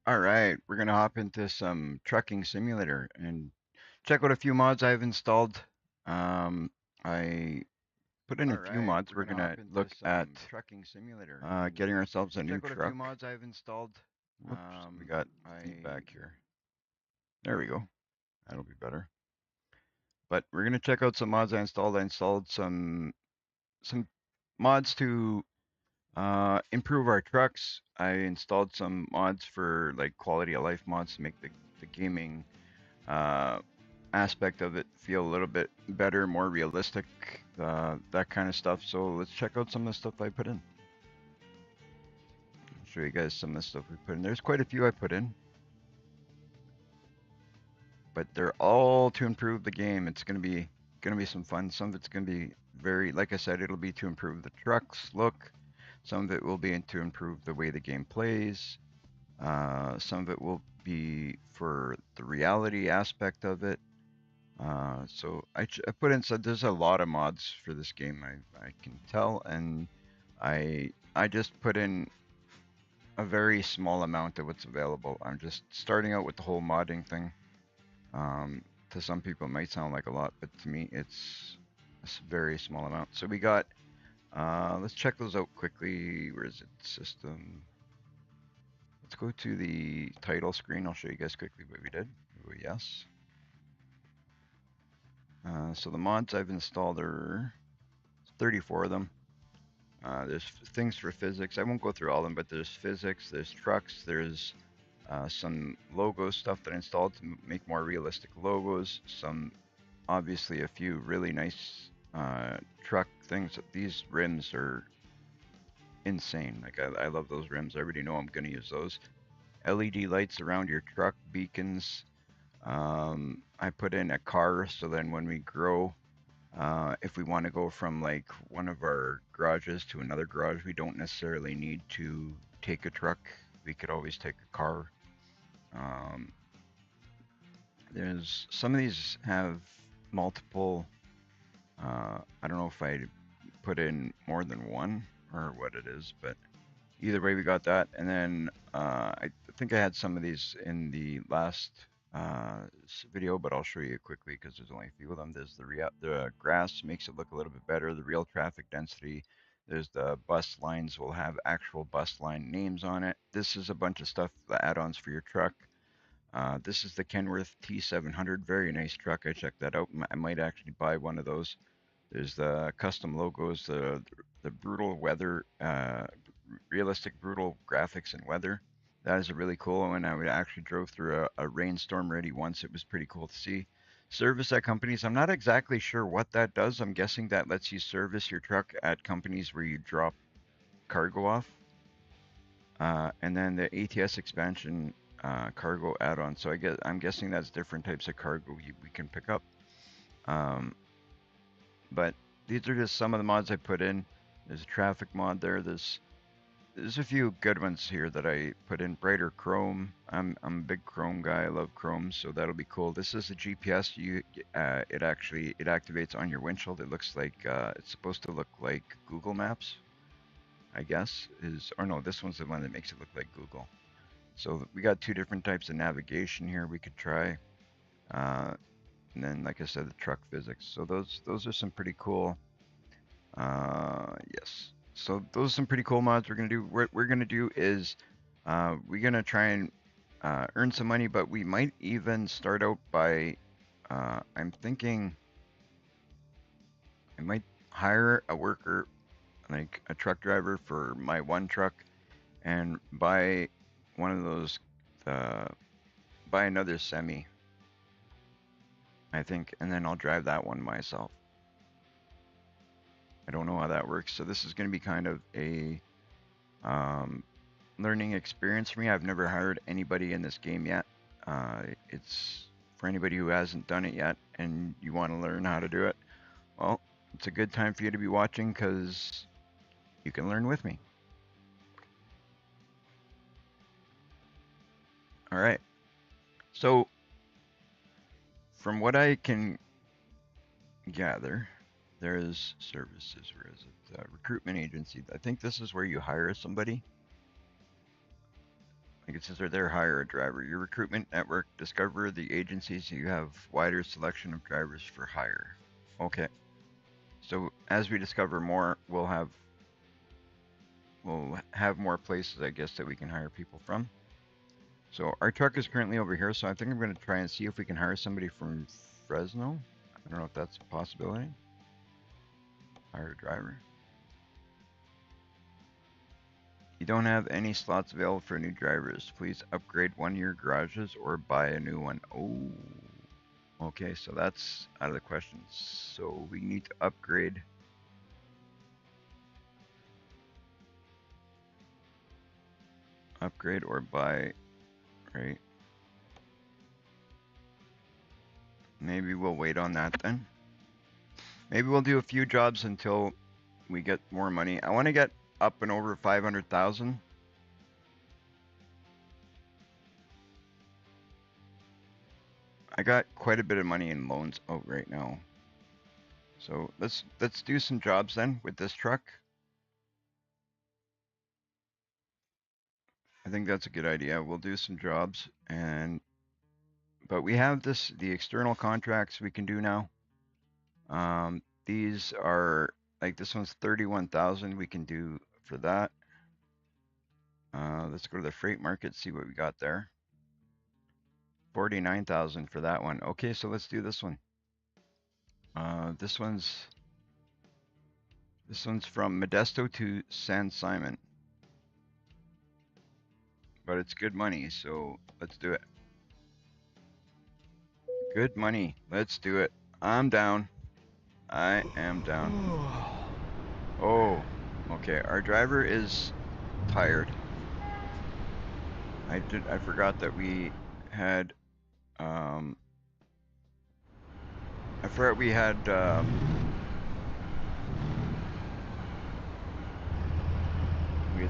All right, we're gonna hop into some trucking simulator and check out a few mods I've installed. I put in a All few right, mods. we're We're gonna hop gonna into look at some trucking simulator and getting ourselves a new check out a few truck. mods I've installed. Whoops, we got I feedback here. There we go. That'll be better. But we're gonna check out some mods I installed. I installed some mods to improve our trucks. I installed some mods for like quality of life mods to make the gaming uh, aspect of it feel a little bit better, more realistic, that kind of stuff. So let's check out some of the stuff I put in. I'll show you guys some of the stuff we put in. There's quite a few I put in, but they're all to improve the game. It's gonna be some fun. Some of it's gonna be very, like I said, it'll be to improve the trucks look. Some of it will be to improve the way the game plays. Some of it will be for the reality aspect of it. So I put in, so there's a lot of mods for this game, I can tell, and I just put in a very small amount of what's available. I'm just starting out with the whole modding thing. Um, to some people it might sound like a lot, but to me it's a very small amount. So we got, let's check those out quickly. Where is it? System. Let's go to the title screen. I'll show you guys quickly what we did. Oh, yes. So the mods I've installed are 34 of them. There's things for physics. I won't go through all of them, but there's physics, there's trucks, there's some logo stuff that I installed to make more realistic logos. Some, obviously, a few really nice truck things. These rims are insane. Like I love those rims. I already know I'm gonna use those. LED lights around your truck, beacons. I put in a car so then when we grow, if we want to go from like one of our garages to another garage, we don't necessarily need to take a truck. We could always take a car. Um, there's some of these have multiple. I don't know if I put in more than one or what it is, but either way, we got that. And then I think I had some of these in the last video, but I'll show you quickly because there's only a few of them. There's the grass makes it look a little bit better. The real traffic density. There's the bus lines will have actual bus line names on it. This is a bunch of stuff, the add-ons for your truck. This is the Kenworth T700, very nice truck. I checked that out. I might actually buy one of those. There's the custom logos, the brutal weather, realistic brutal graphics and weather. That is a really cool one. I actually drove through a rainstorm already once. It was pretty cool to see. Service at companies. I'm not exactly sure what that does. I'm guessing that lets you service your truck at companies where you drop cargo off. And then the ATS expansion cargo add-on. So I'm guessing that's different types of cargo we can pick up. Um, But these are just some of the mods I put in. There's a traffic mod there. There's a few good ones here that I put in. Brighter chrome. I'm a big chrome guy. I love chrome, so that'll be cool. This is a GPS. It activates on your windshield. It looks like it's supposed to look like Google Maps, I guess. Is or no, this one's the one that makes it look like Google. So we got two different types of navigation here we could try. Uh, and then, like I said, the truck physics. So those are some pretty cool. Yes. So those are some pretty cool mods we're gonna do. What we're gonna do is we're gonna try and earn some money, but we might even start out by I'm thinking I might hire a worker, like a truck driver for my one truck, and buy one of those, uh, buy another semi, I think, and then I'll drive that one myself. I don't know how that works. So this is gonna be kind of a um, learning experience for me. I've never hired anybody in this game yet. It's for anybody who hasn't done it yet and you want to learn how to do it. Well, it's a good time for you to be watching because you can learn with me. All right. So, from what I can gather, there's services. Where is it? Recruitment agency. I think this is where you hire somebody. Like it says right there, hire a driver. Your recruitment network, discover the agencies you have wider selection of drivers for hire. Okay. So as we discover more, we'll have more places, I guess, that we can hire people from. So our truck is currently over here, so I think I'm going to try and see if we can hire somebody from Fresno. I don't know if that's a possibility. Hire a driver. You don't have any slots available for new drivers. Please upgrade one of your garages or buy a new one. Oh, okay, so that's out of the question. So we need to upgrade. Upgrade or buy, right? Maybe we'll wait on that then. Maybe we'll do a few jobs until we get more money. I want to get up and over 500,000. I got quite a bit of money in loans out right now. So let's do some jobs then with this truck. I think that's a good idea. We'll do some jobs but we have the external contracts we can do now. These are like this one's 31,000 we can do for that. Let's go to the freight market, see what we got there. 49,000 for that one. Okay, so let's do this one. This one's from Modesto to San Simon. But it's good money, so let's do it. Good money. Let's do it. I'm down. I am down. Oh, okay. Our driver is tired. I forgot that we had I forgot we had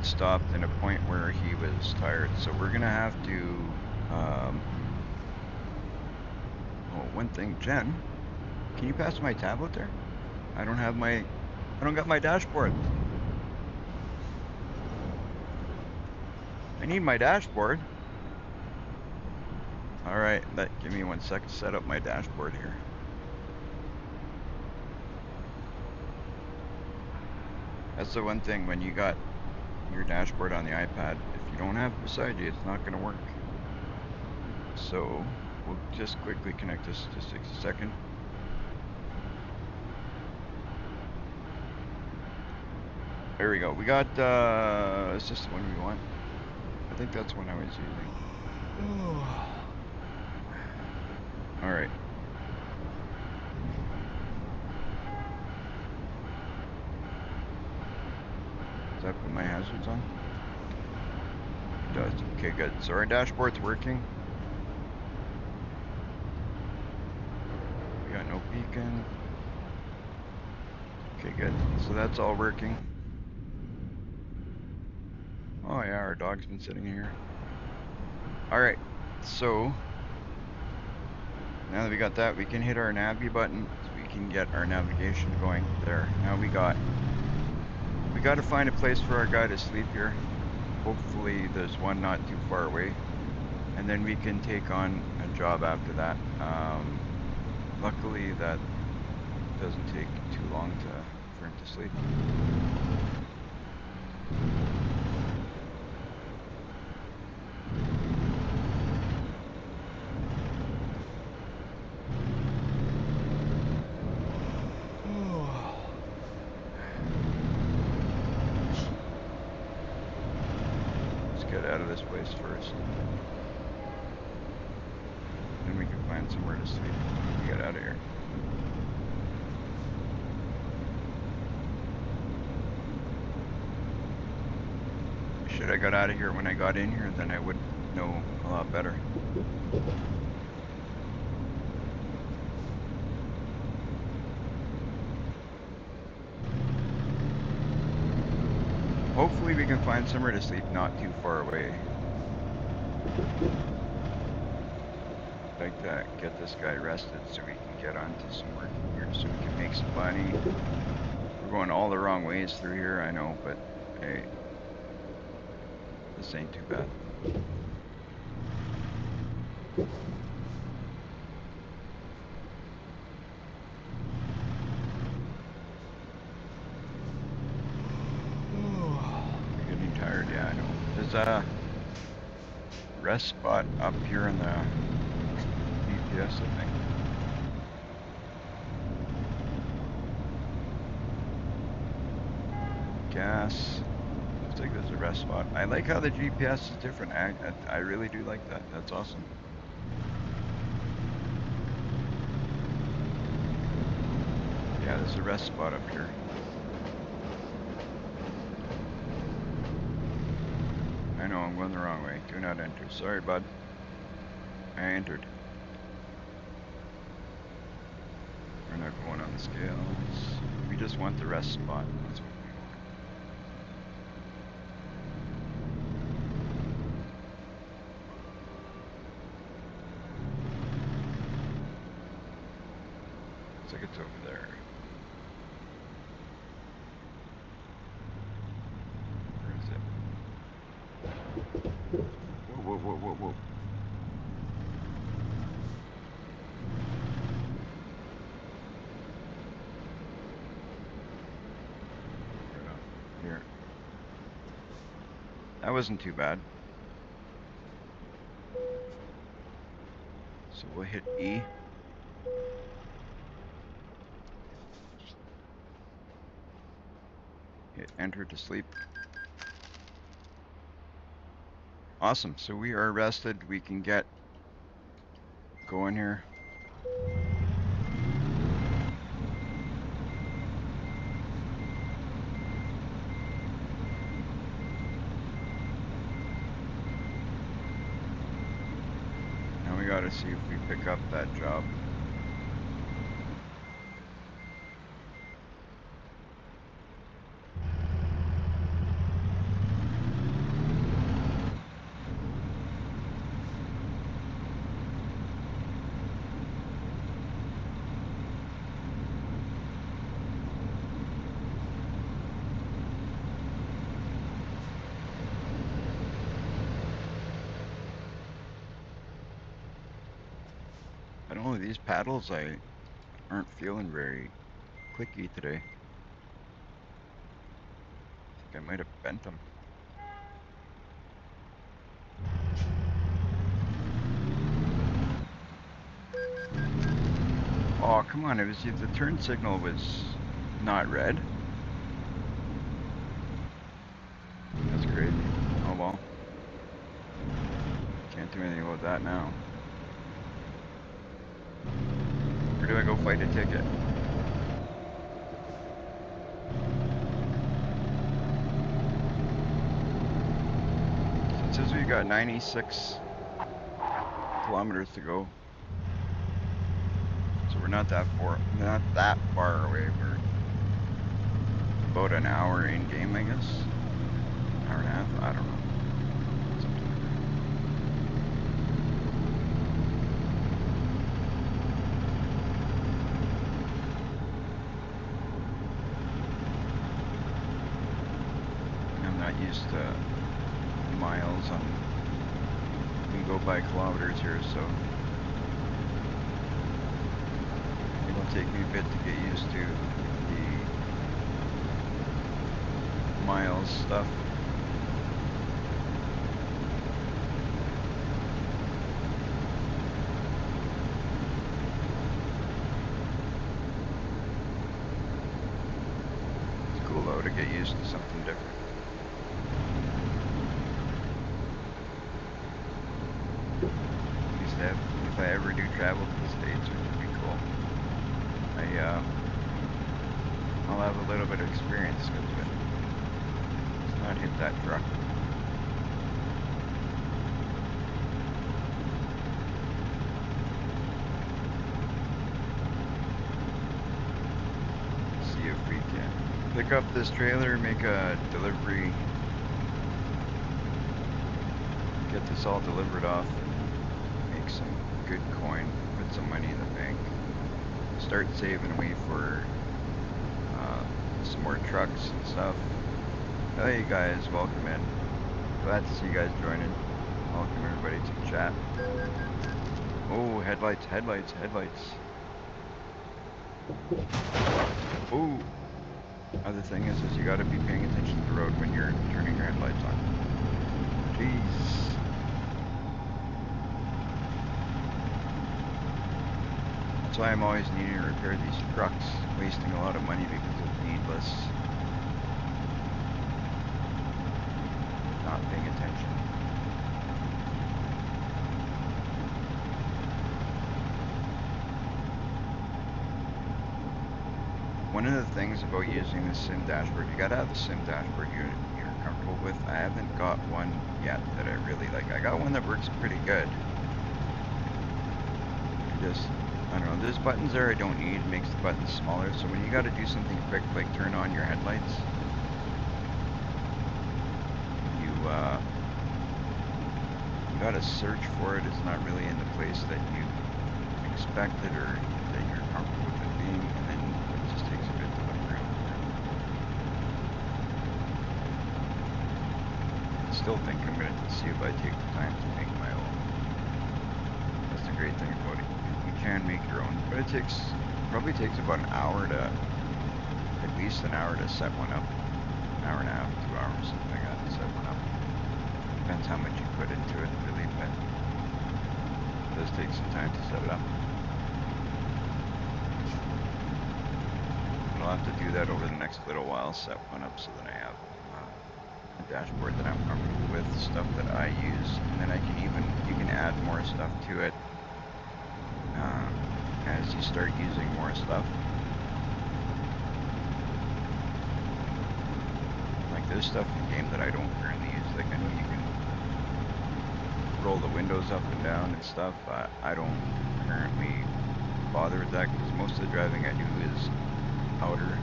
stopped in a point where he was tired, so we're gonna have to oh, one thing, Jen, can you pass my tablet there? I don't got my dashboard. I need my dashboard. All right, give me 1 second to set up my dashboard here. That's the one thing when you got your dashboard on the iPad, if you don't have it beside you, it's not going to work. So we'll just quickly connect this. Just takes a second. There we go. We got, is this the one we want? I think that's one I was using. All right. Does that put my hazards on? It does. Okay, good. So our dashboard's working. We got no beacon. Okay, good. So that's all working. Oh yeah, our dog's been sitting here. All right, so now that we got that, we can hit our navy button so we can get our navigation going there. Now we got to find a place for our guy to sleep here. Hopefully there's one not too far away, and then we can take on a job after that. Luckily that doesn't take too long for him to sleep. Let's get out of this place first. Then we can find somewhere to sleep. Get out of here. Should I got out of here when I got in here, then I would know a lot better. Hopefully we can find somewhere to sleep not too far away. I'd like to get this guy rested so we can get onto some work here, so we can make some money. We're going all the wrong ways through here, I know, but hey, this ain't too bad. I'm getting tired, yeah, I know. There's a rest spot up here in the GPS, I think. Gas. Looks like there's a rest spot. I like how the GPS is different. I really do like that. That's awesome. Yeah, there's a rest spot up here. I know, I'm going the wrong way. Do not enter. Sorry, bud. I entered. We're not going on the scales. We just want the rest spot. That's what we want. Looks like it's over there. Where is it? Whoa, whoa, whoa, whoa, whoa. Right on. Here. That wasn't too bad. So we'll hit E. Hit enter to sleep. Awesome. So we are rested. We can get going here. Now we gotta see if we pick up that job. I don't know, these paddles aren't feeling very clicky today. I think I might have bent them. Oh, come on, it was the turn signal was not red. That's crazy. Oh well. Can't do anything about that now. Or do I go fight a ticket? It says we've got 96 kilometers to go. So we're not that far away. We're about an hour in game, I guess. Hour and a half, I don't know. I'm not used to miles we go by kilometers here, so it'll take me a bit to get used to the miles stuff. It's cool though to get used to something different. At least if I ever do travel to the States, which would be cool, I'll have a little bit of experience because let's not hit that truck. See if we can pick up this trailer, make a delivery, get this all delivered off, make some good coin, put some money in the bank, start saving away for some more trucks and stuff. Hey guys, welcome in. Glad to see you guys joining. Welcome everybody to the chat. Oh, headlights, headlights, headlights. Oh, other thing is you gotta be paying attention to the road when you're turning your headlights on. Jeez. That's why I'm always needing to repair these trucks, wasting a lot of money because of needless not paying attention. One of the things about using the sim dashboard, you gotta have a sim dashboard you're comfortable with. I haven't got one yet that I really like. I got one that works pretty good. I don't know, there's buttons there I don't need, it makes the buttons smaller, so when you gotta do something quick like turn on your headlights, you gotta search for it. It's not really in the place that you expected or that you're comfortable with it being, and then it just takes a bit to look around for it. I still think I'm gonna see if I take the time to make my own. That's the great thing about it. You can make your own, but it probably takes about an hour to, at least an hour to set one up. An hour and a half, 2 hours, something like that to set one up. Depends how much you put into it, really, but it does take some time to set it up. But I'll have to do that over the next little while, set one up so that I have a dashboard that I'm comfortable with, stuff that I use, and then you can add more stuff to it as you start using more stuff. Like there's stuff in the game that I don't currently use. Like I know you can roll the windows up and down and stuff. I don't currently bother with that because most of the driving I do is outer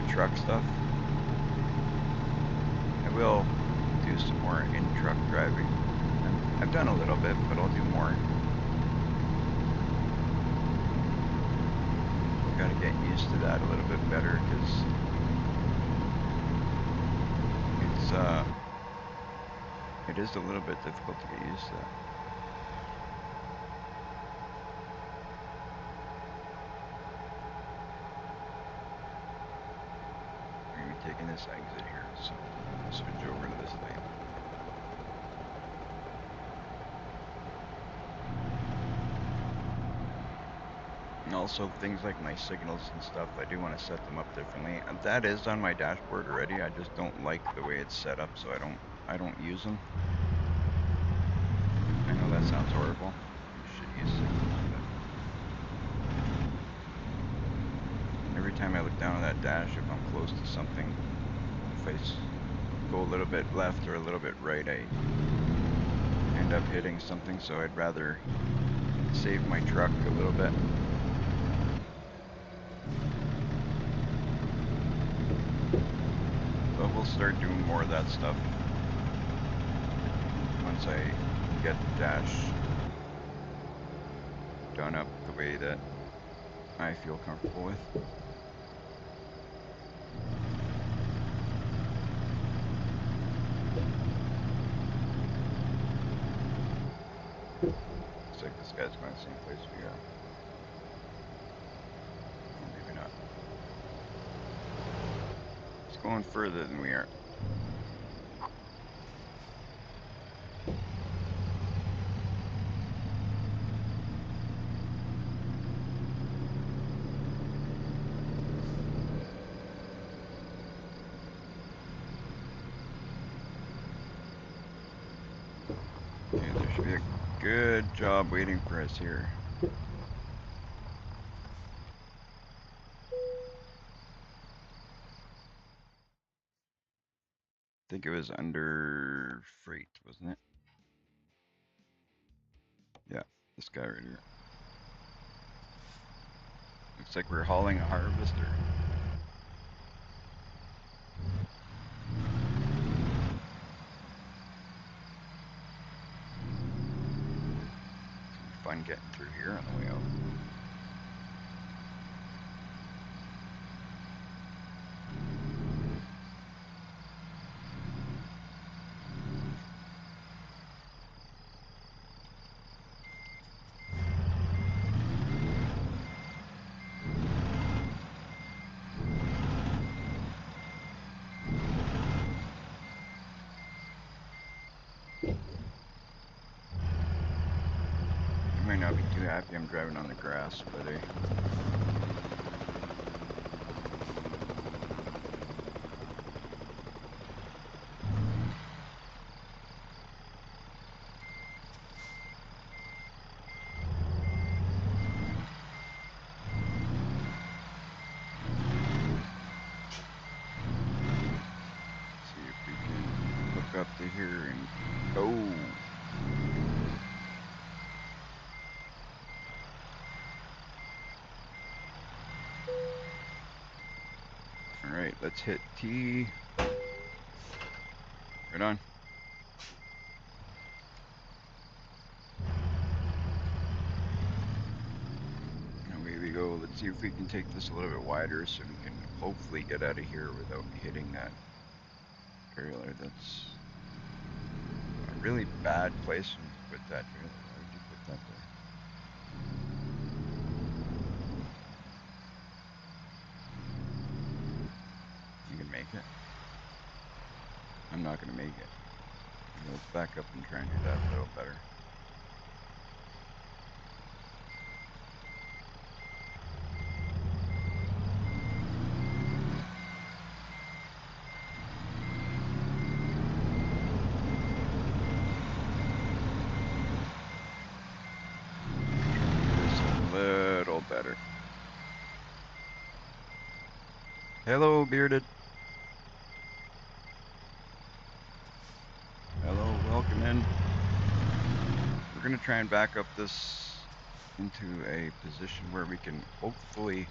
truck stuff. I will do some more in-truck driving. I've done a little bit, but I'll do more. Gotta get used to that a little bit better because it is a little bit difficult to get used to that. We're gonna be taking this exit here, so I'll switch over to this lane. And also things like my signals and stuff, I do want to set them up differently. And that is on my dashboard already. I just don't like the way it's set up, so I don't use them. I know that sounds horrible. You should use signals, but every time I look down at that dash, if I'm close to something, if I go a little bit left or a little bit right, I end up hitting something, so I'd rather save my truck a little bit. But we'll start doing more of that stuff once I get the dash done up the way that I feel comfortable with. Looks like this guy's going the same place we are. Or maybe not. He's going further than we are. Okay, there should be a good job waiting for us here. I think it was under freight, wasn't it? Yeah, this guy right here. Looks like we're hauling a harvester. It's fun getting through here on the way out. might not be too happy I'm driving on the grass, but see if we can hook up to here and go. All right, let's hit T. Right on. Away we go. Let's see if we can take this a little bit wider so we can hopefully get out of here without hitting that trailer. That's a really bad place to put that trailer. Why would you put that there? You can make it. I'm not going to make it. Let's back up and try and do that a little better. Just a little better. Hello, bearded. Hello, welcome in. We're going to try and back up this into a position where we can hopefully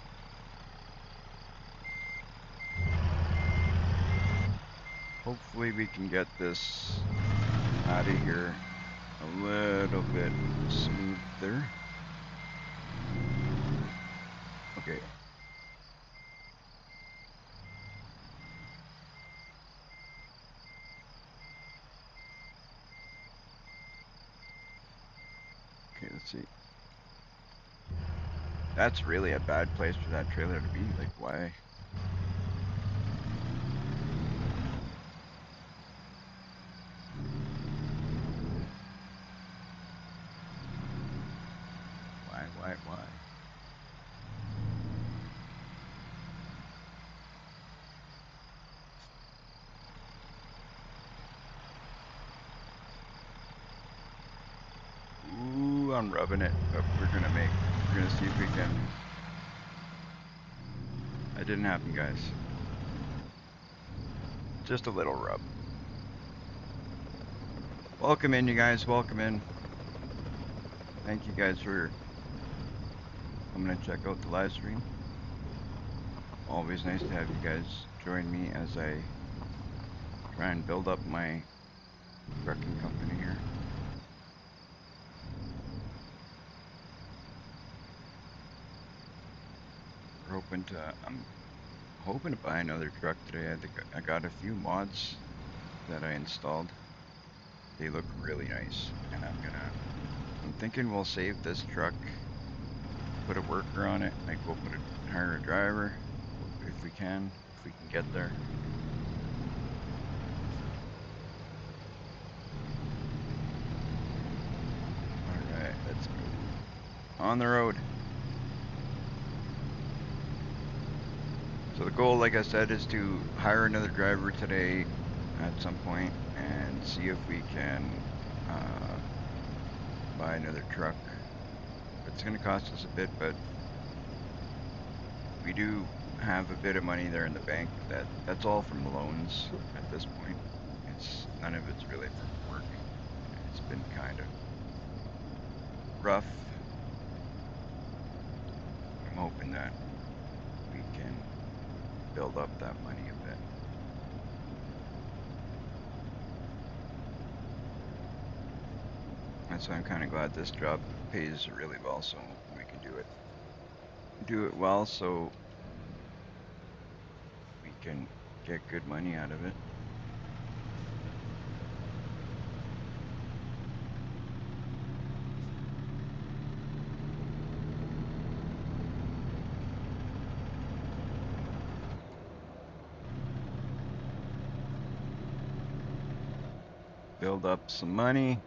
we can get this out of here a little bit smoother. Okay. Okay, let's see. That's really a bad place for that trailer to be. Like, why? Why? Ooh, I'm rubbing it, but we're gonna see if we can. That didn't happen, guys. Just a little rub. Welcome in, you guys. Welcome in. Thank you guys for coming to check out the live stream. Always nice to have you guys join me as I try and build up my trucking company here. I'm hoping to buy another truck today. I think I got a few mods that I installed. They look really nice, and I'm thinking we'll save this truck, put a worker on it, like we'll hire a driver if we can get there. All right, let's go on the road. So the goal, like I said, is to hire another driver today at some point and see if we can buy another truck. It's going to cost us a bit, but we do have a bit of money there in the bank. That's all from loans at this point. None of it's really from work. It's been kind of rough. I'm hoping that we can build up that money a bit. And so I'm kind of glad this job pays really well, so we can do it well, so we can get good money out of it. Build up some money.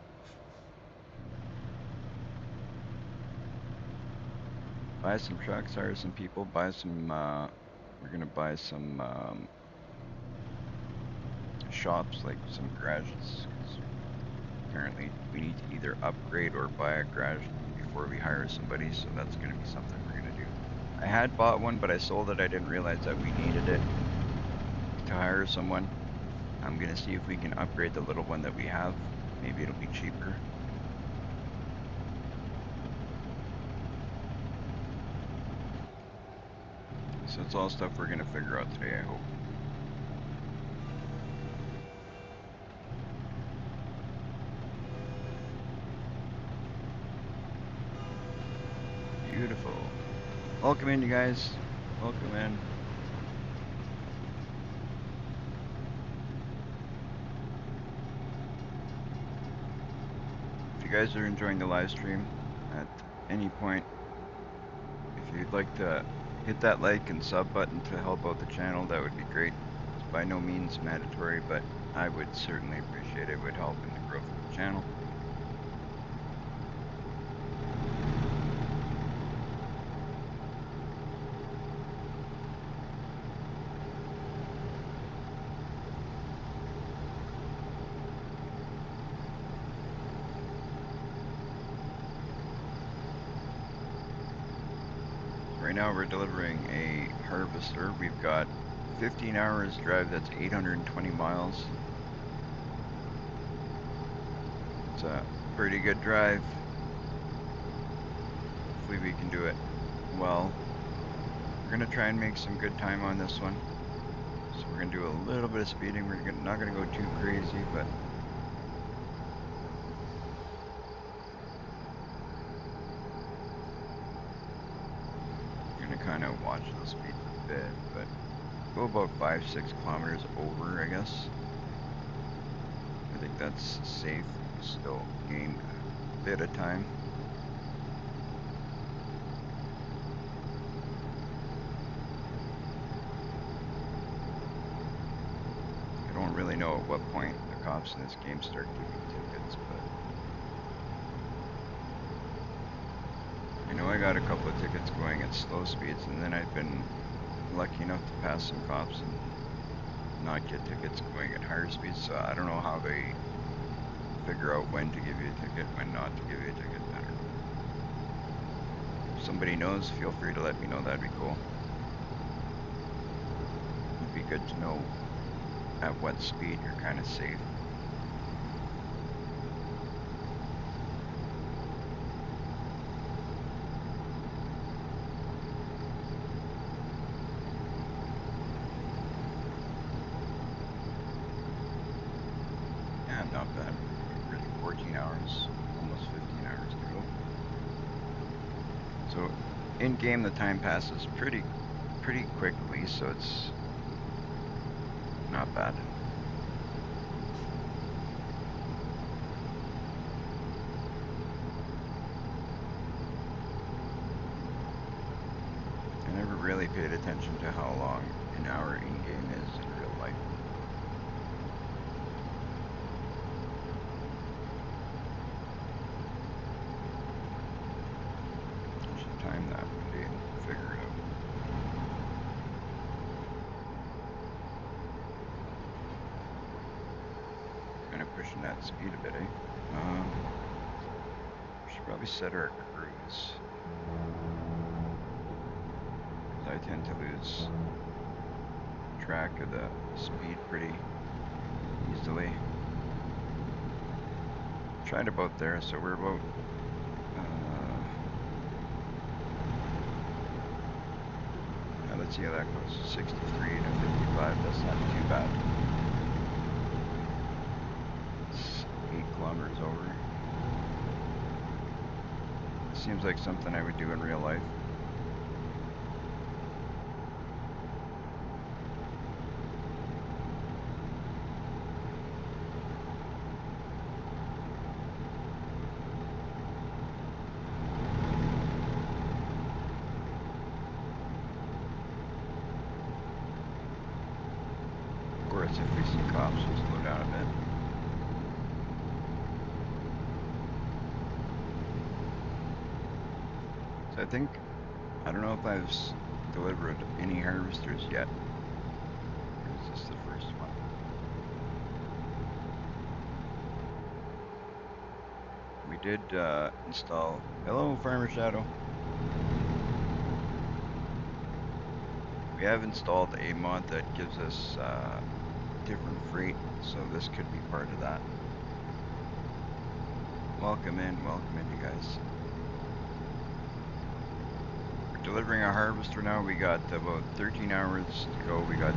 buy some trucks, hire some people, buy some. We're gonna buy some shops, like some garages, because apparently we need to either upgrade or buy a garage before we hire somebody. So that's gonna be something we're gonna do. I had bought one, but I sold it. I didn't realize that we needed it to hire someone. I'm gonna see if we can upgrade the little one that we have. Maybe it'll be cheaper. So it's all stuff we're gonna figure out today, I hope. Beautiful. Welcome in, you guys. Welcome in. If you guys are enjoying the live stream at any point, if you'd like to hit that like and sub button to help out the channel, that would be great. It's by no means mandatory, but I would certainly appreciate it. It would help in the growth of the channel. Right now we're delivering a harvester. We've got 15 hours drive, that's 820 miles. It's a pretty good drive. Hopefully we can do it well. We're gonna try and make some good time on this one. So we're gonna do a little bit of speeding. We're not gonna go too crazy, but we're gonna kind of watch the speed a bit, but go about 5-6 kilometers over, I guess. I think that's safe. Still gain a bit of time. I don't really know at what point the cops in this game start giving tickets, but I know I got a couple of tickets going at slow speeds, and then I've been lucky enough to pass some cops and not get tickets going at higher speeds, so I don't know how they figure out when to give you a ticket, when not to give you a ticket. I don't know. If somebody knows, feel free to let me know. That'd be cool. It'd be good to know at what speed you're kind of safe. Yeah, not bad. Really 14 hours, almost 15 hours to go. So in game the time passes pretty quickly, so it's not bad. I never really paid attention to how long an hour in game is in real life. I should time that one day and figure it out. Kind of pushing that speed a bit, eh? We should probably set our cruise. I tend to lose track of the speed pretty easily. Tried about there, so we're about let's see how that goes. 63 to 55, that's not too bad. It's 8 kilometers over. Seems like something I would do in real life. Of course, if we see cops, we'll slow down a bit. So I think I don't know if I've delivered any harvesters yet. Or is this the first one? We did install. Hello, Farmer Shadow. We have installed a mod that gives us different freight, so this could be part of that. Welcome in, you guys. We're delivering a harvester now. We got about 13 hours to go. We got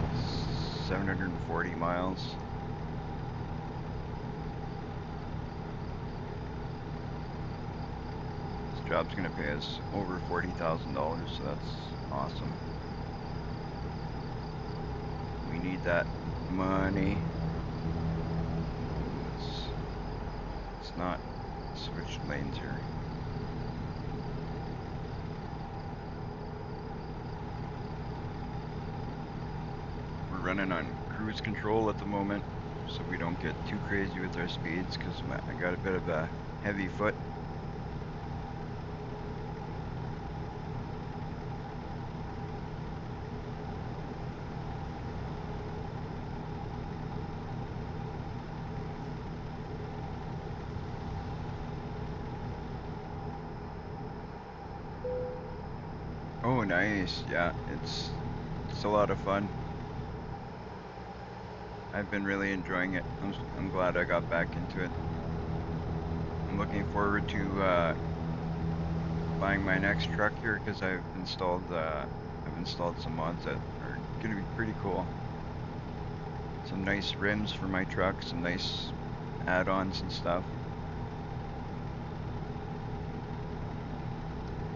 740 miles. This job's gonna pay us over $40,000, so that's awesome. We need that money. Let's not switch lanes here. We're running on cruise control at the moment, so we don't get too crazy with our speeds, because I got a bit of a heavy foot. Oh, nice. Yeah, it's a lot of fun. I've been really enjoying it. I'm glad I got back into it. I'm looking forward to buying my next truck here, because I've installed some mods that are gonna be pretty cool. Some nice rims for my truck, some nice add-ons and stuff.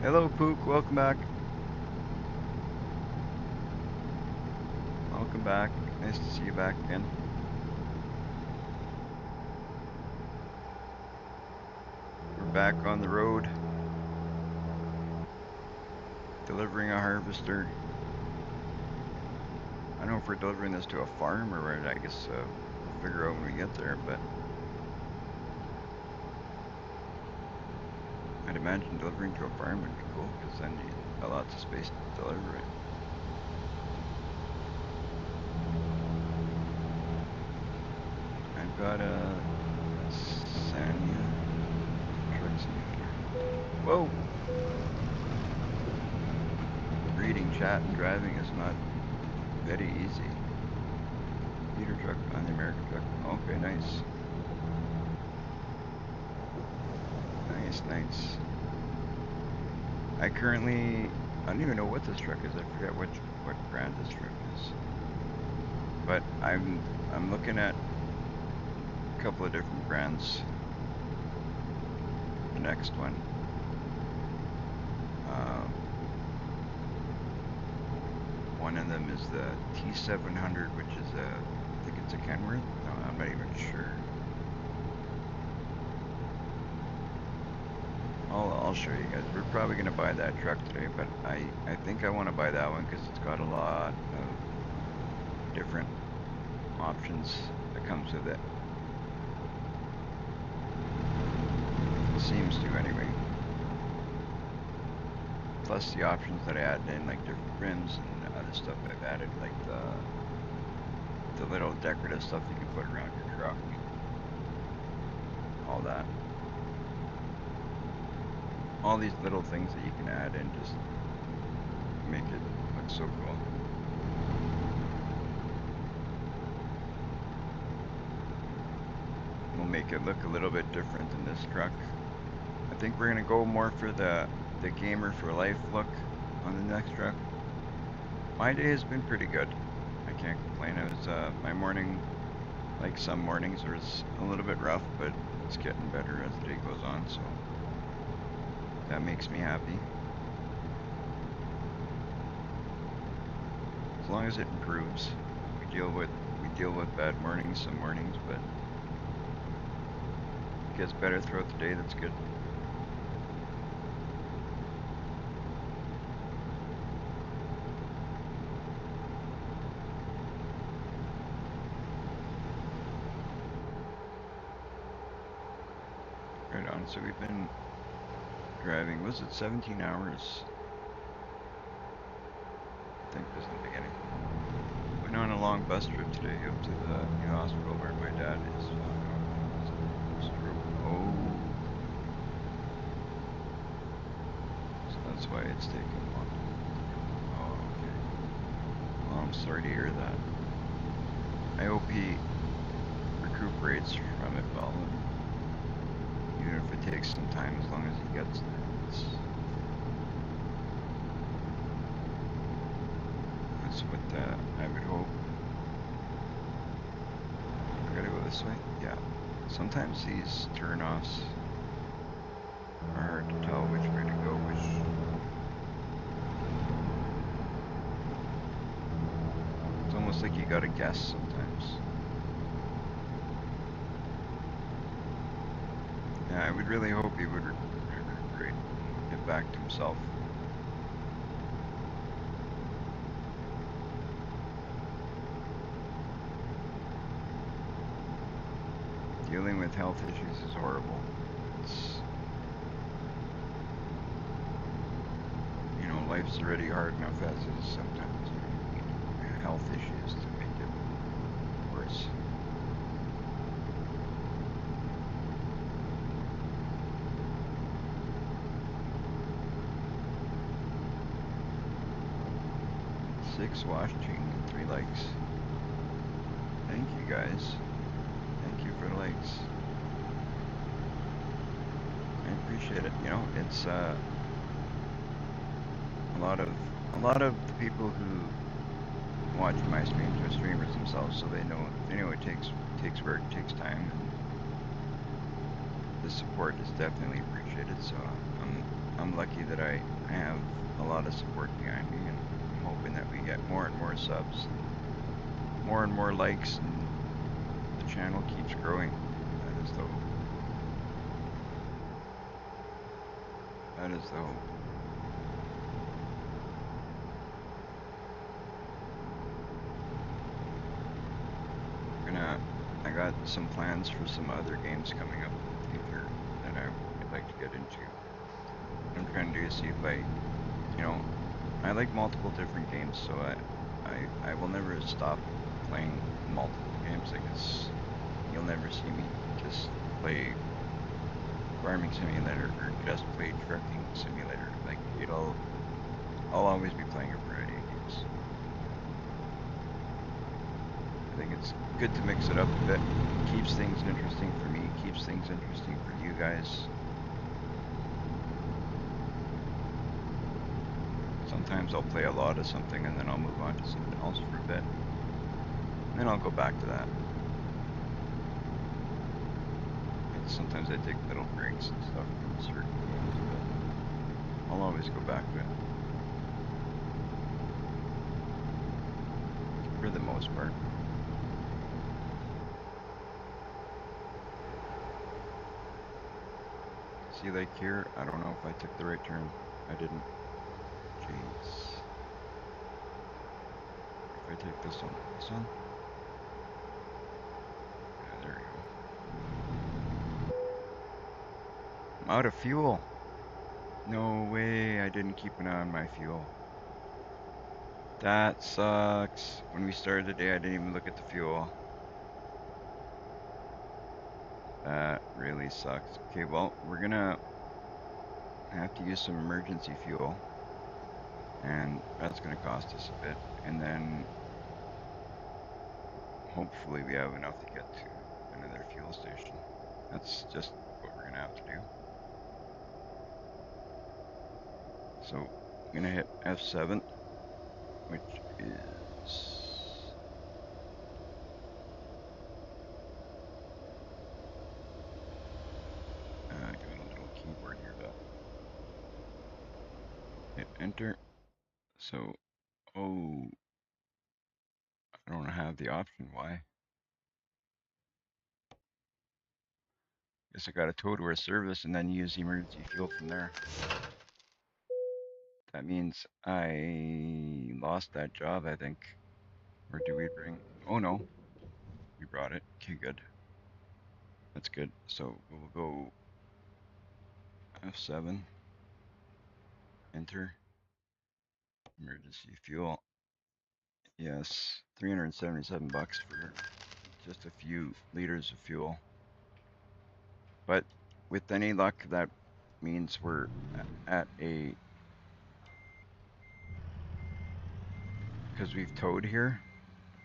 Hello, Pook. Welcome back. Welcome back. Nice to see you back again. We're back on the road, delivering a harvester. I don't know if we're delivering this to a farm or where. I guess we'll figure out when we get there, but I'd imagine delivering to a farm would be cool, because then you got lots of space to deliver it. I've got a Sanya truck simulator. Whoa! Reading, chat, and driving is not very easy. Peter truck on the American truck. Okay, nice. Nice. I don't even know what this truck is. I forget what brand this truck is. But I'm looking at a couple of different brands. The next one. One of them is the T700, which is I think it's a Kenworth. No, I'm not even sure. I'll show you guys. We're probably gonna buy that truck today, but I think I want to buy that one because it's got a lot of different options that comes with it. It seems to anyway. Plus the options that I added in, like different rims and other stuff I've added, like the little decorative stuff you can put around your truck. All that. All these little things that you can add in just make it look so cool. We'll make it look a little bit different than this truck. I think we're gonna go more for the gamer for life look on the next truck. My day has been pretty good. I can't complain. It was my morning, like some mornings, was a little bit rough, but it's getting better as the day goes on, so that makes me happy. As long as it improves. We deal with bad mornings some mornings, but it gets better throughout the day. That's good. Right on. So we've been driving, was it 17 hours? think this is the beginning. Went on a long bus trip today up to the new hospital where my dad is found out has a stroke. Oh, so that's why it's taking long. Oh, okay. Well, I'm sorry to hear that. I hope he recuperates from it well, and even if it takes some time, as long as he gets there, that's what I would hope. I gotta go this way? Yeah. Sometimes these turnoffs are hard to tell which way to go, it's almost like you gotta guess sometimes. Yeah, I would really hope he would recuperate and get back to himself. Dealing with health issues is horrible. It's, life's already hard enough as is sometimes. You need health issues to make it worse. Six watching and 3 likes. Thank you guys. Thank you for the likes. I appreciate it. It's a lot of the people who watch my streams are streamers themselves, so they know it takes work, takes time, and the support is definitely appreciated. So I'm lucky that I have a lot of support behind me, and I'm hoping that we get more and more subs, more and more likes, and the channel keeps growing. That is the hope. That is the hope. I got some plans for some other games coming up in the future that I'd like to get into. What I'm trying to do is see if I like multiple different games, so I will never stop playing multiple games. Like you'll never see me just play farming simulator or just play trucking simulator. Like I'll always be playing a variety of games. I think it's good to mix it up a bit. Keeps things interesting for me, keeps things interesting for you guys. Sometimes I'll play a lot of something and then I'll move on to something else for a bit. And then I'll go back to that. And sometimes I take little breaks and stuff from certain games, but I'll always go back to it. For the most part. See, like here, I don't know if I took the right turn. I didn't. Jeez. If I take this one. Yeah, there we go. I'm out of fuel. No way, I didn't keep an eye on my fuel. That sucks. When we started the day, I didn't even look at the fuel. That really sucks. Okay, well, we're gonna have to use some emergency fuel. And that's gonna cost us a bit. And then hopefully we have enough to get to another fuel station. That's just what we're gonna have to do. So I'm gonna hit F7, which is doing a little keyboard here to hit enter. So, oh, I don't have the option. Why? Guess I gotta tow to our service and then use the emergency fuel from there. That means I lost that job, I think. Or do we bring? Oh no, we brought it. Okay, good. That's good. So we'll go F7, enter, emergency fuel. Yes, 377 bucks for just a few liters of fuel. But with any luck, that means we're at a, because we've towed here,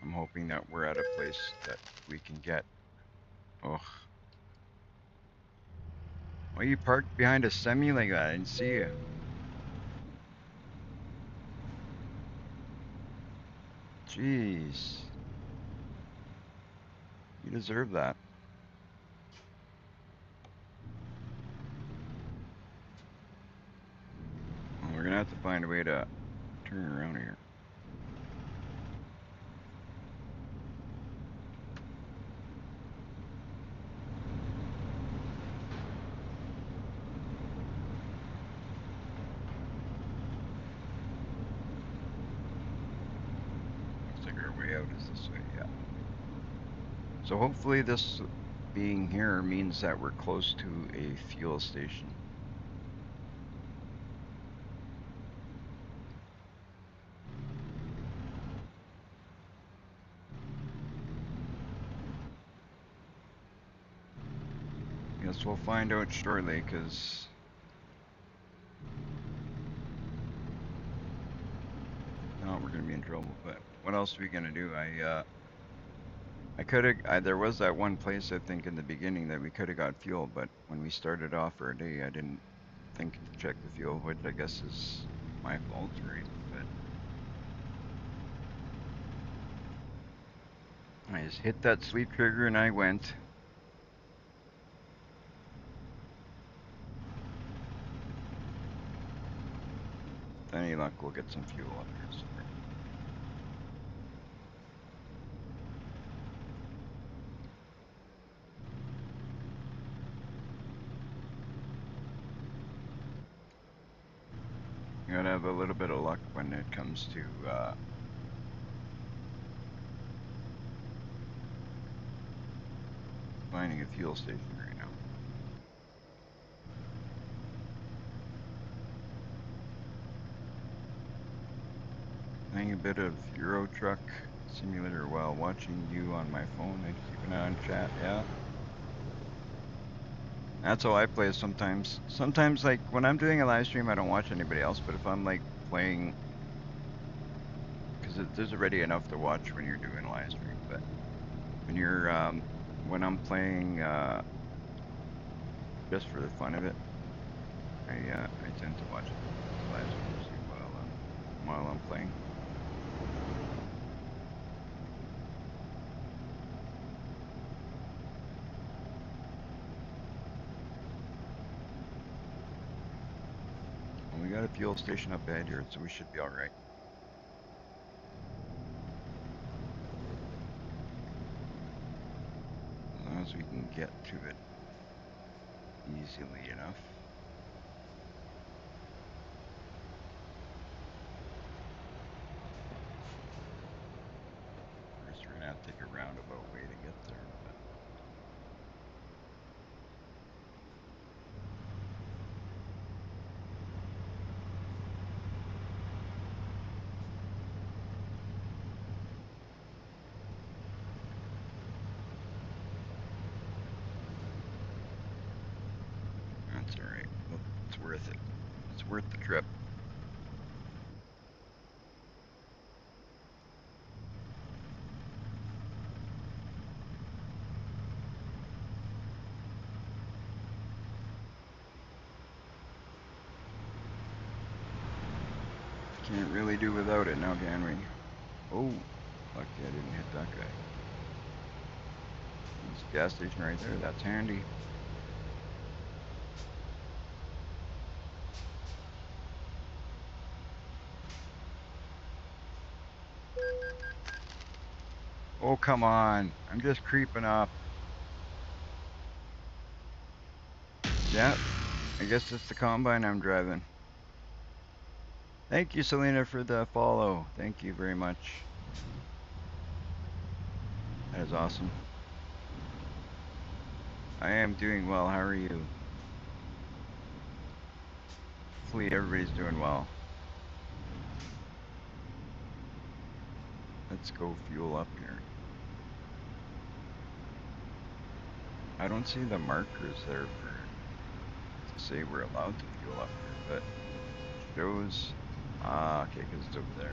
I'm hoping that we're at a place that we can get. Oh, why you parked behind a semi like that? I didn't see you. Jeez, you deserve that. Well, we're gonna have to find a way to turn around here. Looks like our way out is this way, yeah. So hopefully this being here means that we're close to a fuel station. Guess we'll find out shortly, because no, we're gonna be in trouble. But what else are we gonna do? I could have. There was that one place I think in the beginning that we could have got fuel, but when we started off our day, I didn't think to check the fuel, which I guess is my fault, right? But I just hit that sleep trigger and I went. With any luck, we'll get some fuel up here somewhere. You gotta have a little bit of luck when it comes to finding a fuel station right now. Playing a bit of Euro Truck Simulator while watching you on my phone and keeping an eye on chat. Yeah, that's how I play sometimes. Sometimes, like when I'm doing a live stream, I don't watch anybody else. But if I'm like playing, because there's already enough to watch when you're doing a live stream. But when you're when I'm playing just for the fun of it, I tend to watch the live streams while I'm playing. And we got a fuel station up ahead here, so we should be all right. As long as we can get to it easily enough. First, we're gonna have to take a roundabout way to get there, but that's all right. Well, it's worth it. It's worth the trip. Can't really do without it now, can we? Oh, lucky I didn't hit that guy. There's a gas station right there. That's handy. Oh, come on. I'm just creeping up. Yeah, I guess it's the combine I'm driving. Thank you, Selena, for the follow. Thank you very much. That is awesome. I am doing well. How are you? Hopefully everybody's doing well. let's go fuel up here. I don't see the markers there to say we're allowed to fuel up here, but shows. Okay, because it's over there.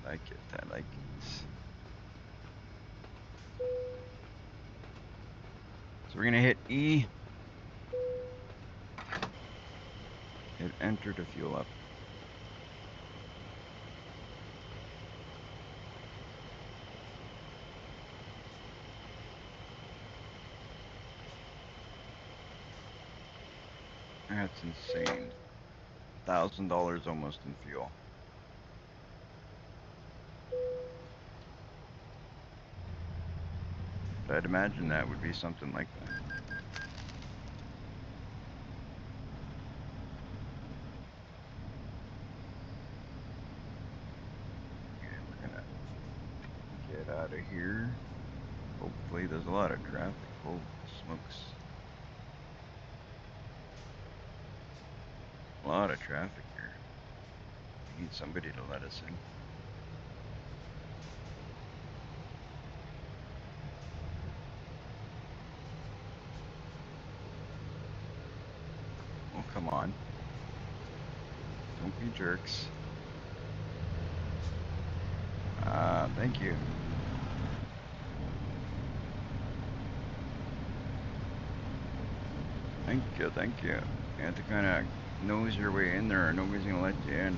I like it. I like it. So we're gonna hit E. Hit enter to fuel up. That's insane. $1,000 almost in fuel. But I'd imagine that would be something like that. Okay, we're gonna get out of here. Hopefully there's a lot of traffic. Holy smokes. A lot of traffic here. We need somebody to let us in. Oh, come on. Don't be jerks. Thank you. Thank you, thank you. You have to kind of nose your way in there or nobody's going to let you in.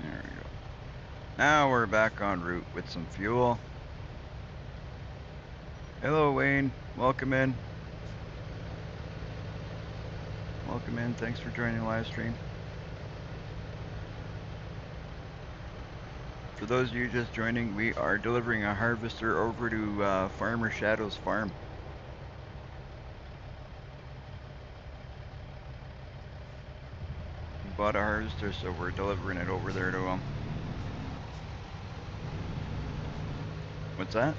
There we go. Now we're back en route with some fuel. Hello, Wayne. Welcome in. Welcome in. Thanks for joining the live stream. For those of you just joining, we are delivering a harvester over to Farmer Shadow's farm. He bought a harvester, so we're delivering it over there to him. What's that?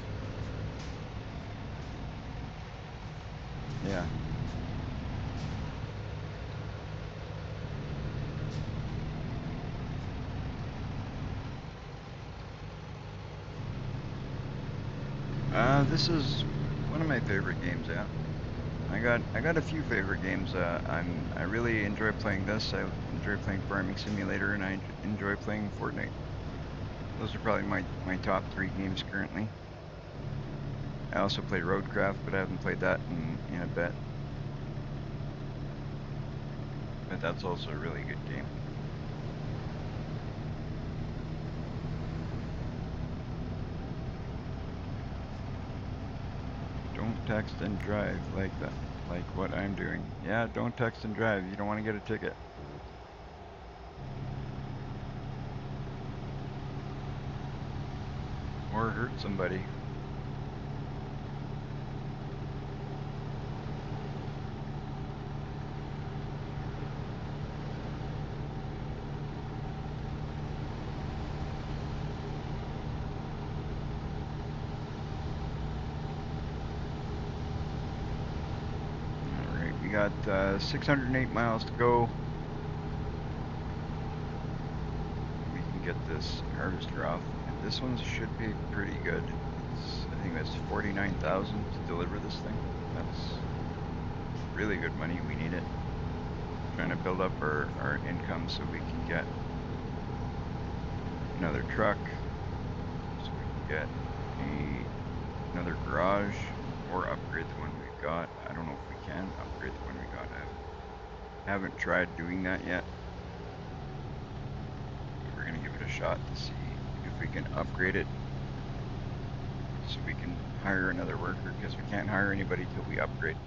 Yeah. This is one of my favorite games. Yeah, I got a few favorite games. I really enjoy playing this. I enjoy playing Farming Simulator, and I enjoy playing Fortnite. Those are probably my top 3 games currently. I also play Roadcraft, but I haven't played that in a bit. But that's also a really good game. Don't text and drive like that, like what I'm doing. Yeah, don't text and drive. You don't want to get a ticket. Or hurt somebody. Alright, we got 608 miles to go. We can get this harvester off. And this one should be pretty good. I think that's 49,000 to deliver this thing. That's really good money. We need it. Trying to build up our income so we can get another truck, so we can get another garage or upgrade the one we've got. I don't know if we can upgrade the one we got. I haven't tried doing that yet. But we're gonna give it a shot to see if we can upgrade it so we can hire another worker, because we can't hire anybody till we upgrade.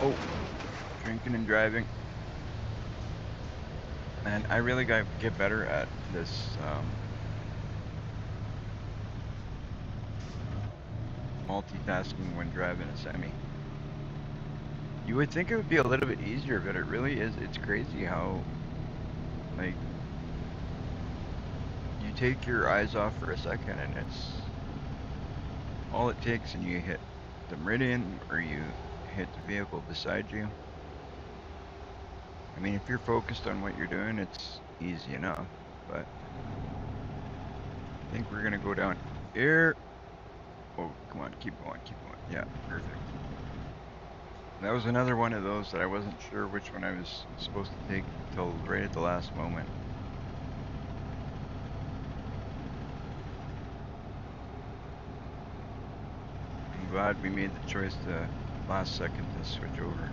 Oh, drinking and driving. And I really got to get better at this multitasking when driving a semi. You would think it would be a little bit easier, but it really is. It's crazy how, like, you take your eyes off for a second and it's all it takes, and you hit the meridian or you hit the vehicle beside you. I mean, if you're focused on what you're doing, it's easy enough, but I think we're going to go down here. Oh, come on, keep going, keep going. Yeah, perfect. That was another one of those that I wasn't sure which one I was supposed to take till right at the last moment. I'm glad we made the choice the last second to switch over.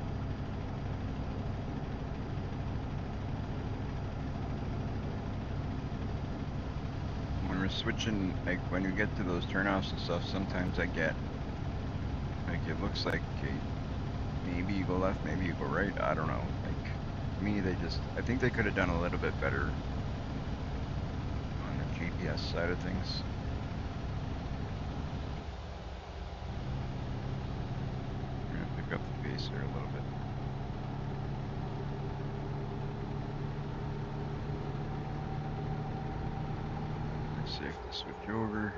When we're switching, like when we get to those turnoffs and stuff, sometimes I get, like it looks like, okay, maybe you go left, maybe you go right. I don't know. Like to me, I think they could have done a little bit better on the GPS side of things. We're gonna pick up the pace there a little bit. It's safe to switch over.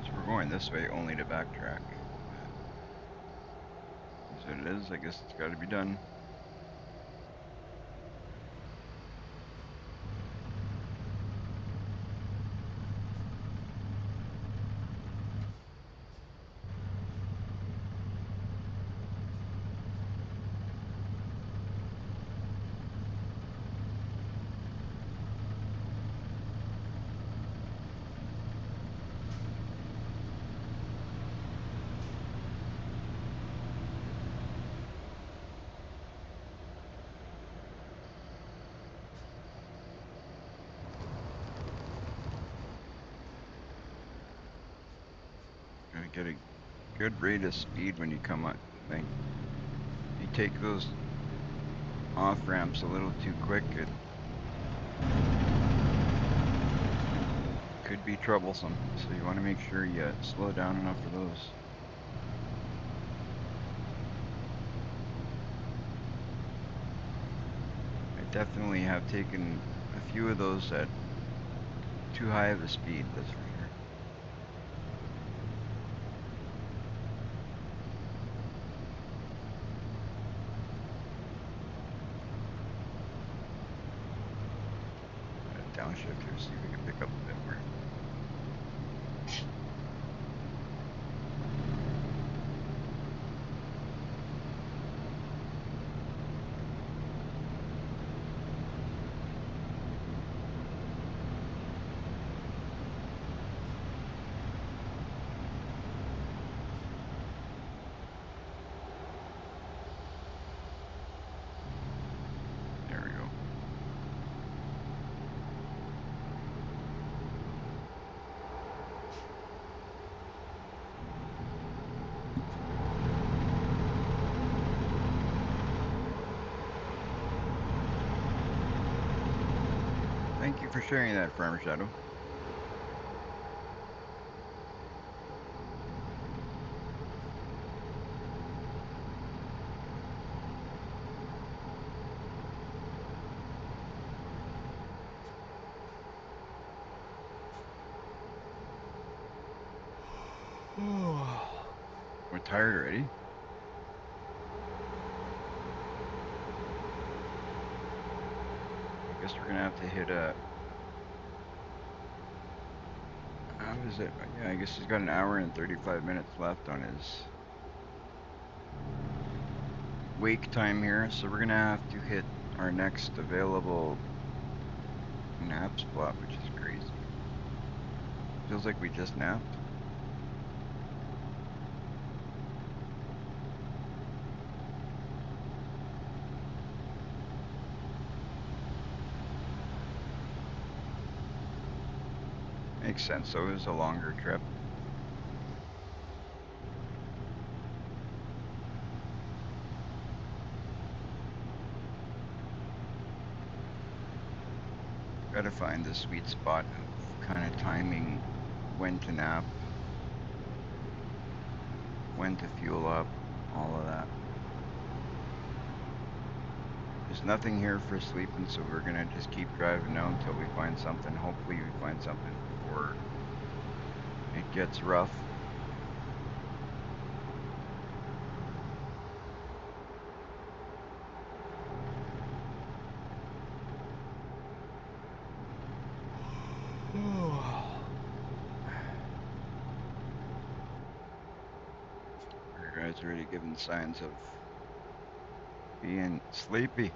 So we're going this way only to backtrack. Is what it is. I guess it's got to be done. Gotta get a good rate of speed when you come up. Like, you take those off ramps a little too quick, it could be troublesome. So you want to make sure you slow down enough for those. I definitely have taken a few of those at too high of a speed, that's for sure. Downshift here, see if we can pick up a bit more. There we go. Thank you for sharing that, Farmer Shadow. We're tired already. I guess we're gonna have to hit a. How is it? Yeah, I guess he's got an hour and 35 minutes left on his wake time here, so we're gonna have to hit our next available nap spot, which is crazy. Feels like we just napped. Makes sense, so it was a longer trip. Gotta find the sweet spot of kind of timing when to nap. when to fuel up, all of that. There's nothing here for sleeping, so we're gonna just keep driving now until we find something. Hopefully we find something before it gets rough. Our guys already giving signs of being sleepy.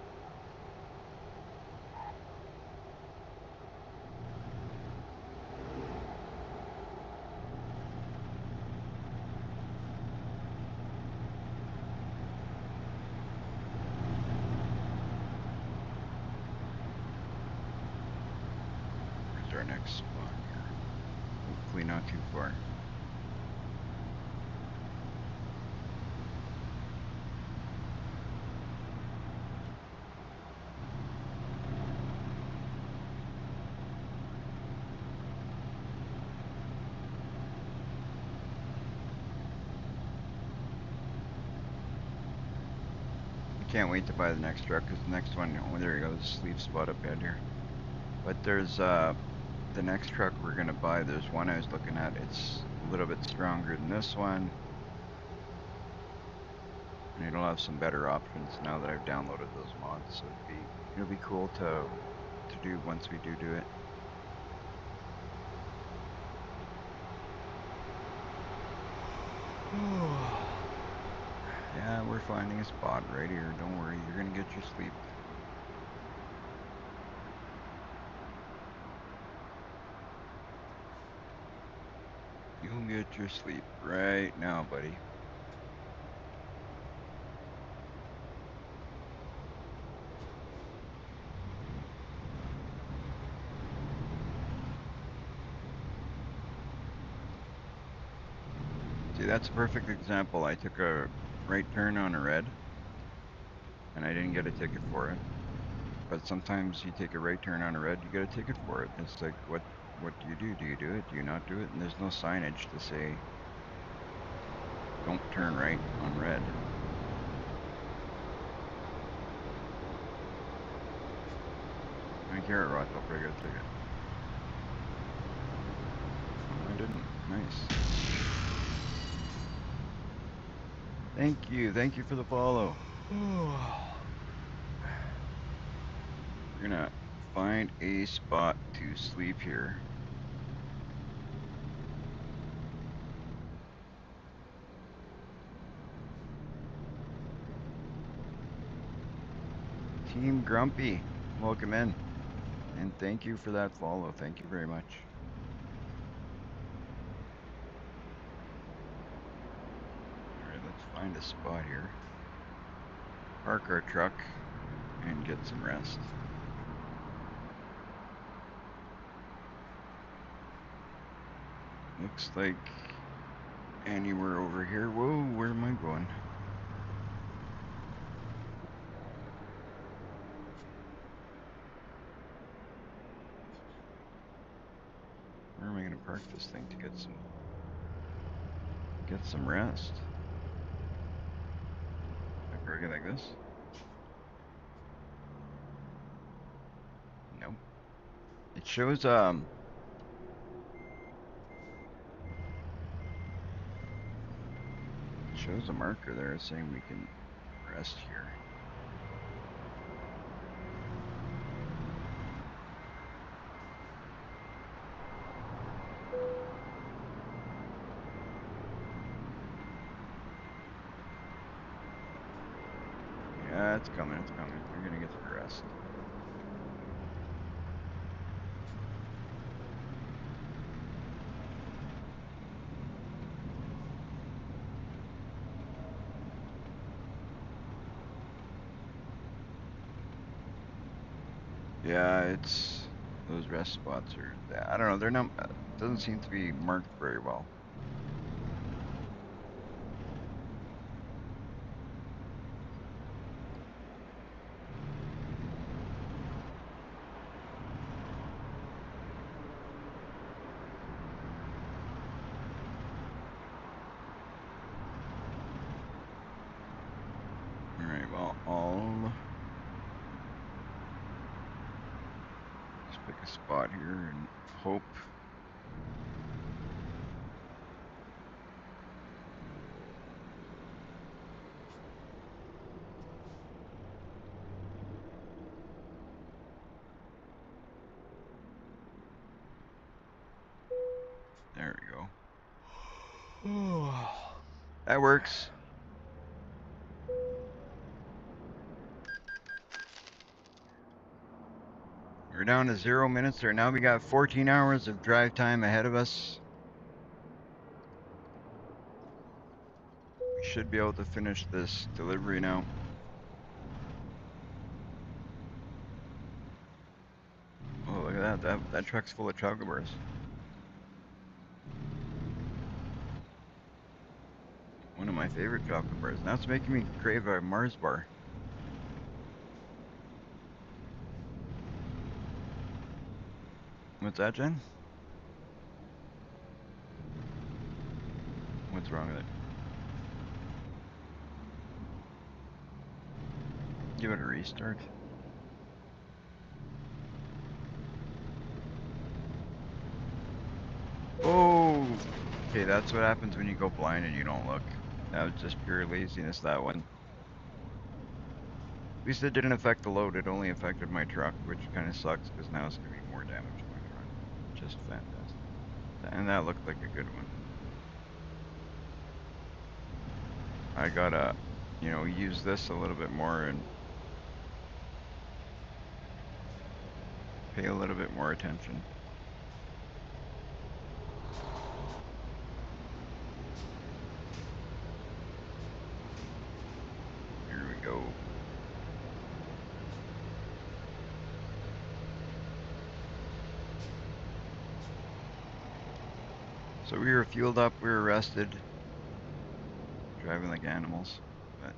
Where's our next spot here? Hopefully not too far. Can't wait to buy the next truck because the next one, oh, there he goes, sleep spot up ahead here. But there's the next truck we're gonna buy. There's one I was looking at. It's a little bit stronger than this one, and it'll have some better options now that I've downloaded those mods. So it'll be cool to do once we do it. Yeah, we're finding a spot right here. Don't worry, you're gonna get your sleep. You'll get your sleep right now, buddy. See, that's a perfect example. I took a right turn on a red, and I didn't get a ticket for it. But sometimes you take a right turn on a red, you get a ticket for it. It's like, what do you do? Do you do it? Do you not do it? And there's no signage to say, don't turn right on red. I carrot rot, I'll break a ticket. Oh, I didn't. Nice. Thank you for the follow. We're gonna find a spot to sleep here. Team Grumpy, welcome in. And thank you for that follow. Thank you very much. Alright, let's find a spot here. Park our truck and get some rest. Looks like anywhere over here. Whoa, where am I going? Where am I gonna park this thing to get some rest? I park it like this? Nope. It shows a marker there saying we can rest here. Yeah, it's coming, it's coming. We're gonna get to the rest. Yeah, it's those rest spots are. I don't know. They're not. Doesn't seem to be marked very well. spot here and hope. There we go. That works. We're down to 0 minutes there. Now we got 14 hours of drive time ahead of us. We should be able to finish this delivery now. Oh, look at that. That truck's full of chocolate bars. One of my favorite chocolate bars. Now it's making me crave a Mars bar. What's that, Jen? What's wrong with it? Give it a restart. Oh! Okay, that's what happens when you go blind and you don't look. That was just pure laziness, that one. At least it didn't affect the load, it only affected my truck, which kind of sucks because now it's going to be more damage to my truck. Just fantastic. And that looked like a good one. I gotta, use this a little bit more and pay a little bit more attention. Here we go. So we were fueled up, we were rested, driving like animals, but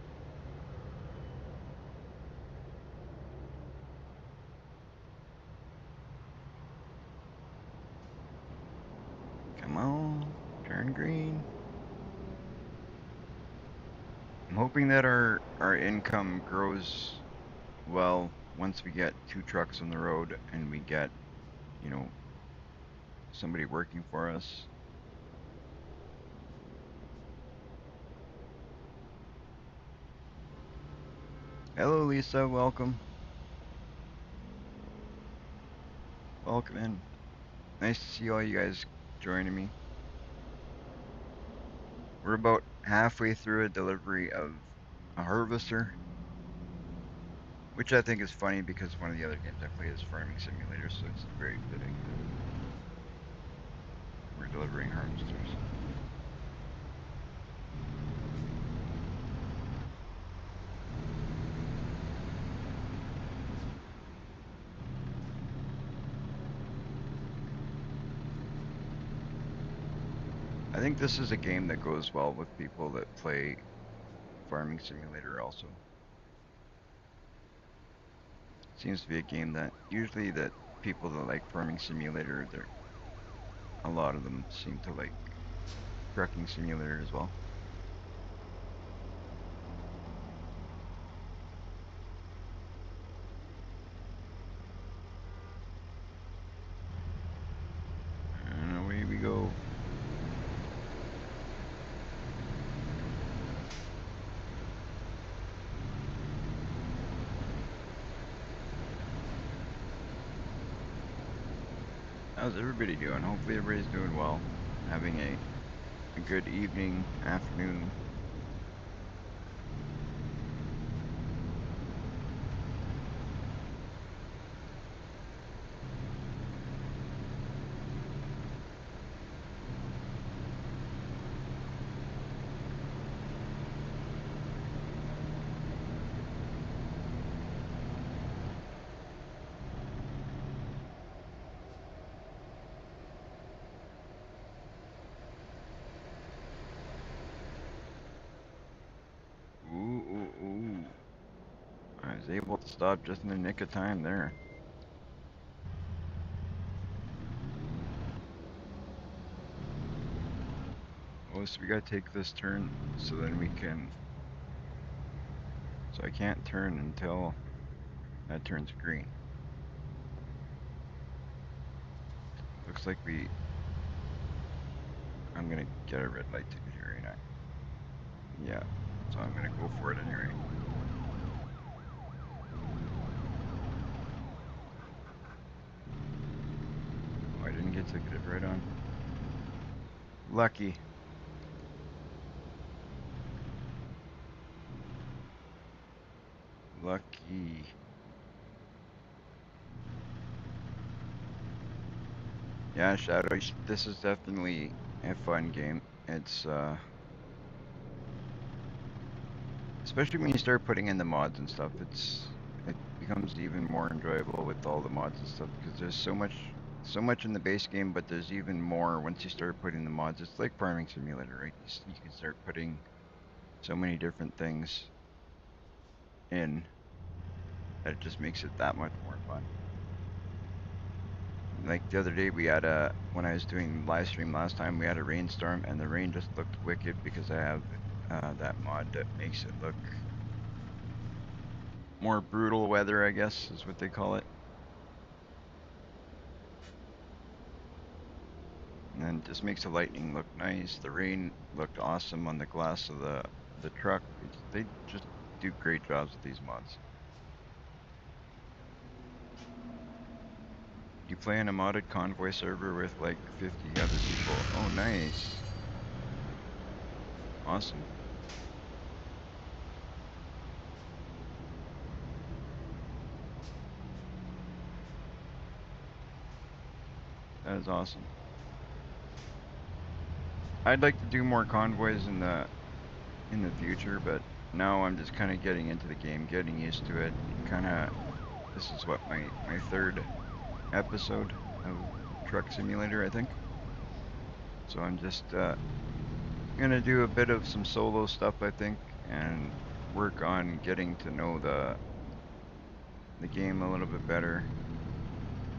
come on, turn green. I'm hoping that our income grows well once we get 2 trucks on the road and we get, somebody working for us. Hello, Lisa. Welcome. Welcome in. Nice to see all you guys joining me. We're about halfway through a delivery of a harvester, which I think is funny because one of the other games I play is Farming Simulator, so it's very fitting that we're delivering harvesters. I think this is a game that goes well with people that play Farming Simulator also. Seems to be a game that usually that people that like Farming Simulator, a lot of them seem to like Trucking Simulator as well. And away we go. How's everybody doing? Hopefully everybody's doing well. Having a good evening, afternoon. Ooh, ooh, ooh. I was able to stop just in the nick of time there. Oh, so we gotta take this turn so then we can... So I can't turn until that turns green. looks like I'm gonna get a red light ticket here, ain't I? Yeah. So I'm gonna go for it anyway. Oh, I didn't get ticketed right on. Lucky. Lucky. Yeah, Shadow, this is definitely a fun game. It's, especially when you start putting in the mods and stuff, it becomes even more enjoyable with all the mods and stuff because there's so much in the base game, but there's even more once you start putting the mods. It's like Farming Simulator, right? You can start putting so many different things in that it just makes it that much more fun. Like the other day, we had when I was doing live stream last time, we had a rainstorm, and the rain just looked wicked because I have that mod that makes it look more brutal weather, I guess is what they call it. And then just makes the lightning look nice. The rain looked awesome on the glass of the truck. They just do great jobs with these mods. You play in a modded convoy server with like 50 other people. Oh, nice. Awesome. That is awesome. I'd like to do more convoys in the future, but now I'm just kind of getting into the game, getting used to it. Kind of, this is what my third episode of Truck Simulator, I think. So I'm just gonna do a bit of some solo stuff, I think, and work on getting to know the game a little bit better.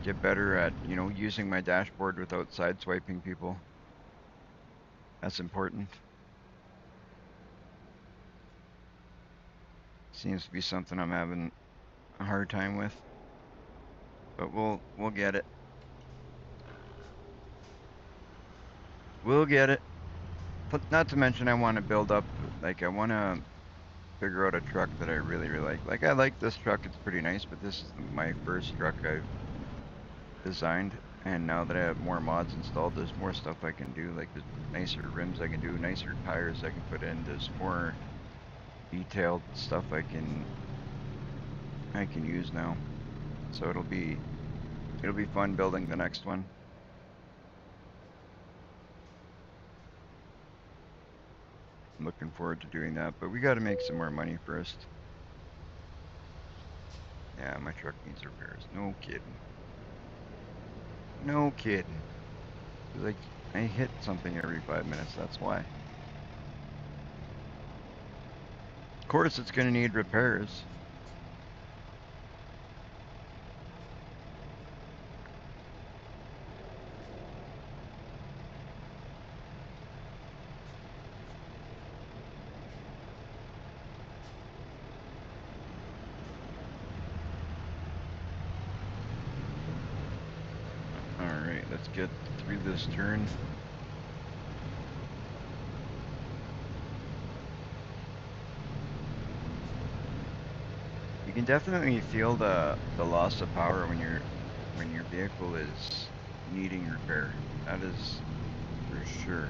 Get better at, using my dashboard without sideswiping people. That's important. Seems to be something I'm having a hard time with. But we'll get it. We'll get it. But not to mention I want to build up, like I want to figure out a truck that I really, really like. Like I like this truck, it's pretty nice, but this is my first truck I've designed. And now that I have more mods installed, there's more stuff I can do. Like there's nicer rims I can do, nicer tires I can put in. There's more detailed stuff I can use now. So it'll be fun building the next one. I'm looking forward to doing that, but we got to make some more money first. Yeah, my truck needs repairs. No kidding. No kidding. Like, I hit something every 5 minutes, that's why. Of course it's gonna need repairs. Alright, let's get through this turn. You can definitely feel the loss of power when your vehicle is needing repair. That is for sure.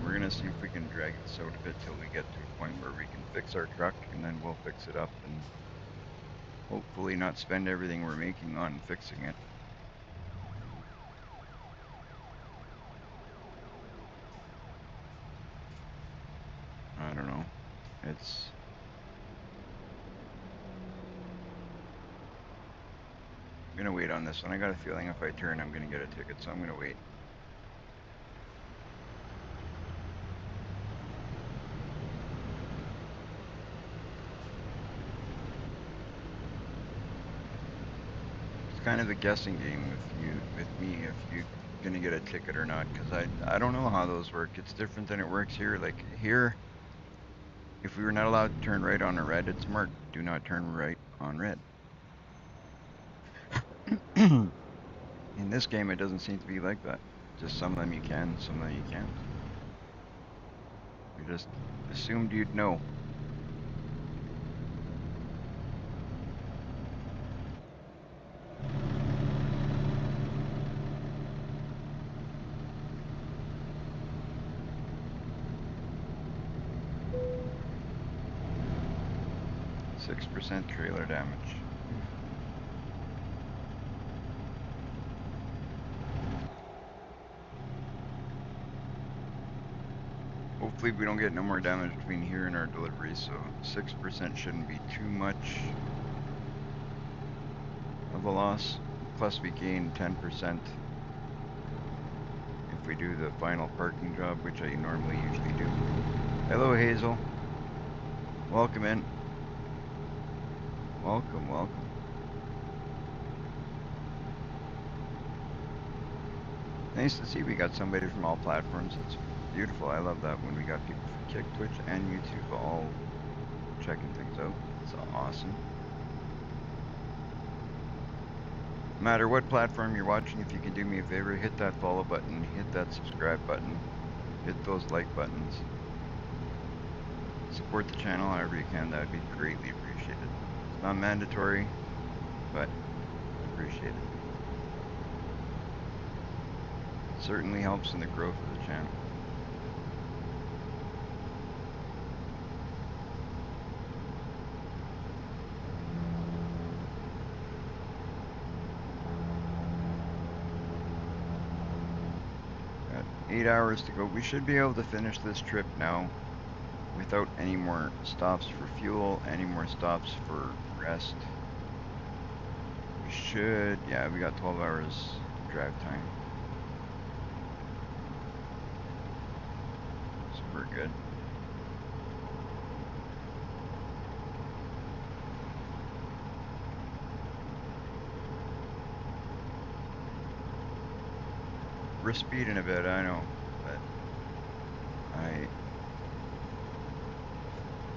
We're gonna see if we can drag this out a bit till we get to a point where we can fix our truck, and then we'll fix it up and hopefully not spend everything we're making on fixing it. I don't know. I'm gonna wait on this one. I got a feeling if I turn, I'm gonna get a ticket, so I'm gonna wait. It's kind of a guessing game with me, if you're gonna get a ticket or not, because I don't know how those work. It's different than it works here. Like here, if we were not allowed to turn right on a red, it's marked do not turn right on red. In this game, it doesn't seem to be like that. Just some of them you can, some of them you can't. We just assumed you'd know. – 6% trailer damage. Hopefully we don't get no more damage between here and our delivery, so 6% shouldn't be too much of a loss. Plus we gain 10% if we do the final parking job, which I normally usually do. Hello Hazel. Welcome in. Welcome, welcome. Nice to see we got somebody from all platforms. It's beautiful. I love that when we got people from Kick, Twitch, and YouTube all checking things out. It's awesome. No matter what platform you're watching, if you can do me a favor, hit that follow button, hit that subscribe button, hit those like buttons. Support the channel however you can. That would be greatly appreciated. It's not mandatory, but appreciated. Certainly helps in the growth of the channel. Got 8 hours to go. We should be able to finish this trip now without any more stops for fuel, any more stops for rest. We should, yeah, we got 12 hours drive time. So we're good. We're speeding a bit, I know, but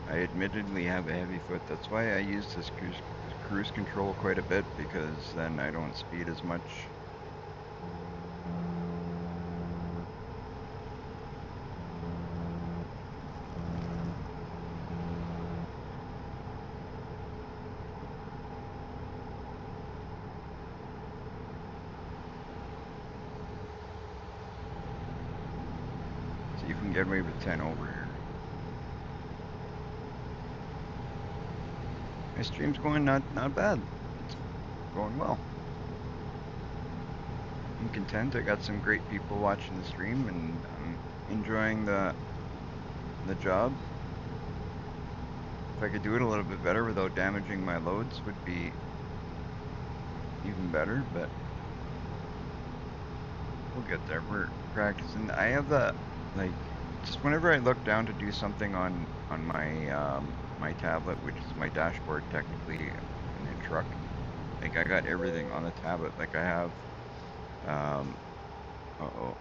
I admittedly have a heavy foot. That's why I use this cruise control quite a bit, because then I don't speed as much. See if we can get away with 10 over here. My stream's going not bad. It's going well. I'm content. I got some great people watching the stream, and I'm enjoying the job. If I could do it a little bit better without damaging my loads would be even better, but we'll get there. We're practicing. I have the, like, just whenever I look down to do something on my my tablet, which is my dashboard technically in the truck, like I got everything on the tablet. Like I have uh-oh.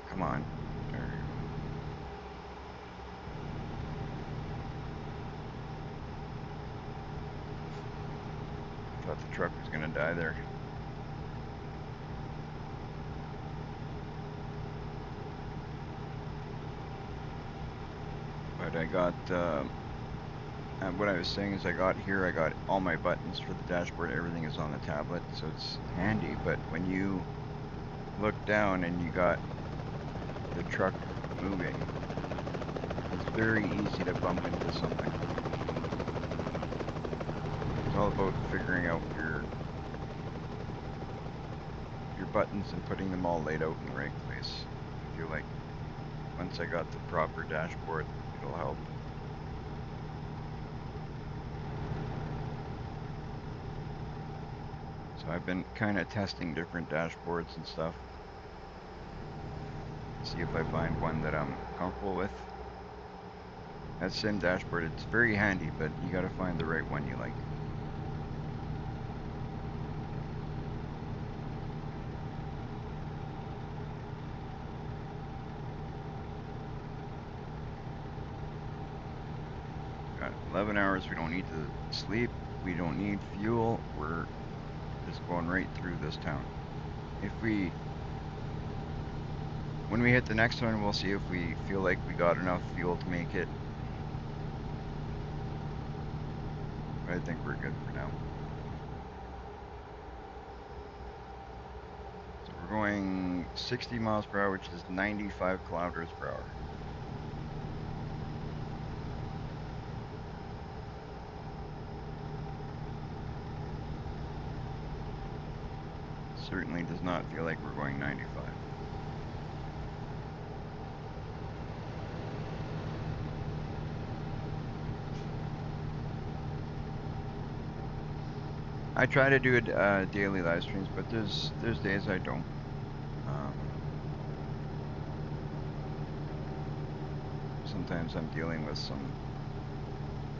Come on. There you go. Thought the truck was gonna die there. But I got, what I was saying is I got all my buttons for the dashboard. Everything is on the tablet, so it's handy. But when you look down and you got the truck moving, it's very easy to bump into something. It's all about figuring out your buttons and putting them all laid out in the right place. I feel like once I got the proper dashboard, it'll help. So I've been kind of testing different dashboards and stuff. See if I find one that I'm comfortable with. That sim dashboard, it's very handy, but you gotta find the right one you like. 11 hours. We don't need to sleep. We don't need fuel. We're just going right through this town. When we hit the next one, we'll see if we feel like we got enough fuel to make it. I think we're good for now. So we're going 60 miles per hour, which is 95 kilometers per hour. Certainly does not feel like we're going 95. I try to do daily live streams, but there's days I don't. Sometimes I'm dealing with some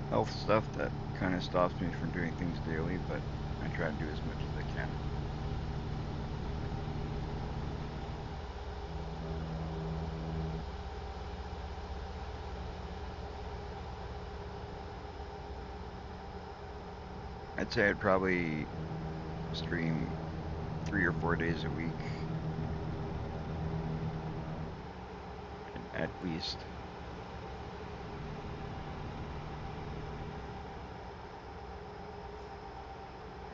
health stuff that kind of stops me from doing things daily, but I try to do as much as I can. I'd say I'd probably stream 3 or 4 days a week, at least.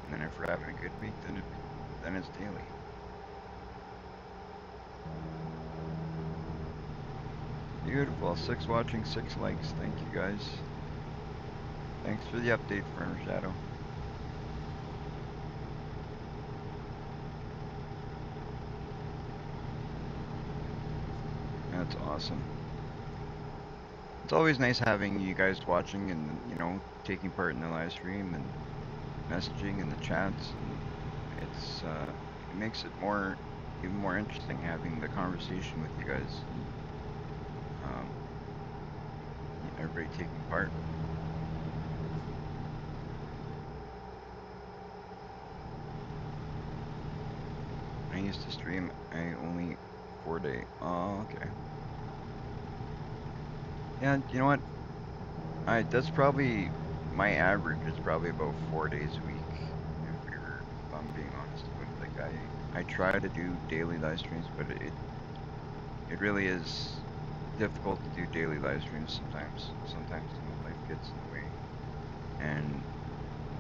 And then if we're having a good week, then it's daily. Beautiful. 6 watching, 6 likes. Thank you guys. Thanks for the update, Furnace Shadow. That's awesome. It's always nice having you guys watching and, you know, taking part in the live stream and messaging in the chats. It's it makes it even more interesting having the conversation with you guys. Everybody taking part. I used to stream only 4-day. Oh, okay. Yeah, you know what? That's probably my average. Is probably about 4 days a week. If I'm being honest about it. Like I try to do daily live streams, but it really is difficult to do daily live streams sometimes. Sometimes life gets in the way. And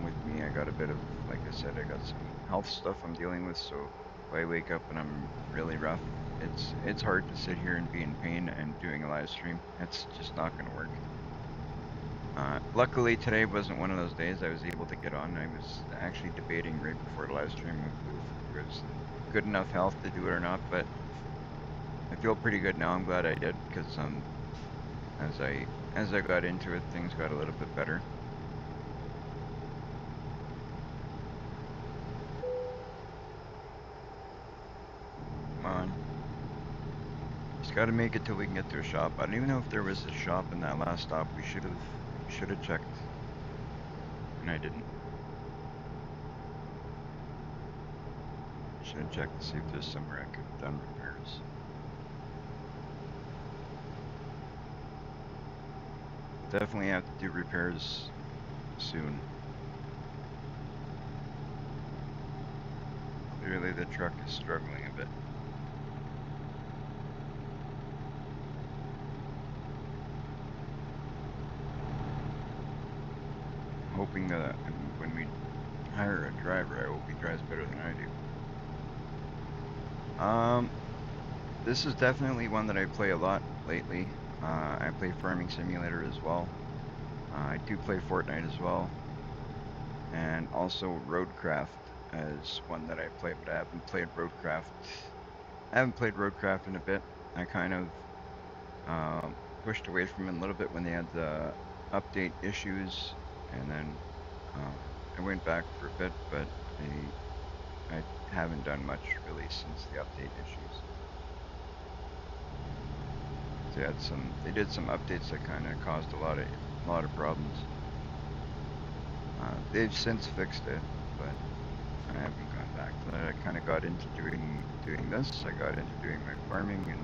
with me, I got a bit of, like I said, I got some health stuff I'm dealing with. So if I wake up and I'm really rough, it's hard to sit here and be in pain and doing a live stream. It's just not going to work. Luckily today wasn't one of those days. I was able to get on. I was actually debating right before the live stream if it was good enough health to do it or not, but I feel pretty good now. I'm glad I did, because as I got into it, things got a little bit better. Come on. Just gotta make it till we can get to a shop. I don't even know if there was a shop in that last stop. We should have checked. And I didn't. Should have checked to see if there's somewhere I could have done repairs. Definitely have to do repairs soon. Clearly the truck is struggling a bit. Hoping that when we hire a driver, I hope he drives better than I do. This is definitely one that I play a lot lately. I play Farming Simulator as well. I do play Fortnite as well. And also Roadcraft as one that I play, but I haven't played Roadcraft. I haven't played Roadcraft in a bit. I kind of pushed away from it a little bit when they had the update issues, and then I went back for a bit, but I haven't done much really since the update issues. They did some updates that kind of caused a lot of problems. They've since fixed it, but I haven't gone back to that. I kind of got into doing this. I got into doing my farming, and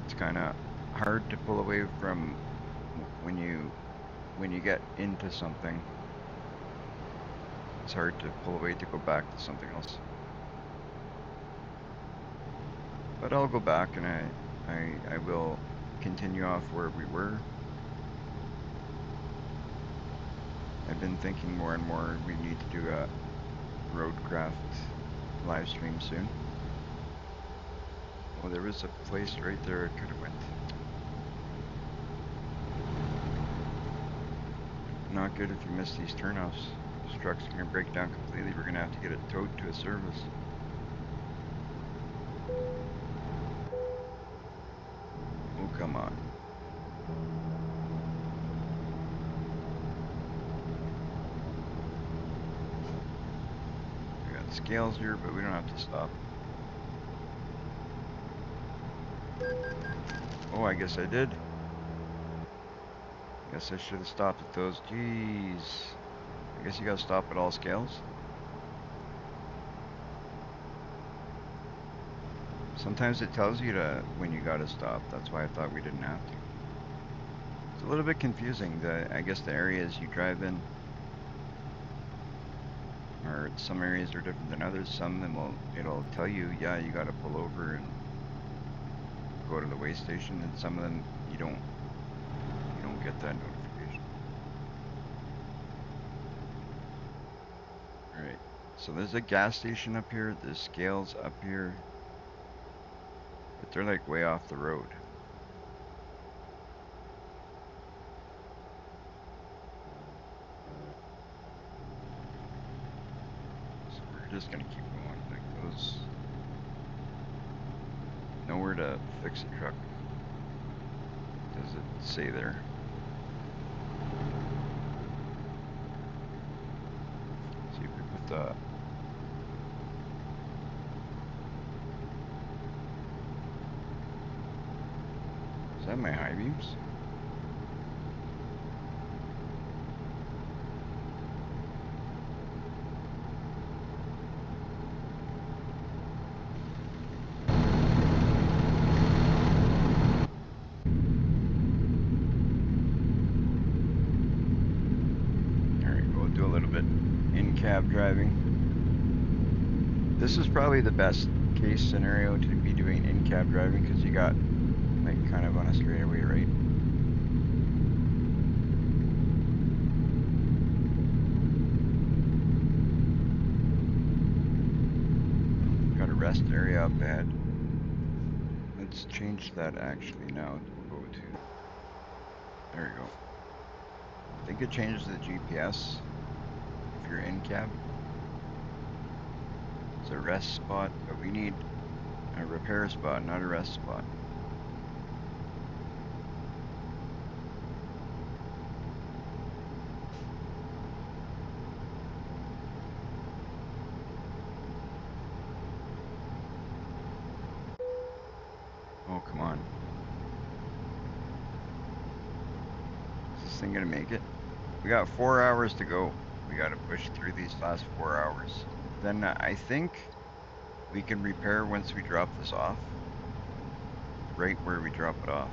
it's kind of hard to pull away from when you when you get into something, it's hard to pull away to go back to something else. But I'll go back and I will continue off where we were. I've been thinking more and more we need to do a roadcraft live stream soon. Oh, there was a place right there I could have went. Not good if you miss these turnoffs. This truck's gonna break down completely. We're gonna have to get it towed to a service. Oh, come on. We got scales here, but we don't have to stop. Oh, I guess I did. Guess I should have stopped at those. Jeez. I guess you gotta stop at all scales. Sometimes it tells you to when you gotta stop. That's why I thought we didn't have to. It's a little bit confusing. I guess the areas you drive in, or some areas are different than others. Some of them it'll tell you, yeah, you gotta pull over and go to the way station, and some of them you don't get that notification. All right. So there's a gas station up here. There's scales up here, but they're like way off the road. So we're just gonna keep going. Like those, nowhere to fix a truck. Does it say there? See if we put the. Is that my high beams? Alright, we'll do a little bit in cab driving. This is probably the best case scenario to be doing in cab driving because you got like kind of on a straightaway, right? Got a rest area up ahead. Let's change that actually now. We'll go to. There we go. I think it changes the GPS if you're in cab. It's a rest spot, but we need a repair spot, not a rest spot. Oh, come on. Is this thing gonna make it? We got 4 hours to go. We gotta push through these last 4 hours. Then I think we can repair once we drop this off. Right where we drop it off.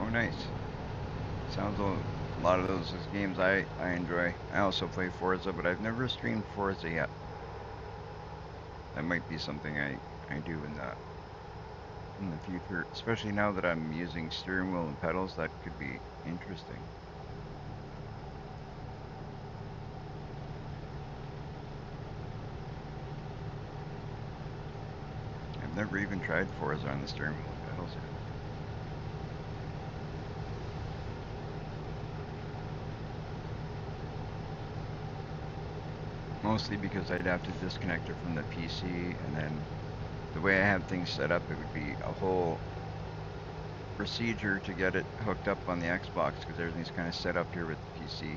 Oh, nice. Sounds a lot of those games I enjoy. I also play Forza, but I've never streamed Forza yet. That might be something I do in the future, especially now that I'm using steering wheel and pedals. That could be interesting. I've never even tried Forza on the steering wheel and pedals yet. Mostly because I'd have to disconnect it from the PC, and then the way I have things set up, it would be a whole procedure to get it hooked up on the Xbox because everything's kind of set up here with the PC.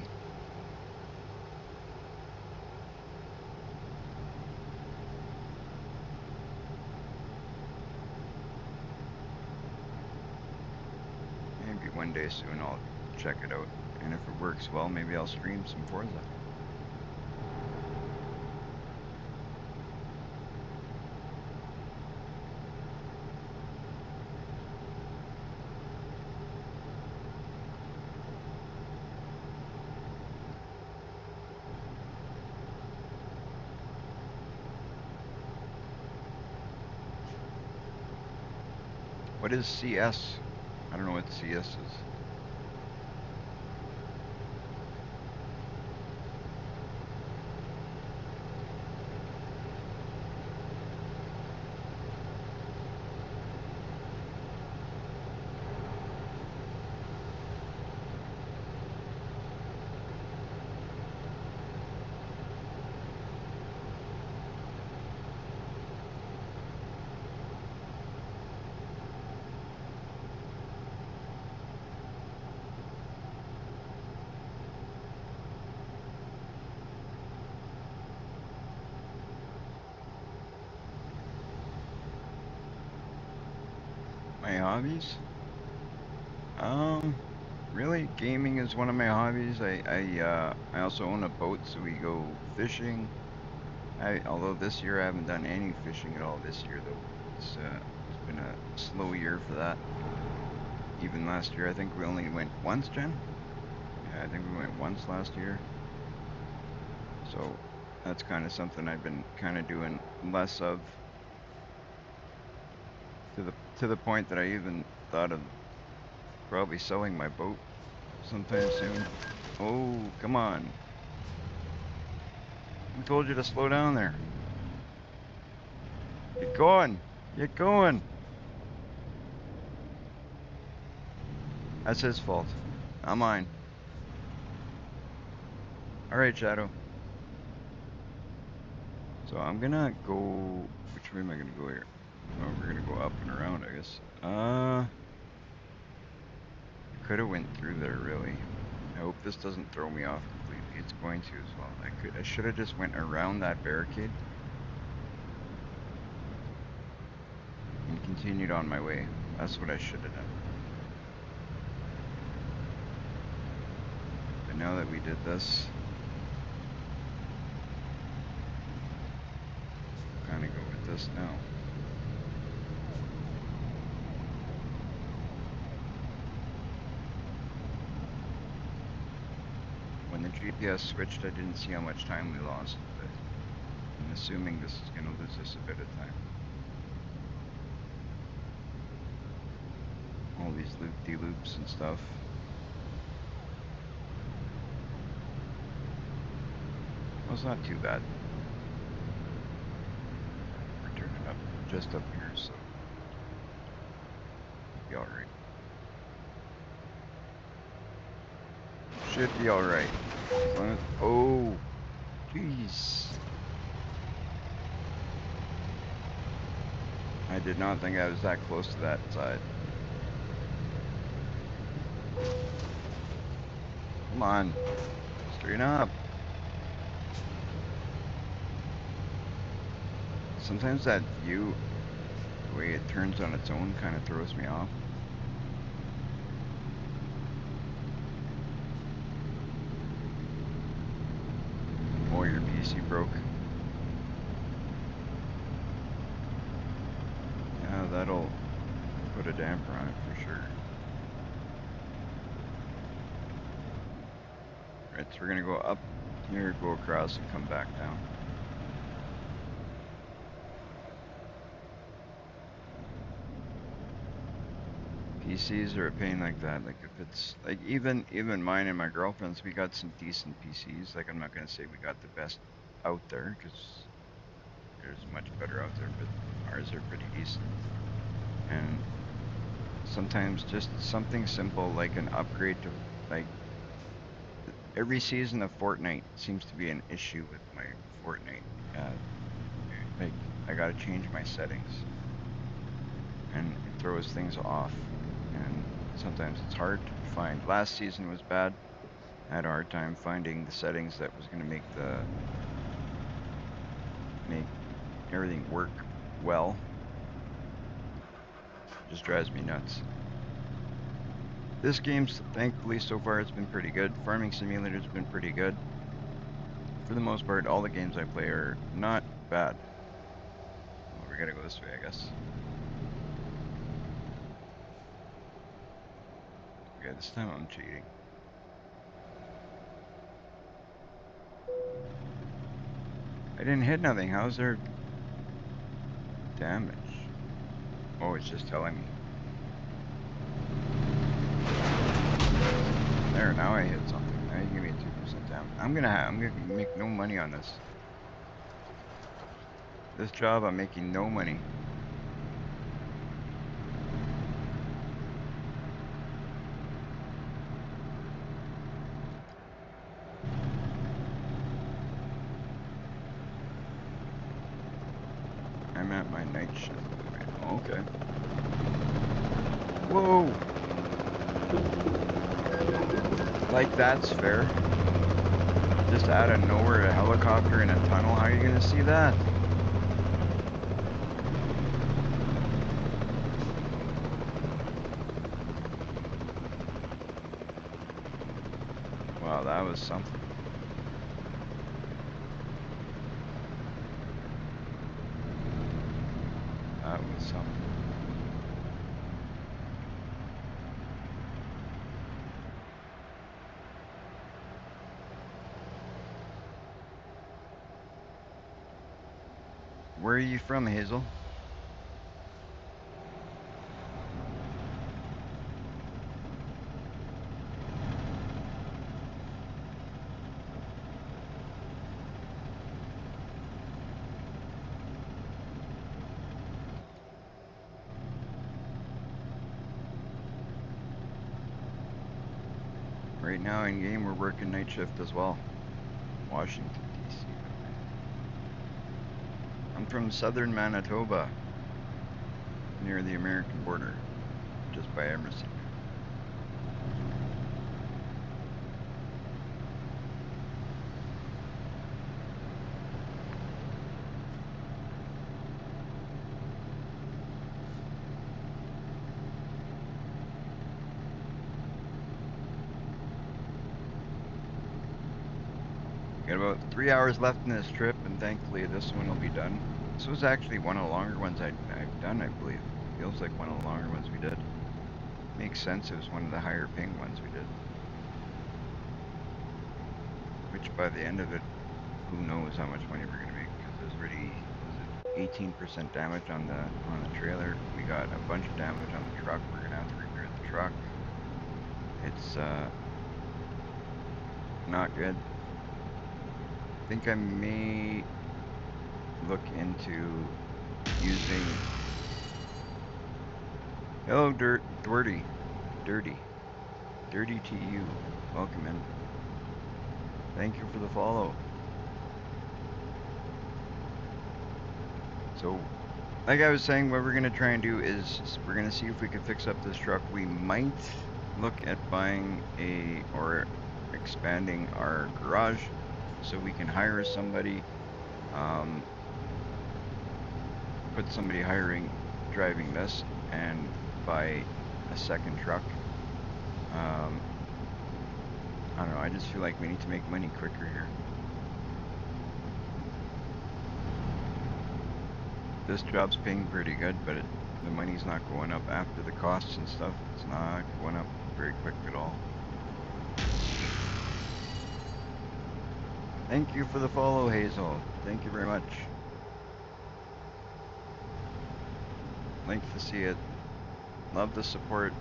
day soon, I'll check it out. And if it works well, maybe I'll stream some Forza. What is CS? I don't know what CS is. My hobbies? Really, gaming is one of my hobbies. I also own a boat, so we go fishing. Although this year I haven't done any fishing at all this year though. It's been a slow year for that. Even last year, I think we only went once, Jen. Yeah, I think we went once last year. So that's kind of something I've been kind of doing less of. To the point that I even thought of probably selling my boat sometime soon. Oh, come on. Who told you to slow down there? Get going. Get going. That's his fault. Not mine. Alright, Shadow. So I'm gonna go... Which way am I gonna go here? Oh, we're gonna go up and around, I guess. Could have went through there, really. I hope this doesn't throw me off completely. It's going to as well. I should have just went around that barricade and continued on my way. That's what I should have done. But now that we did this, I'll kind of go with this now. When the GPS switched, I didn't see how much time we lost, but I'm assuming this is going to lose us a bit of time. All these loop-de-loops and stuff. Well, it's not too bad. We're turning up just up here, so be alright. Should be alright. As long as... Oh! Jeez. I did not think I was that close to that side. Come on. Straighten up. Sometimes that view, the way it turns on its own, kind of throws me off. Oh, your PC broke. Yeah, that'll put a damper on it for sure. Right, so we're gonna go up here, go across, and come back down. PCs are a pain like that. Like if it's like even mine and my girlfriend's, we got some decent PCs. Like I'm not gonna say we got the best out there because there's much better out there, but ours are pretty decent. And sometimes just something simple like an upgrade to like every season of Fortnite seems to be an issue with my Fortnite. Like I gotta change my settings, and it throws things off. And sometimes it's hard to find. Last season was bad. I had a hard time finding the settings that was gonna make everything work well. Just drives me nuts. This game's thankfully so far it's been pretty good. Farming Simulator's been pretty good. For the most part, all the games I play are not bad. Well, we gotta go this way, I guess. Okay, this time I'm cheating. I didn't hit nothing. How's there damage? Oh, it's just telling me. There, now I hit something. Now you give me a 2% damage. I'm gonna make no money on this. This job, I'm making no money. I'm at my night shift right now. Okay. Whoa! Like that's fair. Just out of nowhere, a helicopter in a tunnel. How are you gonna see that? Wow, that was something. That was something. Where are you from, Hazel? Right now in game, we're working night shift as well. Washington, D.C. I'm from southern Manitoba, near the American border, just by Emerson. Got about 3 hours left in this trip, and thankfully this one will be done. This was actually one of the longer ones I've done, I believe. Feels like one of the longer ones we did. Makes sense, it was one of the higher ping ones we did. Which by the end of it, who knows how much money we're gonna make, because there's already, was it 18% damage on the trailer. We got a bunch of damage on the truck. We're gonna have to repair the truck. It's not good. I think I may look into using. Hello, Dirty to you. Welcome in. Thank you for the follow. So, like I was saying, what we're gonna try and do is we're gonna see if we can fix up this truck. We might look at buying or expanding our garage so we can hire somebody. Put somebody driving this and buy a second truck. I don't know, I just feel like we need to make money quicker here. This job's paying pretty good, but the money's not going up after the costs and stuff. It's not going up very quick at all. Thank you for the follow, Hazel. Thank you very much. Nice to see it. Love the support.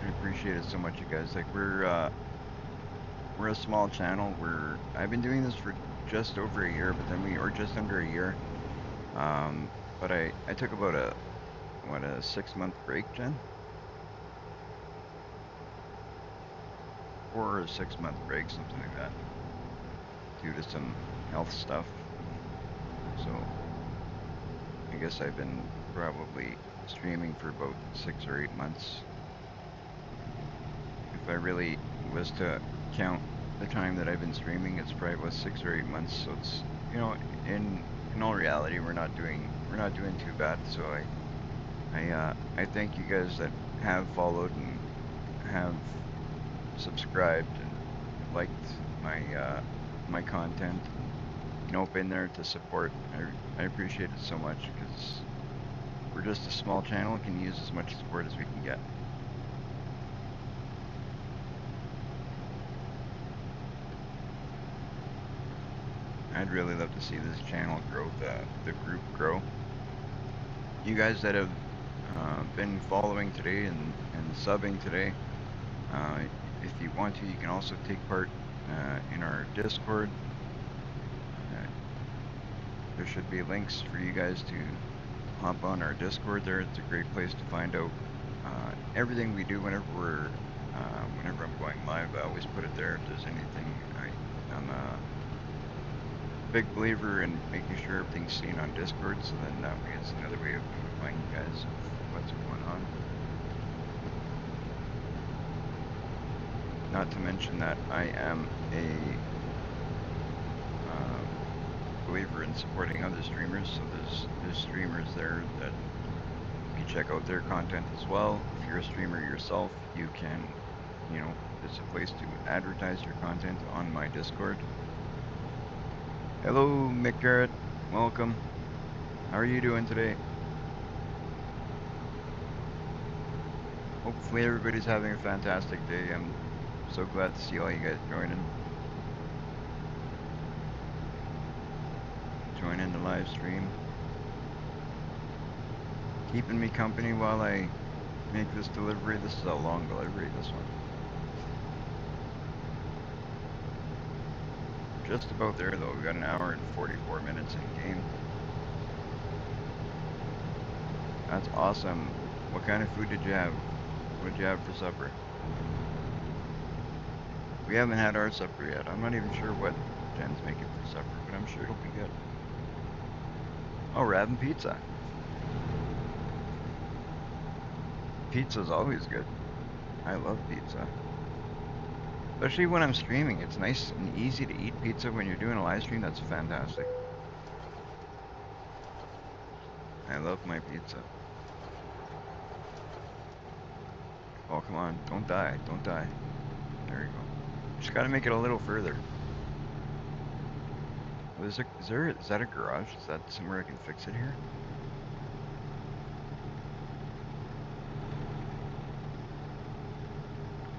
I appreciate it so much, you guys. Like we're a small channel. I've been doing this for just over a year, but then or just under a year. But I took about a 6-month break, Jen? 4 or 6-month break, something like that, due to some health stuff. So I guess I've been probably streaming for about 6 or 8 months. If I really was to count the time that I've been streaming, it's probably about 6 or 8 months. So it's, you know, in all reality, we're not doing too bad. So I thank you guys that have followed and have subscribed and liked my content and been there to support. I appreciate it so much because we're just a small channel and can use as much support as we can get. I'd really love to see this channel grow, the group grow. You guys that have been following today and subbing today, if you want to, you can also take part in our Discord. There should be links for you guys to hop on our Discord there. It's a great place to find out everything we do whenever whenever I'm going live. I always put it there if there's anything. I'm a big believer in making sure everything's seen on Discord, so then that way it's another way of notifying you guys of what's going on. Not to mention that I am a believer in supporting other streamers, so there's streamers there that you can check out their content as well. If you're a streamer yourself, you can, there's a place to advertise your content on my Discord. Hello, Mick Garrett. Welcome. How are you doing today? Hopefully everybody's having a fantastic day. I'm so glad to see all you guys joining the live stream. Keeping me company while I make this delivery. This is a long delivery, this one. Just about there though. We got an hour and 44 minutes in game. That's awesome. What kind of food did you have? What did you have for supper? We haven't had our supper yet. I'm not even sure what Jen's making for supper, but I'm sure it'll be good. Oh, we're having pizza. Pizza's always good. I love pizza. Especially when I'm streaming. It's nice and easy to eat pizza when you're doing a live stream. That's fantastic. I love my pizza. Oh, come on. Don't die. Don't die. There you go. Just gotta make it a little further. Is that a garage? Is that somewhere I can fix it here?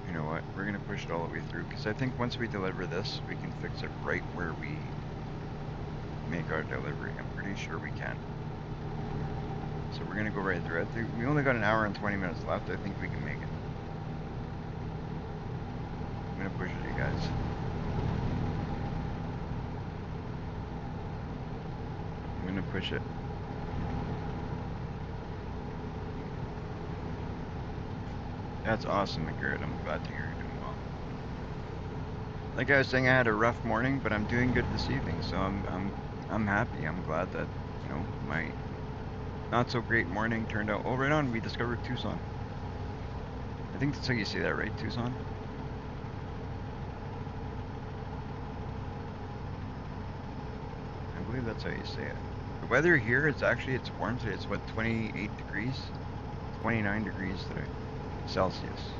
You know what? We're gonna push it all the way through because I think once we deliver this, we can fix it right where we make our delivery. I'm pretty sure we can. So we're gonna go right through. I think we only got an hour and 20 minutes left. I think we can make it. I'm gonna push it, you guys. I'm gonna push it. That's awesome, McGarrett. I'm glad to hear you're doing well. Like I was saying, I had a rough morning, but I'm doing good this evening, so I'm happy. I'm glad that, my not so great morning turned out. Oh, right on, we discovered Tucson. I think that's how you say that, right? Tucson? I believe that's how you say it. The weather here, it's warm today. It's what, 28 degrees? 29 degrees today. Celsius.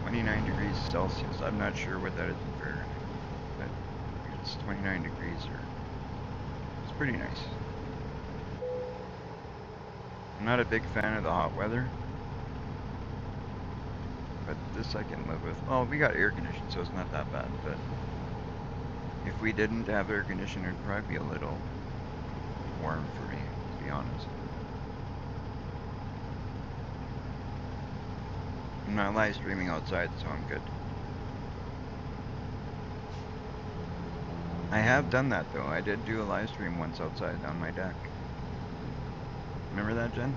29 degrees Celsius. I'm not sure what that is in Fahrenheit, but it's 29 degrees here. It's pretty nice. I'm not a big fan of the hot weather, but this I can live with. Well, we got air conditioning, so it's not that bad, but if we didn't have air conditioning, it'd probably be a little warm for me, to be honest. I'm not live streaming outside, so I'm good. I have done that though. I did do a live stream once outside on my deck. Remember that, Jen?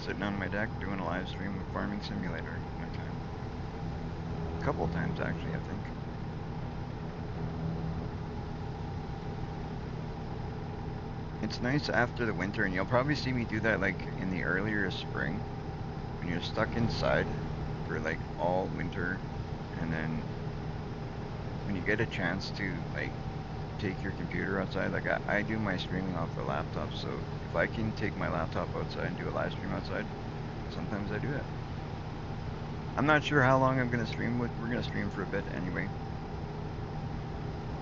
Sitting on my deck doing a live stream with Farming Simulator one time. A couple times actually, I think. It's nice after the winter, and you'll probably see me do that like in the earlier spring when you're stuck inside for like all winter, and then when you get a chance to like take your computer outside. Like I do my streaming off a laptop, so if I can take my laptop outside and do a live stream outside, sometimes I do it. I'm not sure how long I'm gonna stream with. We're gonna stream for a bit anyway.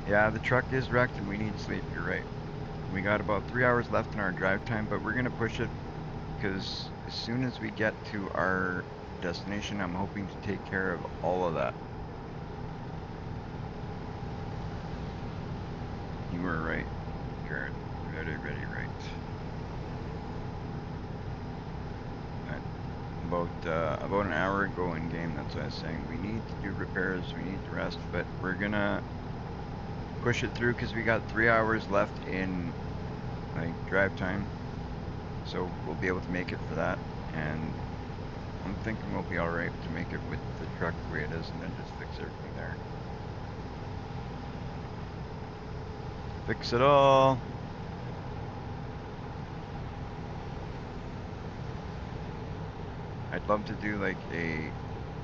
Yeah, the truck is wrecked and we need sleep. You're right. We got about 3 hours left in our drive time, but we're gonna push it because as soon as we get to our destination, I'm hoping to take care of all of that. You were right, Garrett. Very, very right. About an hour ago in game, that's what I was saying. We need to do repairs, we need to rest, but we're gonna push it through because we got 3 hours left in like drive time, so we'll be able to make it for that. And I'm thinking we'll be all right to make it with the truck the way it is, and then just fix everything there. Fix it all. I'd love to do like a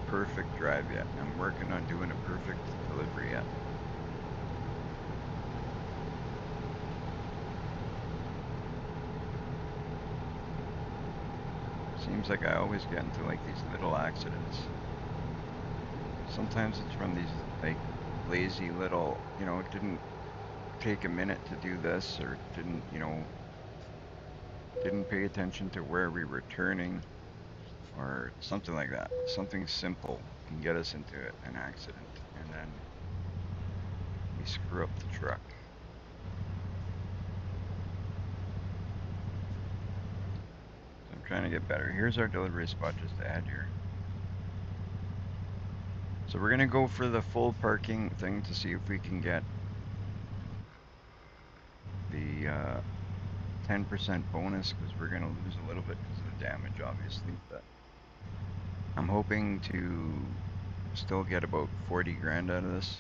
perfect drive yet. I'm working on doing a perfect delivery yet. Seems like I always get into like these little accidents. Sometimes it's from these like lazy little, it didn't take a minute to do this or didn't pay attention to where we were turning or something like that. Something simple can get us into an accident and then we screw up the truck. So I'm trying to get better. Here's our delivery spot just ahead here. So we're gonna go for the full parking thing to see if we can get the 10% bonus because we're gonna lose a little bit because of the damage, obviously. But I'm hoping to still get about 40 grand out of this.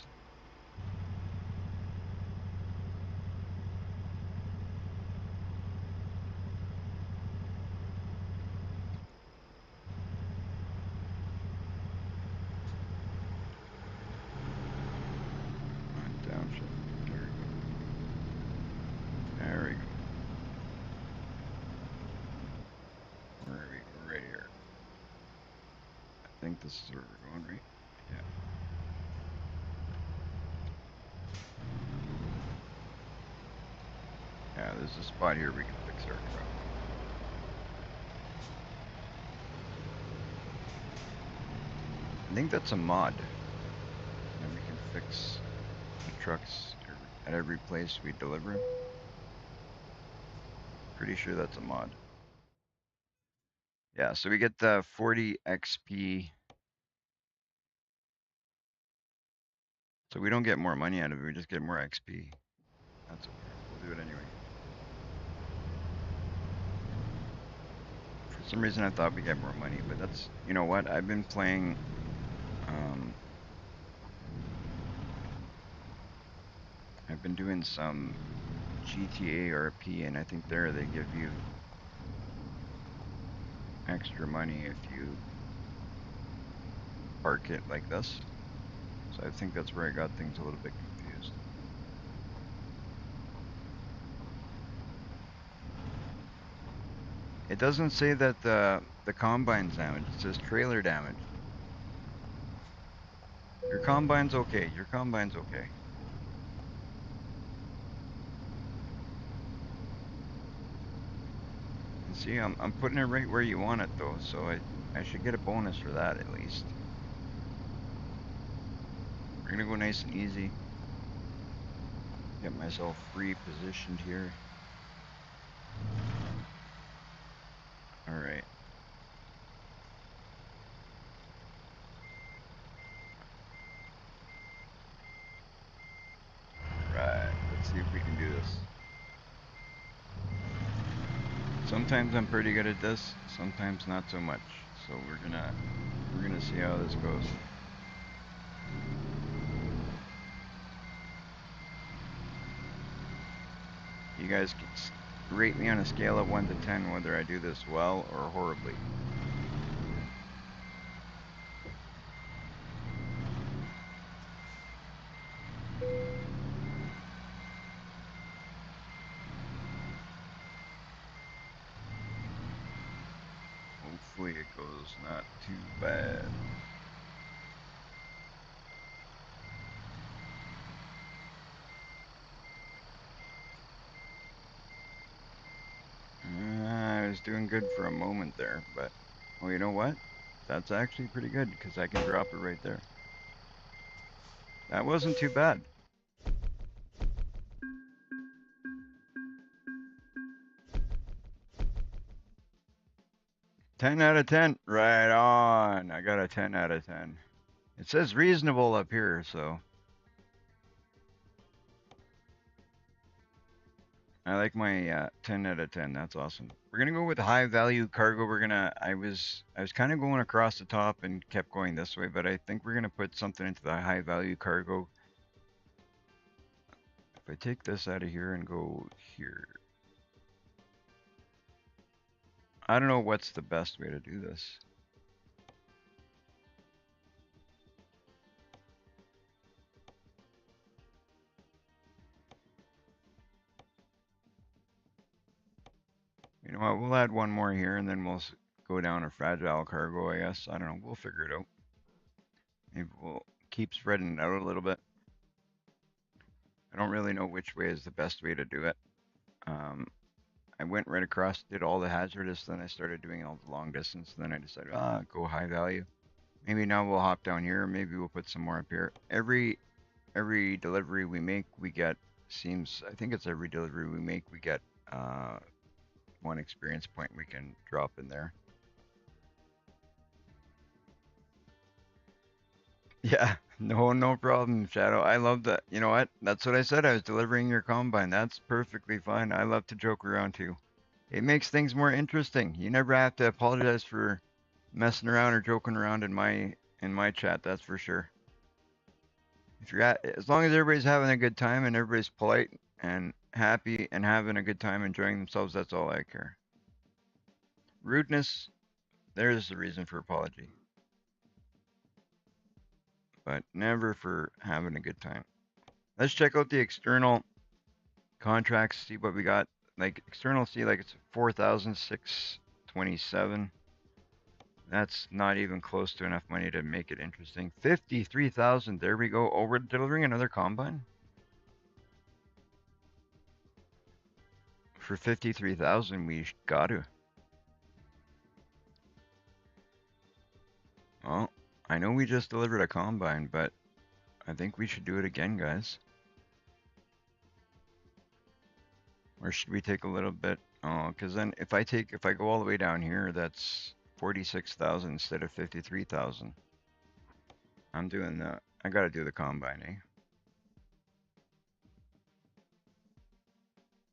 Downshift. There we go. There we go. Where are we? We're right here. I think this is where we're going, right? Yeah. Yeah, there's a spot here we can fix our truck. I think that's a mod. And we can fix the trucks at every place we deliver them. Pretty sure that's a mod. Yeah, so we get the 40 XP. So we don't get more money out of it, we just get more XP. That's okay. We'll do it anyway. For some reason I thought we get more money, but that's, you know what? I've been playing, I've been doing some GTA RP, and I think there they give you extra money if you park it like this. So I think that's where I got things a little bit confused. It doesn't say that the combine's damaged, it says trailer damage. Your combine's okay, your combine's okay. And see, I'm putting it right where you want it though, so I should get a bonus for that at least. We're gonna go nice and easy. Get myself repositioned here. Alright. Right, let's see if we can do this. Sometimes I'm pretty good at this, sometimes not so much. So we're gonna see how this goes. You guys can rate me on a scale of 1 to 10 whether I do this well or horribly. hopefully it goes not too bad. I was doing good for a moment there, but well, you know what? That's actually pretty good because I can drop it right there. That wasn't too bad. 10 out of 10. Right on. I got a 10 out of 10. It says reasonable up here, so I like my 10 out of 10. That's awesome. We're gonna go with high value cargo. I was kind of going across the top and kept going this way, but I think we're gonna put something into the high value cargo. If I take this out of here and go here, I don't know what's the best way to do this. You know what? We'll add one more here, and then we'll go down a fragile cargo. I guess I don't know. We'll figure it out. Maybe we'll keep spreading it out a little bit. I don't really know which way is the best way to do it. Um, I went right across, did all the hazardous, then I started doing all the long distance, and then I decided, go high value. Maybe now we'll hop down here, maybe we'll put some more up here. Every delivery we make, we get I think it's every delivery we make, we get uh, one experience point we can drop in there. Yeah, no problem, Shadow. I love that. You know what? That's what I said. I was delivering your combine. That's perfectly fine. I love to joke around too. It makes things more interesting. You never have to apologize for messing around or joking around in my chat. That's for sure. If you're as long as everybody's having a good time and everybody's polite and happy and having a good time enjoying themselves, that's all I care. Rudeness, there's the reason for apology, but never for having a good time. Let's check out the external contracts, see what we got. Like external, see like it's 4,627. That's not even close to enough money to make it interesting. 53,000. There we go. Oh, we're delivering another combine for 53,000. We got to. Well, I know we just delivered a combine, but I think we should do it again, guys. Or should we take a little bit? Oh, because then if I go all the way down here, that's 46,000 instead of 53,000. I'm doing the. I gotta do the combine, eh?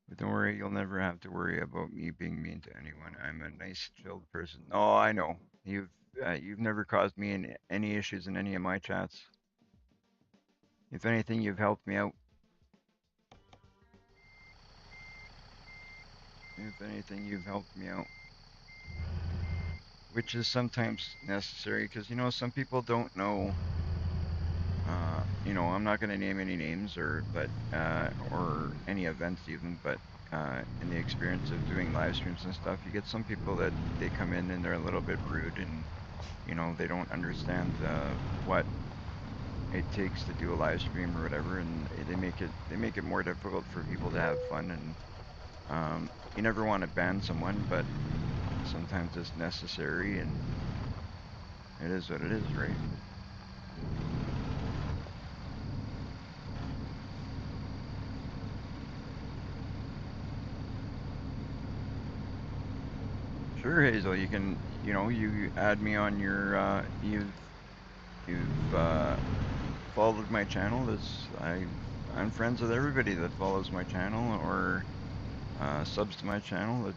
But don't worry, you'll never have to worry about me being mean to anyone. I'm a nice, chilled person. Oh, I know. You've never caused me any issues in any of my chats. If anything, you've helped me out. If anything, you've helped me out, which is sometimes necessary because some people don't know. I'm not going to name any names or any events even, but in the experience of doing live streams and stuff, you get some people that they come in and they're a little bit rude and they don't understand what it takes to do a live stream or whatever, and they make it more difficult for people to have fun. And you never want to ban someone, but sometimes it's necessary, and it is what it is, right? Sure, Hazel. You add me on you've followed my channel. I'm friends with everybody that follows my channel or subs to my channel.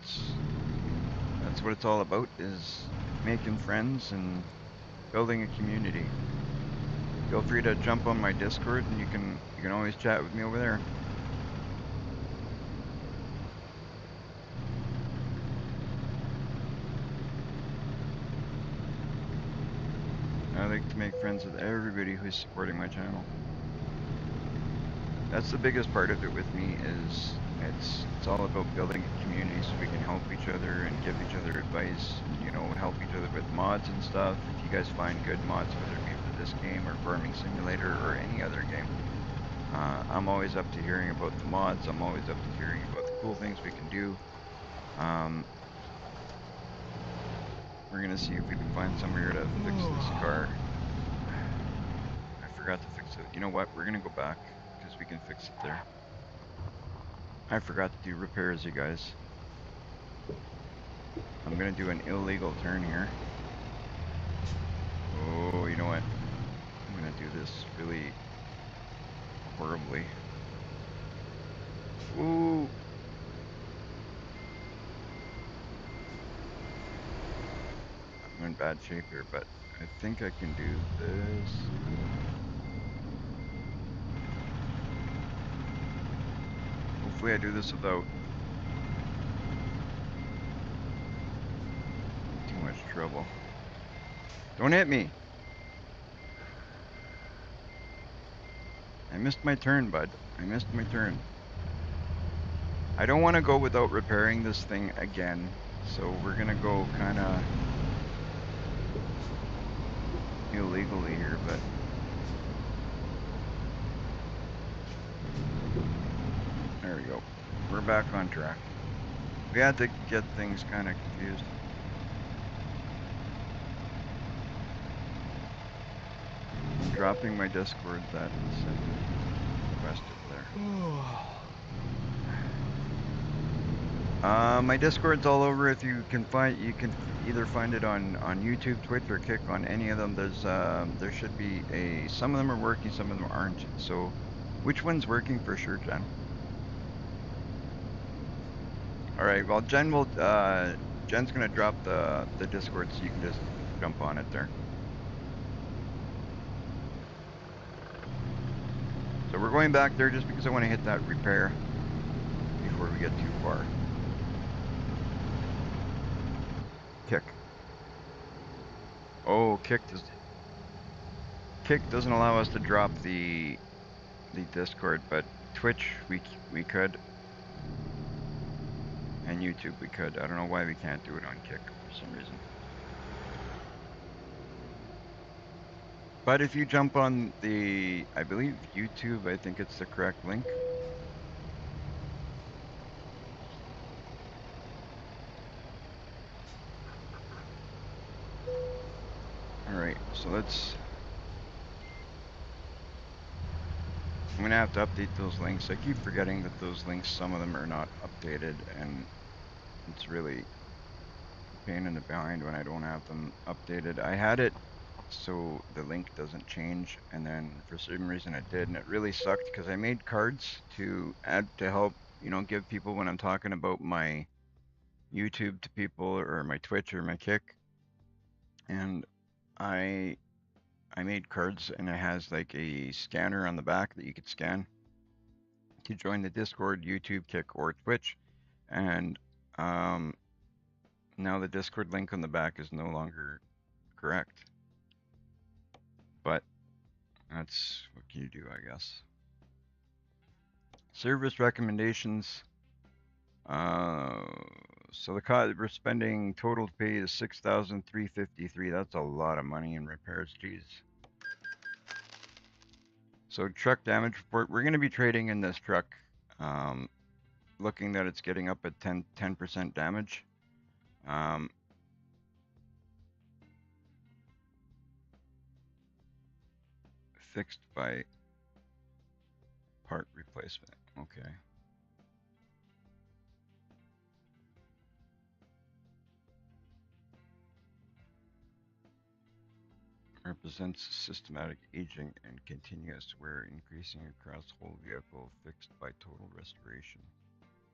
That's what it's all about, is making friends and building a community. Feel free to jump on my Discord, and you can always chat with me over there. I like to make friends with everybody who's supporting my channel. That's the biggest part of it with me, is It's all about building a community so we can help each other and give each other advice and, help each other with mods and stuff. If you guys find good mods, whether it be for this game or Farming Simulator or any other game, I'm always up to hearing about the mods. I'm always up to hearing about the cool things we can do. We're gonna see if we can find somewhere to fix this car. I forgot to fix it. You know what? We're gonna go back because we can fix it there. I forgot to do repairs, you guys. I'm gonna do an illegal turn here. Oh, you know what? I'm gonna do this really horribly. Ooh. I'm in bad shape here, but I think I can do this. Hopefully I do this without too much trouble. Don't hit me! I missed my turn, bud. I missed my turn. I don't want to go without repairing this thing again, so we're gonna go kind of illegally here, but there we go. We're back on track. We had to get things kind of confused. I'm dropping my Discord that said requested there. My Discord's all over. If you can either find it on YouTube, Twitch, or Kick on any of them. There should be some of them are working, some of them aren't. So, which one's working for sure, Jen? All right. Well, Jen's gonna drop the Discord, so you can just jump on it there. So we're going back there just because I want to hit that repair before we get too far. Kick. Oh, Kick doesn't allow us to drop the Discord, but Twitch we could, and YouTube we could. I don't know why we can't do it on Kick for some reason. But if you jump on I believe YouTube, I think it's the correct link. All right, so I'm gonna have to update those links. I keep forgetting that those links, some of them are not updated, and it's really a pain in the behind when I don't have them updated. I had it so the link doesn't change, and then for some reason it did, and it really sucked because I made cards to add to help, give people when I'm talking about my YouTube to people or my Twitch or my Kick, and I made cards and it has like a scanner on the back that you could scan to join the Discord, YouTube, Kick, or Twitch, and now the Discord link on the back is no longer correct, but that's what can you do, I guess. Service recommendations. So the cost we're spending total to pay is $6,353. That's a lot of money in repairs, geez. So truck damage report. We're going to be trading in this truck, looking that it's getting up at 10% damage. Fixed by part replacement. Okay. Represents systematic aging and continuous wear increasing across whole vehicle, fixed by total restoration.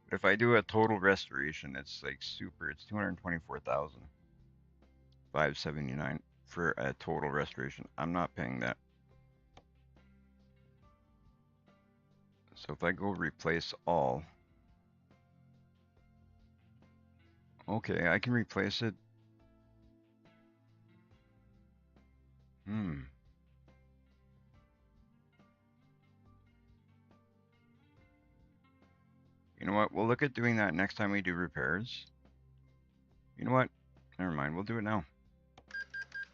But if I do a total restoration, it's like super. It's 224,579 for a total restoration. I'm not paying that. So if I go replace all, okay, I can replace it. You know what? We'll look at doing that next time we do repairs. You know what? Never mind. We'll do it now.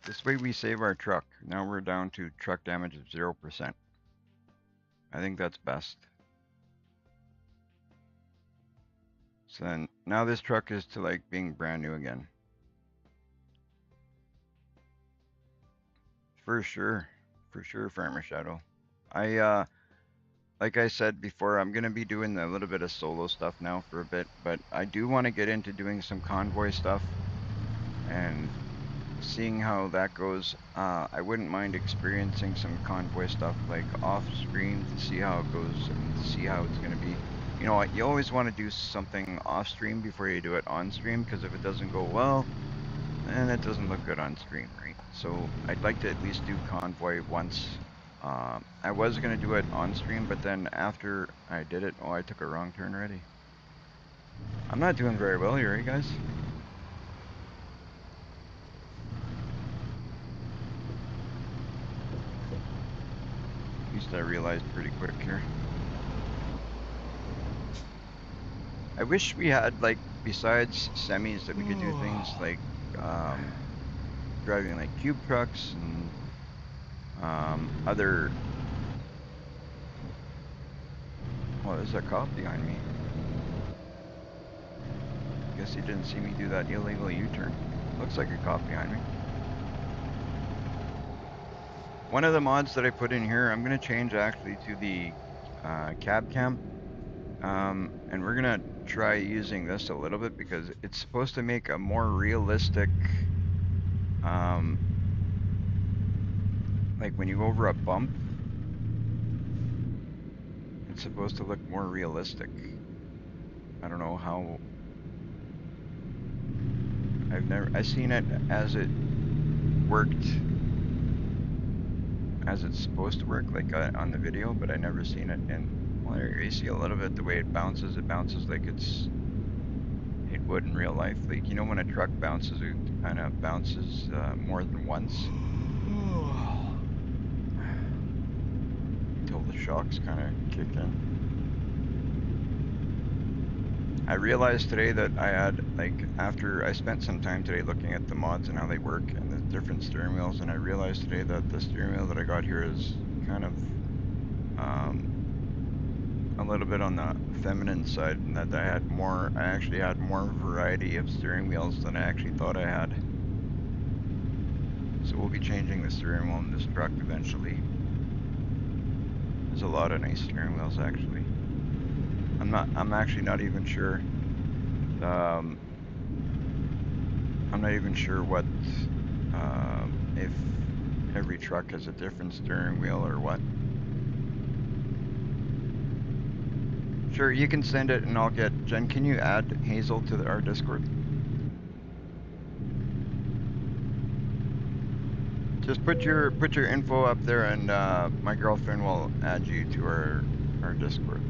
This way we save our truck. Now we're down to truck damage of 0%. I think that's best. So then now this truck is to like being brand new again. For sure. For sure, Farmer Shadow. Like I said before, I'm gonna be doing a little bit of solo stuff now for a bit, but I do want to get into doing some convoy stuff and seeing how that goes. I wouldn't mind experiencing some convoy stuff like off stream to see how it goes and see how it's gonna be. You know what? You always want to do something off stream before you do it on stream, because if it doesn't go well, then it doesn't look good on stream, right? So I'd like to at least do convoy once. I was gonna do it on stream, but then after I did it, oh, I took a wrong turn already. I'm not doing very well here, you guys. At least I realized pretty quick here. I wish we had, like, besides semis, that we could do things like driving like cube trucks and other. Well, there's a cop behind me. Guess he didn't see me do that illegal U-turn. Looks like a cop behind me. One of the mods that I put in here, I'm gonna change actually to the cab cam. And we're gonna try using this a little bit because it's supposed to make a more realistic, like when you go over a bump, it's supposed to look more realistic. I don't know how. I've seen it as it worked, as it's supposed to work, like on the video, but I never seen it in. Well, you see a little bit the way it bounces like it would in real life. Like, you know, when a truck bounces, it kind of bounces more than once. Until the shocks kind of kick in. I realized today that I had, like, after I spent some time today looking at the mods and how they work and the different steering wheels, and I realized today that the steering wheel that I got here is kind of a little bit on the feminine side, and that I actually had more variety of steering wheels than I actually thought I had. So we'll be changing the steering wheel in this truck eventually. There's a lot of nice steering wheels actually. I'm actually not even sure. I'm not even sure what, if every truck has a different steering wheel or what. Sure, you can send it and I'll get, Jen, can you add Hazel to our Discord? Just put your info up there and my girlfriend will add you to our Discord.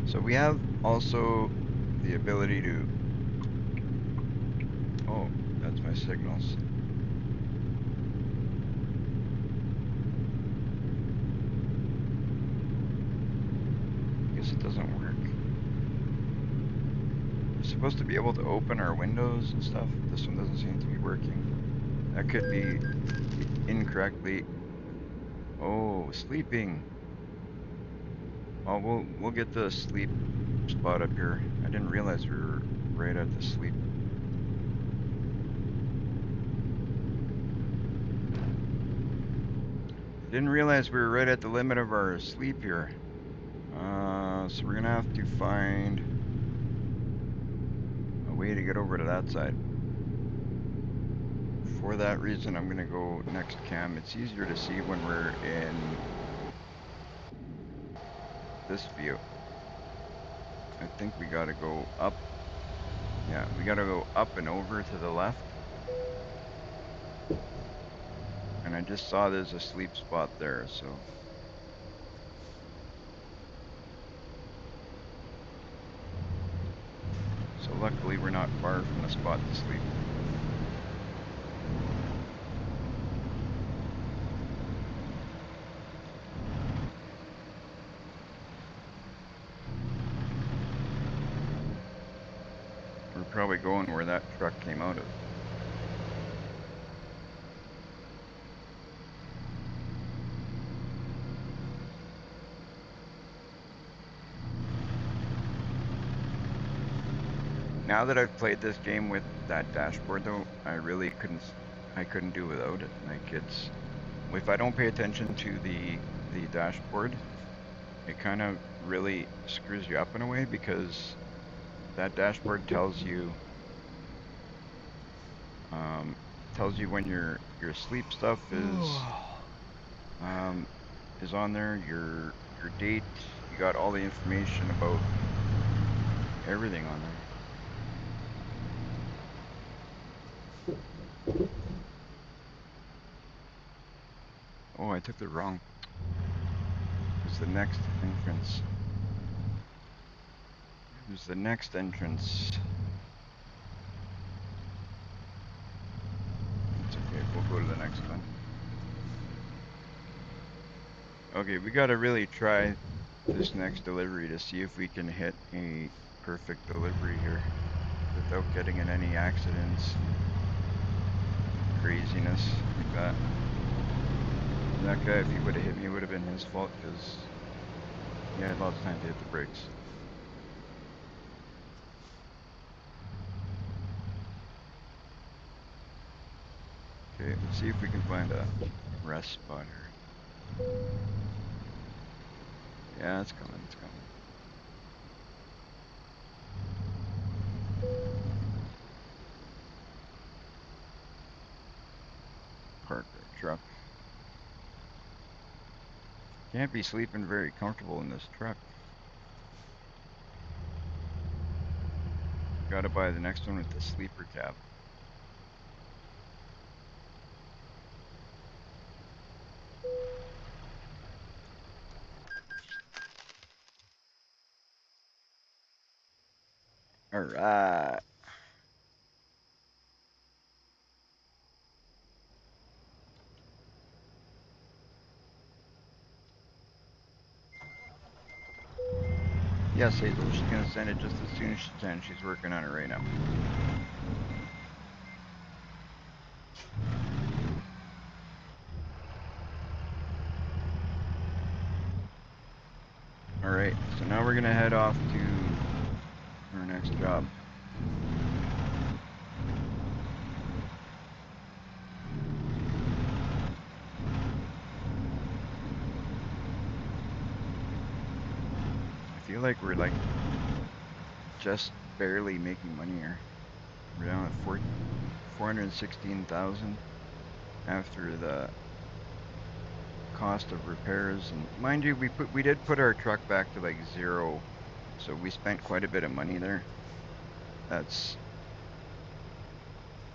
So we have also the ability to, oh, that's my signals. Guess it doesn't work. We're supposed to be able to open our windows and stuff. This one doesn't seem to be working. That could be incorrectly. Oh, sleeping. Oh, we'll get the sleep spot up here. I didn't realize we were right at the sleep. Didn't realize we were right at the limit of our sleep here. So we're gonna have to find a way to get over to that side. For that reason, I'm gonna go next cam. It's easier to see when we're in this view. I think we gotta go up. Yeah, we gotta go up and over to the left. And I just saw there's a sleep spot there, so. So Luckily, we're not far from the spot to sleep. We're probably going where that truck came out of. Now that I've played this game with that dashboard though, I really couldn't do without it. Like it's, if I don't pay attention to the dashboard, it kind of really screws you up in a way, because that dashboard tells you when your sleep stuff is on there, your date, you got all the information about everything on there. Oh, I took the wrong. It's the next entrance. Here's the next entrance. It's okay, we'll go to the next one. Okay, we gotta really try this next delivery to see if we can hit a perfect delivery here without getting in any accidents, craziness like that. That guy, if he would have hit me, it would have been his fault, because he had lots of time to hit the brakes. Okay, let's see if we can find a rest spot here. Yeah, it's coming, it's coming. Park our truck. Can't be sleeping very comfortable in this truck. Gotta buy the next one with the sleeper cab. Alright. Yes, Hazel, she's gonna send it just as soon as she can. She's working on it right now. Alright, so now we're gonna head off to our next job. I feel like we're like just barely making money here. We're down at 416,000 after the cost of repairs, and mind you, we did put our truck back to like 0, so we spent quite a bit of money there. That's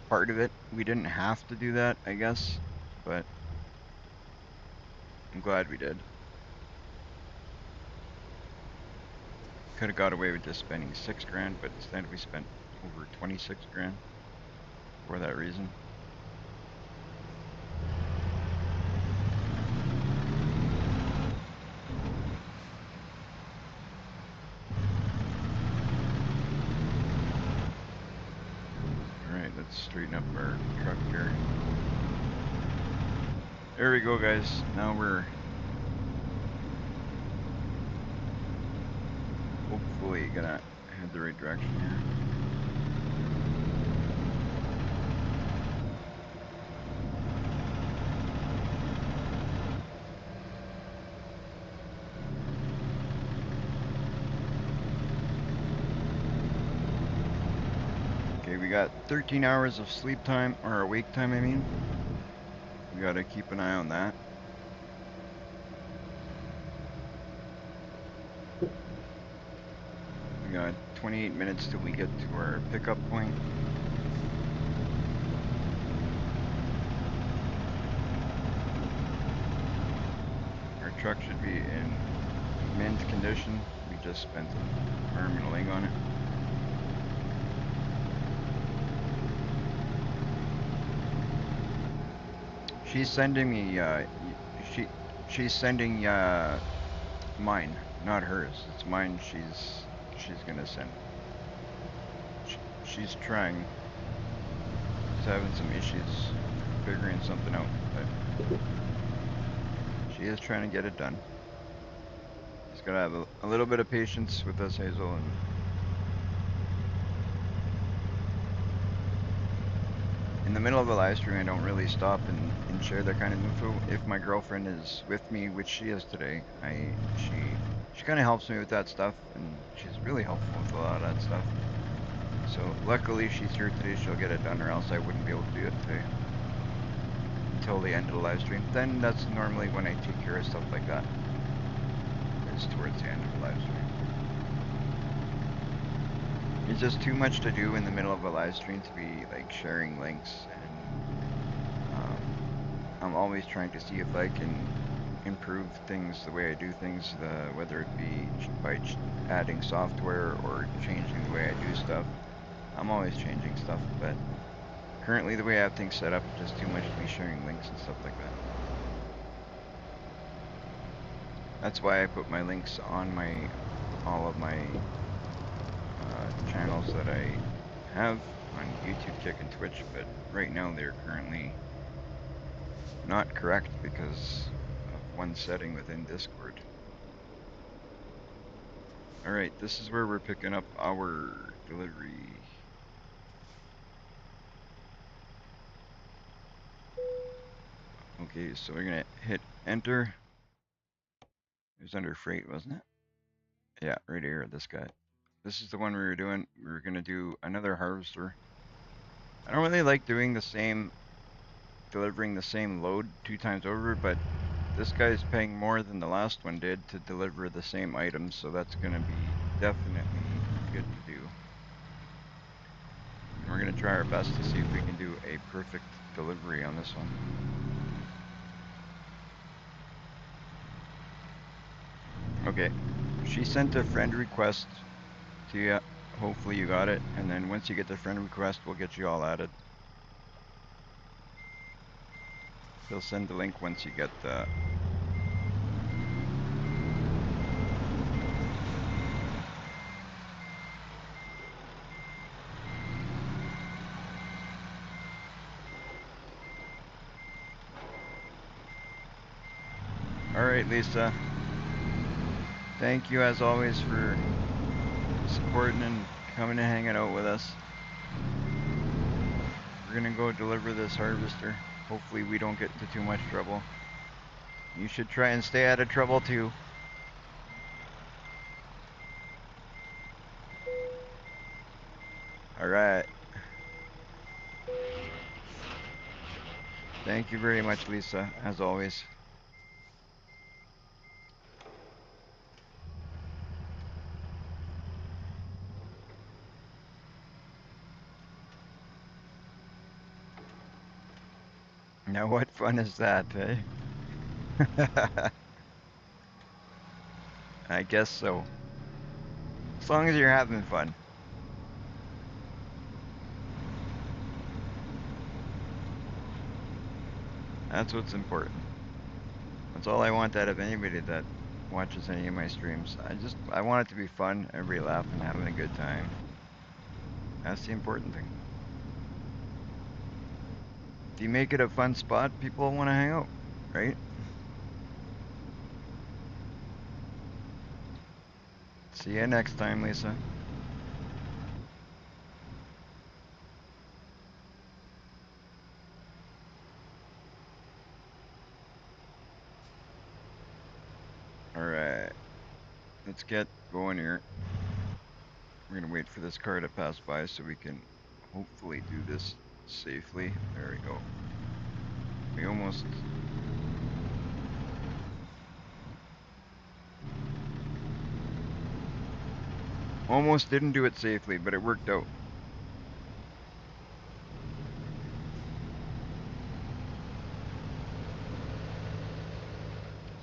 part of it. We didn't have to do that, I guess, but I'm glad we did. Could have got away with just spending 6 grand, but instead we spent over 26 grand for that reason. Alright, let's straighten up our truck here. There we go, guys. Now we're hopefully gonna head the right direction here. Okay, we got 13 hours of sleep time, or awake time, I mean. We gotta keep an eye on that. We got 28 minutes till we get to our pickup point. Our truck should be in mint condition. We just spent an arm and a leg on it. She's sending me, she, she's sending, mine, not hers. It's mine she's gonna send. She's trying. She's having some issues figuring something out, but she is trying to get it done. Just gotta have a little bit of patience with us, Hazel, and in the middle of a live stream, I don't really stop and share that kind of info. If my girlfriend is with me, which she is today, she kind of helps me with that stuff, and she's really helpful with a lot of that stuff. So luckily she's here today, she'll get it done, or else I wouldn't be able to do it today until the end of the live stream. Then that's normally when I take care of stuff like that. It's towards the end of the live stream. It's just too much to do in the middle of a live stream to be like sharing links, and I'm always trying to see if I can improve things the way I do things, whether it be by adding software or changing the way I do stuff. I'm always changing stuff, but currently the way I have things set up, it's just too much to be sharing links and stuff like that. That's why I put my links on all of my channels that I have on YouTube, Kick, and Twitch, but right now they're currently not correct because of one setting within Discord. Alright, this is where we're picking up our delivery. Okay, so we're gonna hit enter. It was under freight, wasn't it? Yeah, right here, this guy. This is the one we were doing. We were gonna do another harvester. I don't really like doing delivering the same load 2 times over, but this guy's paying more than the last one did to deliver the same items, so that's gonna be definitely good to do. And we're gonna try our best to see if we can do a perfect delivery on this one. Okay, she sent a friend request to you. Hopefully you got it, and then once you get the friend request, we'll get you all added. He'll send the link once you get the... Alright, Lisa. Thank you as always for supporting and coming and hanging out with us. We're gonna go deliver this harvester. Hopefully we don't get into too much trouble. You should try and stay out of trouble too. Alright. Thank you very much, Lisa, as always. Now what fun is that, eh? I guess so. As long as you're having fun. That's what's important. That's all I want out of anybody that watches any of my streams. I want it to be fun, everybody laughing, having a good time. That's the important thing. If you make it a fun spot, people want to hang out, right? See you next time, Lisa. Alright. Let's get going here. We're gonna wait for this car to pass by so we can hopefully do this safely. There we go. We almost didn't do it safely, but it worked out.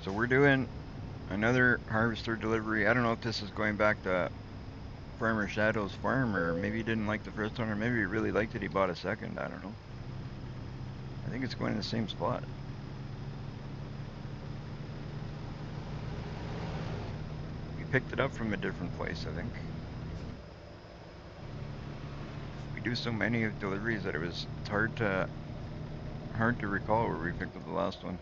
So we're doing another harvester delivery. I don't know if this is going back to Farmer Shadow's farm, or maybe he didn't like the first one, or maybe he really liked it, he bought a second. I don't know. I think it's going to the same spot. picked it up from a different place, I think. We do so many of deliveries that it's hard to recall where we picked up the last one.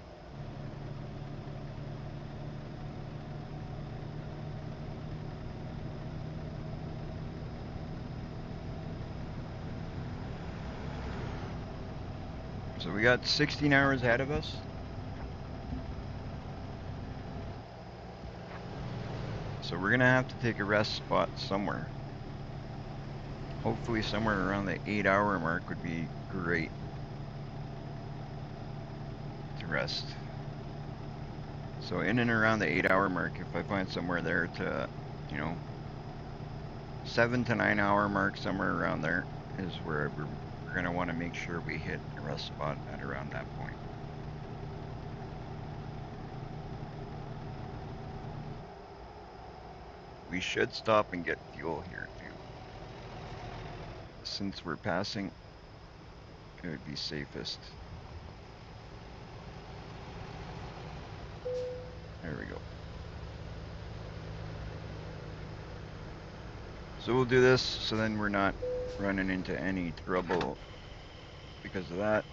So we got 16 hours ahead of us. So we're gonna have to take a rest spot somewhere. Hopefully somewhere around the 8-hour mark would be great to rest. So in and around the 8-hour mark, if I find somewhere there to, 7 to 9-hour mark, somewhere around there is where we're gonna want to make sure we hit a rest spot at around that point. We should stop and get fuel here too. Since we're passing, it would be safest. There we go. So we'll do this so then we're not running into any trouble because of that.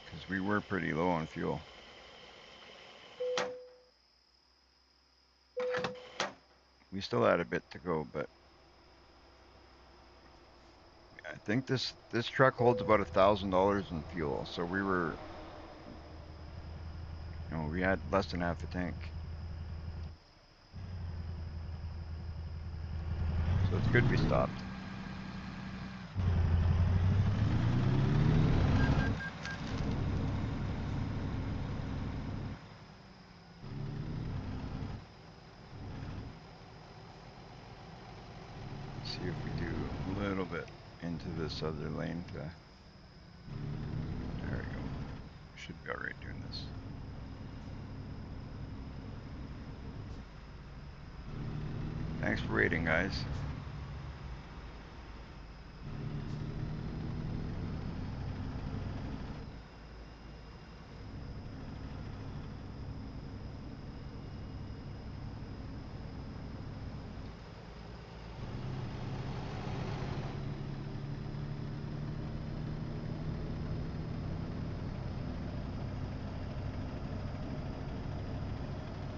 Because we were pretty low on fuel. We still had a bit to go, but I think this truck holds about $1,000 in fuel. So we were, we had less than half the tank. So it's good we stopped. Let's see if we do a little bit into this other lane to, there we go. Should be alright doing this. Thanks for waiting, guys.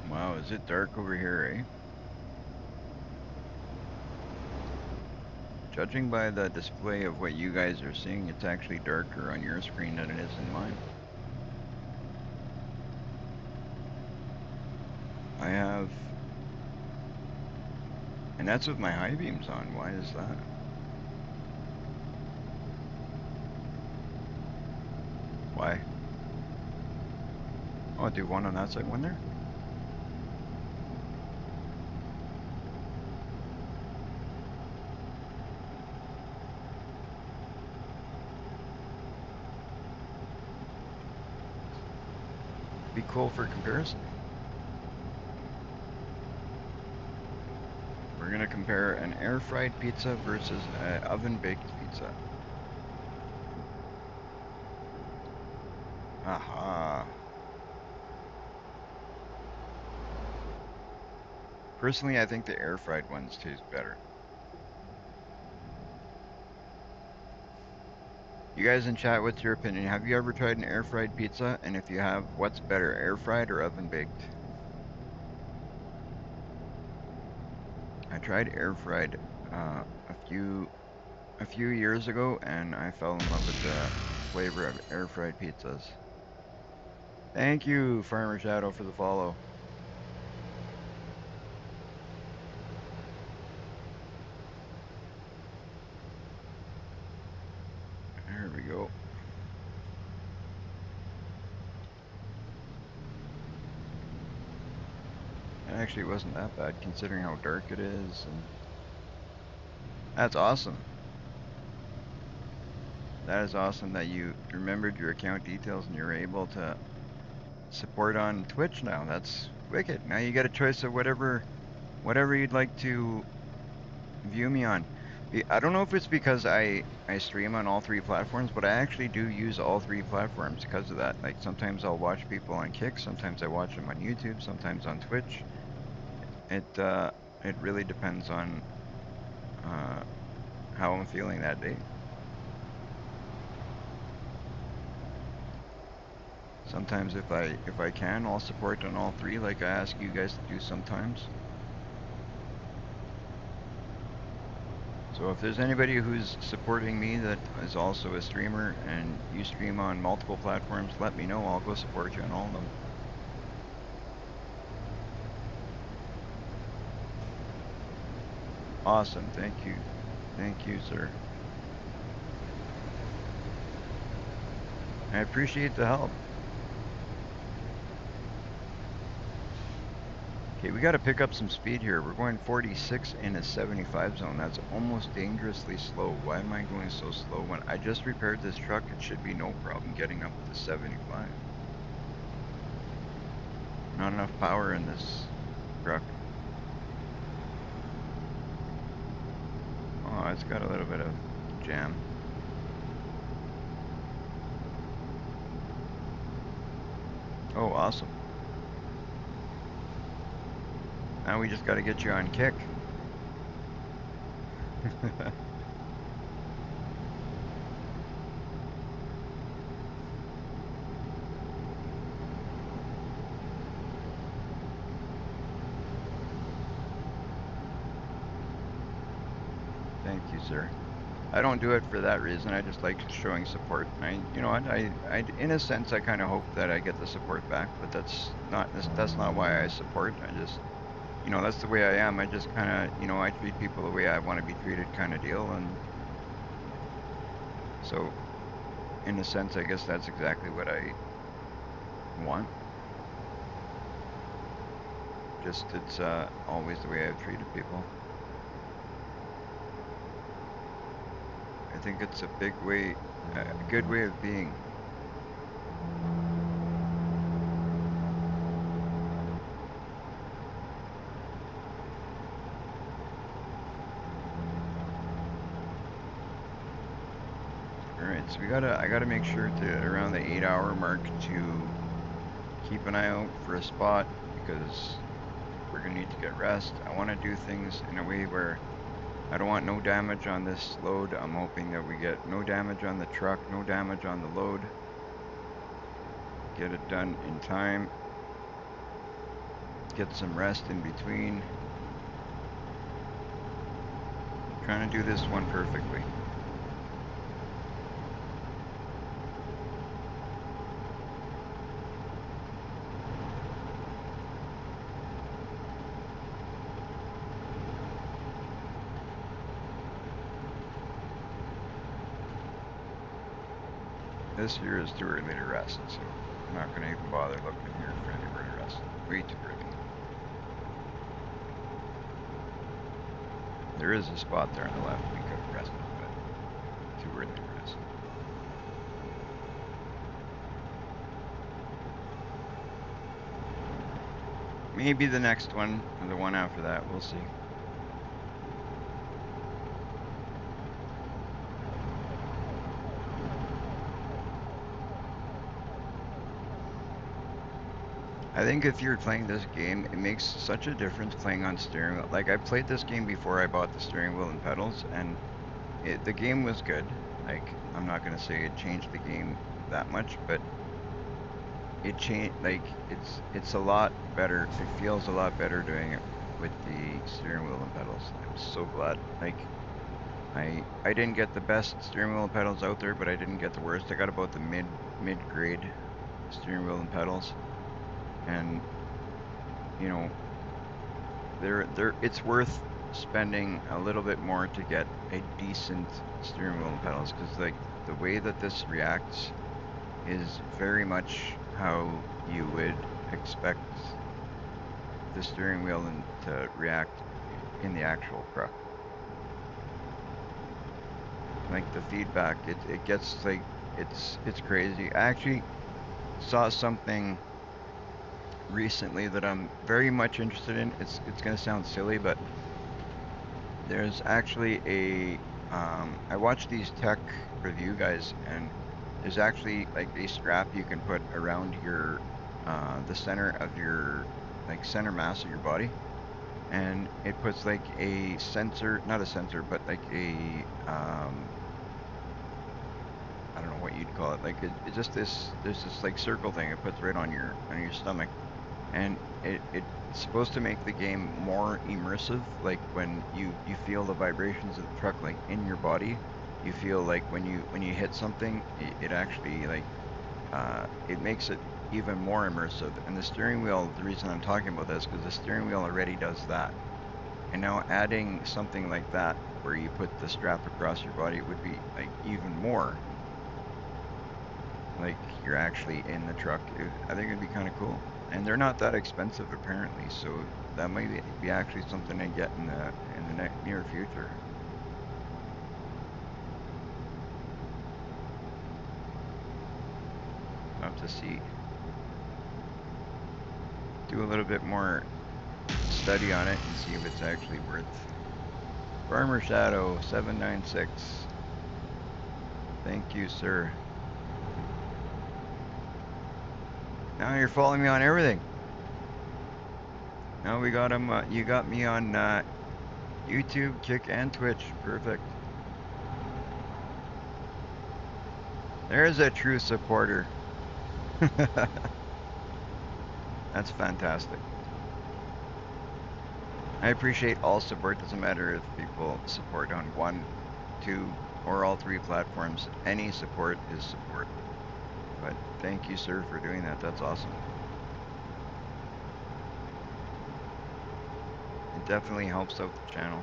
Wow, is it dark over here, eh? Judging by the display of what you guys are seeing, it's actually darker on your screen than it is in mine. I have, and that's with my high beams on. Why is that? Why? Oh, I'll do one on that side, one there. Be cool for comparison. We're gonna compare an air fried pizza versus an oven baked pizza. Aha. Personally, I think the air fried ones taste better. You guys in chat, what's your opinion? Have you ever tried an air fried pizza? And if you have, what's better, air fried or oven baked? I tried air fried a few years ago, and I fell in love with the flavor of air fried pizzas. Thank you, Farmer Shadow, for the follow. There we go. It actually wasn't that bad considering how dark it is, and that's awesome. That is awesome that you remembered your account details and you're able to support on Twitch now. That's wicked. Now you get a choice of whatever you'd like to view me on. I don't know if it's because I stream on all three platforms, but I actually do use all three platforms because of that. Like sometimes I'll watch people on Kick, sometimes I watch them on YouTube, sometimes on Twitch. It really depends on uh how I'm feeling that day. Sometimes if I can, I'll support on all three like I ask you guys to do sometimes. So if there's anybody who's supporting me that is also a streamer and you stream on multiple platforms, let me know. I'll go support you on all of them. Awesome. Thank you. Thank you, sir. I appreciate the help. Okay, we got to pick up some speed here. We're going 46 in a 75 zone. That's almost dangerously slow. Why am I going so slow when I just repaired this truck? It should be no problem getting up to 75. Not enough power in this truck. Oh, it's got a little bit of jam. Oh, awesome. Now we just got to get you on Kick. Thank you, sir. I don't do it for that reason. I just like showing support. You know what? In a sense, I kind of hope that I get the support back, but that's not why I support. I just, that's the way I am. I just kind of, I treat people the way I want to be treated, kind of deal. And so, in a sense, I guess that's exactly what I want. Just it's always the way I've treated people. I think it's a good way of being. All right, so I gotta make sure to around the 8-hour mark to keep an eye out for a spot because we're gonna need to get rest. I want to do things in a way where I don't want no damage on this load. I'm hoping that we get no damage on the truck, no damage on the load. Get it done in time. Get some rest in between. Trying to do this one perfectly. This here is too early to rest, so I'm not going to even bother looking here for anywhere to rest. Way too early. There is a spot there on the left we could have rested, but too early to rest. Maybe the next one, or the one after that, we'll see. I think if you're playing this game, it makes such a difference playing on steering wheel. Like I played this game before I bought the steering wheel and pedals, and the game was good. Like I'm not gonna say it changed the game that much, but it changed. Like it's a lot better. It feels a lot better doing it with the steering wheel and pedals. I'm so glad. Like I didn't get the best steering wheel and pedals out there, but I didn't get the worst. I got about the mid grade steering wheel and pedals, and you know it's worth spending a little bit more to get a decent steering wheel and pedals because like the way that this reacts is very much how you would expect the steering wheel to react in the actual truck. Like the feedback, it gets like it's crazy. I actually saw something recently that I'm very much interested in. It's gonna sound silly, but There's actually I watch these tech review guys, and there's actually like a strap you can put around the center of your, like, center mass of your body, and it puts like a sensor, not a sensor, but like I don't know what you'd call it, like it's just there's this like circle thing it puts right on your stomach, and it's supposed to make the game more immersive. Like when you feel the vibrations of the truck like in your body, you feel like when you hit something, it actually like it makes it even more immersive. And the steering wheel, the reason I'm talking about this, because the steering wheel already does that, and now adding something like that where you put the strap across your body would be like even more like you're actually in the truck. I think it'd be kind of cool, and they're not that expensive apparently, so that might be actually something to get in the near future. I'll have to see, do a little bit more study on it and see if it's actually worth. Farmer Shadow 796. Thank you, sir. Now you're following me on everything. Now we got him. You got me on YouTube, Kick, and Twitch. Perfect. There's a true supporter. That's fantastic. I appreciate all support. Doesn't matter if people support on 1, 2, or all 3 platforms. Any support is support. But thank you, sir, for doing that. That's awesome. It definitely helps out the channel.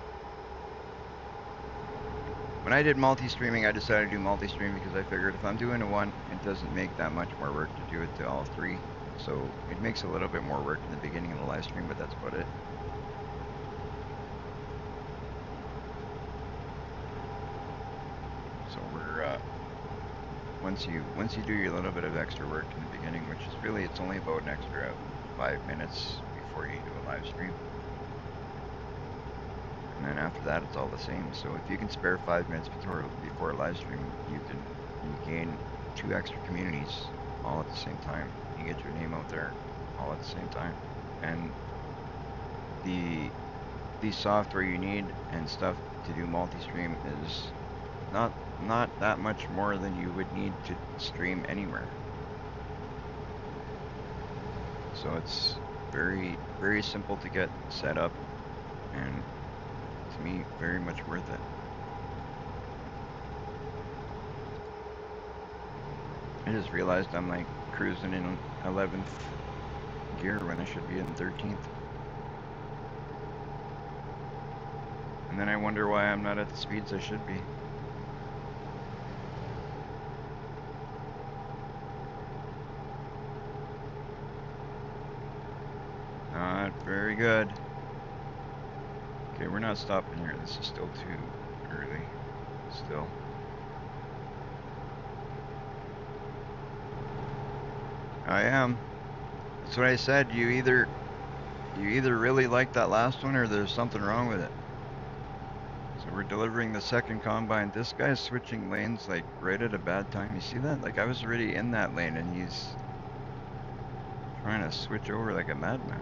When I did multi-streaming, I decided to do multi-stream because I figured if I'm doing to one, it doesn't make that much more work to do it to all 3. So it makes a little bit more work in the beginning of the live stream, but that's about it. So we're once you do your little bit of extra work in the beginning, which is really, it's only about an extra 5 minutes before you do a live stream. And then after that, it's all the same. So if you can spare 5 minutes before a live stream, you gain 2 extra communities all at the same time. You get your name out there all at the same time. And the software you need and stuff to do multi-stream is not that much more than you would need to stream anywhere. So it's very, very simple to get set up, and to me, very much worth it. I just realized I'm like cruising in 11th gear when I should be in 13th. And then I wonder why I'm not at the speeds I should be. Not very good. Okay, we're not stopping here. This is still too early. Still. I am. That's what I said. You either really like that last one or there's something wrong with it. So we're delivering the second combine. This guy's switching lanes like right at a bad time. You see that? Like I was already in that lane and he's trying to switch over like a madman.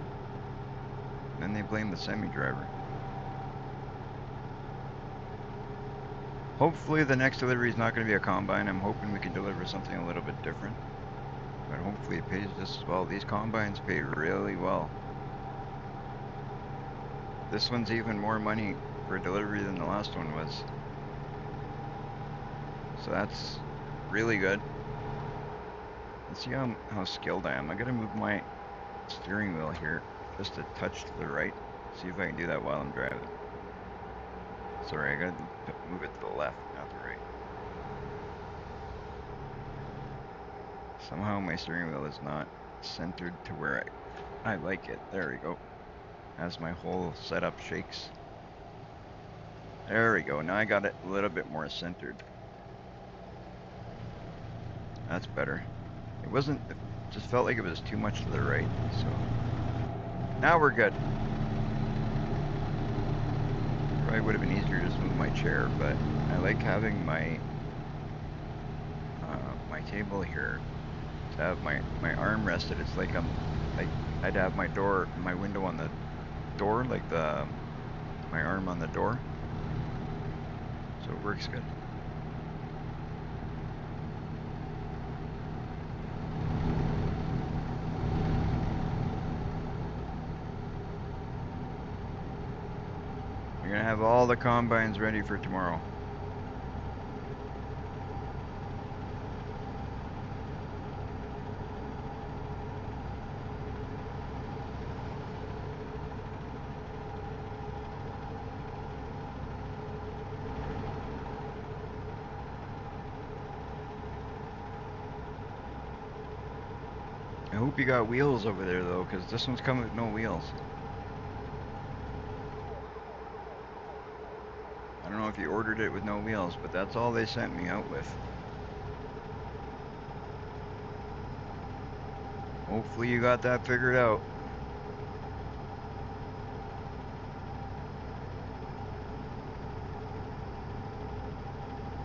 Then they blame the semi-driver. Hopefully the next delivery is not going to be a combine. I'm hoping we can deliver something a little bit different. But hopefully it pays just as well. These combines pay really well. This one's even more money for delivery than the last one was. So that's really good. Let's see how skilled I am. I gotta move my steering wheel here just a touch to the right. See if I can do that while I'm driving. Sorry, I gotta move it to the left, not the right. Somehow my steering wheel is not centered to where I like it. There we go. As my whole setup shakes. There we go. Now I got it a little bit more centered. That's better. It wasn't, it just felt like it was too much to the right, so. Now we're good. Probably would have been easier to just move my chair, but I like having my table here to have my arm rested. It's like I'd have my window on the door, like the my arm on the door, so it works good. We're gonna have all the combines ready for tomorrow. I hope you got wheels over there though, because this one's coming with no wheels. I don't know if you ordered it with no wheels, but that's all they sent me out with. Hopefully you got that figured out.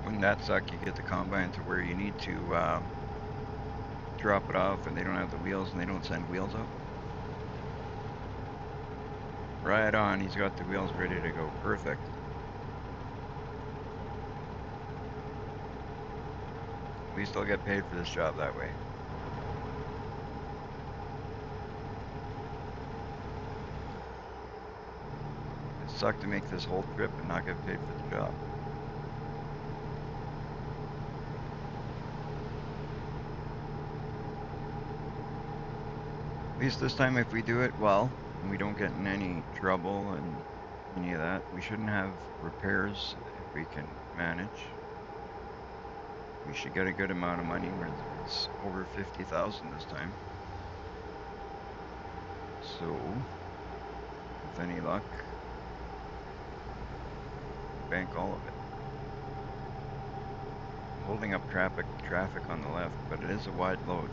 Wouldn't that suck? You get the combine to where you need to drop it off and they don't have the wheels and they don't send wheels out? Right on, he's got the wheels ready to go. Perfect. At least I'll get paid for this job that way. It sucked to make this whole trip and not get paid for the job. At least this time if we do it well, and we don't get in any trouble and any of that, we shouldn't have repairs if we can manage. We should get a good amount of money where it's over 50,000 this time. So, with any luck, bank all of it. Holding up traffic on the left, but it is a wide load.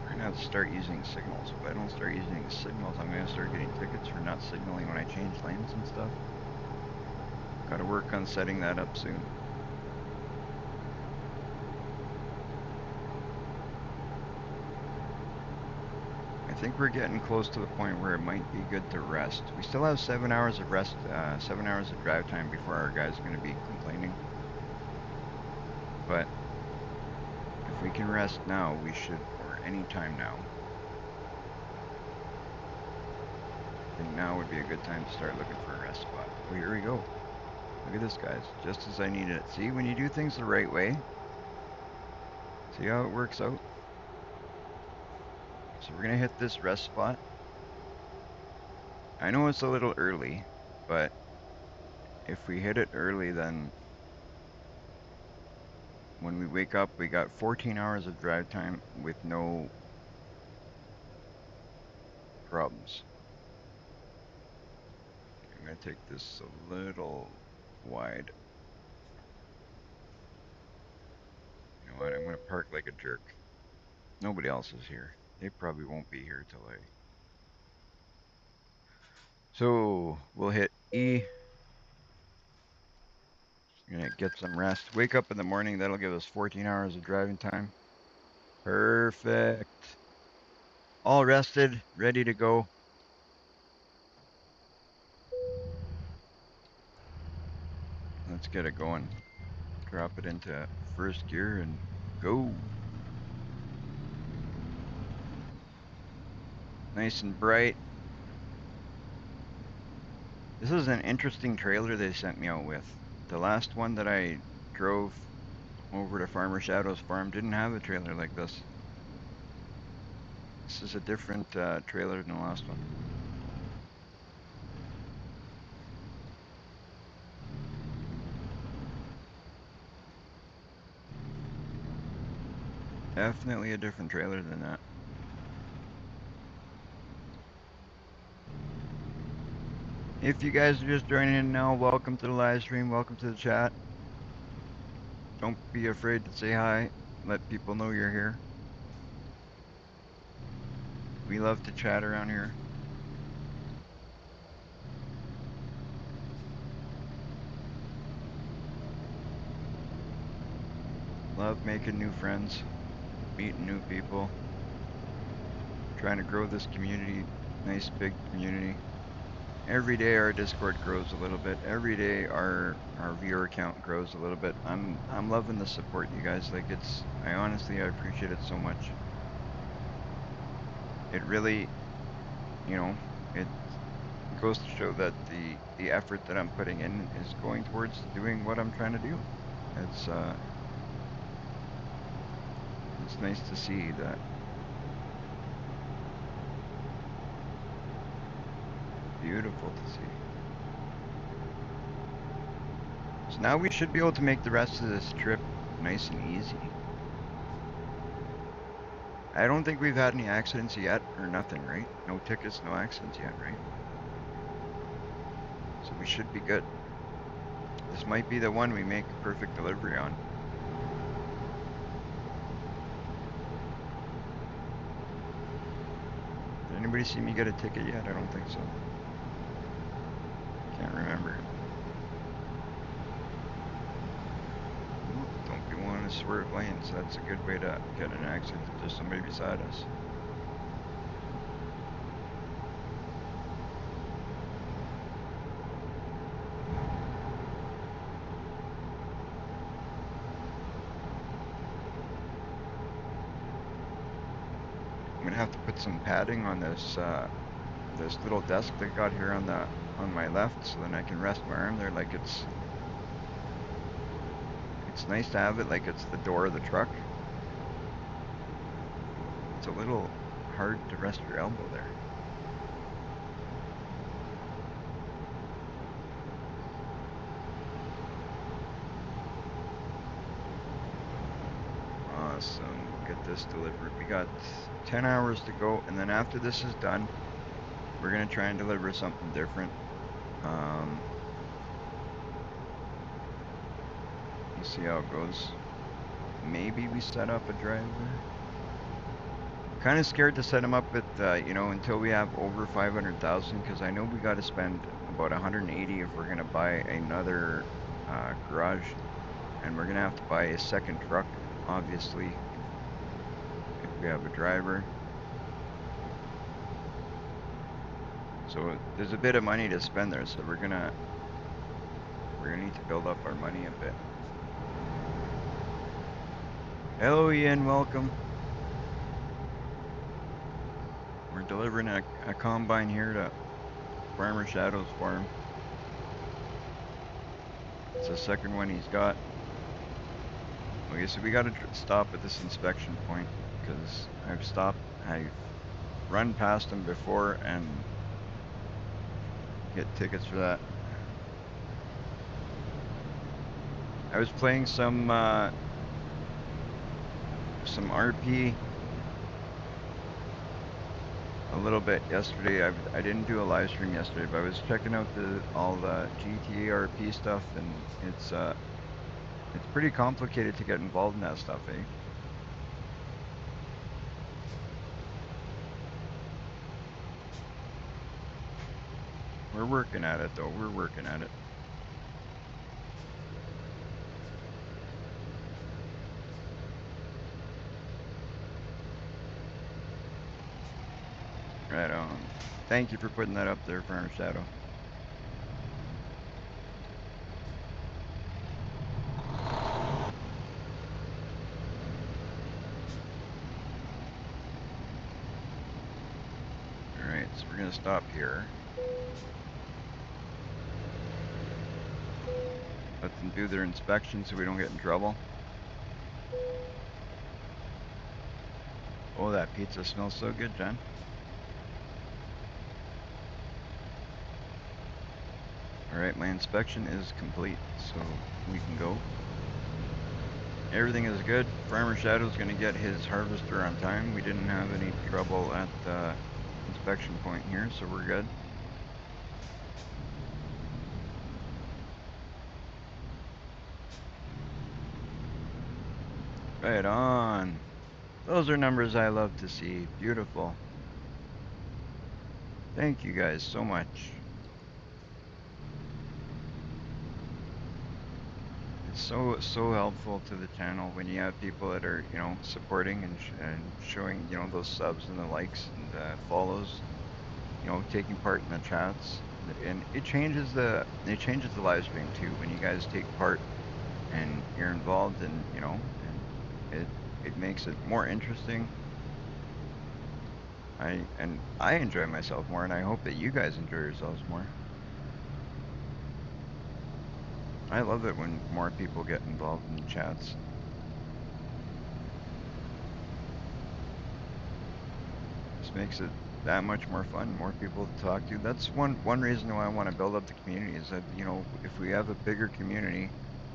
We're gonna have to start using signals. If I don't start using signals, I'm gonna start getting tickets for not signaling when I change lanes and stuff. Gotta work on setting that up soon. I think we're getting close to the point where it might be good to rest. We still have 7 hours of rest, 7 hours of drive time before our guy's gonna be complaining. But if we can rest now, we should, or any time now. I think now would be a good time to start looking for a rest spot. Oh, here we go. Look at this, guys. Just as I needed it. See, when you do things the right way, see how it works out? So we're gonna hit this rest spot. I know it's a little early, but if we hit it early, then when we wake up, we got 14 hours of drive time with no problems. Okay, I'm gonna take this a little wide. You know what? I'm gonna park like a jerk. Nobody else is here. They probably won't be here till I. So we'll hit E. Gonna get some rest. Wake up in the morning. That'll give us 14 hours of driving time. Perfect. All rested, ready to go. Let's get it going. Drop it into first gear and go. Nice and bright. This is an interesting trailer they sent me out with. The last one that I drove over to Farmer Shadow's farm didn't have a trailer like this. This is a different trailer than the last one. Definitely a different trailer than that. If you guys are just joining in now, welcome to the live stream. Welcome to the chat. Don't be afraid to say hi. Let people know you're here. We love to chat around here. Love making new friends, meeting new people, trying to grow this community, nice big community. Every day our Discord grows a little bit. Every day our viewer count grows a little bit. I'm loving the support, you guys. Like I honestly I appreciate it so much. It really, you know, it goes to show that the effort that I'm putting in is going towards doing what I'm trying to do. It's nice to see that. Beautiful to see. So now we should be able to make the rest of this trip nice and easy. I don't think we've had any accidents yet, or nothing, right? No tickets, no accidents yet, right? So we should be good. This might be the one we make a perfect delivery on. Did anybody see me get a ticket yet? I don't think so. Can't remember. Ooh, don't be wanting to swerve lanes. That's a good way to get an accident if there's somebody beside us. I'm gonna have to put some padding on this this little desk that I got here on my left, so then I can rest my arm there like it's nice to have it like it's the door of the truck. It's a little hard to rest your elbow there. Awesome. We'll get this delivered. We got 10 hours to go, and then after this is done, we're gonna try and deliver something different. You see how it goes. Maybe we set up a driver. Kind of scared to set him up at, you know, until we have over 500,000, because I know we got to spend about 180 if we're gonna buy another garage, and we're gonna have to buy a second truck, obviously, if we have a driver. So there's a bit of money to spend there, so we're gonna need to build up our money a bit. Hello, Ian. Welcome. We're delivering a combine here to Farmer Shadow's farm. It's the second one he's got. Okay, so we gotta stop at this inspection point because I've run past him before and get tickets for that. I was playing some RP a little bit yesterday. I didn't do a live stream yesterday, but I was checking out all the GTA RP stuff, and it's pretty complicated to get involved in that stuff, eh? We're working at it though. We're working at it. Right on. Thank you for putting that up there, Farmer Shadow. Alright, so we're gonna stop here. Let them do their inspection so we don't get in trouble. Oh, that pizza smells so good, John. All right, my inspection is complete, so we can go. Everything is good. Farmer Shadow's going to get his harvester on time. We didn't have any trouble at the inspection point here, so we're good. Right on. Those are numbers I love to see. Beautiful. Thank you guys so much. It's so helpful to the channel when you have people that are, supporting and showing, those subs and the likes and follows, taking part in the chats. And it changes the live stream too when you guys take part and you're involved and it makes it more interesting. I enjoy myself more, and I hope that you guys enjoy yourselves more. I love it when more people get involved in the chats. This makes it that much more fun, more people to talk to. That's one reason why I want to build up the community is that, if we have a bigger community,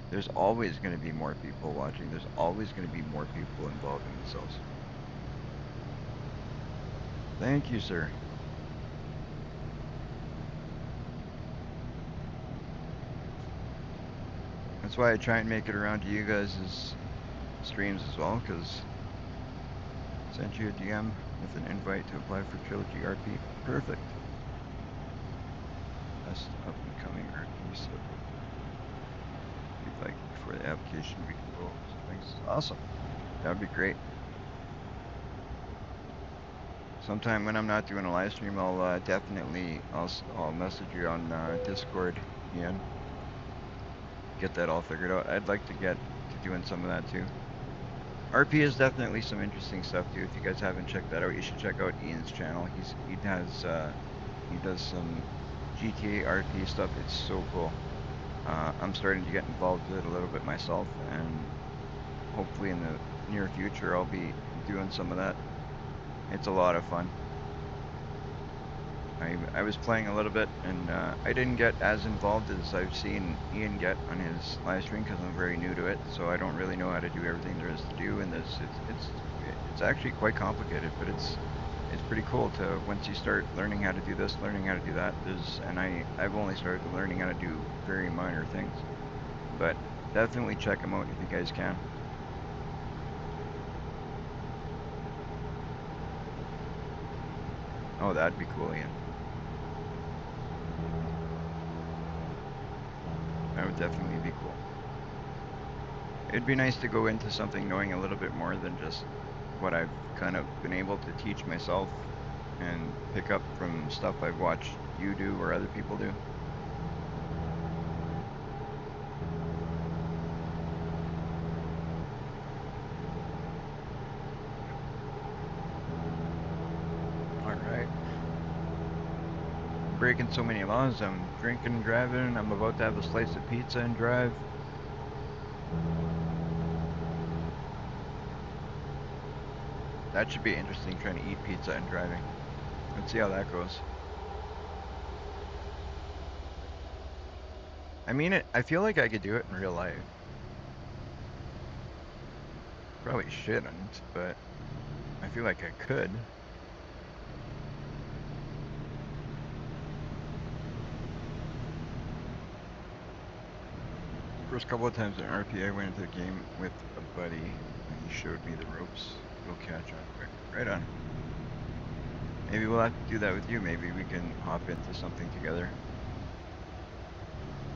there's always going to be more people watching. There's always going to be more people involving themselves. Thank you, sir. That's why I try and make it around to you guys' streams as well, because sent you a DM with an invite to apply for Trilogy RP. Perfect. Best up and coming RP sub. If you'd like, before the application, we can go. Thanks. Awesome. That would be great. Sometime when I'm not doing a live stream, I'll definitely I'll message you on Discord, Ian. Get that all figured out. I'd like to get to doing some of that too. RP is definitely some interesting stuff too. If you guys haven't checked that out, you should check out Ian's channel. He does some GTA RP stuff. It's so cool. I'm starting to get involved with it a little bit myself, and hopefully in the near future I'll be doing some of that. It's a lot of fun. I was playing a little bit, and I didn't get as involved as I've seen Ian get on his live stream because I'm very new to it, so I don't really know how to do everything there is to do. And it's actually quite complicated, but it's pretty cool to once you start learning how to do this, learning how to do that. I've only started learning how to do very minor things, but definitely check them out if you guys can. Oh, that'd be cool, Ian. That would definitely be cool. It'd be nice to go into something knowing a little bit more than just what I've kind of been able to teach myself and pick up from stuff I've watched you do or other people do. All right. Breaking so many laws. I'm drinking and driving. I'm about to have a slice of pizza and drive. That should be interesting, trying to eat pizza and driving. Let's see how that goes. I mean, I feel like I could do it in real life. Probably shouldn't, but I feel like I could. First couple of times in RP, I went into the game with a buddy, and he showed me the ropes. You'll catch on quick. Right on. Maybe we'll have to do that with you. Maybe we can hop into something together.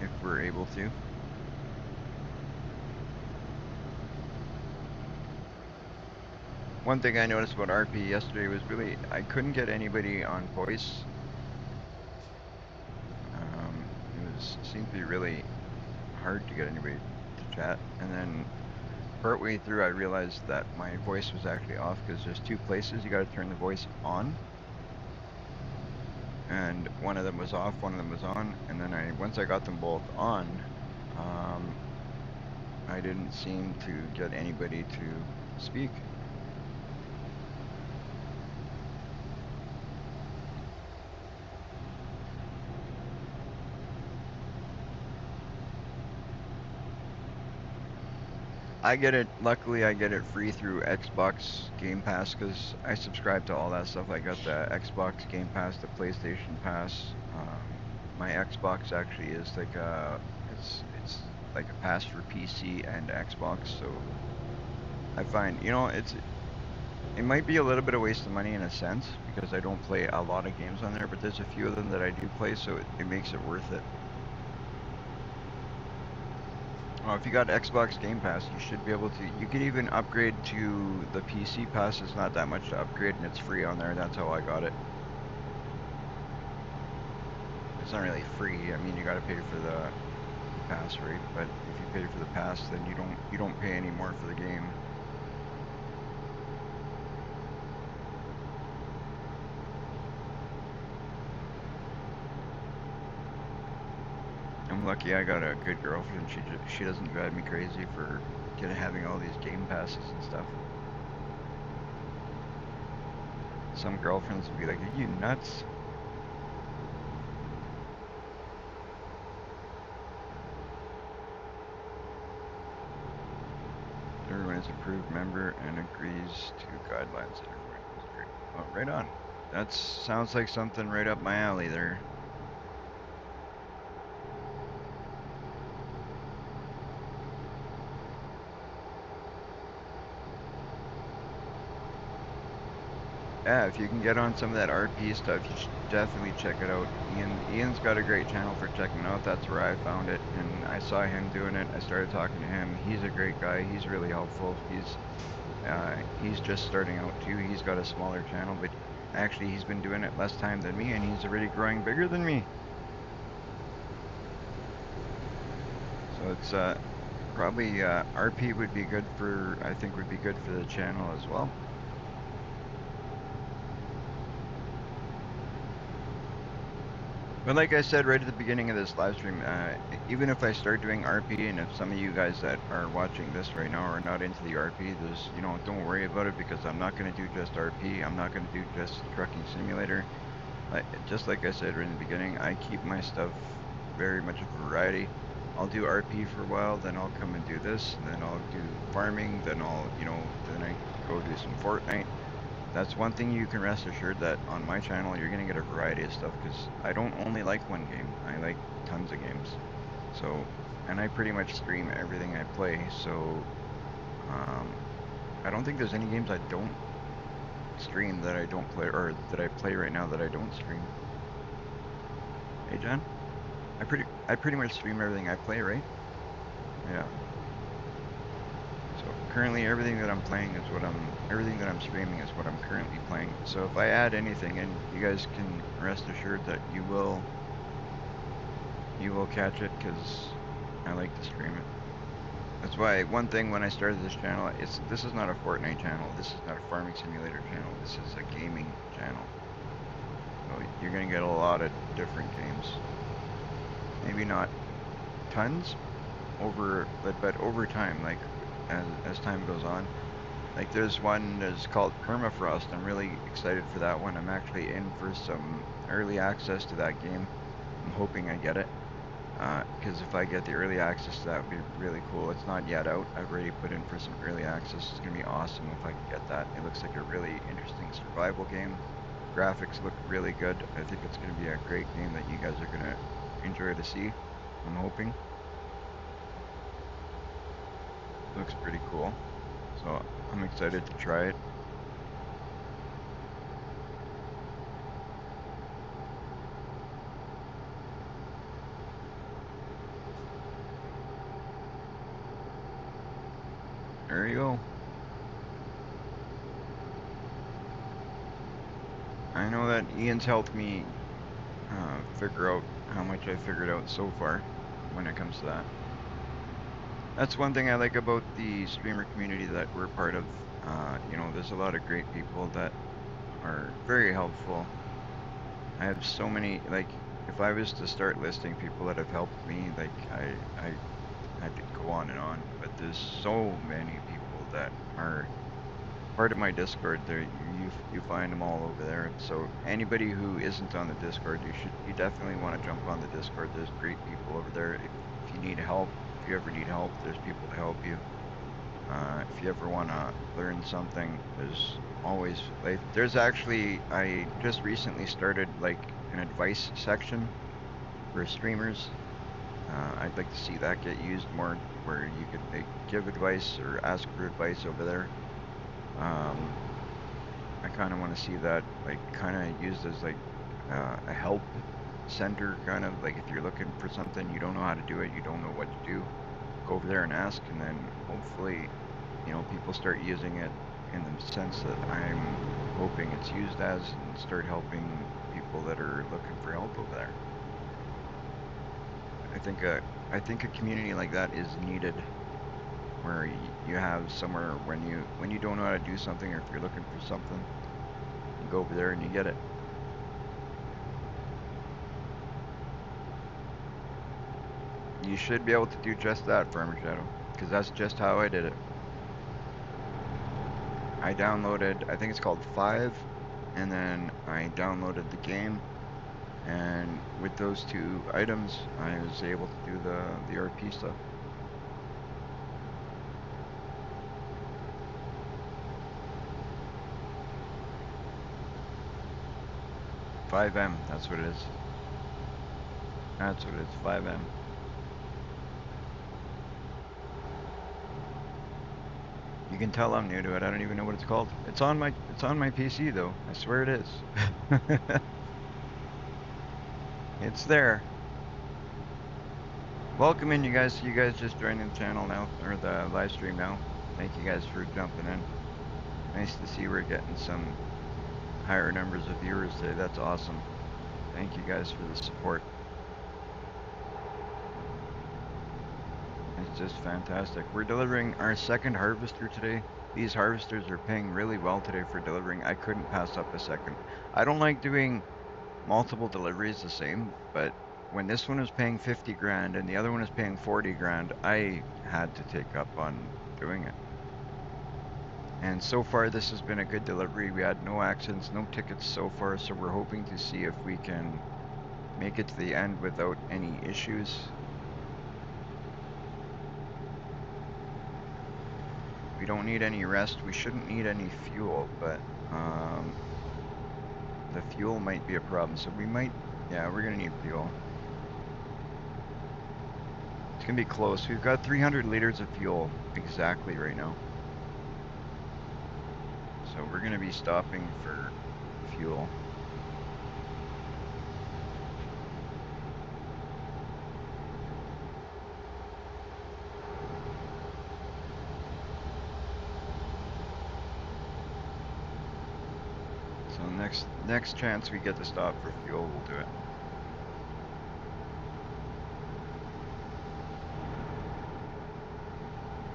If we're able to. One thing I noticed about RP yesterday was really, I couldn't get anybody on voice. Seemed to be really hard to get anybody to chat. And then partway through, I realized that my voice was actually off because there's two places you got to turn the voice on. And one of them was off, one of them was on. And then once I got them both on, I didn't seem to get anybody to speak. I get it. Luckily, I get it free through Xbox Game Pass because I subscribe to all that stuff. I got the Xbox Game Pass, the PlayStation Pass. My Xbox actually is like it's like a pass for PC and Xbox. So I find it might be a little bit of waste of money in a sense because I don't play a lot of games on there, but there's a few of them that I do play, so it makes it worth it. Oh, if you got Xbox Game Pass, you should be able to. You could even upgrade to the PC Pass. It's not that much to upgrade, and it's free on there. That's how I got it. It's not really free. I mean, you got to pay for the pass, right? But if you pay for the pass, then you don't pay any more for the game. I'm lucky I got a good girlfriend. She doesn't drive me crazy for having all these game passes and stuff. Some girlfriends would be like, "Are you nuts?" Everyone is approved member and agrees to guidelines that everyone is great. Oh, right on. That sounds like something right up my alley there. Yeah, if you can get on some of that RP stuff, you should definitely check it out. Ian's got a great channel for checking it out. That's where I found it, and I saw him doing it. I started talking to him. He's a great guy. He's really helpful. He's just starting out too. He's got a smaller channel, but actually he's been doing it less time than me, and he's already growing bigger than me. So it's probably RP would be good for. I think would be good for the channel as well. But like I said right at the beginning of this live stream, even if I start doing RP, and if some of you guys that are watching this right now are not into the RP, don't worry about it because I'm not going to do just RP. I'm not going to do just trucking simulator. Just like I said right in the beginning, I keep my stuff very much a variety. I'll do RP for a while, then I'll come and do this, and then I'll do farming, then then I go do some Fortnite. That's one thing you can rest assured that on my channel you're gonna get a variety of stuff because I don't only like one game. I like tons of games. So, and I pretty much stream everything I play. So, I don't think there's any games I don't stream that I don't play or that I play right now that I don't stream. Hey, John, I pretty much stream everything I play, right? Yeah. So currently everything that I'm playing is everything that I'm streaming is what I'm currently playing. So if I add anything in, you guys can rest assured that you will catch it because I like to stream it. That's why one thing when I started this channel, this is not a Fortnite channel. This is not a farming simulator channel. This is a gaming channel. So you're gonna get a lot of different games. Maybe not tons but over time, like as time goes on. Like there's one that's called Permafrost. I'm really excited for that one. I'm actually in for some early access to that game. I'm hoping I get it. Because if I get the early access to that, would be really cool. It's not yet out. I've already put in for some early access. It's going to be awesome if I can get that. It looks like a really interesting survival game. Graphics look really good. I think it's going to be a great game that you guys are going to enjoy to see. I'm hoping. Looks pretty cool. So I'm excited to try it. There you go. I know that Ian's helped me figure out how much I figured out so far when it comes to that. That's one thing I like about the streamer community that we're part of. There's a lot of great people that are very helpful. I have so many, like, if I was to start listing people that have helped me, like, I could go on, but there's so many people that are part of my Discord. There, you find them all over there. So anybody who isn't on the Discord, you definitely want to jump on the Discord. There's great people over there. If you need help, if you ever need help, there's people to help you. If you ever want to learn something, there's always like there's actually I just recently started like an advice section for streamers. I'd like to see that get used more, where you could like give advice or ask for advice over there. Um, I kind of want to see that like kind of used as like a help center, kind of like if you're looking for something, you don't know how to do it, you don't know what to do, go over there and ask, and then hopefully, people start using it in the sense that I'm hoping it's used as, and start helping people that are looking for help over there. I think a I think a community like that is needed, where you have somewhere when you don't know how to do something, or if you're looking for something, you go over there and you get it. You should be able to do just that, Farmer Shadow, because that's just how I did it. I downloaded, I think it's called 5, and then I downloaded the game, and with those two items, I was able to do the RP stuff. 5M, that's what it is. That's what it is, 5M. You can tell I'm new to it. I don't even know what it's called. It's on my PC though. I swear it is. It's there. Welcome in, you guys. You guys just joining the channel now, or the live stream now. Thank you guys for jumping in. Nice to see we're getting some higher numbers of viewers today. That's awesome. Thank you guys for the support. It's just fantastic. We're delivering our second harvester today. These harvesters are paying really well today for delivering. I couldn't pass up a second. I don't like doing multiple deliveries the same, but when this one is paying 50 grand and the other one is paying 40 grand, I had to take up on doing it. And so far, this has been a good delivery. We had no accidents, no tickets so far, so we're hoping to see if we can make it to the end without any issues. We don't need any rest. We shouldn't need any fuel, but the fuel might be a problem. So we might, yeah, we're gonna need fuel. It's gonna be close. We've got 300 liters of fuel exactly right now. So we're gonna be stopping for fuel. So next chance we get to stop for fuel, we'll do it.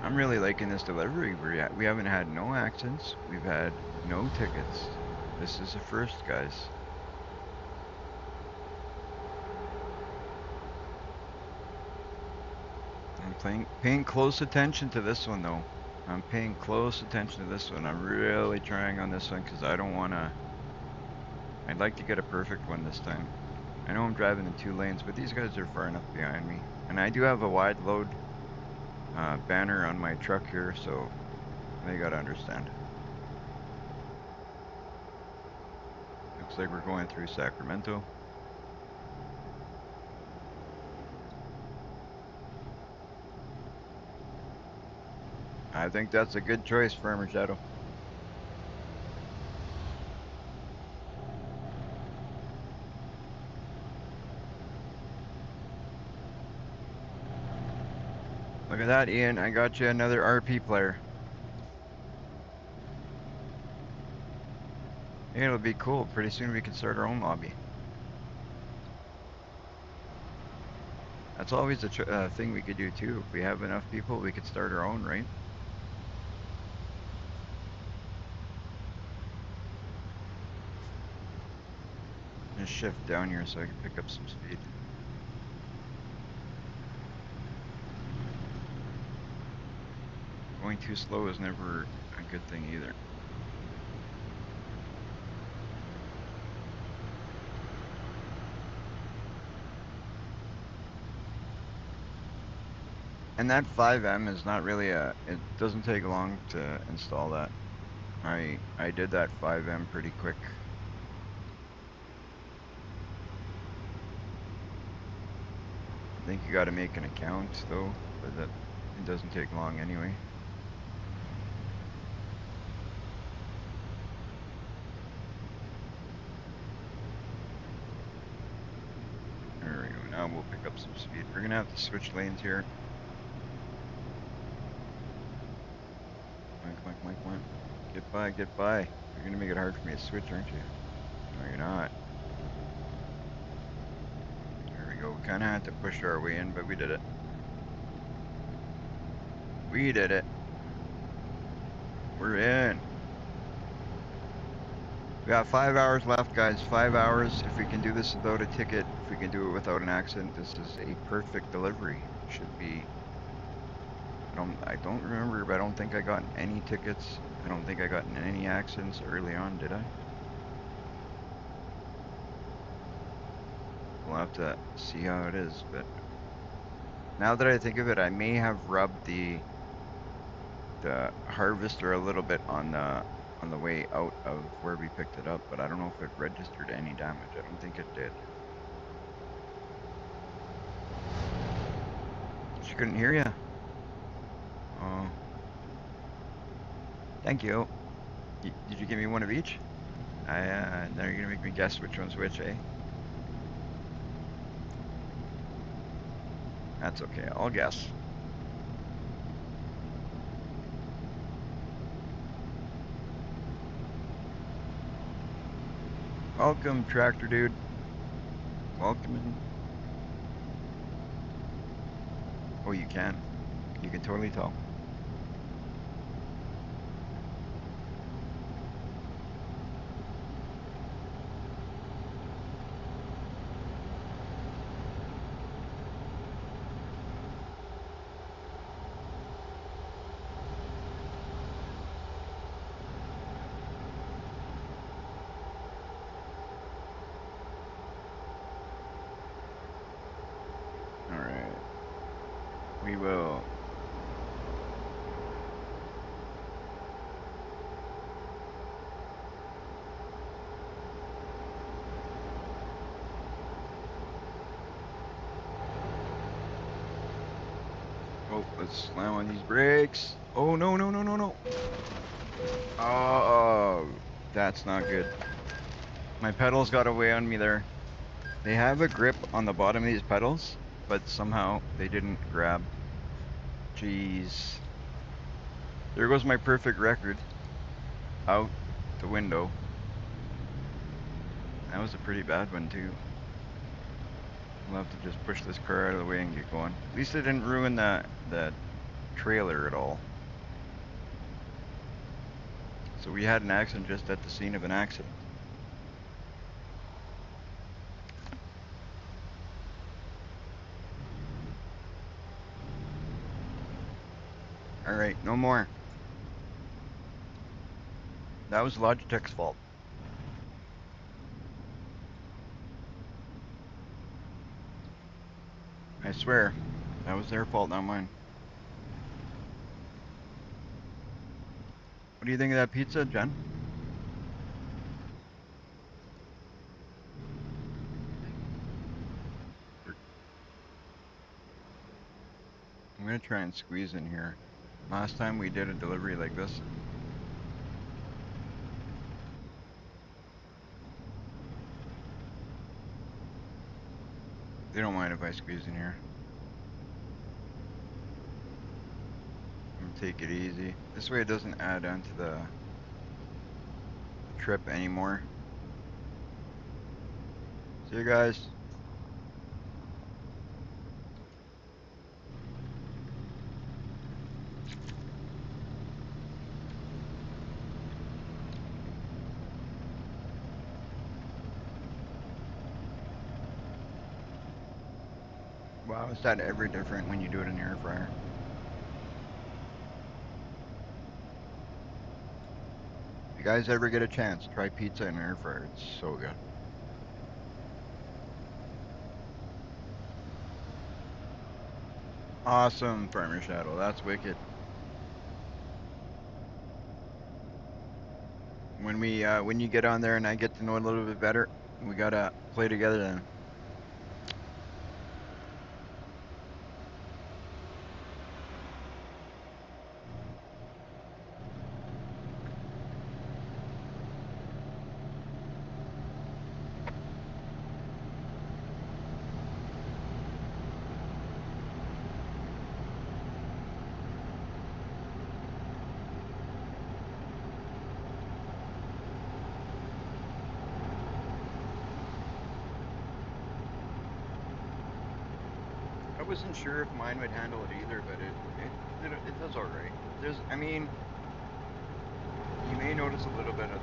I'm really liking this delivery. We haven't had no accidents. We've had no tickets. This is a first, guys. I'm paying close attention to this one though. I'm paying close attention to this one. I'm really trying on this one because I don't want to. I'd like to get a perfect one this time. I know I'm driving in 2 lanes, but these guys are far enough behind me. And I do have a wide load banner on my truck here, so they gotta understand. Looks like we're going through Sacramento. I think that's a good choice, Farmer Shadow. Look at that, Ian. I got you another RP player. It'll be cool. Pretty soon we can start our own lobby. That's always a thing we could do too. If we have enough people, we could start our own, right? Just shift down here so I can pick up some speed. Going too slow is never a good thing either. And that 5M is not really it doesn't take long to install that. I did that 5M pretty quick. I think you got to make an account though, but that it doesn't take long anyway. There we go. Now we'll pick up some speed. We're gonna have to switch lanes here. Come on. Get by. You're gonna make it hard for me to switch, aren't you? No, you're not. There we go. We kind of had to push our way in, but we did it. We did it. We're in. We got 5 hours left, guys. 5 hours. If we can do this without a ticket, if we can do it without an accident, this is a perfect delivery. Should be. I don't remember, but I don't think I got any tickets. I don't think I got in any accidents early on, did I? We'll have to see how it is, but now that I think of it, I may have rubbed the harvester a little bit on the way out of where we picked it up, but I don't know if it registered any damage. I don't think it did. She couldn't hear you. Oh, thank you. Did you give me one of each? Now you're gonna make me guess which one's which, eh? That's okay. I'll guess. Welcome, tractor dude. Welcome in. Oh, you can. You can totally tell. All right. We will. Oh, let's slam on these brakes. Oh, no, no, no, no, no. Oh, that's not good. My pedals got away on me there. They have a grip on the bottom of these pedals, but somehow they didn't grab. Jeez. There goes my perfect record. Out the window. That was a pretty bad one, too. We'll have to just push this car out of the way and get going. At least it didn't ruin that trailer at all. So we had an accident just at the scene of an accident. Alright, no more. That was Logitech's fault. I swear. That was their fault, not mine. What do you think of that pizza, Jen? I'm gonna try and squeeze in here. Last time we did a delivery like this. They don't mind if I squeeze in here. I'm gonna take it easy. This way it doesn't add onto the trip anymore. See you guys. Wow, is that ever different when you do it in the air fryer? If you guys ever get a chance, try pizza in an air fryer. It's so good. Awesome, Farmer Shadow. That's wicked. When you get on there and I get to know a little bit better, we gotta play together then. I wasn't sure if mine would handle it either, but it does all right. I mean, you may notice a little bit of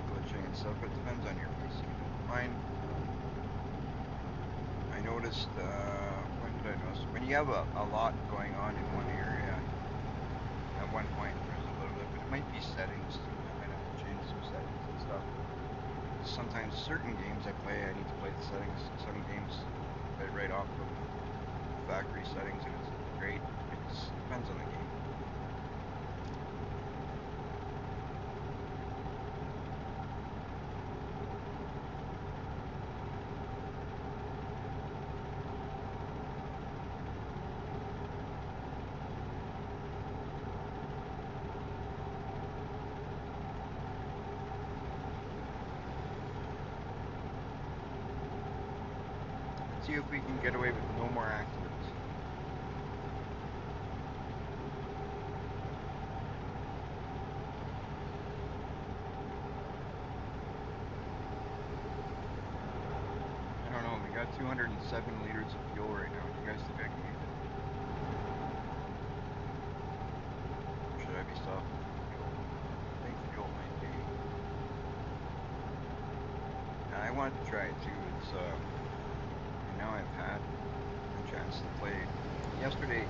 glitching and stuff, but it depends on your PC. Mine, I noticed. When did I notice? When you have a lot going on in one area, at one point there's a little bit, but it might be settings too. I might have to change some settings and stuff. Sometimes certain games I play, I need to play the settings. Some games play right off of factory settings, and it's great. It just depends on the game. Let's see if we can get away with no more accidents. I don't know, we got 207 liters of fuel right now. Do you guys think I can make it? Or should I be stopping for fuel? I think fuel might be. I wanted to try it too. And now I've had a chance to play. Yesterday,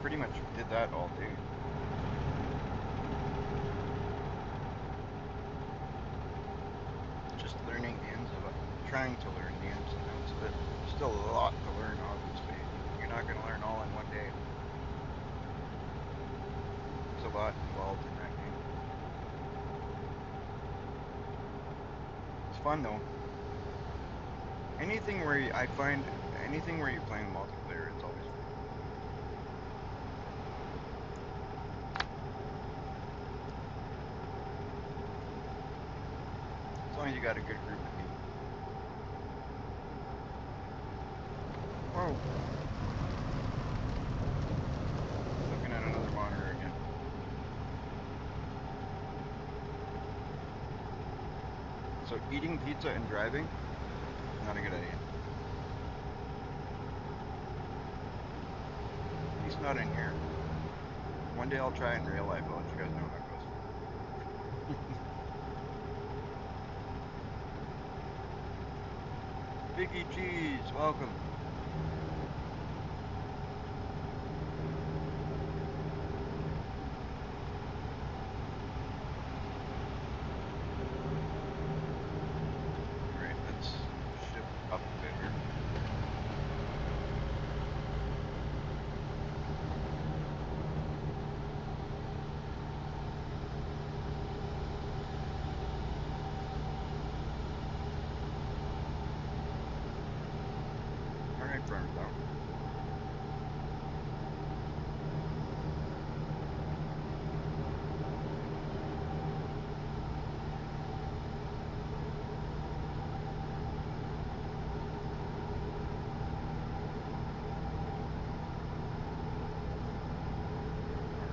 pretty much did that all day. Just learning the ins of it. Trying to learn the ins and outs of it. Still a lot to learn, obviously. You're not going to learn all in one day. There's a lot involved in that game. It's fun though. I find anything where you're playing multiplayer, it's always fun. As long as you got a good group of people. Whoa. Looking at another monitor again. So eating pizza and driving, not a good idea. At least not in here. One day I'll try it in real life. I'll let you guys know how it goes. Vicky Cheese, welcome. Alright, let's shift up a bit here. Alright, friends, now.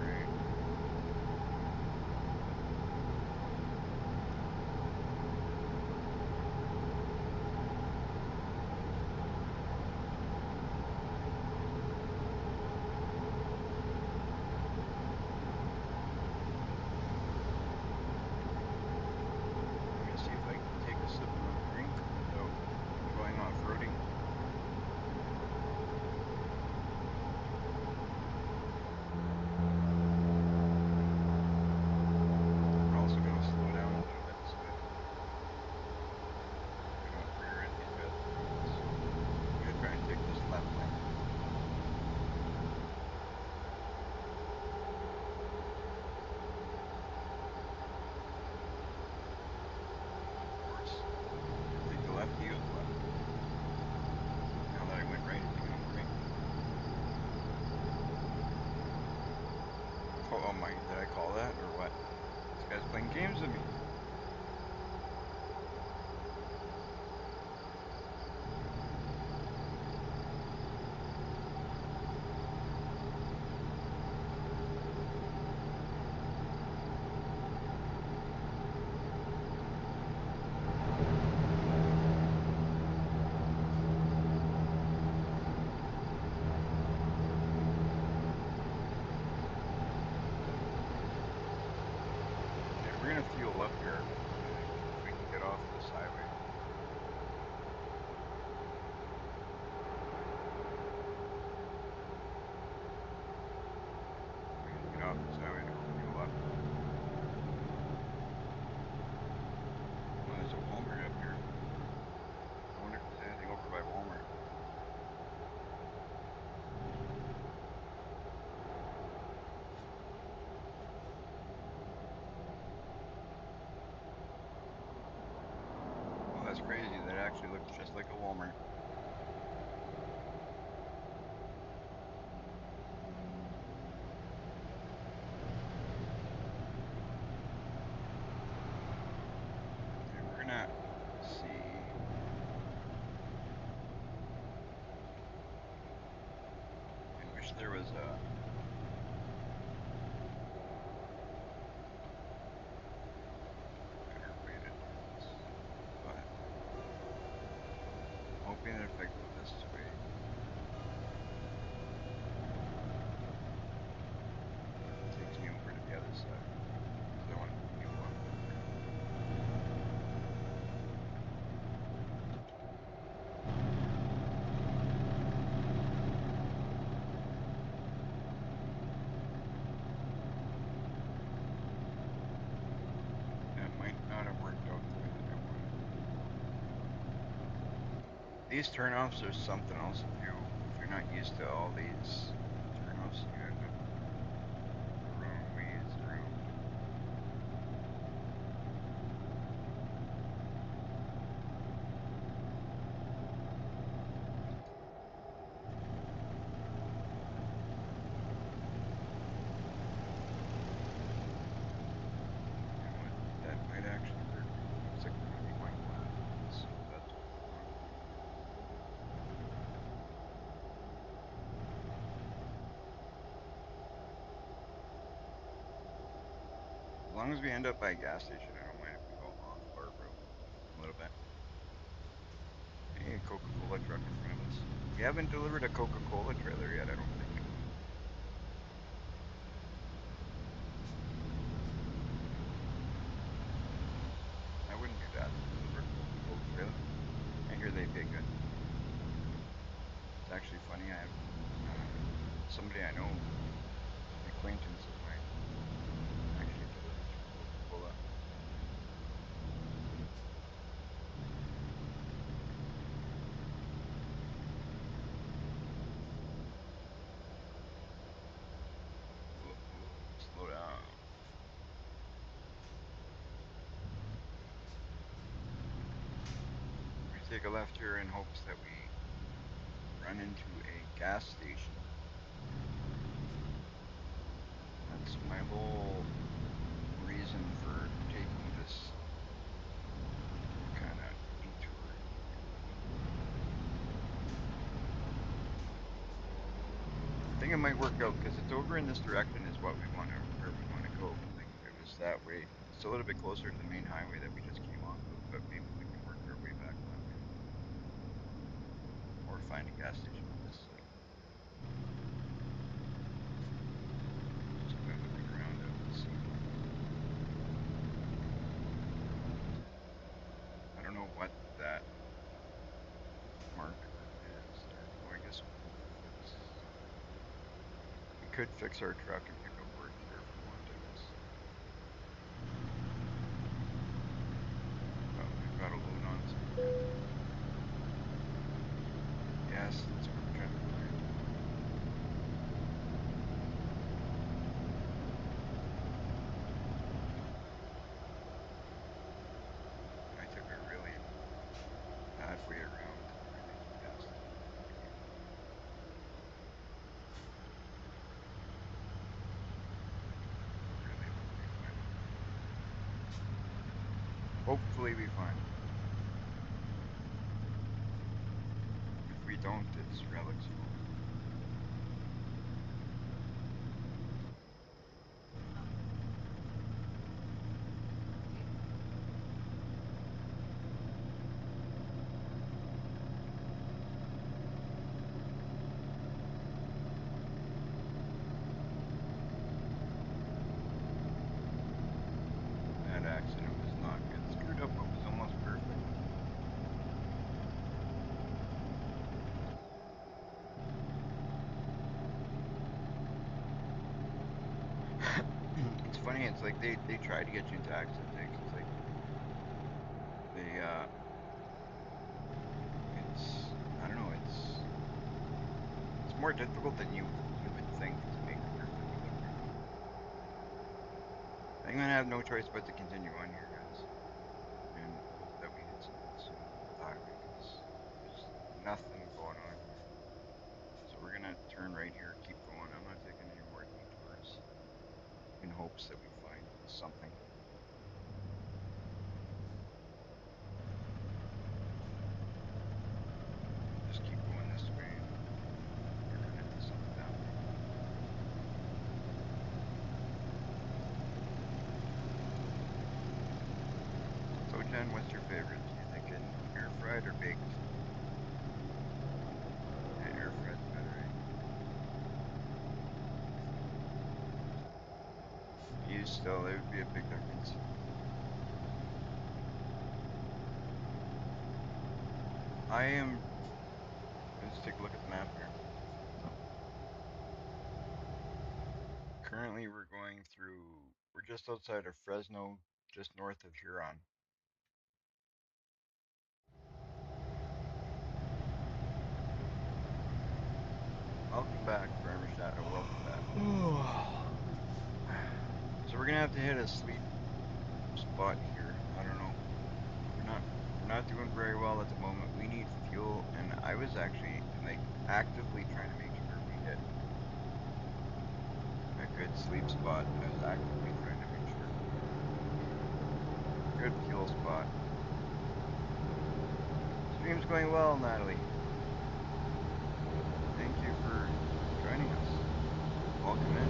Alright. Oh my, did I call that or what? This guy's playing games with me. Okay, we're gonna fuel up here. If we can get off this highway. We're gonna get off this highway to go fuel up. Oh, there's a Walmart up here. I wonder if there's anything over by Walmart. Oh, that's crazy. That actually looks just like a Walmart. Okay, we're gonna see. I wish there was a better way to do this, but I'm hoping that if I go this way, it takes me over to the other side because I want to fuel up over here. That might not have worked out the way that I wanted. These turnoffs are something else. If you're not used to all these turnoffs, you end up throwing ways around. You know what? That might actually work. Looks like we're gonna be going left, so that's what we want. As long as we end up by a gas station, I don't mind if we go off our route a little bit. Hey, a Coca-Cola truck in front of us. We haven't delivered a Coca-Cola trailer yet, I don't think. I wouldn't do that. Deliver a Coca-Cola trailer. I hear they pay good. It's actually funny. I have somebody I know, an acquaintance of mine, actually delivers for Coca-Cola. Whoa, whoa, slow down. We take a left here in hopes that we run into a gas station. That's my whole reason for taking this kind of detour, if you will. I think it might work out because it's over in this direction is what we want to where we want to go. Like if it was that way, it's a little bit closer to the main highway that we just came off of, but maybe we can work our way back that way or find a gas station on this side. Just kind of looking around out to see. I don't know what that marker is there. Oh, I guess we can fix. We could fix our truck and pick up work here if we want, I guess. But we've got to load on some equipment. Yes, that's what we're trying to find. I took a really bad way around to run into the gas station. Okay. Hopefully we find it. If we don't, it's Relic's fault. That accident was not good. Screwed up what was almost perfect. It's funny, it's like they try to get you into accident things. It's like they it's I don't know, it's more difficult than you would think to make a perfect delivery. I'm gonna have no choice but to continue on here, guys, and hope that we hit something soon with the highway because there's nothing going on here. So we're gonna turn right here, keep going. I'm not taking any more detours in hopes that we find something. Just keep going this way and we're gonna do something that way. So Jen, what's your favorite? You thinking air fried or baked? Yeah, air fried's better, right? You still, it would be a big difference. I am, let's take a look at the map here. Currently we're going through, we're just outside of Fresno, just north of Huron. Welcome back, Farmer Shadow, welcome back. So we're gonna have to hit a sleep spot here. I don't know. We're not we're not doing very well at the moment. We need fuel, and I was actually like actively trying to make sure we hit a good sleep spot. I was actively trying to make sure. Good fuel spot. Stream's going well, Natalie. Thank you for joining us. Welcome in.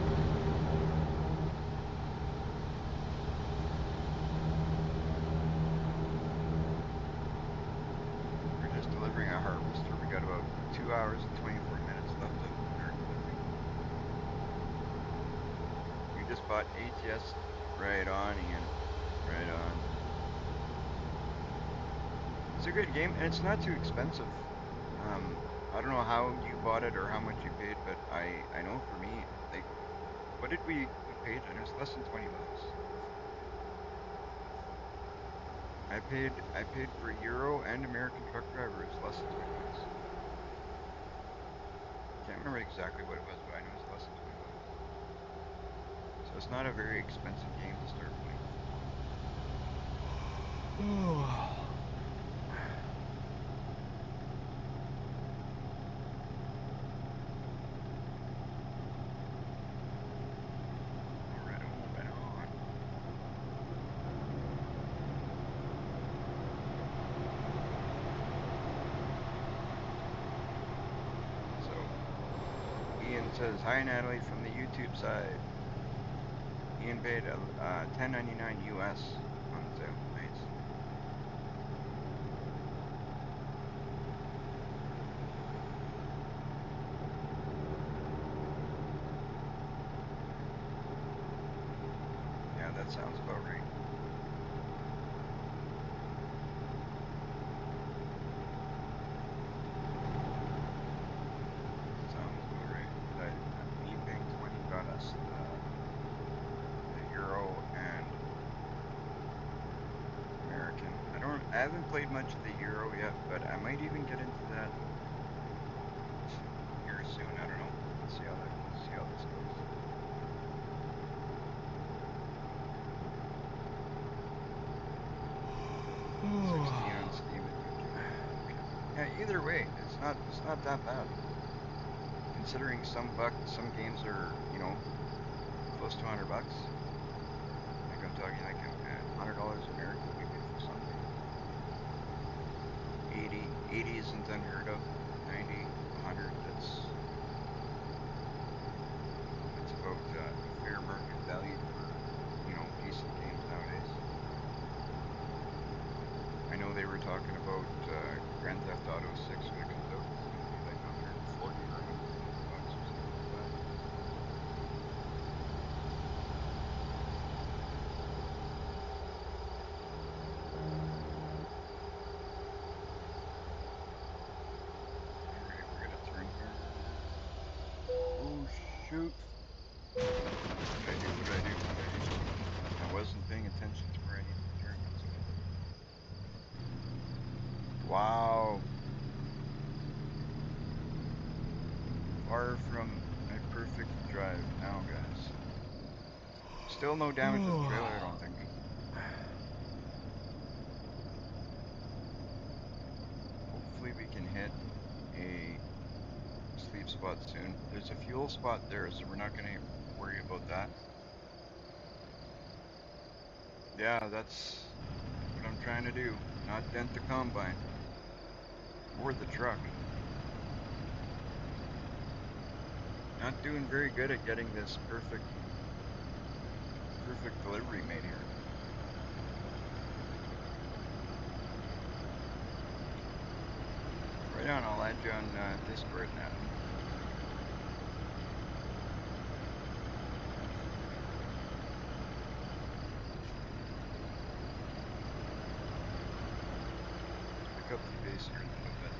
We're just delivering a harvester. We got about 2 hours and 24 minutes left of our delivery. We just bought ATS. Right on, Ian. Right on. It's a good game, and it's not too expensive. I don't know how you bought it or how much you paid, but I know for me, like, what did we paid? And it was less than $20. I paid for Euro and American truck driver. It was less than $20. Can't remember exactly what it was, but I know it's less than $20. So it's not a very expensive game to start playing. Right on, right on. So Ian says, "Hi Natalie from the YouTube side." Ian paid $10.99 US on the sale. Nice. Yeah, that sounds about right. Sounds about right. That me paying 20 got us the Euro and American. I haven't played much of the Euro yet, but I might even get into that here soon. I don't know. Let's see how this goes. 16 on Steam at YouTube. Okay. Yeah, either way, it's not that bad. Considering some games are, close to $100. Like I'm talking like $100 American we paid for some. 80 isn't unheard of. 90, 100, that's about a fair market value for, decent games nowadays. I know they were talking about Grand Theft Auto 6 when it comes out. It's going to be like 140 or 150 bucks or something like that. All right, we're going to turn here. Oh, shoot. What did I do? What did I do? What did I do? I wasn't paying attention to where I needed to turn. That's good. Wow. Far from a perfect drive now, guys. Still no damage to the trailer, I don't think. Hopefully we can hit a sleep spot soon. There's a fuel spot there, so we're not going to worry about that. Yeah, that's what I'm trying to do. Not dent the combine. Or the truck. Not doing very good at getting this perfect delivery made here. Right on, I'll add you on Discord, Natalie. Pick up the pace here a little bit.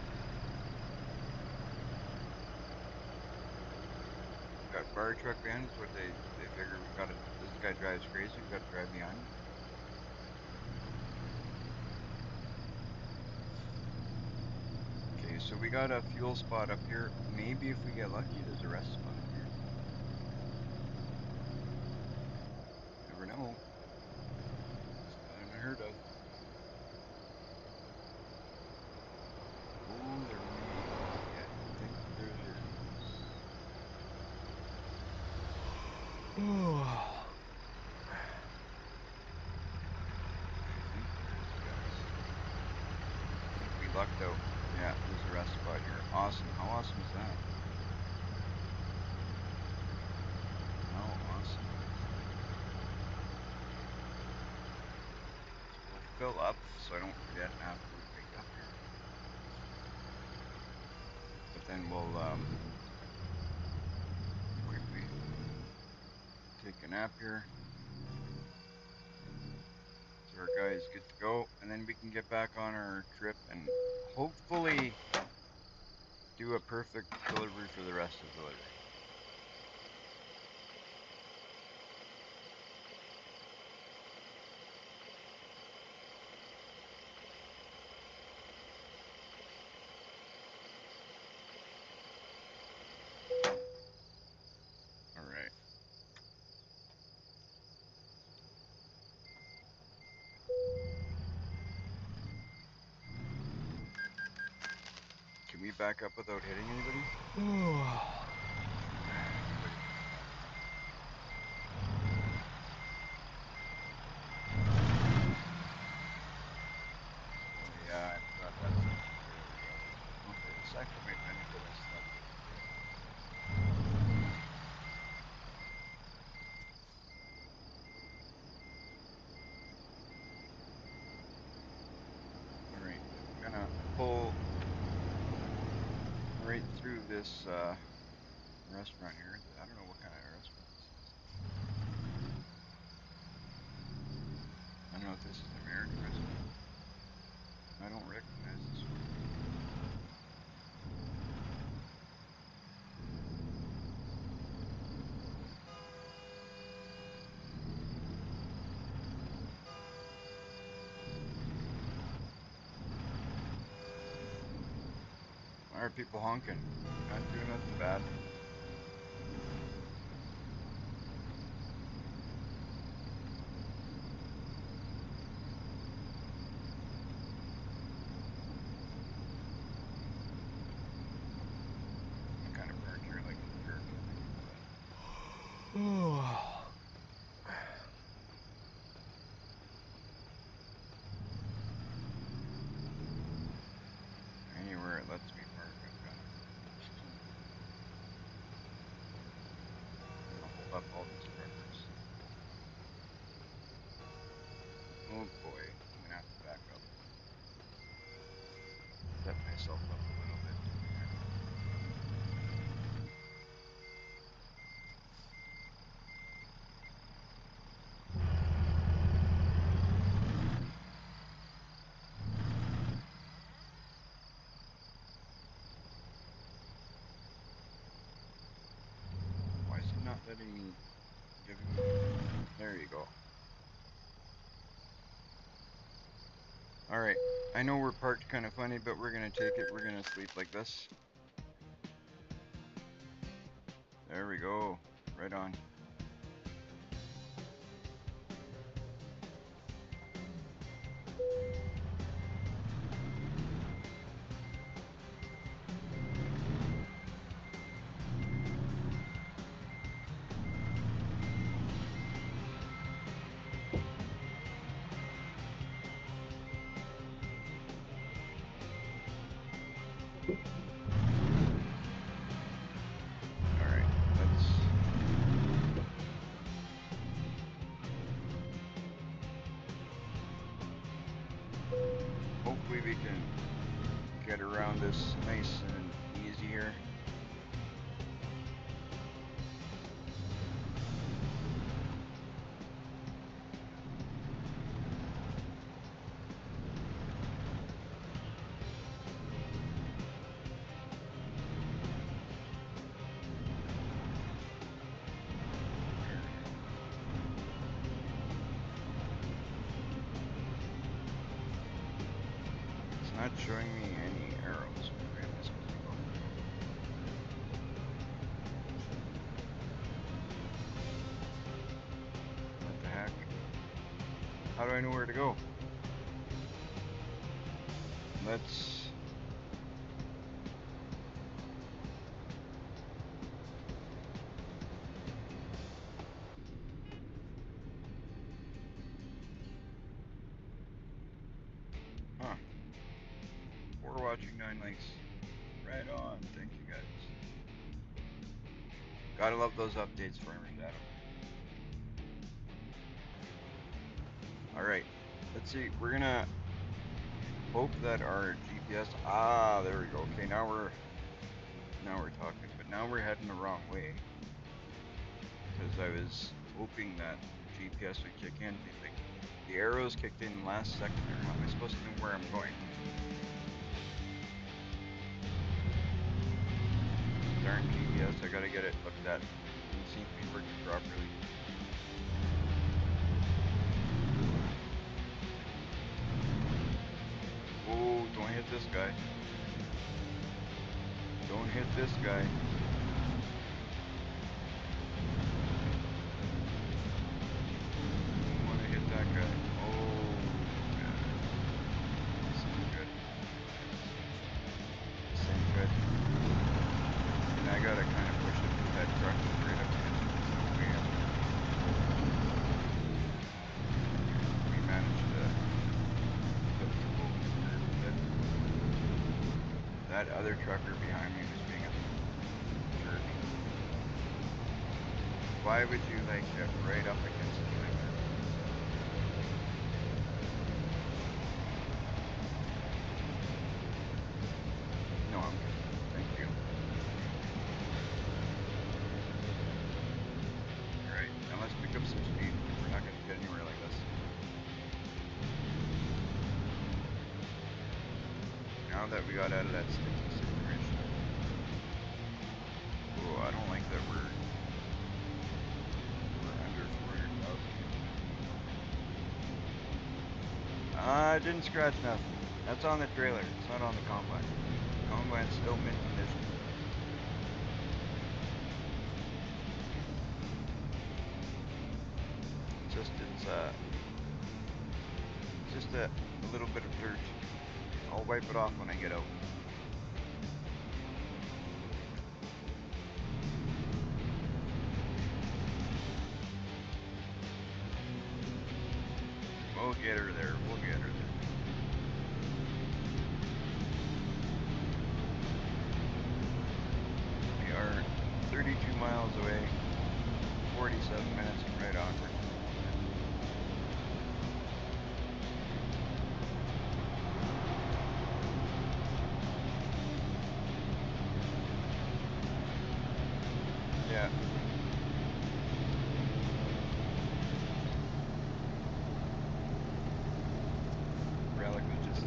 Got fire truck behind us. What they figure we got it. This guy drives crazy. We got to drive behind him. Okay, so we got a fuel spot up here. Maybe if we get lucky, there's a rest spot up here. Never know. It's not unheard of. Oh, there may be. I think there is. Oh. I think there is, guys. I think we lucked out. Yeah, there's a rest spot here. Awesome. How awesome is that? How awesome is that? So we'll fill up so I don't forget after we wake up here. But then we'll quickly take a nap here. So our guy is good to go. And then we can get back on our trip and hopefully do a perfect delivery for the rest of the delivery. All right. Can we back up without hitting anybody? Oh yeah, I forgot that second trailer job. Okay, the second might benefit us that didn't break. All right, we're gonna pull right through this restaurant here. I don't know what kind of restaurant this is. I don't know if this is an American restaurant. I don't recognize this one. Why are people honking? Not doing nothing bad. I'm kind of burnt here like a jerk, I think. But... Oh. all these truckers. Oh boy, I'm gonna have to back up. Set myself up a little bit here. Why is it not letting me giving me? There you go. All right. I know we're parked kind of funny, but we're gonna take it. We're gonna sleep like this. There we go. Right on. All right. Let's. Hopefully we can get around this nice and easy here. It's not showing me any arrows. Where am I supposed to go? What the heck? How do I know where to go? Let's. Huh. 4 watching, 9 likes. Right on. Thank you guys. Gotta love those updates, Farmer Shadow. Alright. Let's see. We're gonna hope that our GPS. Ah, there we go. Okay, now we're talking. But now we're heading the wrong way. Because I was hoping that GPS would kick in. Like, the arrows kicked in last second there. How am I supposed to know where I'm going? Darn GPS, I gotta get it looked at. Doesn't seem to be working properly. Oh, don't hit this guy. Don't hit this guy. Don't want to hit that guy. Oh, God. This isn't good. This ain't good. And I gotta kind of push it with that truck right up against it. There's no way I'm gonna. We managed to flip the whole curve a bit. That other trucker behind me was being a jerk. Why would you like get right up against me like that? No, I'm good. Thank you. Alright, now let's pick up some speed. We're not gonna get anywhere like this. Now that we got out of that sticky situation. Oh, I don't like that we're under 400,000. I didn't scratch nothing. That's on the trailer. It's not on the combine. The combine's still mint condition. It's just a little bit of dirt. I'll wipe it off when I get out. We'll get her there. We'll get her there. We are 32 miles away. 46 7 minutes and right onward. Yeah. Relic was just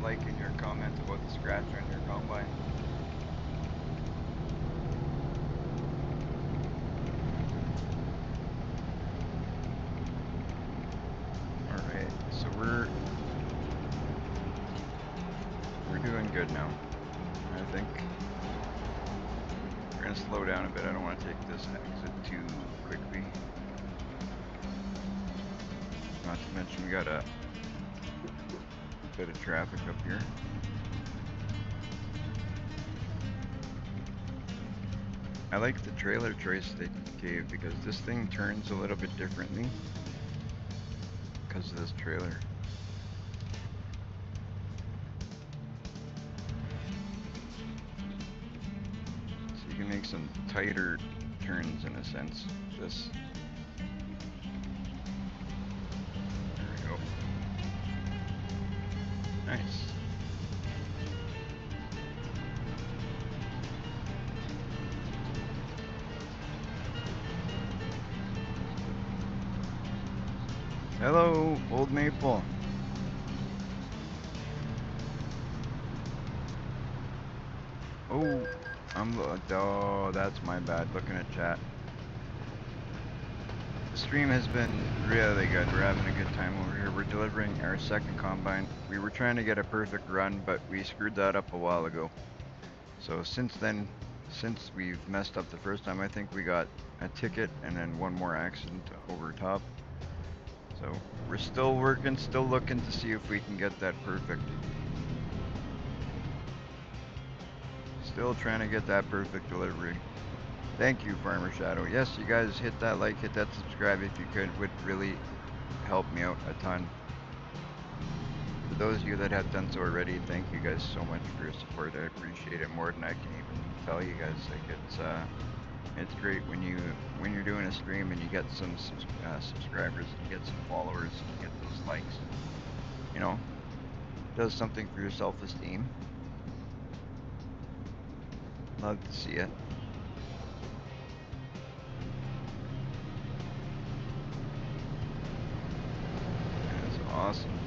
liking your comment about the scratch on your combine. Alright, so we're doing good now, I think. We're gonna slow down a bit. I don't want to take this exit too quickly. Not to mention we got a bit of traffic up here. I like the trailer choice they gave because this thing turns a little bit differently because of this trailer. So you can make some tighter turns in a sense. This. There we go. Nice. Hello, Old Maple. Oh, oh, that's my bad. Looking at chat. The stream has been really good. We're having a good time over here. We're delivering our second combine. We were trying to get a perfect run, but we screwed that up a while ago. So since then, since we've messed up the first time, I think we got a ticket and then one more accident over top. So we're still working, still looking to see if we can get that perfect. Still trying to get that perfect delivery. Thank you, Farmer Shadow. Yes, you guys hit that like, hit that subscribe if you could. Would really help me out a ton. For those of you that have done so already, thank you guys so much for your support. I appreciate it more than I can even tell you guys. Like it's great when you're doing a stream and you get some subscribers, and you get some followers, and you get those likes. You know, does something for your self-esteem. Love to see it. That's awesome.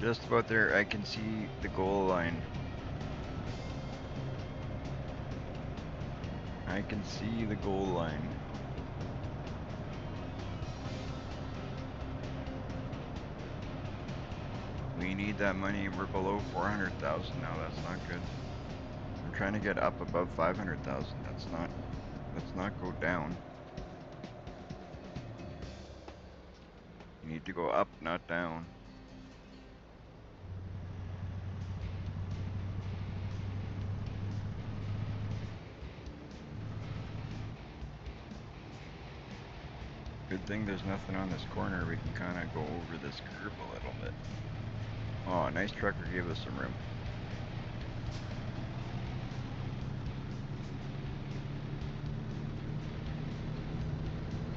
Just about there, I can see the goal line. I can see the goal line. We need that money. We're below 400,000 now. That's not good. We're trying to get up above 500,000. Let's not go down. You need to go up, not down. Good thing there's nothing on this corner. We can kind of go over this curb a little bit. Oh, nice trucker gave us some room.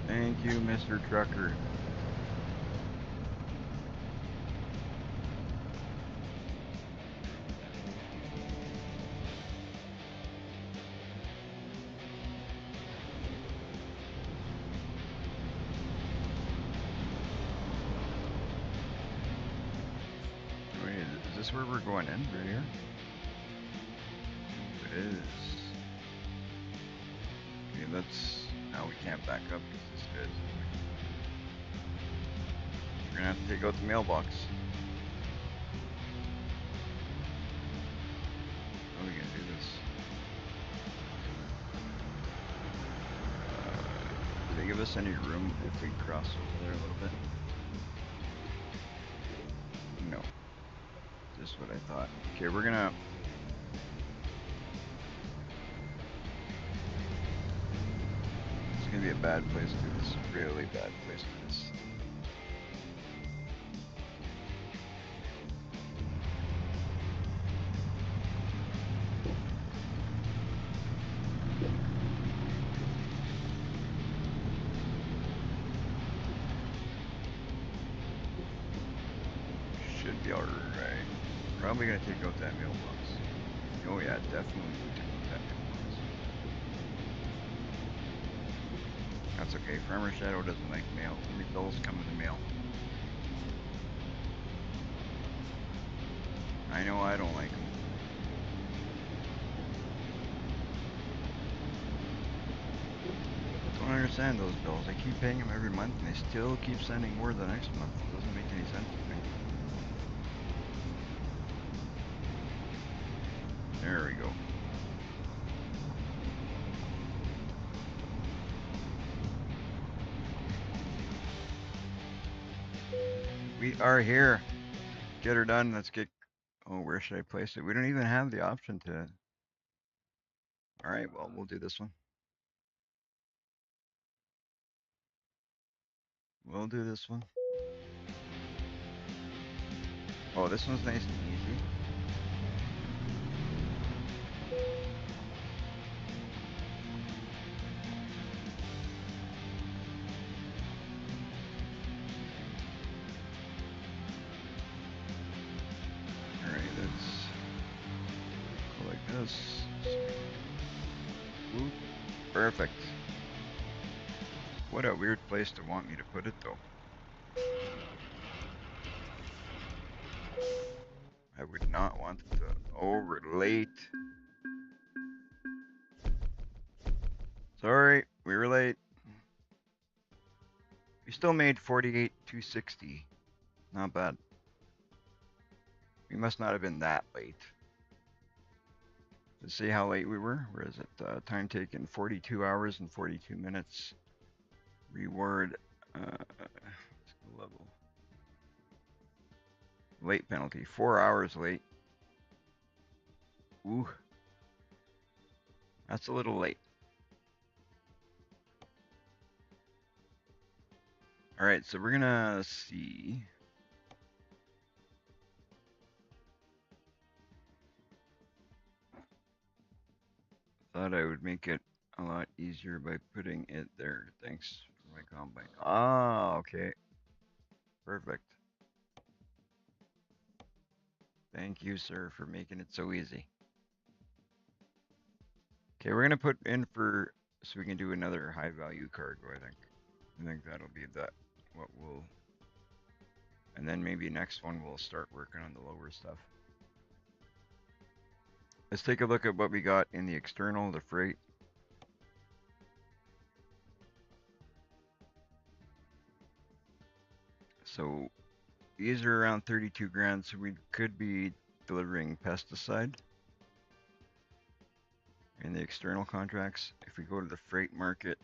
Thank you, Mr. Trucker. Wait, is this where we're going in? Right here? It is. Okay, let's... Now we can't back up because this guy's... We're gonna have to take out the mailbox. How are we gonna do this? Do they give us any room if we cross over there a little bit? No. Just what I thought. Okay, we're gonna... It's gonna be a bad place to do this. Really bad place to do this. Probably gonna take out that mailbox. Oh yeah, definitely take out that mailbox. That's okay. Farmer Shadow doesn't like mail. Only bills come in the mail. I know I don't like them. Don't understand those bills. I keep paying them every month and they still keep sending more the next month. It doesn't make any sense to me. There we go. We are here. Get her done. Let's get. Oh, where should I place it? We don't even have the option to. All right, well, we'll do this one. We'll do this one. Oh, this one's nice and easy. All right, let's go like this. Ooh, perfect. What a weird place to want me to put it, though. I would not want it to. Oh, we're late. Sorry, we were late. We still made 48,260. Not bad. We must not have been that late. Let's see how late we were. Where is it? Time taken 42 hours and 42 minutes. Reward level. Late penalty. 4 hours late. Ooh. That's a little late. Alright, so we're gonna see. Thought I would make it a lot easier by putting it there. Thanks for my combine. Ah, okay. Perfect. Thank you, sir, for making it so easy. Okay, we're gonna put in for so we can do another high value cargo, I think. I think that'll be what we'll and then maybe next one we'll start working on the lower stuff. Let's take a look at what we got in the external, the freight. So these are around 32 grand, so we could be delivering pesticide in the external contracts. If we go to the freight market,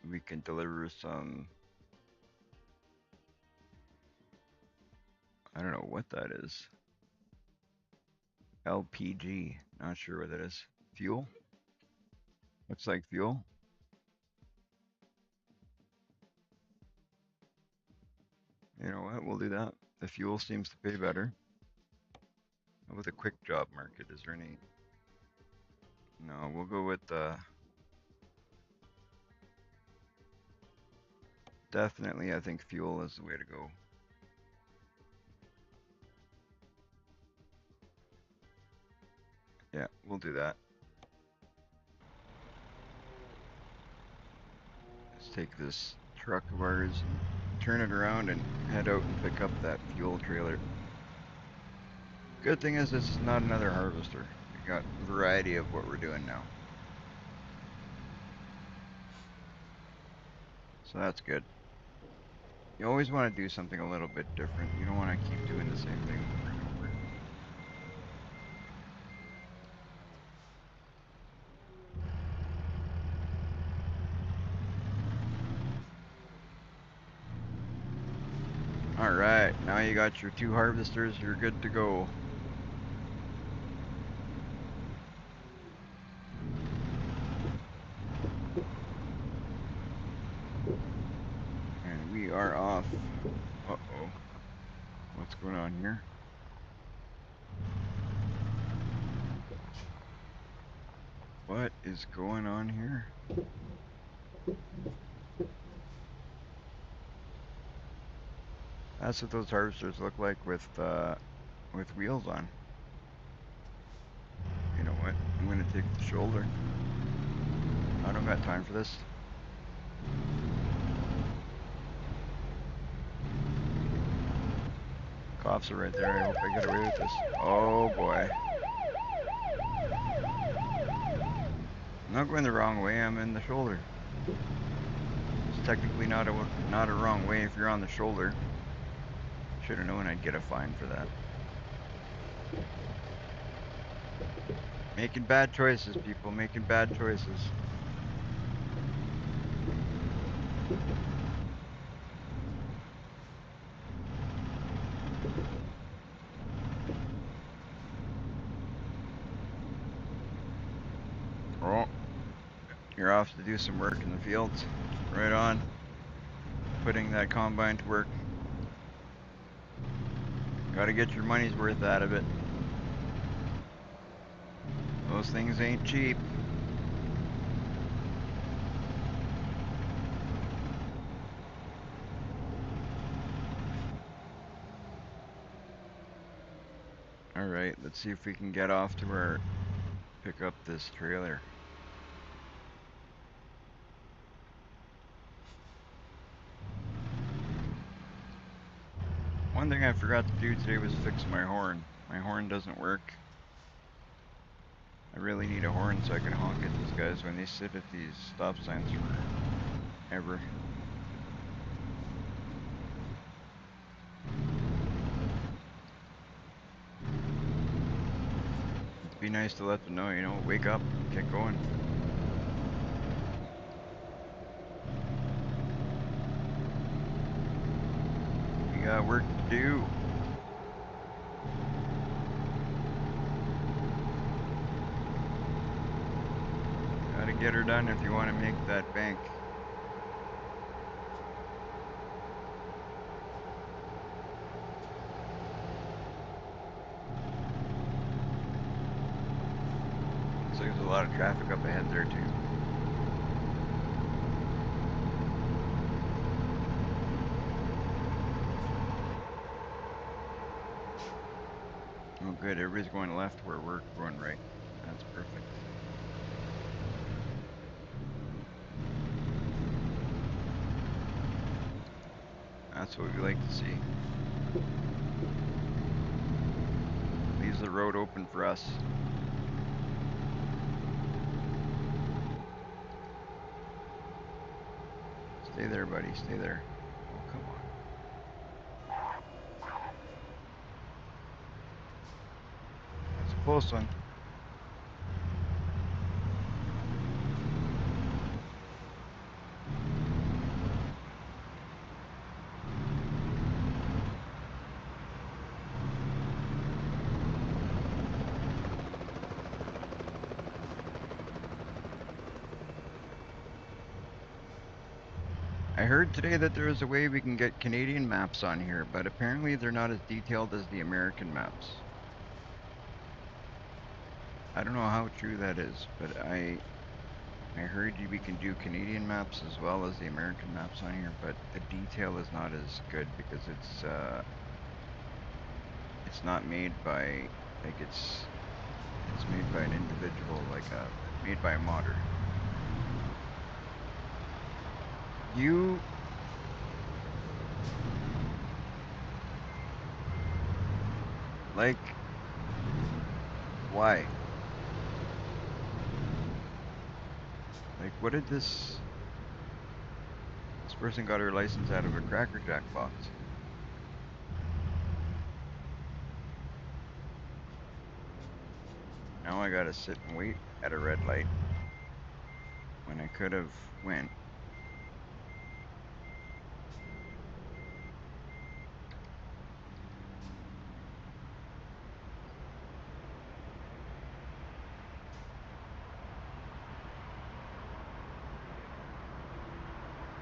we can deliver some, I don't know what that is. LPG, not sure what that is. Fuel? Looks like fuel. You know what? We'll do that. The fuel seems to pay better. With a quick job market, is there any? No, we'll go with definitely. I think fuel is the way to go. Yeah, we'll do that. Let's take this truck of ours and turn it around and head out and pick up that fuel trailer. Good thing is this is not another harvester. We got a variety of what we're doing now. So that's good. You always want to do something a little bit different. You don't want to keep doing the same thing over and over. Alright, now you got your 2 harvesters, you're good to go. And we are off. Uh-oh. What's going on here? What is going on here? That's what those harvesters look like with wheels on. You know what? I'm gonna take the shoulder. I don't got time for this. Cops are right there. I hope I get away with this. Oh boy. I'm not going the wrong way. I'm in the shoulder. It's technically not a wrong way if you're on the shoulder. Should have known I'd get a fine for that. Making bad choices, people. Making bad choices. Oh, you're off to do some work in the fields. Right on. Putting that combine to work. Gotta get your money's worth out of it. Those things ain't cheap. Alright, let's see if we can get off to our pick up this trailer. One thing I forgot to do today was fix my horn. My horn doesn't work. I really need a horn so I can honk at these guys when they sit at these stop signs forever. It'd be nice to let them know, you know, wake up, get going. We got work to do. Gotta get her done if you want to make that bank. Looks like there's a lot of traffic up ahead there too. Oh good, everybody's going left where we're going right. That's perfect. That's what we like to see. Leaves the road open for us. Stay there, buddy, stay there. Oh, come on. That's a close one. I heard today that there is a way we can get Canadian maps on here, but apparently they're not as detailed as the American maps. I don't know how true that is, but I heard we can do Canadian maps as well as the American maps on here, but the detail is not as good because it's not made by like it's made by an individual, like made by a modder. You like why? Like what did this person got her license out of a Cracker Jack box? Now I gotta sit and wait at a red light when I could have went.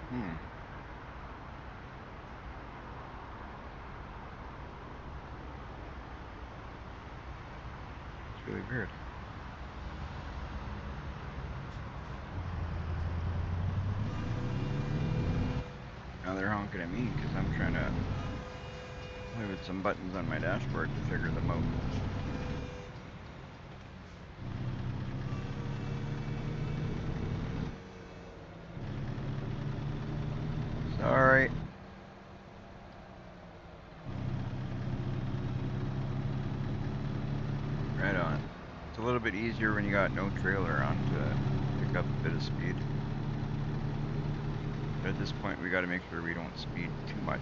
Hmm. It's really weird. Now they're honking at me because I'm trying to Play with some buttons on my dashboard to figure them out. Sorry. Right on. It's a little bit easier when you got no trailer on to pick up a bit of speed. But at this point, we got to make sure we don't speed too much.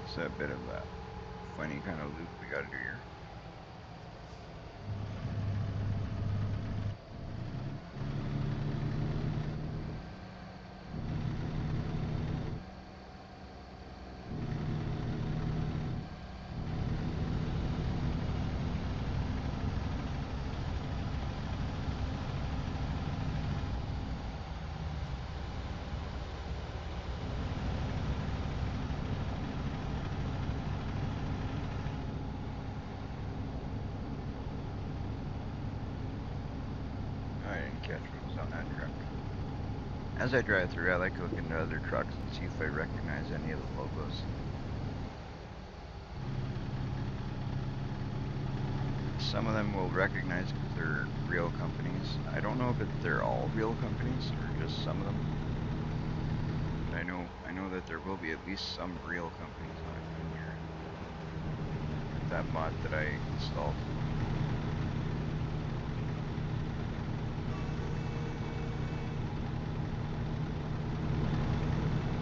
It's a bit of a funny kind of loop we got to do here. I didn't catch what was on that truck. As I drive through, I like looking at other trucks and see if I recognize any of the logos. Some of them will recognize because they're real companies. I don't know if they're all real companies or just some of them. But I know that there will be at least some real companies on here. Like that mod that I installed.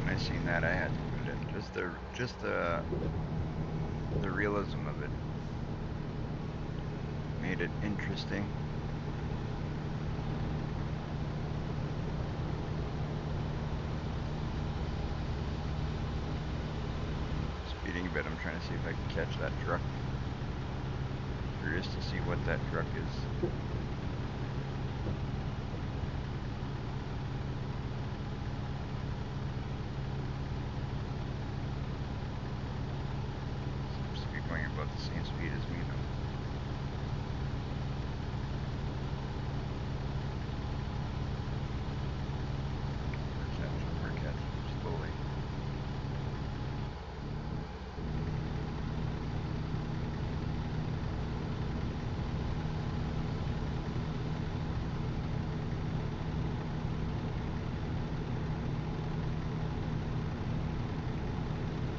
When I seen that, I had to put it in. Just the realism of it made it interesting. Speeding a bit, I'm trying to see if I can catch that truck. Curious to see what that truck is. Seems to be going about the same speed as me though. We're catching him slowly.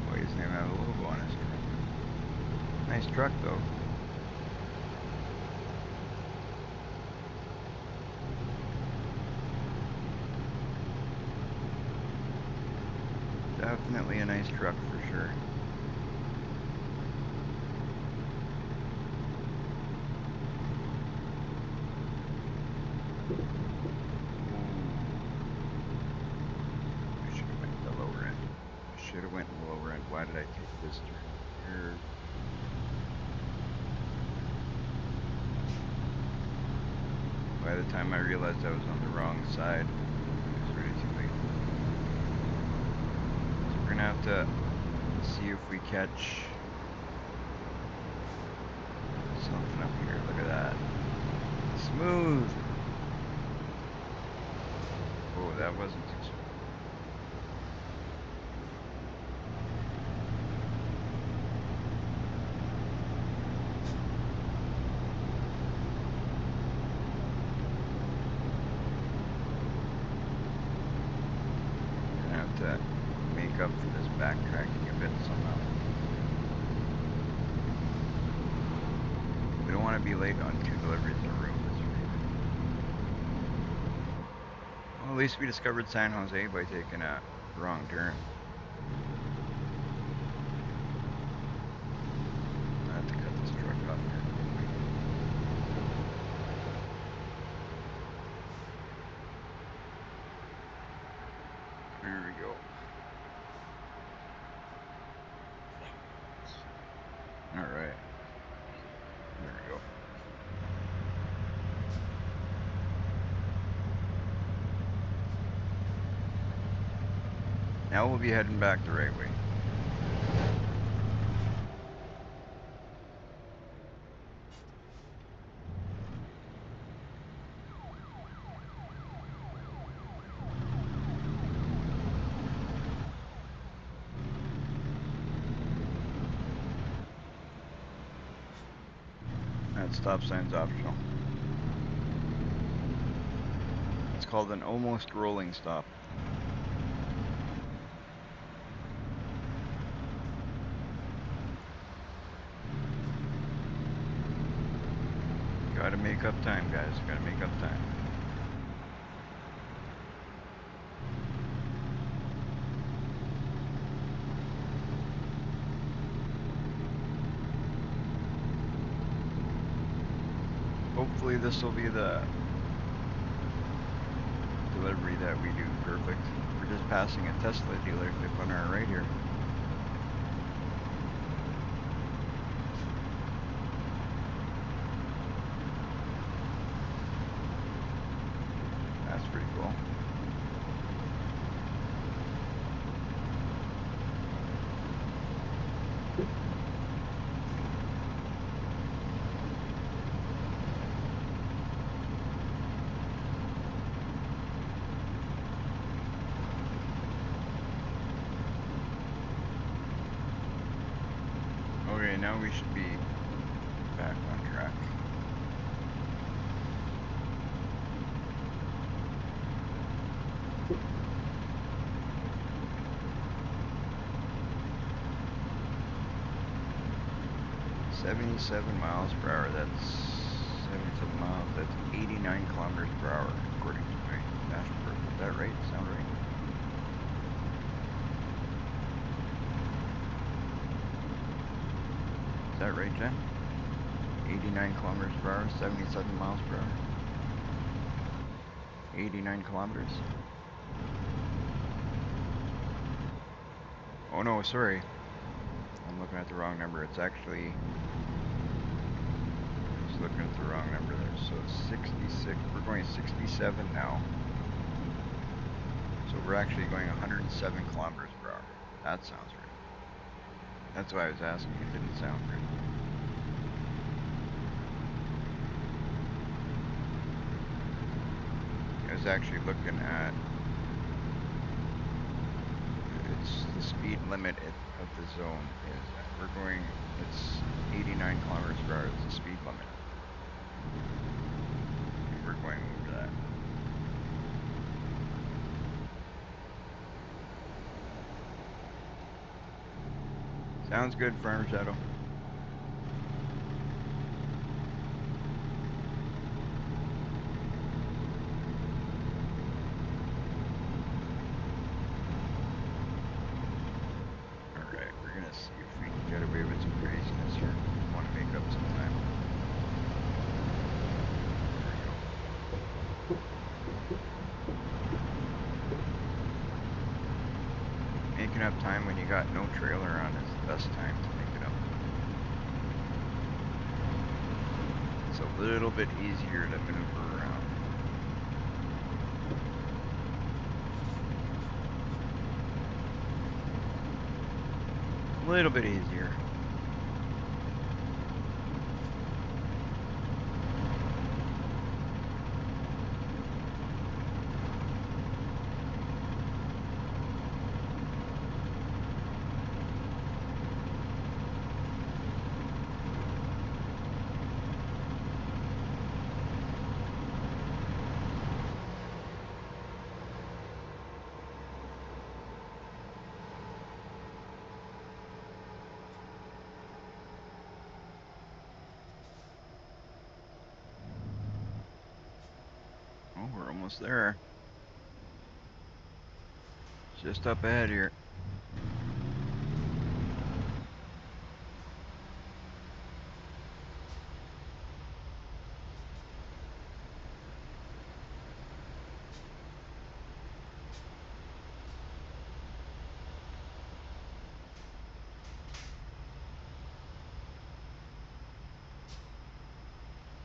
Boy, he doesn't even have a logo on his truck. Nice truck though. Definitely a nice truck for sure. I should have went in the lower end. I should have went in the lower end. Why did I take this turn here? By the time I realized I was on the wrong side, it was already too late. So we're gonna have to see if we catch something up here. Look at that. Smooth. Oh, that wasn't too smooth. We're gonna have to make up for this backtracking a bit somehow. We don't want to be late on 2 deliveries in a row. Well, at least we discovered San Jose by taking a wrong turn. I have to cut this truck off Here we go. All right. There we go. Now we'll be heading back the right way. That stop sign's optional. It's called an almost rolling stop. Gotta make up time, guys. Gotta make up time. Hopefully this will be the delivery that we do. Perfect. We're just passing a Tesla dealership on our right here. That's pretty cool. Okay, now we should be back on track. .77 miles per hour. That's 77 miles. That's 89 kilometers per hour, according to my dashboard. Is that right? Sound right? Is that right, Jen? 89 kilometers per hour, 77 miles per hour. 89 kilometers. Oh no, sorry. I'm looking at the wrong number. It's actually, I was looking at the wrong number there. So 66, we're going 67 now. So we're actually going 107 kilometers per hour. That sounds right. That's why I was asking. It didn't sound right. I was actually looking at, it's the speed limit of the zone is, we're going, it's 89 kilometers per hour. It's the speed limit. And we're going over that. Sounds good, Farmer Shadow. Alright, we're gonna see if we can get away with some craziness here. I want to make up some time. There we go. Making up time when you got no trailer on is the best time to make it up. It's a little bit easier to maneuver around. A little bit easier. Oh, we're almost there. Just up ahead here.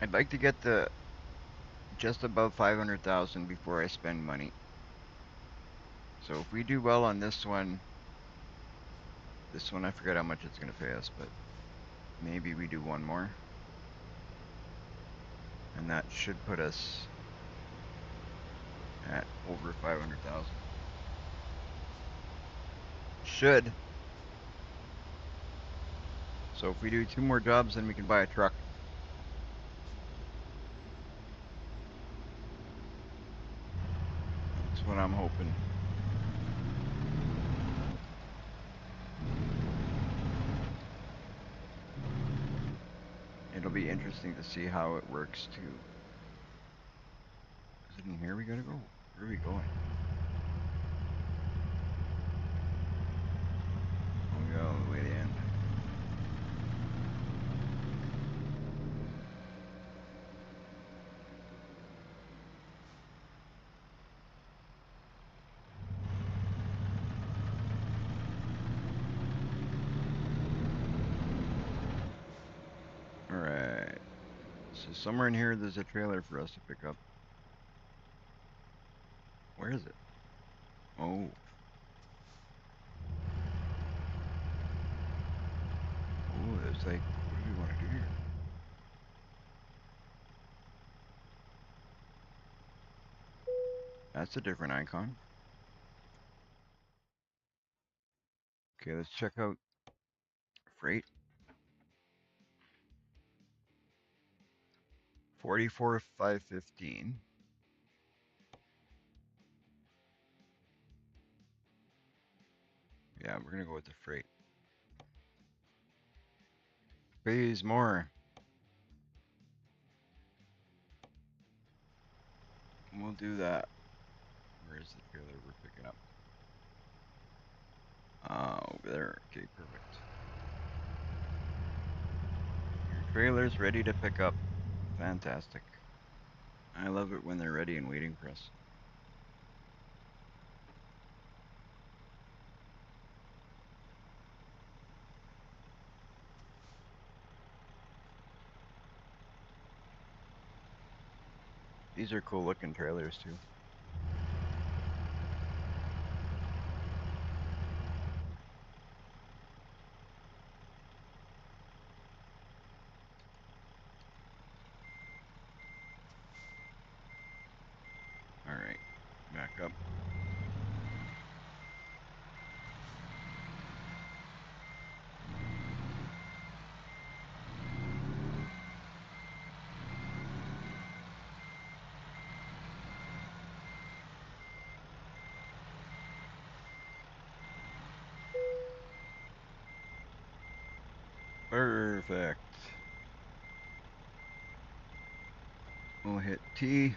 I'd like to get to just above 500,000 before I spend money. So if we do well on this one I forget how much it's gonna pay us, but maybe we do one more, and that should put us at over 500,000. Should. So if we do two more jobs, then we can buy a truck. That's what I'm hoping. It'll be interesting to see how it works too. Is it in here we gotta go? Where are we going? Oh, we go all the way to the end. Alright. So somewhere in here there's a trailer for us to pick up. Where is it? Oh. Oh, there's like, what do we want to do here? That's a different icon. Okay, let's check out freight. 44,515. Yeah, we're gonna go with the freight. Pays more. We'll do that. Where is the trailer we're picking up? Over there. Okay, perfect. Your trailer's ready to pick up. Fantastic. I love it when they're ready and waiting for us. These are cool looking trailers too. Alright, back up. Perfect. We'll hit T.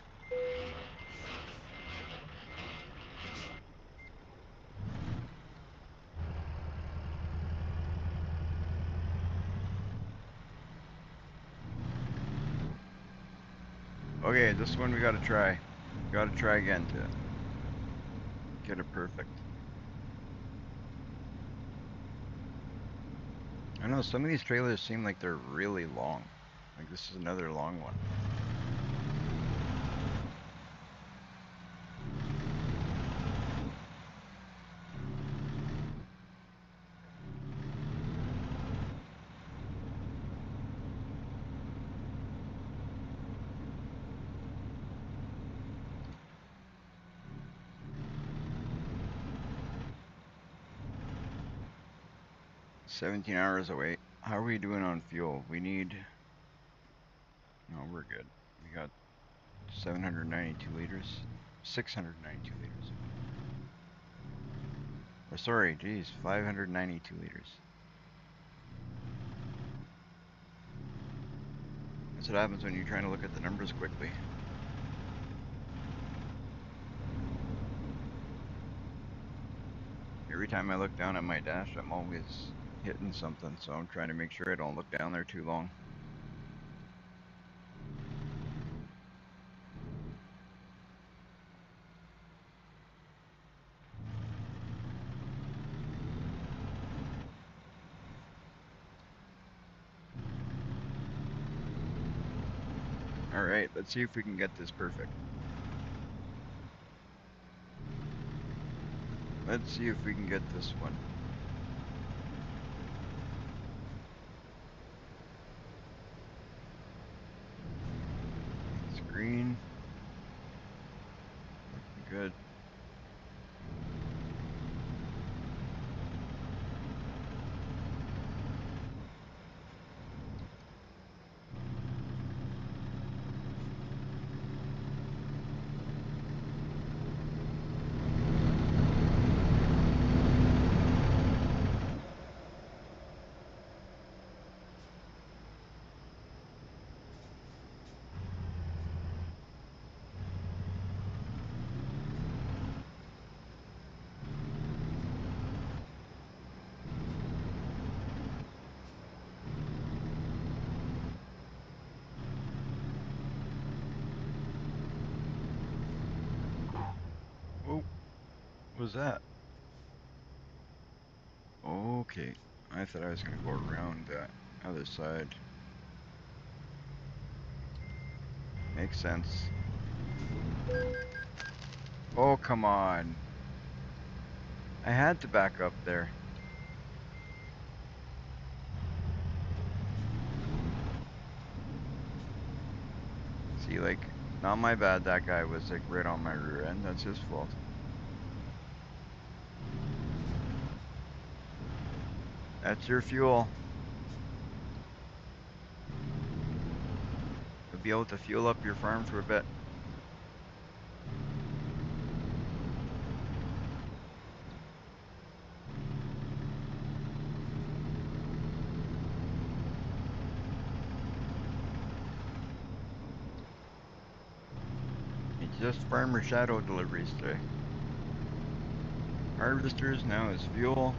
Okay, this one we gotta try. Gotta try again to get it perfect. I know some of these trailers seem like they're really long. Like this is another long one. $17 away. How are we doing on fuel? We need. No, we're good. We got 792 liters. 692 liters. Or sorry, geez, 592 liters. That's what happens when you're trying to look at the numbers quickly. Every time I look down at my dash, I'm always hitting something, so I'm trying to make sure I don't look down there too long. Alright, let's see if we can get this perfect. Let's see if we can get this one. It's green. Looking good. Oh, what was that? Okay, I thought I was gonna go around that other side. Makes sense. Oh, come on. I had to back up there. See, like, not my bad that guy was like right on my rear end. That's his fault. That's your fuel. You'll be able to fuel up your farm for a bit. It's just farmer shadow deliveries today. Harvesters now is fuel.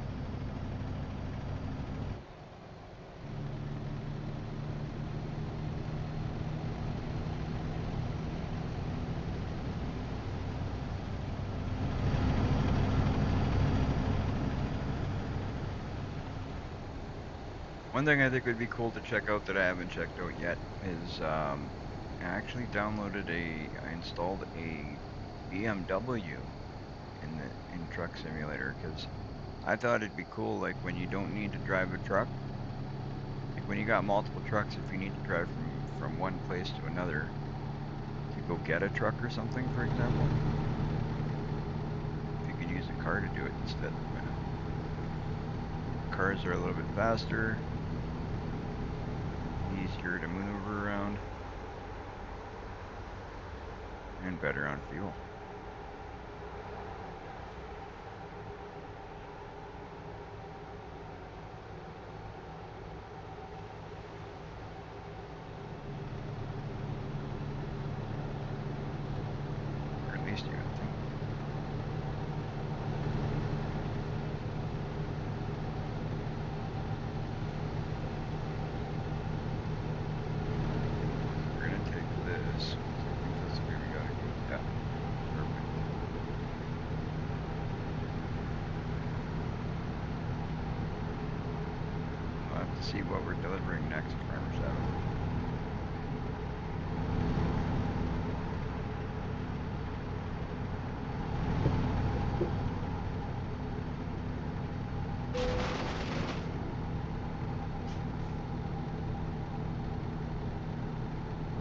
One thing I think would be cool to check out that I haven't checked out yet is I actually I installed a BMW in Truck Simulator because I thought it'd be cool, like when you don't need to drive a truck, like when you got multiple trucks, if you need to drive from one place to another to go get a truck or something, for example, if you could use a car to do it instead. Cars are a little bit faster, easier to maneuver around, and better on fuel. Or at least you would think. We're gonna take this. I think that's the way we gotta go. Yeah, perfect. We'll have to see what we're delivering next, Farmer Shadow.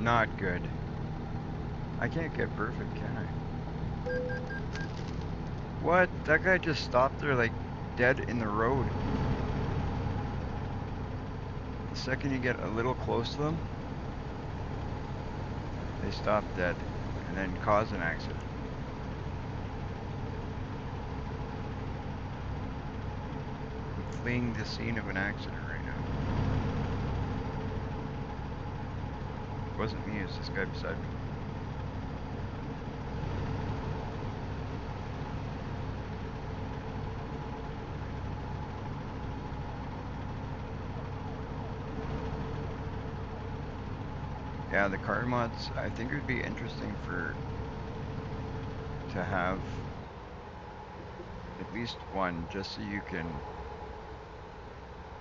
Not good. I can't get perfect, can I? What? That guy just stopped there like dead in the road. The second you get a little close to them, they stop dead and then cause an accident. I'm fleeing the scene of an accident right now. It wasn't me, it was this guy beside me. Yeah, the car mods, I think it would be interesting to have at least one just so you can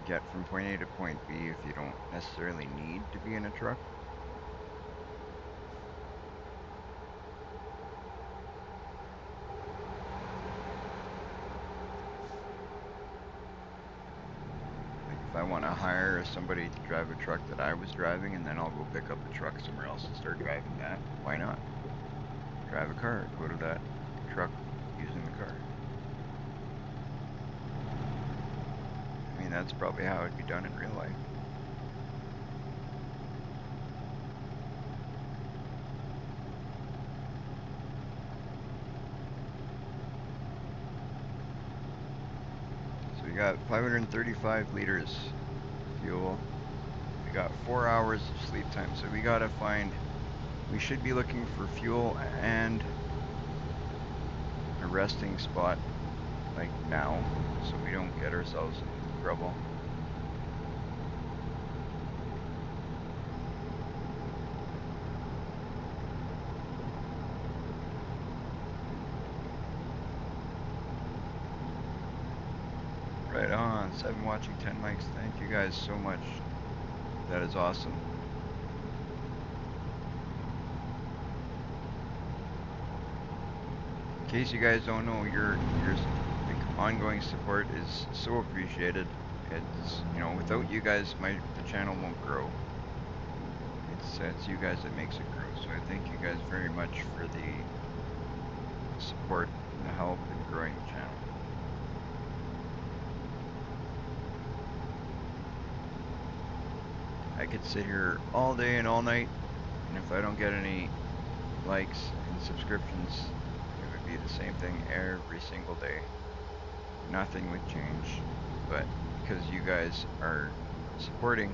get from point A to point B if you don't necessarily need to be in a truck. I want to hire somebody to drive a truck that I was driving, and then I'll go pick up a truck somewhere else and start driving that. Why not? Drive a car, go to that truck using the car. I mean, that's probably how it'd be done in real life. So we got 535 liters fuel. We got 4 hours of sleep time. So we should be looking for fuel and a resting spot like now, so we don't get ourselves into trouble. Right on. 7 watching, 10 mics. Thank you guys so much. That is awesome. In case you guys don't know, your like, ongoing support is so appreciated. It's, you know, without you guys, the channel won't grow. It's you guys that makes it grow. So I thank you guys very much for the support and the help in growing the channel. I could sit here all day and all night, and if I don't get any likes and subscriptions, it would be the same thing every single day. Nothing would change, but because you guys are supporting,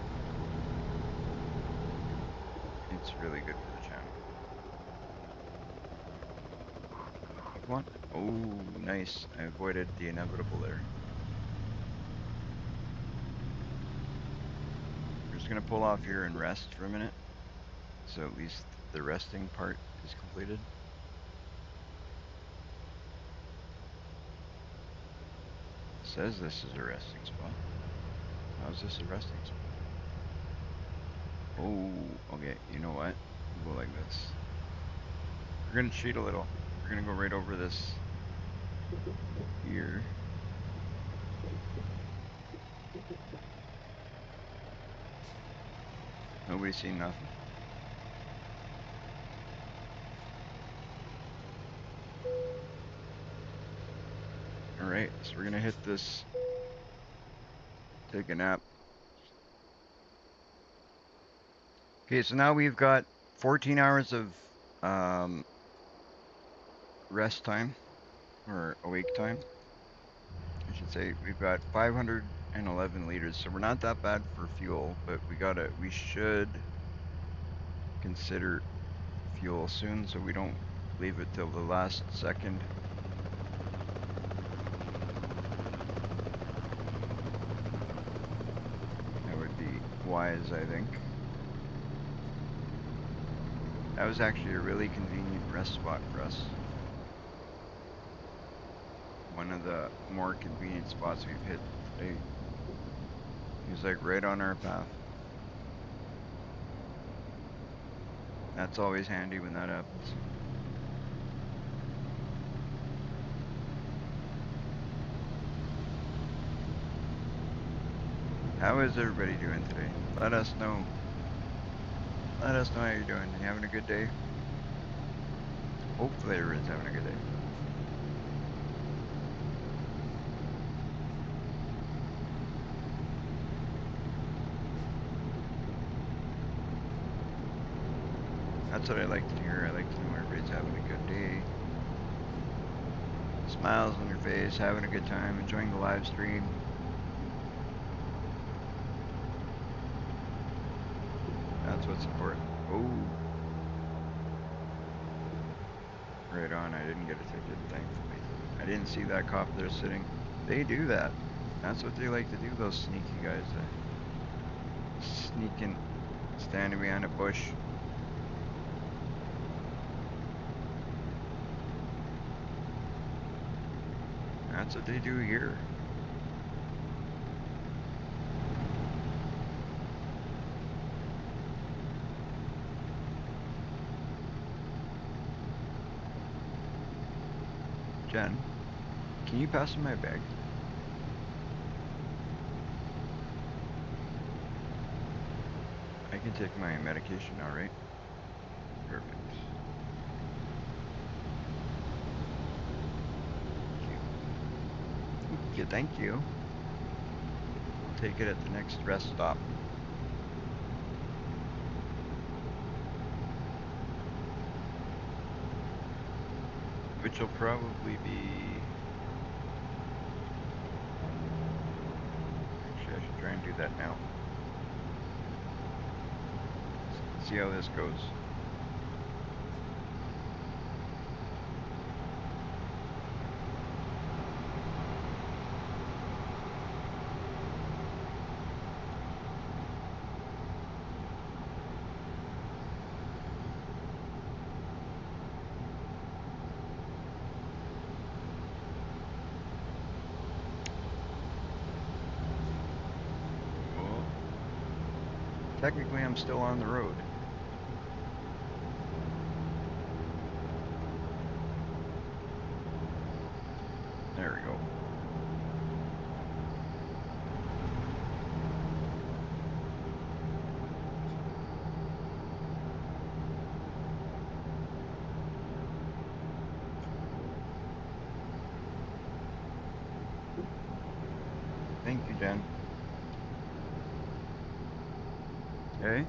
it's really good for the channel. Keep on. Oh, nice. I avoided the inevitable there. We're just gonna pull off here and rest for a minute, so at least the resting part is completed. It says this is a resting spot. How is this a resting spot? Oh, okay. You know what? We'll go like this. We're gonna cheat a little. We're gonna go right over this here. Nobody's seen nothing. Alright, so we're gonna hit this. Take a nap. Okay, so now we've got 14 hours of rest time, or awake time, I should say. We've got 511 liters, so we're not that bad for fuel, but we should consider fuel soon, so we don't leave it till the last second. That would be wise, I think. That was actually a really convenient rest spot for us. One of the more convenient spots we've hit today. He was like right on our path. That's always handy when that happens. How is everybody doing today? Let us know. Let us know how you're doing. You having a good day? Hopefully everyone's having a good day. That's what I like to hear. I like to know everybody's having a good day. Smiles on your face, having a good time, enjoying the live stream. That's what's important. Oh. Right on, I didn't get a ticket, thankfully. I didn't see that cop there sitting. They do that. That's what they like to do, those sneaky guys. Sneaking, standing behind a bush. That's what they do here. Jen, can you pass me my bag? I can take my medication now, right? Perfect. Thank you. Thank you, thank you. We'll take it at the next rest stop. Which will probably be... Actually, I should try and do that now. See how this goes. Well, technically I'm still on the road. There we go. Thank you, Jen. Hey?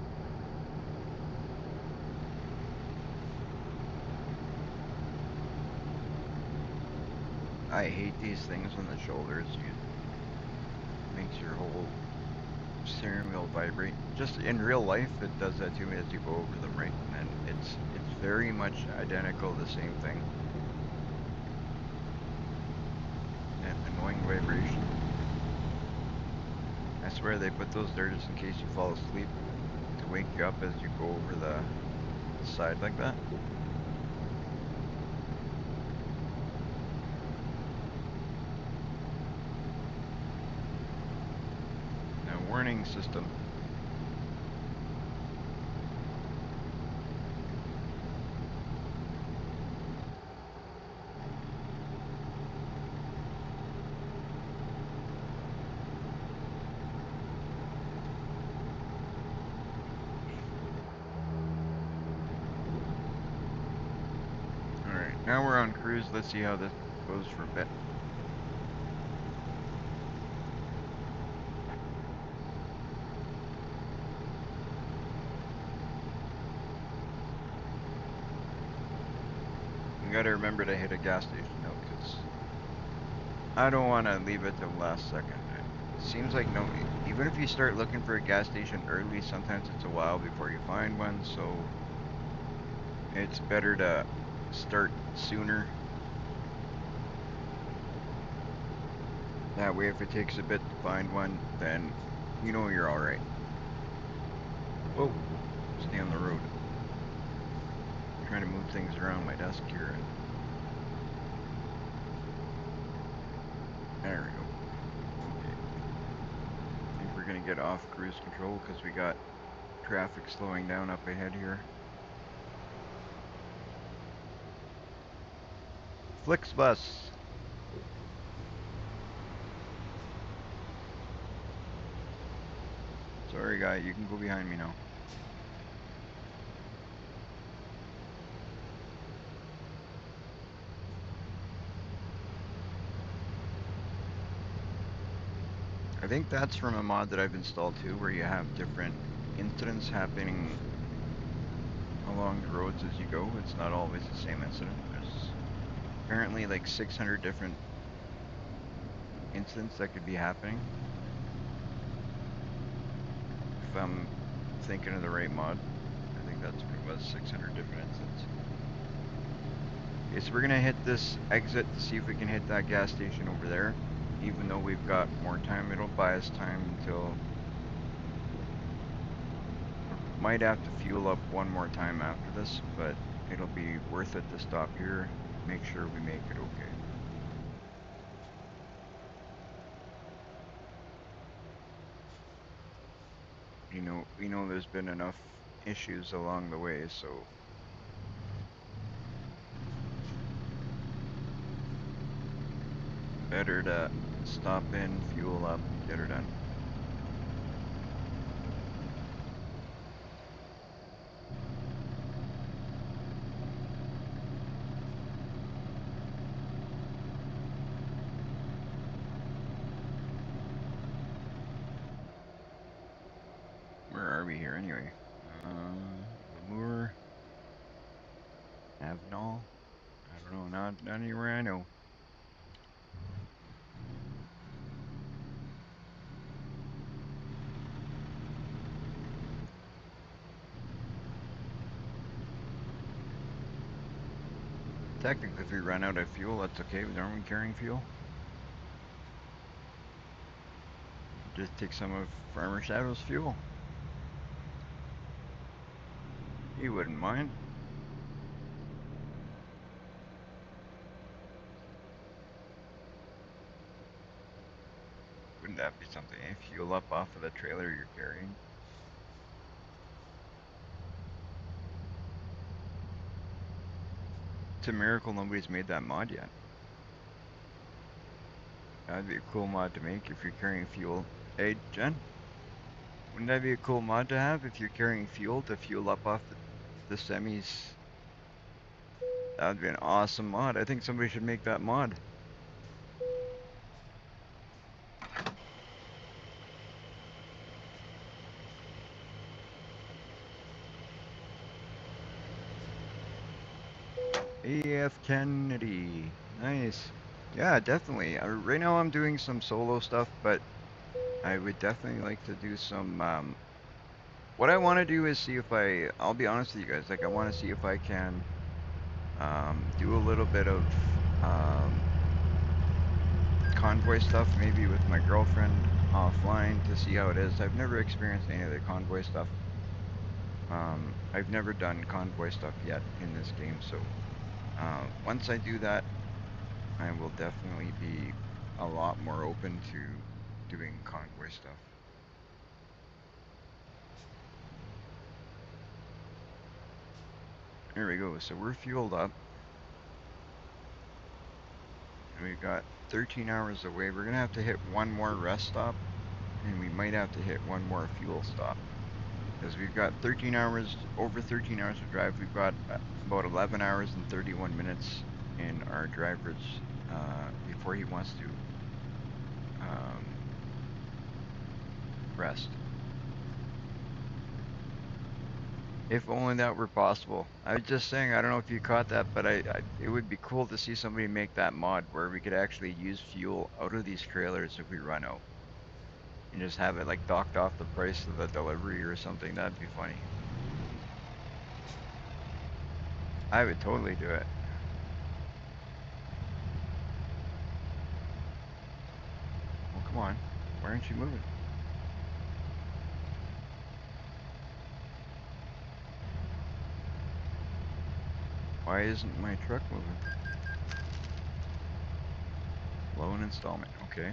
I hate these things on the shoulders. It makes your whole steering wheel vibrate. Just in real life, it does that to me as you go over them, right? And it's very much identical, the same thing. That annoying vibration. I swear they put those there just in case you fall asleep to wake you up as you go over the side like that. Now, warning system. Alright, now we're on cruise. Let's see how this goes for a bit. You gotta remember to hit a gas station though, because I don't want to leave it till the last second. It seems like no, even if you start looking for a gas station early, sometimes it's a while before you find one, so it's better to start sooner. That way, if it takes a bit to find one, then you know you're alright. Whoa, stay on the road. I'm trying to move things around my desk here. There we go. Okay. I think we're gonna get off cruise control because we got traffic slowing down up ahead here. Flixbus. Sorry, guy, you can go behind me now. I think that's from a mod that I've installed too, where you have different incidents happening along the roads as you go. It's not always the same incident. There's apparently like 600 different incidents that could be happening. If I'm thinking of the right mod, I think that's what it was, 600 different incidents. Okay, so we're gonna hit this exit to see if we can hit that gas station over there. Even though we've got more time, it'll buy us time until... Might have to fuel up one more time after this, but it'll be worth it to stop here, make sure we make it okay. We know there's been enough issues along the way, so better to stop in, fuel up, get her done. we here anyway? Lemur, Avenal. I don't know, not anywhere I know. Technically, if we run out of fuel, that's okay. Aren't we carrying fuel? Just take some of Farmer Shadow's fuel. He wouldn't mind. Wouldn't that be something? Eh? Fuel up off of the trailer you're carrying. It's a miracle nobody's made that mod yet. That'd be a cool mod to make if you're carrying fuel. Hey, Jen? Wouldn't that be a cool mod to have if you're carrying fuel to fuel up off the semis? That would be an awesome mod. I think somebody should make that mod. AF Kennedy. Nice. Yeah, definitely. Right now I'm doing some solo stuff, but I would definitely like to do some, what I want to do is see if I'll be honest with you guys, like I want to see if I can, do a little bit of, convoy stuff, maybe with my girlfriend offline to see how it is. I've never experienced any of the convoy stuff. I've never done convoy stuff yet in this game, so once I do that, I will definitely be a lot more open to doing convoy stuff. There we go. So we're fueled up. And we've got 13 hours away. We're going to have to hit one more rest stop. And we might have to hit one more fuel stop. Because we've got 13 hours, over 13 hours of drive. We've got about 11 hours and 31 minutes in our driver's before he wants to rest. If only that were possible. I was just saying, I don't know if you caught that, but it would be cool to see somebody make that mod where we could actually use fuel out of these trailers if we run out. And just have it like docked off the price of the delivery or something. That'd be funny. I would totally do it. Well, come on. Why aren't you moving? Why isn't my truck moving? Loan installment. Okay.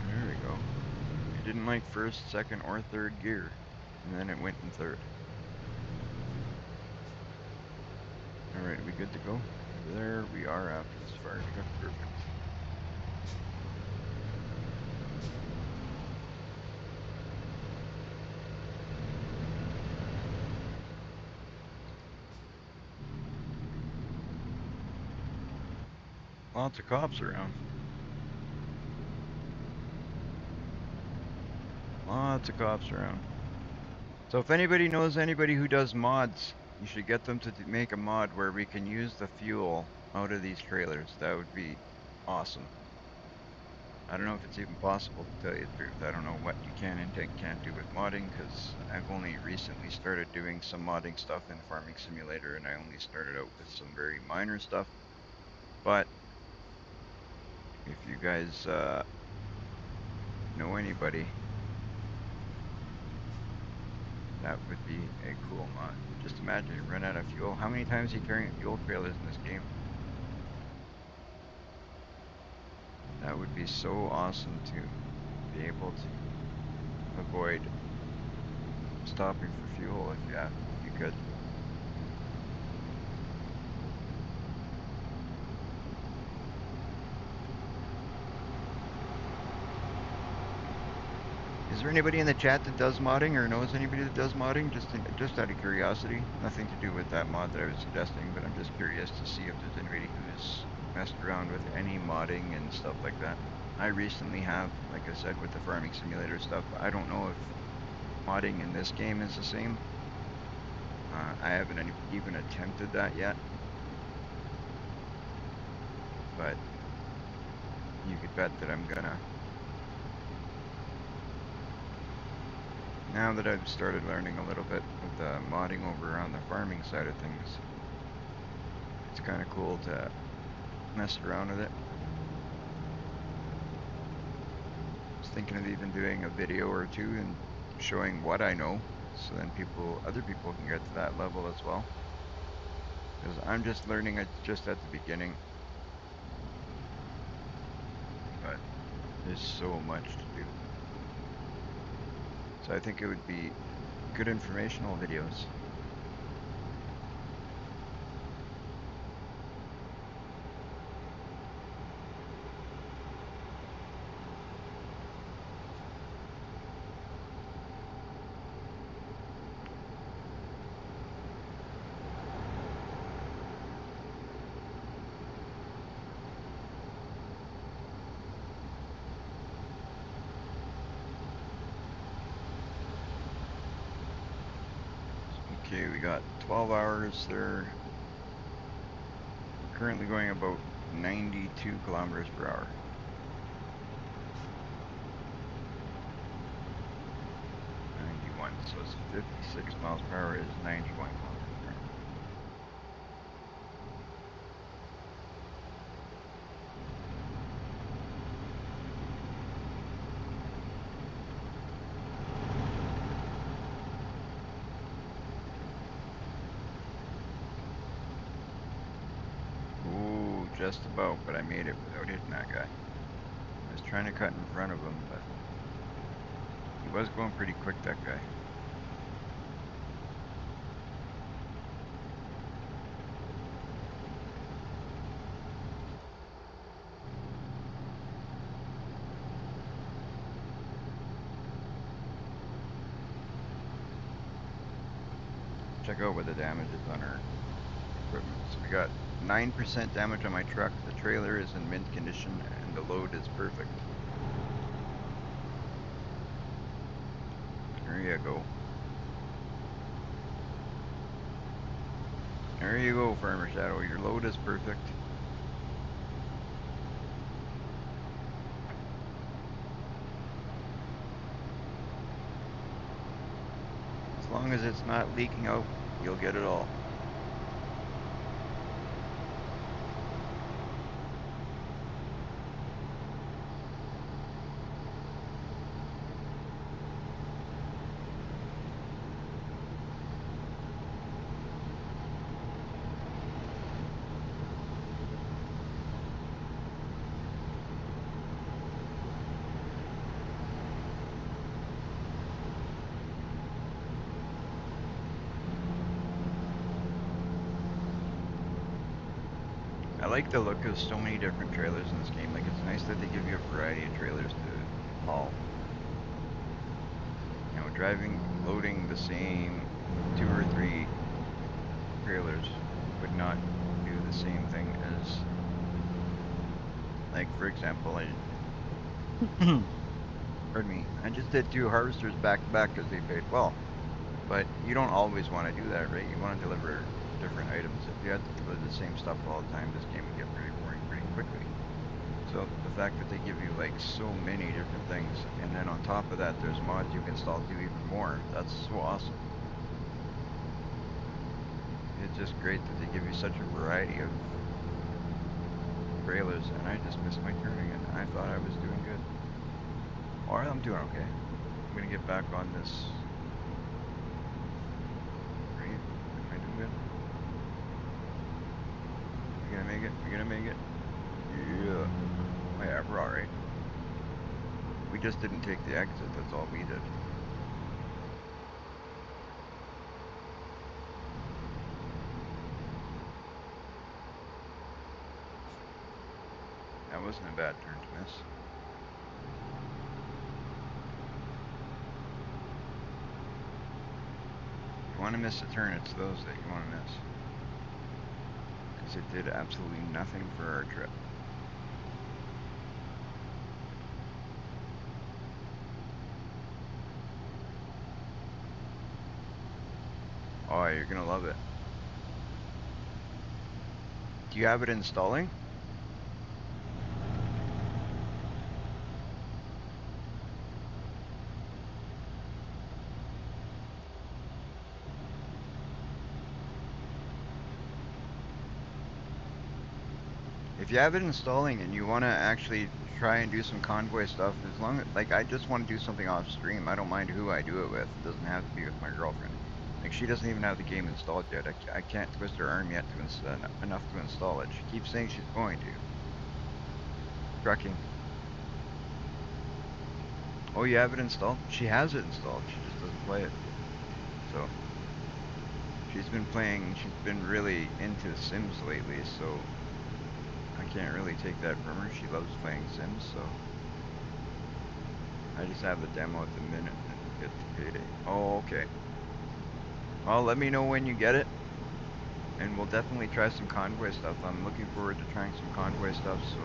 There we go. It didn't like first, second, or third gear. And then it went in third. Alright, we good to go? There we are after this fire truck. Perfect. Lots of cops around. Lots of cops around. So if anybody knows anybody who does mods, you should get them to make a mod where we can use the fuel out of these trailers. That would be awesome. I don't know if it's even possible, to tell you the truth. I don't know what you can and can't do with modding, because I've only recently started doing some modding stuff in Farming Simulator, and I only started out with some very minor stuff. But if you guys know anybody, that would be a cool mod. Just imagine you run out of fuel. How many times are you carrying fuel trailers in this game? That would be so awesome to be able to avoid stopping for fuel if you could. Is there anybody in the chat that does modding or knows anybody that does modding? Just out of curiosity. Nothing to do with that mod that I was suggesting, but I'm just curious to see if there's anybody who's messed around with any modding and stuff like that. I recently have, like I said, with the farming simulator stuff. I don't know if modding in this game is the same. I haven't even attempted that yet, but you could bet that I'm gonna. Now that I've started learning a little bit with the modding over on the farming side of things, it's kind of cool to mess around with it. I was thinking of even doing a video or two and showing what I know, so then other people can get to that level as well. Because I'm just learning it just at the beginning, but there's so much to do. So I think it would be good informational videos. Okay, we got 12 hours there. We're currently going about 92 kilometers per hour. 91, so it's 56 miles per hour is 91 kilometers per hour. Ooh, just about, but I made it without hitting that guy. I was trying to cut in front of him, but he was going pretty quick, that guy. Check out what the damage is on our equipment. So we got 9% damage on my truck. The trailer is in mint condition and the load is perfect. There you go. There you go, Farmer Shadow. Your load is perfect. As long as it's not leaking out, you'll get it all. I like the look of so many different trailers in this game. Like, it's nice that they give you a variety of trailers to haul. You know, loading the same 2 or 3 trailers would not do the same thing as, like, for example, pardon me, I just did 2 harvesters back to back because they paid well. But you don't always want to do that, right? You want to deliver different items. If you had to deliver the same stuff all the time, this game would get pretty boring pretty quickly. So the fact that they give you like so many different things, and then on top of that, there's mods you can install to do even more. That's so awesome. It's just great that they give you such a variety of trailers, and I just missed my turn again. I thought I was doing good. Alright, I'm doing okay. I'm gonna get back on this. Right? Am I doing good? We gonna make it? We gonna make it? Yeah. Oh yeah, we're alright. We just didn't take the exit, that's all we did. That wasn't a bad turn to miss. If you want to miss a turn, it's those that you want to miss. because it did absolutely nothing for our trip. Oh, you're gonna love it. Do you have it installing? If you have it installing and you want to actually try and do some convoy stuff, as long as, like, I just want to do something off stream. I don't mind who I do it with. It doesn't have to be with my girlfriend. Like, she doesn't even have the game installed yet. I can't twist her arm yet to enough to install it. She keeps saying she's going to. Trucking. Oh, you have it installed? She has it installed. She just doesn't play it. So, she's been playing, she's been really into Sims lately, so I can't really take that from her. She loves playing Sims, so I just have the demo at the minute and get to payday. Oh, okay. Well, let me know when you get it, and we'll definitely try some convoy stuff. I'm looking forward to trying some convoy stuff, so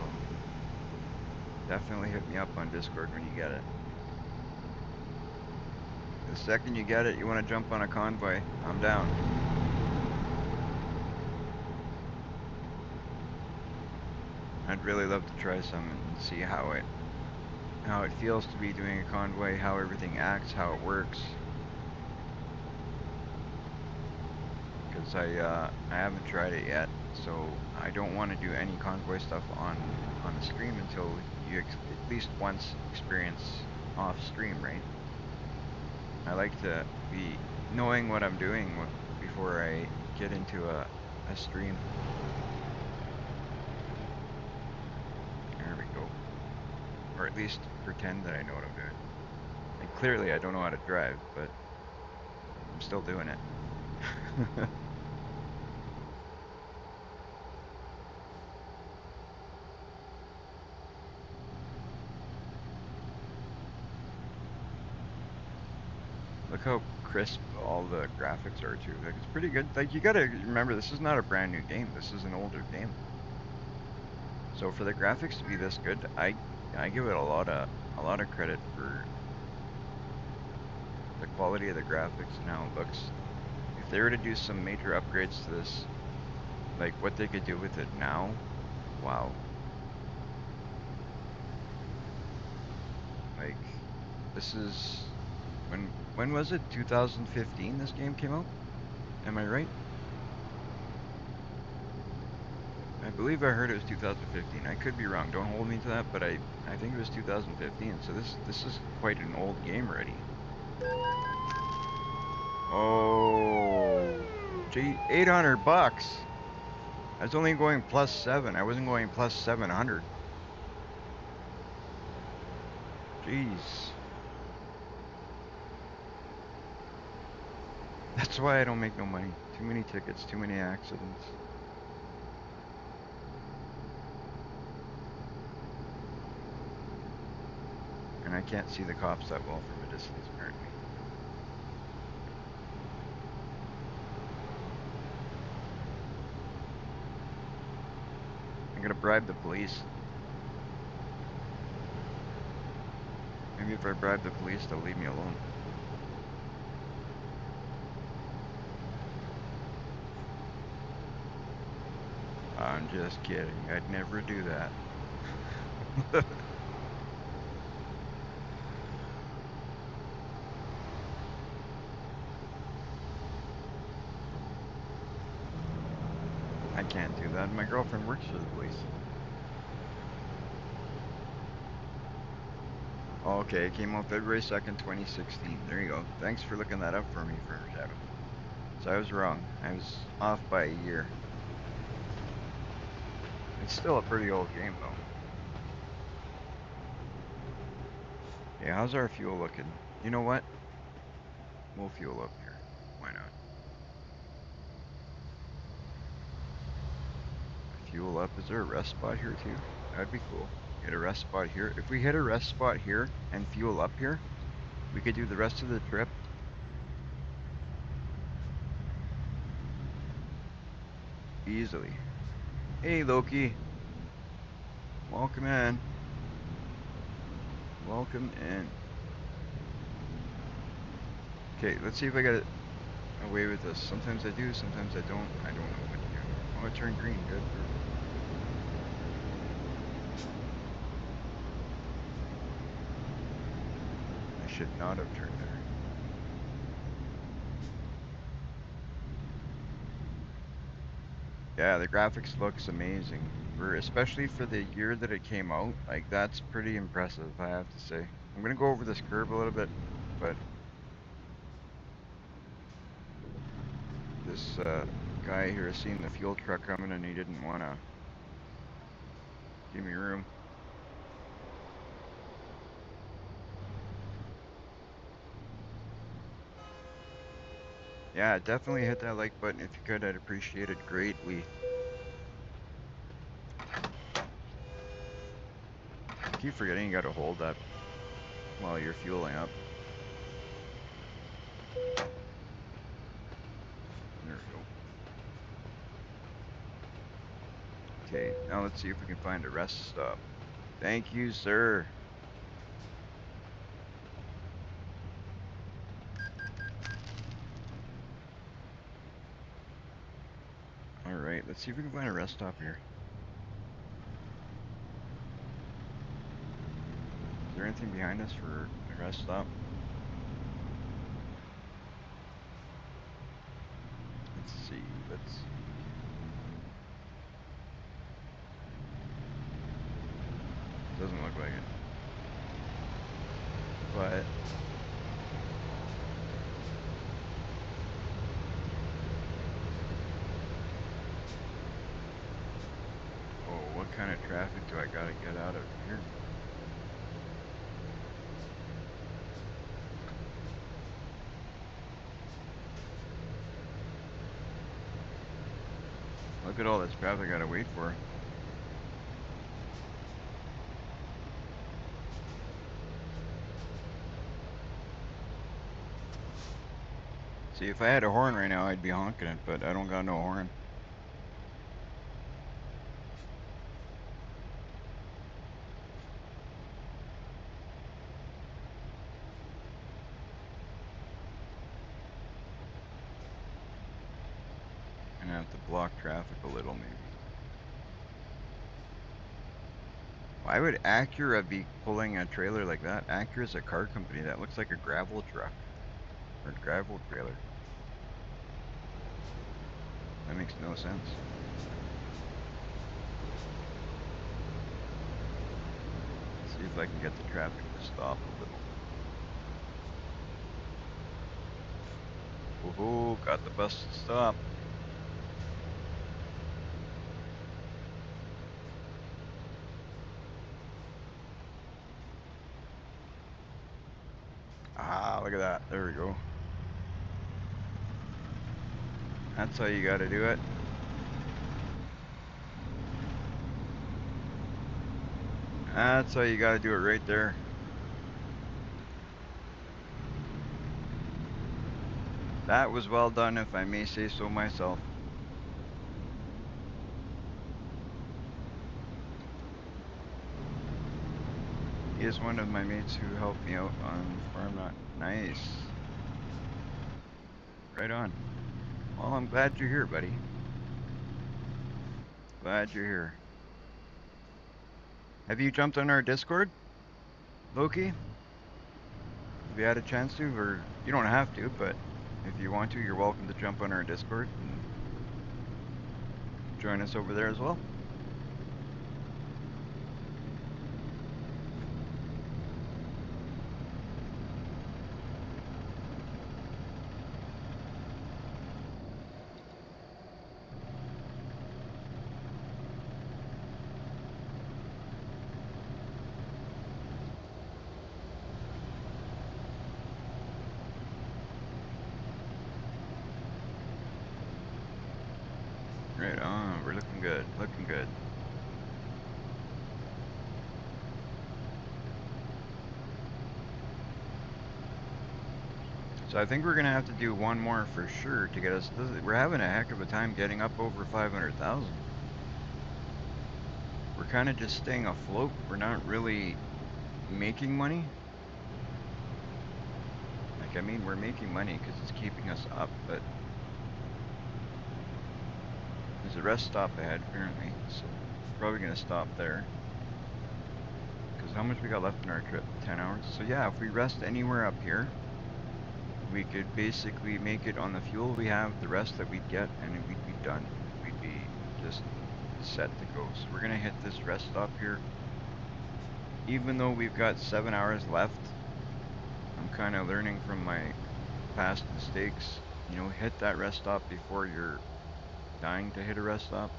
definitely hit me up on Discord when you get it. The second you get it, you want to jump on a convoy, I'm down. I'd really love to try some and see how it feels to be doing a convoy, how everything acts, how it works. Because I haven't tried it yet, so I don't want to do any convoy stuff on the stream until you at least once experience off stream, right? I like to be knowing what I'm doing before I get into a stream. There we go. Or at least pretend that I know what I'm doing. Like, clearly I don't know how to drive, but I'm still doing it. Look how crisp all the graphics are too. Like, it's pretty good. Like, you gotta remember, this is not a brand new game. This is an older game. So for the graphics to be this good, I give it a lot of credit for the quality of the graphics and how it looks. If they were to do some major upgrades to this, like what they could do with it now, wow. Like, this is when was it? 2015 this game came out? Am I right? I believe I heard it was 2015. I could be wrong. Don't hold me to that, but I think it was 2015. So this is quite an old game already. Oh, gee, $800. I was only going +7. I wasn't going plus 700. Jeez. That's why I don't make no money. Too many tickets, too many accidents. And I can't see the cops that well from a distance, apparently. I'm gonna bribe the police. Maybe if I bribe the police, they'll leave me alone. I'm just kidding. I'd never do that. I can't do that. My girlfriend works for the police. Oh, okay, it came out February 2nd, 2016. There you go. Thanks for looking that up for me, Firm Shadow. So I was wrong. I was off by a year. It's still a pretty old game, though. Yeah, how's our fuel looking? You know what? We'll fuel up here. Why not? Fuel up. Is there a rest spot here, too? That'd be cool. Hit a rest spot here. If we hit a rest spot here and fuel up here, we could do the rest of the trip easily. Hey, Loki. Welcome in. Welcome in. Okay, let's see if I got it away with this. Sometimes I do, sometimes I don't. I don't know what to do. Oh, it turned green. Good. I should not have turned there. Yeah, the graphics looks amazing. Especially for the year that it came out. Like, that's pretty impressive, I have to say. I'm gonna go over this curve a little bit, but this guy here has seen the fuel truck coming and he didn't want to give me room. Yeah, definitely hit that like button if you could. I'd appreciate it greatly. I keep forgetting you gotta hold that while you're fueling up. There we go. Okay, now let's see if we can find a rest stop. Thank you, sir. Alright, let's see if we can find a rest stop here. Is there anything behind us for a rest stop? Let's see, doesn't look like it. But oh, what kind of traffic do I gotta get out of here? Look at all this traffic I gotta wait for. See, if I had a horn right now, I'd be honking it, but I don't got no horn. I'm gonna have to block traffic a little, maybe. Why would Acura be pulling a trailer like that? Acura's a car company. That looks like a gravel truck or gravel trailer. That makes no sense. Let's see if I can get the traffic to stop a little. Woohoo, got the bus to stop. Ah, look at that. There we go. That's how you gotta do it. That's how you gotta do it right there. That was well done, if I may say so myself. He is one of my mates who helped me out on farm. Not nice. Right on. Well, I'm glad you're here, buddy. Glad you're here. Have you jumped on our Discord, Loki? Have you had a chance to, or you don't have to, but if you want to, you're welcome to jump on our Discord and join us over there as well. Right on, we're looking good, looking good. So I think we're gonna have to do one more for sure to get us. We're having a heck of a time getting up over 500,000. we're kind of just staying afloat. We're not really making money. Like, I mean, we're making money because it's keeping us up, but there's a rest stop ahead apparently, so we're probably gonna stop there. Because how much we got left in our trip? 10 hours. So yeah, if we rest anywhere up here, we could basically make it on the fuel we have, the rest that we'd get, and we'd be done. We'd be just set to go. So we're gonna hit this rest stop here. Even though we've got 7 hours left, I'm kind of learning from my past mistakes. You know, hit that rest stop before you're dying to hit a rest stop.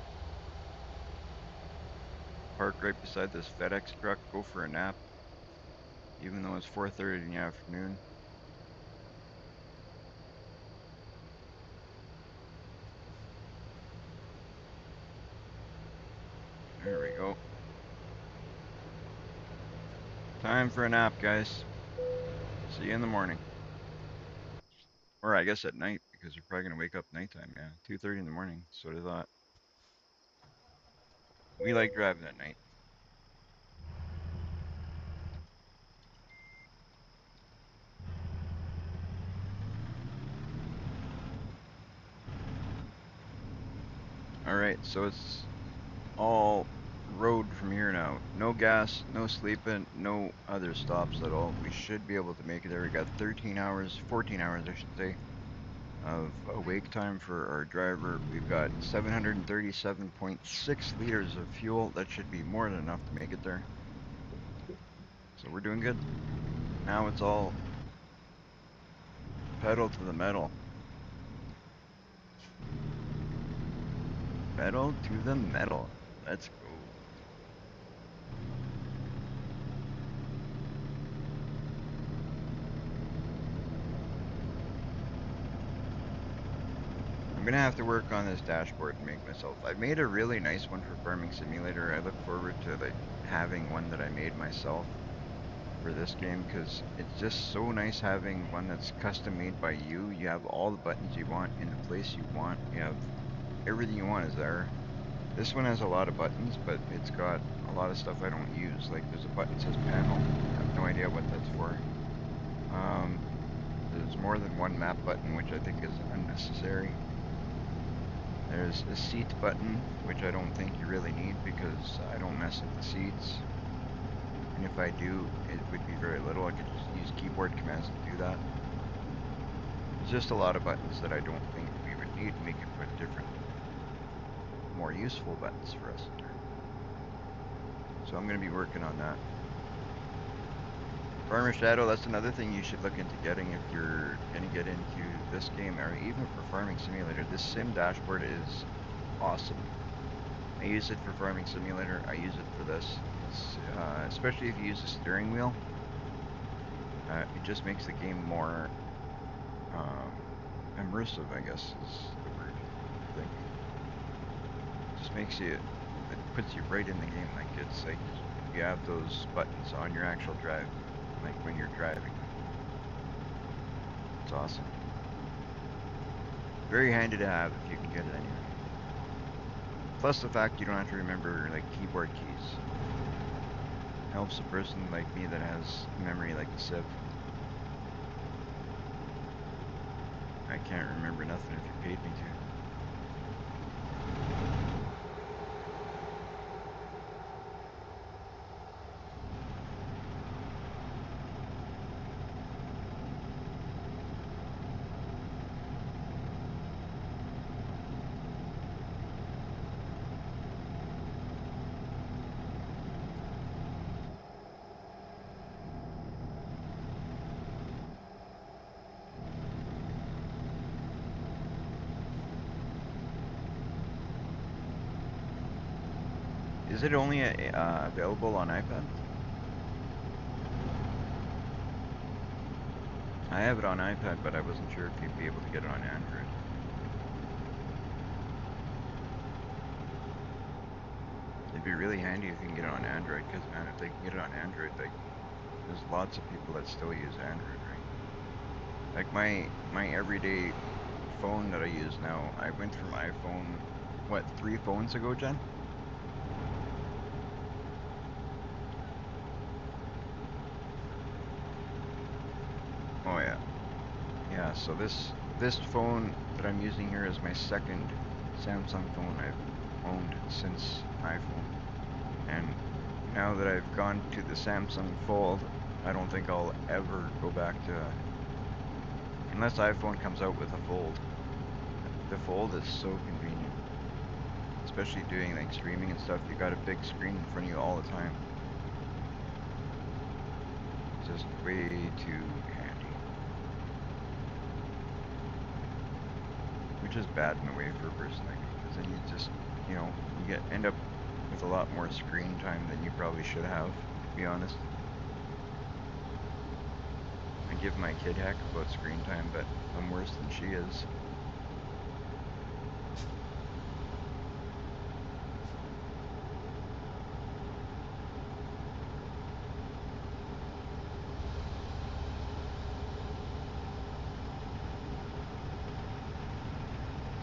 Park right beside this FedEx truck, go for a nap, even though it's 4:30 in the afternoon. There we go. Time for a nap, guys. See you in the morning. Or I guess at night, because you're probably gonna wake up nighttime, yeah. 2:30 in the morning, so I thought. We like driving at night. Alright, so it's all road from here now. No gas, no sleeping, no other stops at all. We should be able to make it there. We got 13 hours, 14 hours I should say, of awake time for our driver. We've got 737.6 liters of fuel. That should be more than enough to make it there. So we're doing good. Now it's all pedal to the metal. Pedal to the metal. Let's go. I'm gonna have to work on this dashboard and make myself. I've made a really nice one for Farming Simulator. I look forward to like having one that I made myself for this game because it's just so nice having one that's custom made by you. You have all the buttons you want in the place you want. You have everything you want is there. This one has a lot of buttons, but it's got a lot of stuff I don't use. Like there's a button that says panel. I have no idea what that's for. There's more than one map button, which I think is unnecessary. There's a seat button, which I don't think you really need because I don't mess with the seats. And if I do, it would be very little. I could just use keyboard commands to do that. There's just a lot of buttons that I don't think we would need, and we could put different, more useful buttons for us in there. So I'm going to be working on that. Farmer Shadow, that's another thing you should look into getting if you're going to get into this game, or even for Farming Simulator. This sim dashboard is awesome. I use it for Farming Simulator. I use it for this. It's, especially if you use the steering wheel. It just makes the game more immersive, I guess is the word. I think. It just makes you, it puts you right in the game. Like it's like you have those buttons on your actual drive, like when you're driving. It's awesome. Very handy to have if you can get it anyway. Plus the fact you don't have to remember like keyboard keys. Helps a person like me that has memory like a sieve. I can't remember nothing if you paid me to. Is it only available on iPad? I have it on iPad, but I wasn't sure if you'd be able to get it on Android. It'd be really handy if you can get it on Android, because man, if they can get it on Android, like, there's lots of people that still use Android, right? Like my everyday phone that I use now, I went from iPhone, what, 3 phones ago, Jen? so this phone that I'm using here is my second Samsung phone I've owned since iPhone. And now that I've gone to the Samsung Fold, I don't think I'll ever go back to, unless iPhone comes out with a Fold. The Fold is so convenient, especially doing like streaming and stuff. You got a big screen in front of you all the time. Just way too handy. Which is bad in a way for a person like me, because then you just, you end up with a lot more screen time than you probably should have, to be honest. I give my kid heck about screen time, but I'm worse than she is.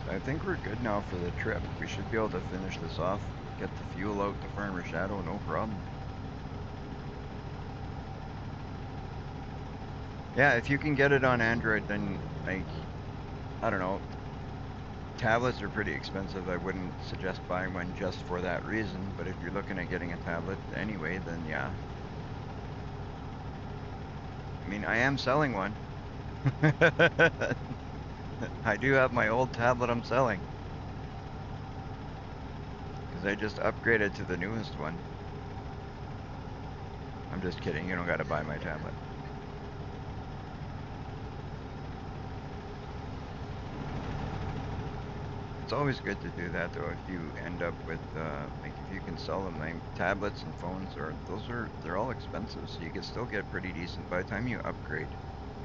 I think we're good now for the trip. We should be able to finish this off, get the fuel out to Farmer Shadow, no problem. Yeah, if you can get it on Android, then, like, I don't know, tablets are pretty expensive. I wouldn't suggest buying one just for that reason, but if you're looking at getting a tablet anyway, then yeah. I mean, I am selling one. I do have my old tablet I'm selling. Because I just upgraded to the newest one. I'm just kidding, you don't gotta buy my tablet. It's always good to do that though, if you end up with, like if you can sell them, like tablets and phones, they're all expensive, so you can still get pretty decent by the time you upgrade.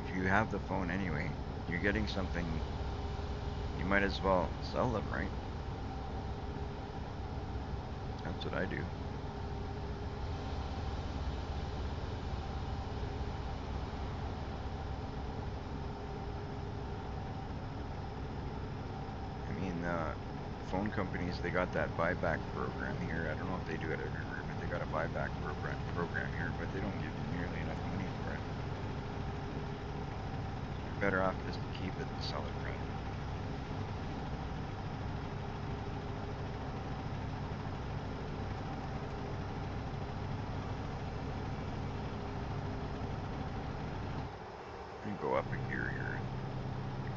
If you have the phone anyway, you're getting something, you might as well sell them, right? That's what I do. I mean, phone companies, they got that buyback program here. I don't know if they do it everywhere, but they got a buyback program here, but they don't give you nearly enough money for it. You're better off just to keep it and sell it, right? You can go up a gear here,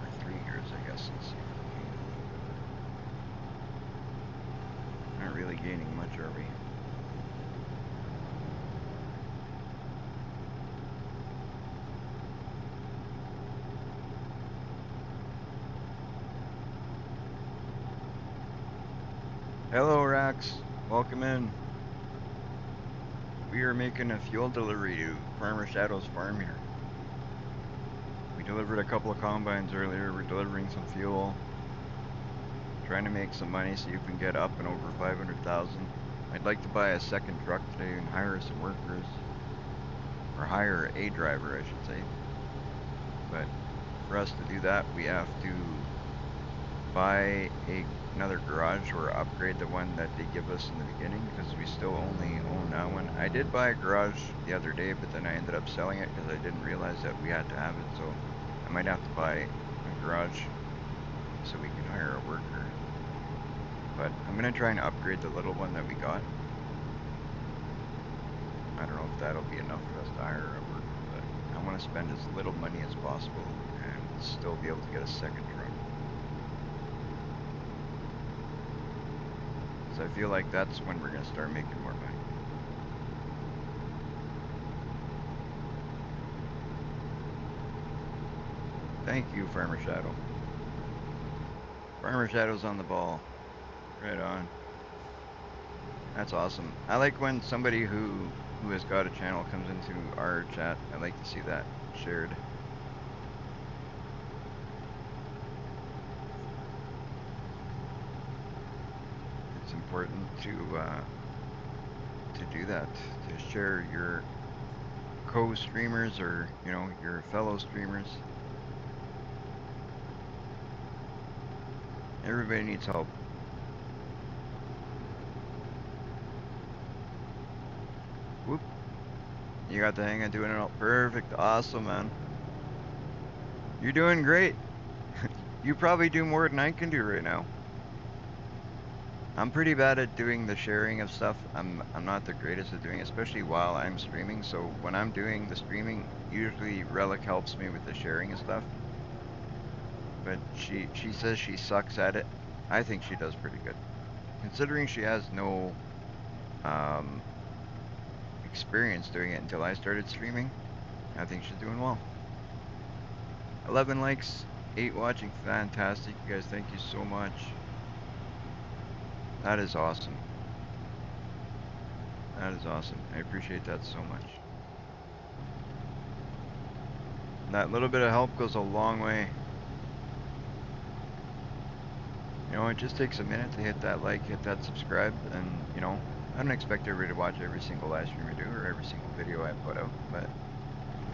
or 3 gears, I guess, and see if we're gaining. Not really gaining much, are we? Hello, Rax. Welcome in. We are making a fuel delivery to Farmer Shadow's farm here. We delivered a couple of combines earlier. We're delivering some fuel. Trying to make some money, see if we can get up and over 500,000. I'd like to buy a second truck today and hire some workers. Or hire a driver, I should say. But for us to do that, we have to buy another garage or upgrade the one that they give us in the beginning, because we still only own that one. I did buy a garage the other day, but then I ended up selling it because I didn't realize that we had to have it, so I might have to buy a garage so we can hire a worker. But I'm gonna try and upgrade the little one that we got. I don't know if that'll be enough for us to hire a worker, but I want to spend as little money as possible and still be able to get a second truck. Because I feel like that's when we're going to start making more money. Thank you, Farmer Shadow. Farmer Shadow's on the ball. Right on. That's awesome. I like when somebody who has got a channel comes into our chat. I like to see that shared. It's important to do that, to share your co-streamers or, your fellow streamers. Everybody needs help. Whoop. You got the hang of doing it all. Perfect. Awesome, man. You're doing great. You probably do more than I can do right now. I'm pretty bad at doing the sharing of stuff. I'm not the greatest at doing it, especially while I'm streaming. So when I'm doing the streaming, usually Relic helps me with the sharing of stuff. But she says she sucks at it. I think she does pretty good, considering she has no um, experience doing it until I started streaming. I think she's doing well. 11 likes, 8 watching, fantastic. You guys, thank you so much. That is awesome. That is awesome. I appreciate that so much. And that little bit of help goes a long way. You know, it just takes a minute to hit that like, hit that subscribe, and, you know, I don't expect everybody to watch every single live stream I do or every single video I put out, but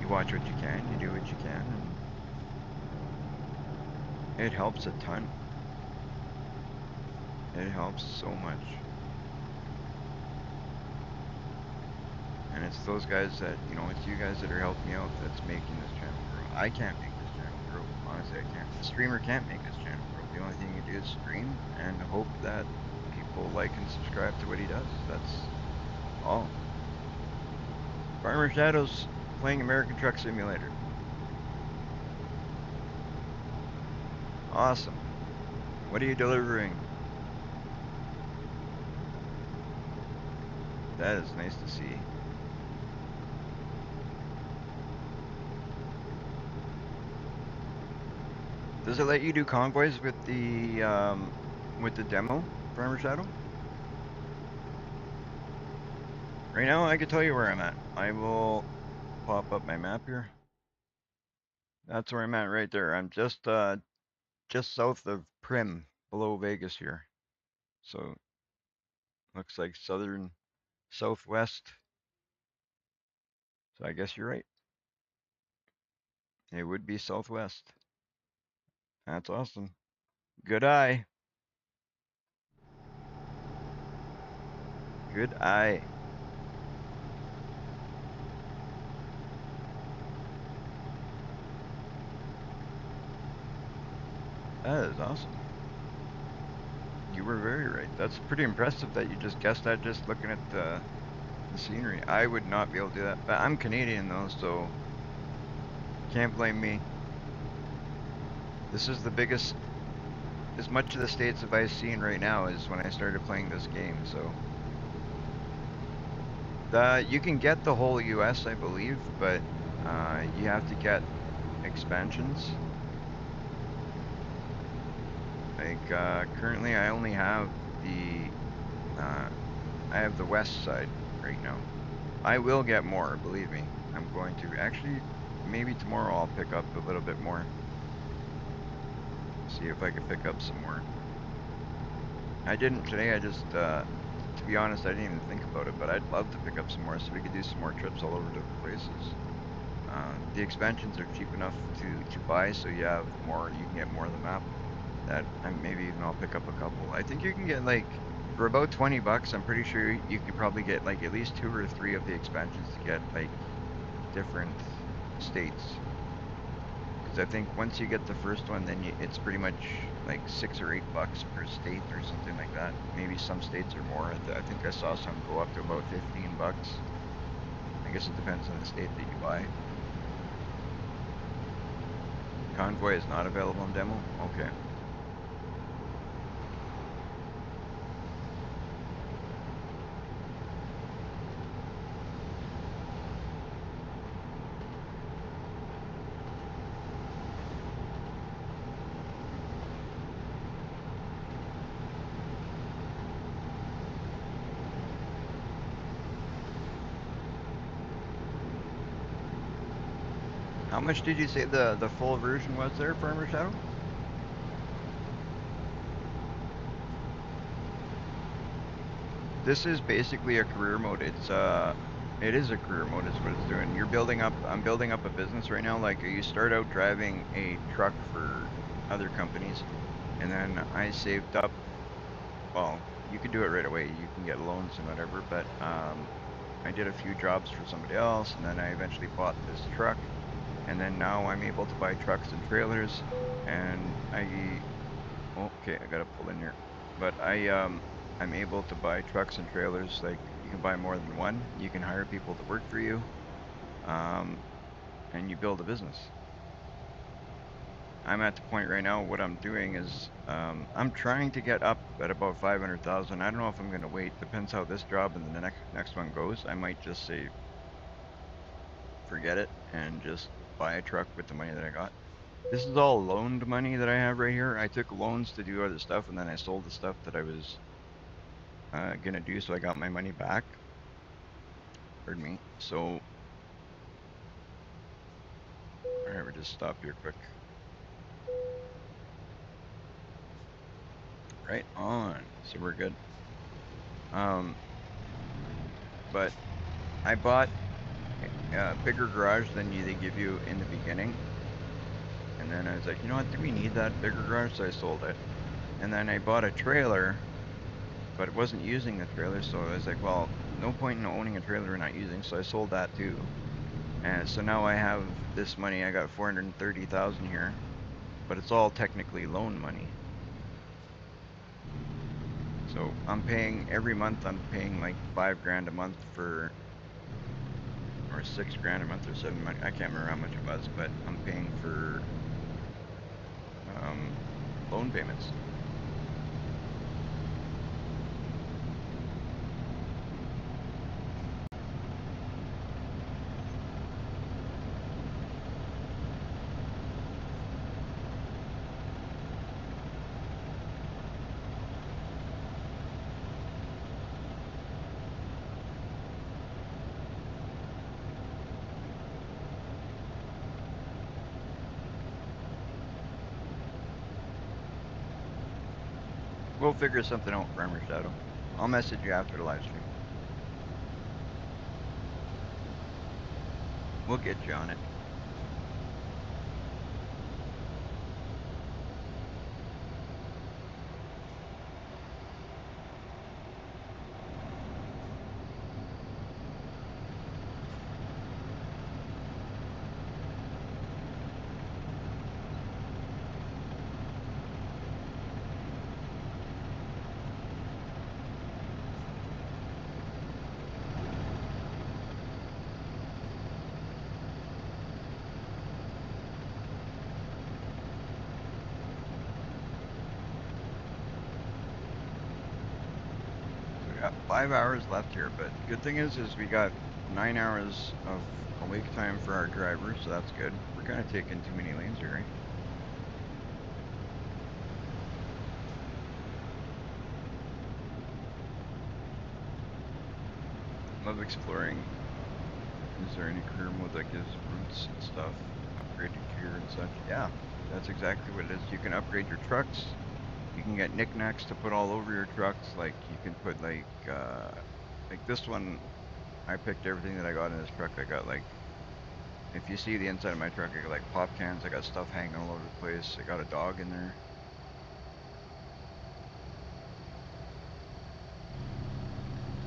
you watch what you can, you do what you can, and it helps a ton. It helps so much. And it's those guys that, you know, it's you guys that are helping me out that's making this channel grow. I can't make this channel grow. Honestly, I can't. The streamer can't make this channel grow. The only thing you do is stream and hope that people like and subscribe to what he does. That's all. Farmer Shadows playing American Truck Simulator. Awesome. What are you delivering? That is nice to see. Does it let you do convoys with the demo, Farmer Shadow? Right now, I can tell you where I'm at. I will pop up my map here. That's where I'm at right there. I'm just south of Prim, below Vegas here. So looks like southern southwest. So I guess you're right. It would be southwest. That's awesome. Good eye. Good eye. That is awesome. You were very right. That's pretty impressive that you just guessed that just looking at the scenery. I would not be able to do that. But I'm Canadian though, so can't blame me. This is the biggest, as much of the states as I've seen right now is when I started playing this game, so. You can get the whole US, I believe, but you have to get expansions. Like, currently I only have I have the west side right now. I will get more, believe me. I'm going to. Actually, maybe tomorrow I'll pick up a little bit more. See if I can pick up some more. I didn't today, I just, to be honest, I didn't even think about it, but I'd love to pick up some more so we could do some more trips all over different places. The expansions are cheap enough to buy, so you have more, you can get more of the map. That maybe even I'll pick up a couple. I think you can get like, for about 20 bucks, I'm pretty sure you could probably get like at least 2 or 3 of the expansions to get like different states. Because I think once you get the first one, then it's pretty much like 6 or 8 bucks per state or something like that. Maybe some states are more. I think I saw some go up to about 15 bucks. I guess it depends on the state that you buy. Convoy is not available in demo? Okay. How much did you say the full version was there, Farmer Shadow? This is basically a career mode. It is a career mode is what it's doing. I'm building up a business right now. Like you start out driving a truck for other companies, and then I saved up, well, you can do it right away. You can get loans and whatever, but I did a few jobs for somebody else, and then I eventually bought this truck, and then now I'm able to buy trucks and trailers, and okay, I gotta pull in here, but I'm able to buy trucks and trailers. Like you can buy more than one. You can hire people to work for you, um, and you build a business. I'm at the point right now. What I'm doing is I'm trying to get up at about 500,000. I don't know if I'm gonna wait. Depends how this job and the next one goes. I might just say forget it and just buy a truck with the money that I got. This is all loaned money that I have right here. I took loans to do other stuff, and then I sold the stuff that I was gonna do, so I got my money back. Pardon me. So, all right, we'll just stop here quick. Right on. So we're good. Um, but I bought a bigger garage than they give you in the beginning, and then I was like, you know what? Do we need that bigger garage? So I sold it, and then I bought a trailer, but it wasn't using the trailer, so I was like, well, no point in owning a trailer we're not using, so I sold that too. And so now I have this money. I got 430,000 here, but it's all technically loan money. So I'm paying every month. I'm paying like 5 grand a month for, or 6 grand a month, or 7 money. I can't remember how much it was, but I'm paying for um, loan payments. We'll figure something out, Farmer Shadow. I'll message you after the live stream. We'll get you on it. So we got 5 hours left here, but good thing is we got 9 hours of awake time for our driver, so that's good. We're kind of taking too many lanes here, right? Love exploring. Is there any career mode that gives routes and stuff, upgraded gear and such? Yeah, that's exactly what it is. You can upgrade your trucks. You can get knickknacks to put all over your trucks. Like you can put like this one. I picked everything that I got in this truck. I got like, if you see the inside of my truck, I got like pop cans. I got stuff hanging all over the place. I got a dog in there.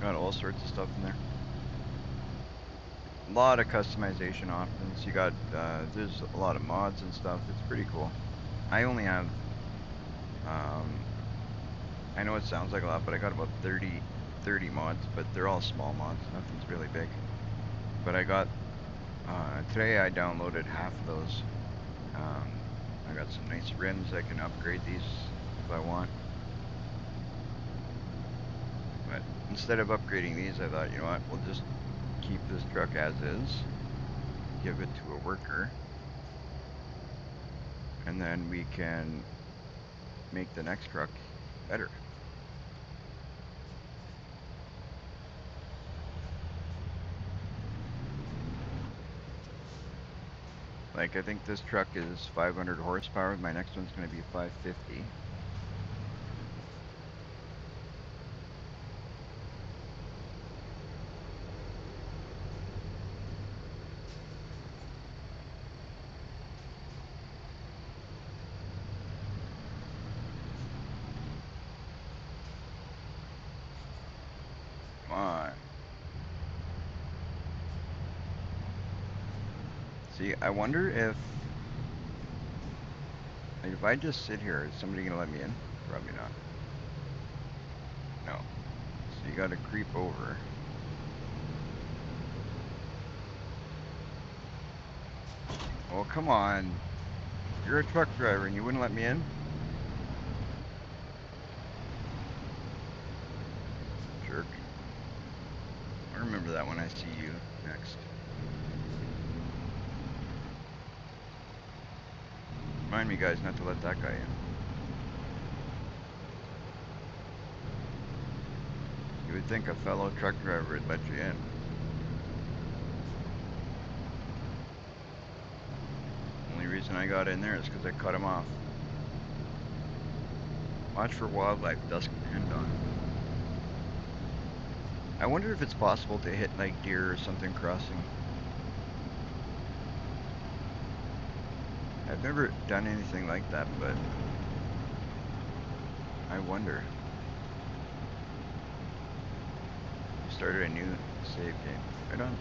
Got all sorts of stuff in there. A lot of customization options. You got there's a lot of mods and stuff. It's pretty cool. I only have um I know it sounds like a lot, but I got about 30 mods, but they're all small mods. Nothing's really big. But I got today I downloaded half of those. Um, I got some nice rims. I can upgrade these if I want. But instead of upgrading these, I thought, you know what, we'll just keep this truck as is, give it to a worker, and then we can make the next truck better. Like I think this truck is 500 horsepower. My next one's going to be 550. Come on. See, I wonder if I just sit here, is somebody gonna let me in? Probably not. No. So you gotta creep over. Oh, come on. You're a truck driver and you wouldn't let me in? Jerk. I'll remember that when I see you next. Remind me, guys, not to let that guy in. You would think a fellow truck driver would let you in. Only reason I got in there is because I cut him off. Watch for wildlife, dusk and dawn. I wonder if it's possible to hit like deer or something crossing. I've never done anything like that, but I wonder. We started a new save game. Right on.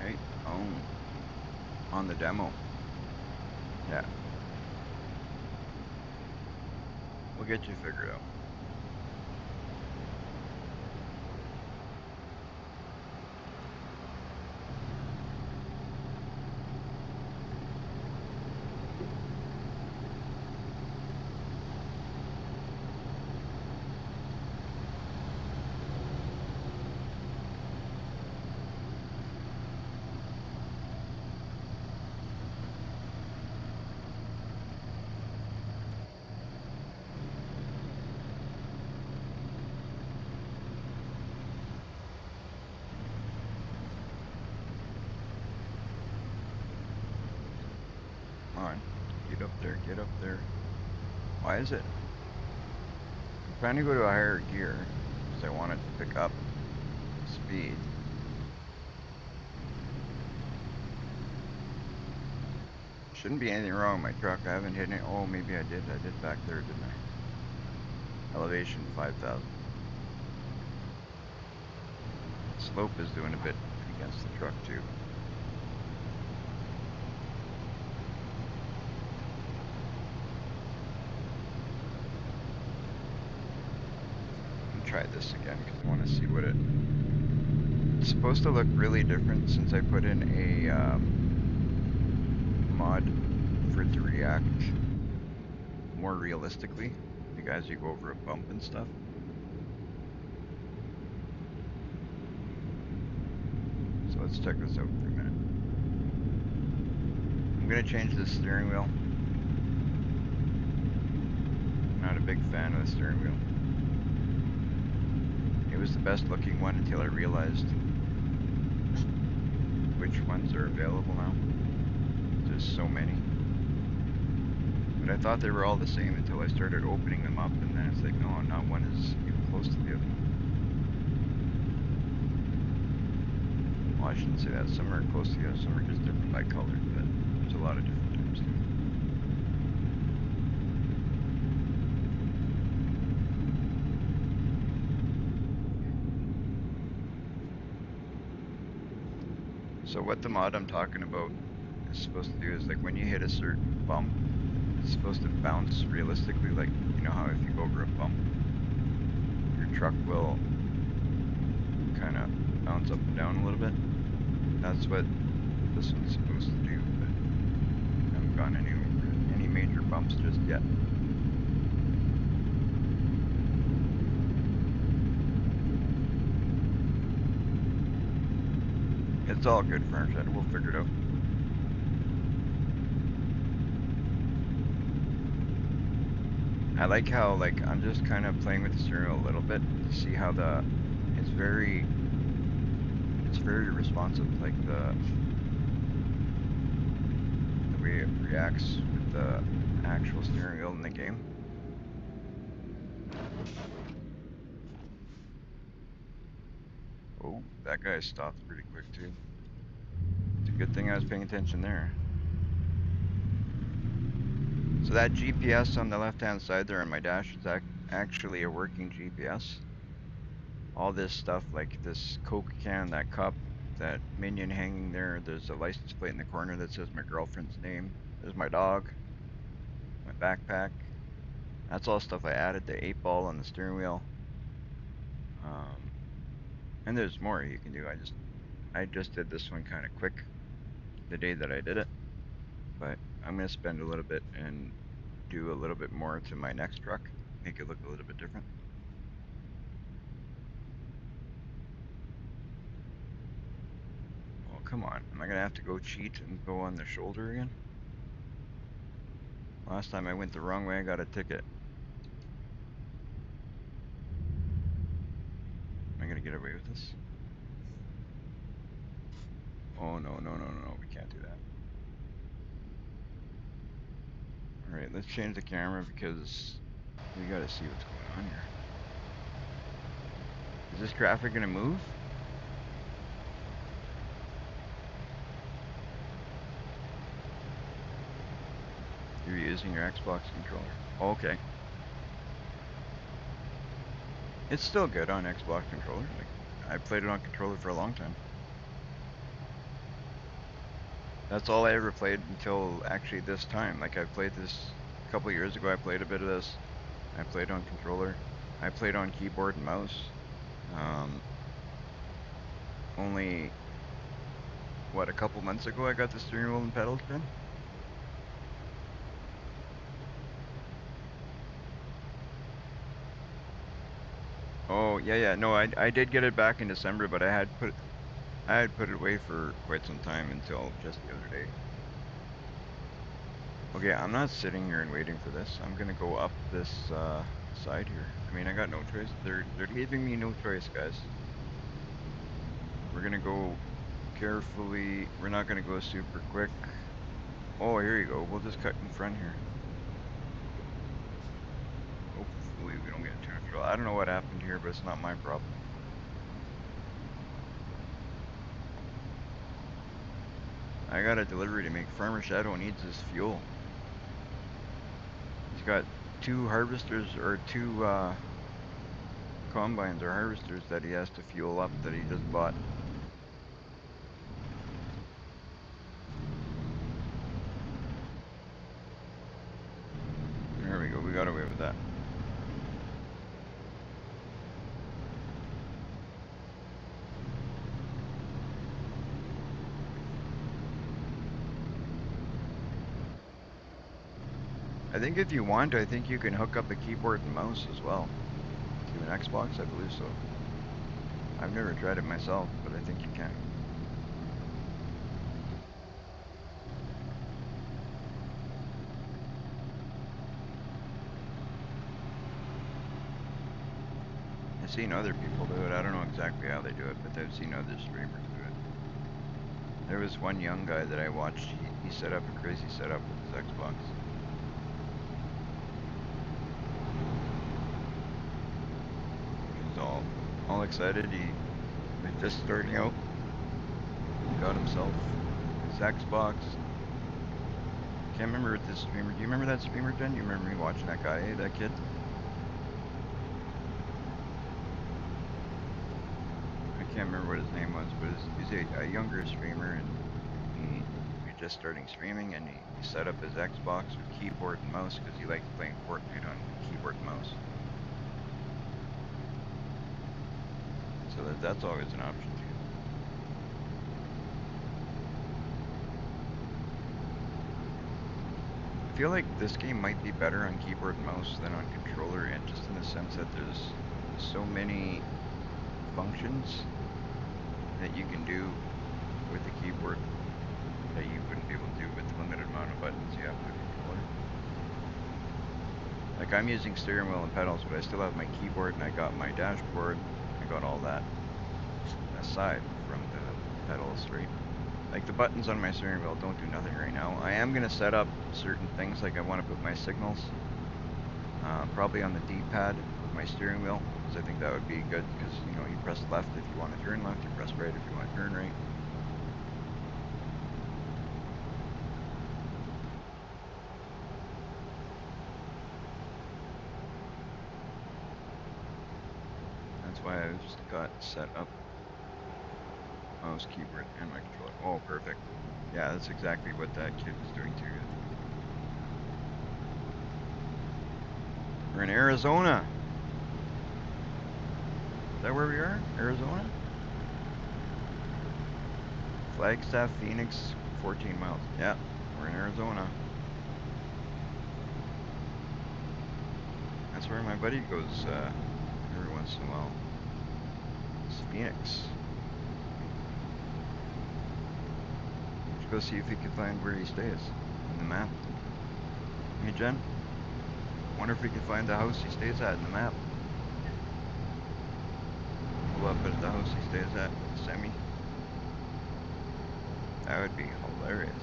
Right. Oh, on the demo. Yeah. We'll get you figured out. Come on. Get up there. Get up there. Why is it? I'm trying to go to a higher gear because I want it to pick up speed. Shouldn't be anything wrong with my truck. I haven't hit it. Oh, maybe I did. I did back there, didn't I? Elevation 5,000. Slope is doing a bit against the truck too. Try this again because I want to see what it's supposed to look really different since I put in a mod for it to react more realistically, like as you go over a bump and stuff. So let's check this out for a minute. I'm gonna change the steering wheel. I'm not a big fan of the steering wheel. It was the best looking one until I realized which ones are available now. There's so many. But I thought they were all the same until I started opening them up, and then it's like, no, not one is even close to the other one. Well, I shouldn't say that. Some are close to the other, some are just different by color, but there's a lot of different types. So what the mod I'm talking about is supposed to do is like when you hit a certain bump, it's supposed to bounce realistically, like you know how if you go over a bump, your truck will kind of bounce up and down a little bit. That's what this one's supposed to do, but I haven't gone any major bumps just yet. It's all good, Furniture. We'll figure it out. I like how like I'm just kind of playing with the steering wheel a little bit to see how it's very it's very responsive, like the way it reacts with the actual steering wheel in the game. Oh, that guy stopped pretty quick too. Good thing I was paying attention there. So that GPS on the left-hand side there on my dash is actually a working GPS. All this stuff like this Coke can, that cup, that minion hanging there. There's a license plate in the corner that says my girlfriend's name. There's my dog, my backpack. That's all stuff I added. The 8 ball on the steering wheel. And there's more you can do. I just did this one kind of quick the day that I did it, but I'm gonna spend a little bit and do a little bit more to my next truck, make it look a little bit different. Oh, come on. Am I gonna have to go cheat and go on the shoulder again? Last time I went the wrong way, I got a ticket. Am I gonna get away with this? Oh, no, no, no, no, no, we can't do that. Alright, let's change the camera because we gotta see what's going on here. Is this traffic gonna move? You're using your Xbox controller. Oh, okay. It's still good on Xbox controller. Like, I played it on controller for a long time. That's all I ever played until actually this time. Like I played this a couple years ago. I played a bit of this. I played on controller. I played on keyboard and mouse. Only what, a couple months ago I got the steering wheel and pedals again. Oh yeah, yeah. No, I did get it back in December, but I had put it away for quite some time until just the other day. Okay, I'm not sitting here and waiting for this. I'm gonna go up this side here. I mean, I got no choice. They're leaving me no choice, guys. We're gonna go carefully. We're not gonna go super quick. Oh, here you go. We'll just cut in front here. Hopefully we don't get too much trouble. I don't know what happened here, but it's not my problem. I got a delivery to make. Farmer Shadow needs his fuel. He's got two harvesters, or two combines or harvesters that he has to fuel up that he just bought. There we go. We got away with that. I think if you want, I think you can hook up a keyboard and mouse as well to an Xbox. I believe so. I've never tried it myself, but I think you can. I've seen other people do it. I don't know exactly how they do it, but I've seen other streamers do it. There was one young guy that I watched. He set up a crazy setup with his Xbox. He was all excited. He was just starting out. He got himself his Xbox. Can't remember what this streamer. Do you remember that streamer, Jen? You remember me watching that guy, that kid? I can't remember what his name was, but he's a younger streamer, and he was just starting streaming, and he set up his Xbox with keyboard and mouse because he liked playing Fortnite on keyboard and mouse. So that's always an option too. I feel like this game might be better on keyboard and mouse than on controller, and just in the sense that there's so many functions that you can do with the keyboard that you wouldn't be able to do with the limited amount of buttons you have with a controller. Like I'm using steering wheel and pedals, but I still have my keyboard and I got my dashboard. I got all that aside from the pedals, right? Like the buttons on my steering wheel don't do nothing right now. I am gonna set up certain things, like I want to put my signals probably on the D-pad of my steering wheel, because I think that would be good, because you know, you press left if you want to turn left, you press right if you want to turn right. That's why I've just got set up mouse, keyboard, and my controller. Oh, perfect. Yeah, that's exactly what that kid was doing too. We're in Arizona. Is that where we are? Arizona? Flagstaff, Phoenix, 14 miles. Yeah, we're in Arizona. That's where my buddy goes every once in a while. It's Phoenix. Let's go see if he can find where he stays in the map. Hey, Jen. Wonder if we can find the house he stays at in the map. Pull up at the house he stays at with Semi. That would be hilarious.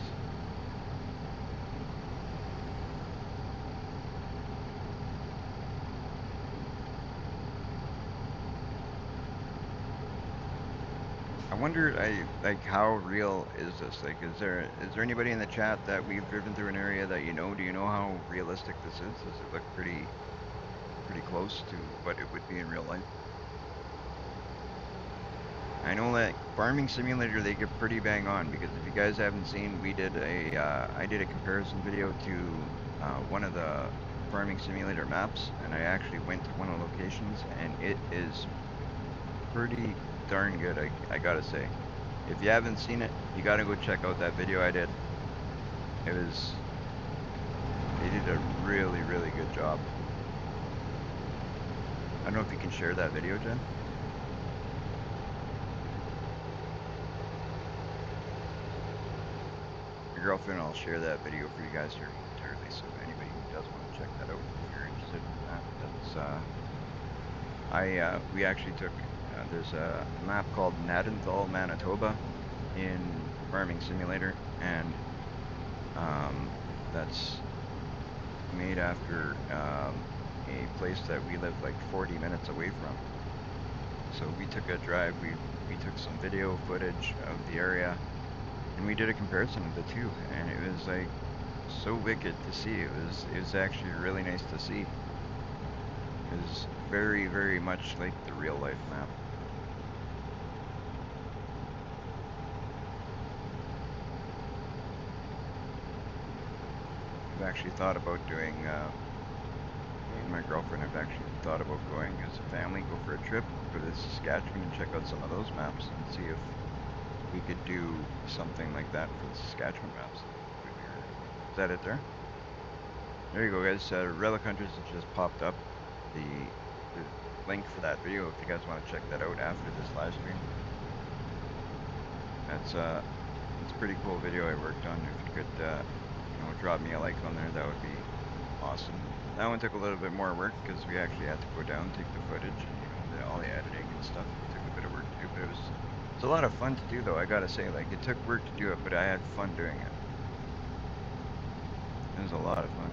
I wonder, like, how real is this? Like, is there anybody in the chat that we've driven through an area that you know? Do you know how realistic this is? Does it look pretty close to what it would be in real life? I know that Farming Simulator, they get pretty bang on, because if you guys haven't seen, I did a comparison video to one of the Farming Simulator maps, and I actually went to one of the locations, and it is pretty darn good, I gotta say. If you haven't seen it, you gotta go check out that video I did. They did a really, really good job. I don't know if you can share that video, Jen. Your girlfriend, I'll share that video for you guys here momentarily, so anybody who does want to check that out, if you're interested in that, we actually took, there's a map called Nadenthal, Manitoba in Farming Simulator, and that's made after a place that we live like 40 minutes away from. So we took a drive, we took some video footage of the area, and we did a comparison of the two, and it was like so wicked to see. It was actually really nice to see. It was very, very much like the real life map. I've actually thought about doing, me and my girlfriend have actually thought about going as a family, go for a trip, go to Saskatchewan and check out some of those maps and see if we could do something like that for the Saskatchewan maps. Is that it there? There you go, guys. Relic Hunters has just popped up the link for that video if you guys want to check that out after this live stream. It's a pretty cool video I worked on. If you could, drop me a like on there, that would be awesome. That one took a little bit more work because we actually had to go down, take the footage, and all the editing and stuff. It took a bit of work to do, but it was a lot of fun to do, though. I gotta say, like, it took work to do it, but I had fun doing it. It was a lot of fun.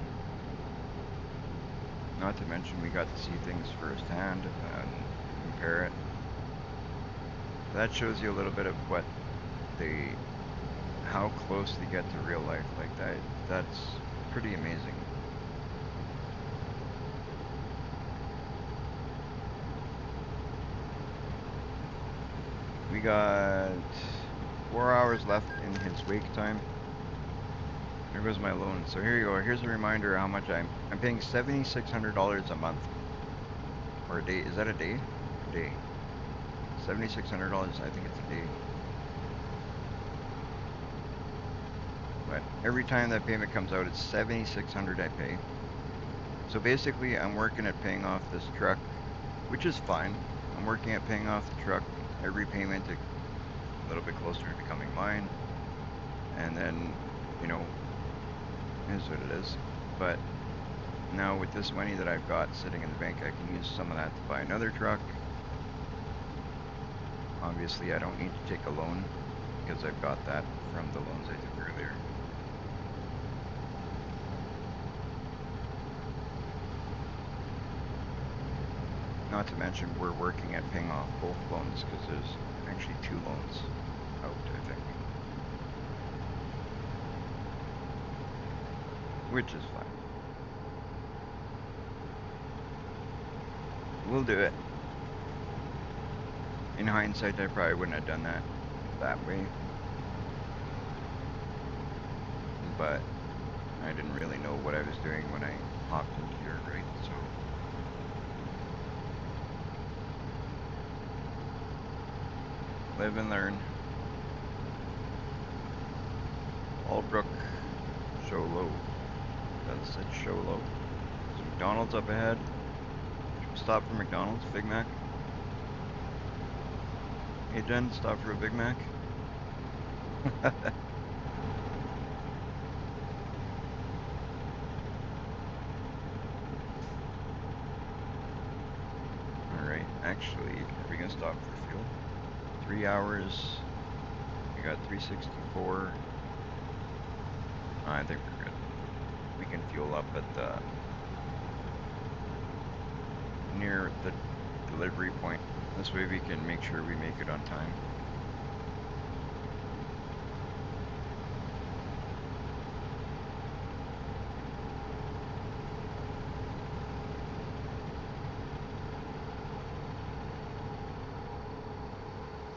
Not to mention, we got to see things firsthand and compare it. That shows you a little bit of how close they get to real life like that. That's pretty amazing. We got 4 hours left in his wake time. There goes my loan. So here you go. Here's a reminder how much I'm paying $7,600 a month. Or a day. Is that a day? A day. $7,600. I think it's a day. But every time that payment comes out, it's $7,600 I pay. So basically, I'm working at paying off this truck, which is fine. I'm working at paying off the truck. Every payment a little bit closer to becoming mine. And then, is what it is. But now with this money that I've got sitting in the bank, I can use some of that to buy another truck. Obviously, I don't need to take a loan because I've got that from the loans I took earlier. Not to mention, we're working at paying off both loans because there's actually 2 loans out, I think. Which is fine. We'll do it. in hindsight, I probably wouldn't have done that way, but I didn't really know what I was doing when I hopped into here, right? So live and learn. Albrook, show low. That's it, show low. There's McDonald's up ahead. Should we stop for McDonald's? Big Mac? Hey Jen, stop for a Big Mac? Alright, actually, are we gonna stop for fuel? 3 hours. We got 364. I think we're good. We can fuel up at the near the delivery point. This way we can make sure we make it on time.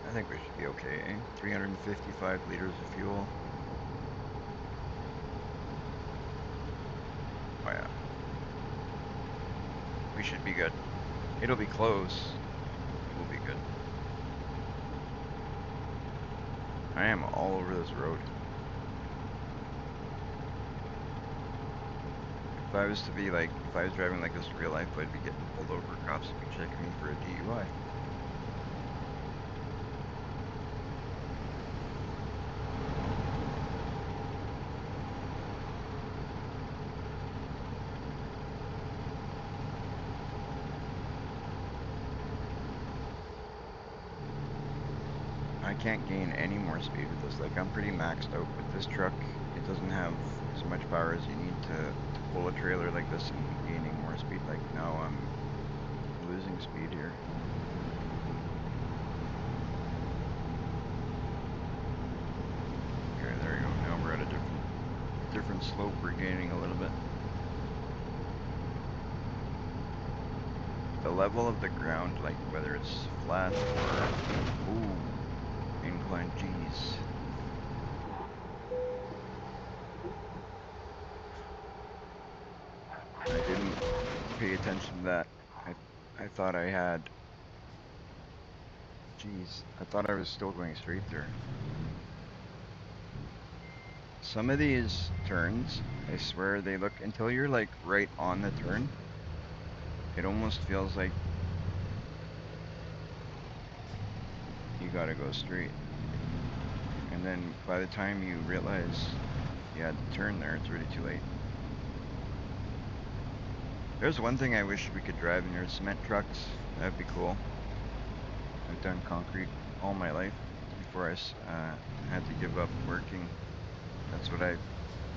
I think we should be okay, eh? 355 liters of fuel. Oh yeah. We should be good. It'll be close. We'll be good. I am all over this road. If I was to be like, if I was driving like this in real life, I'd be getting pulled over. Cops would be checking me for a DUI. I can't gain any more speed with this. Like, I'm pretty maxed out with this truck. It doesn't have as much power as you need to pull a trailer like this and be gaining more speed. Like, now I'm losing speed here. Okay, there we go. Now we're at a different slope. We're gaining a little bit. The level of the ground, like whether it's flat or incline, geez. I didn't pay attention to that. I thought I had. Jeez, I thought I was still going straight there. Some of these turns, I swear they look, until you're like right on the turn, it almost feels like you gotta go straight. And then by the time you realize you had to turn there, it's already too late. There's one thing I wish we could drive in here, cement trucks. That'd be cool. I've done concrete all my life before I had to give up working. That's what I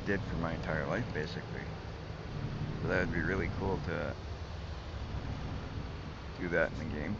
did for my entire life, basically. So that would be really cool to do that in the game.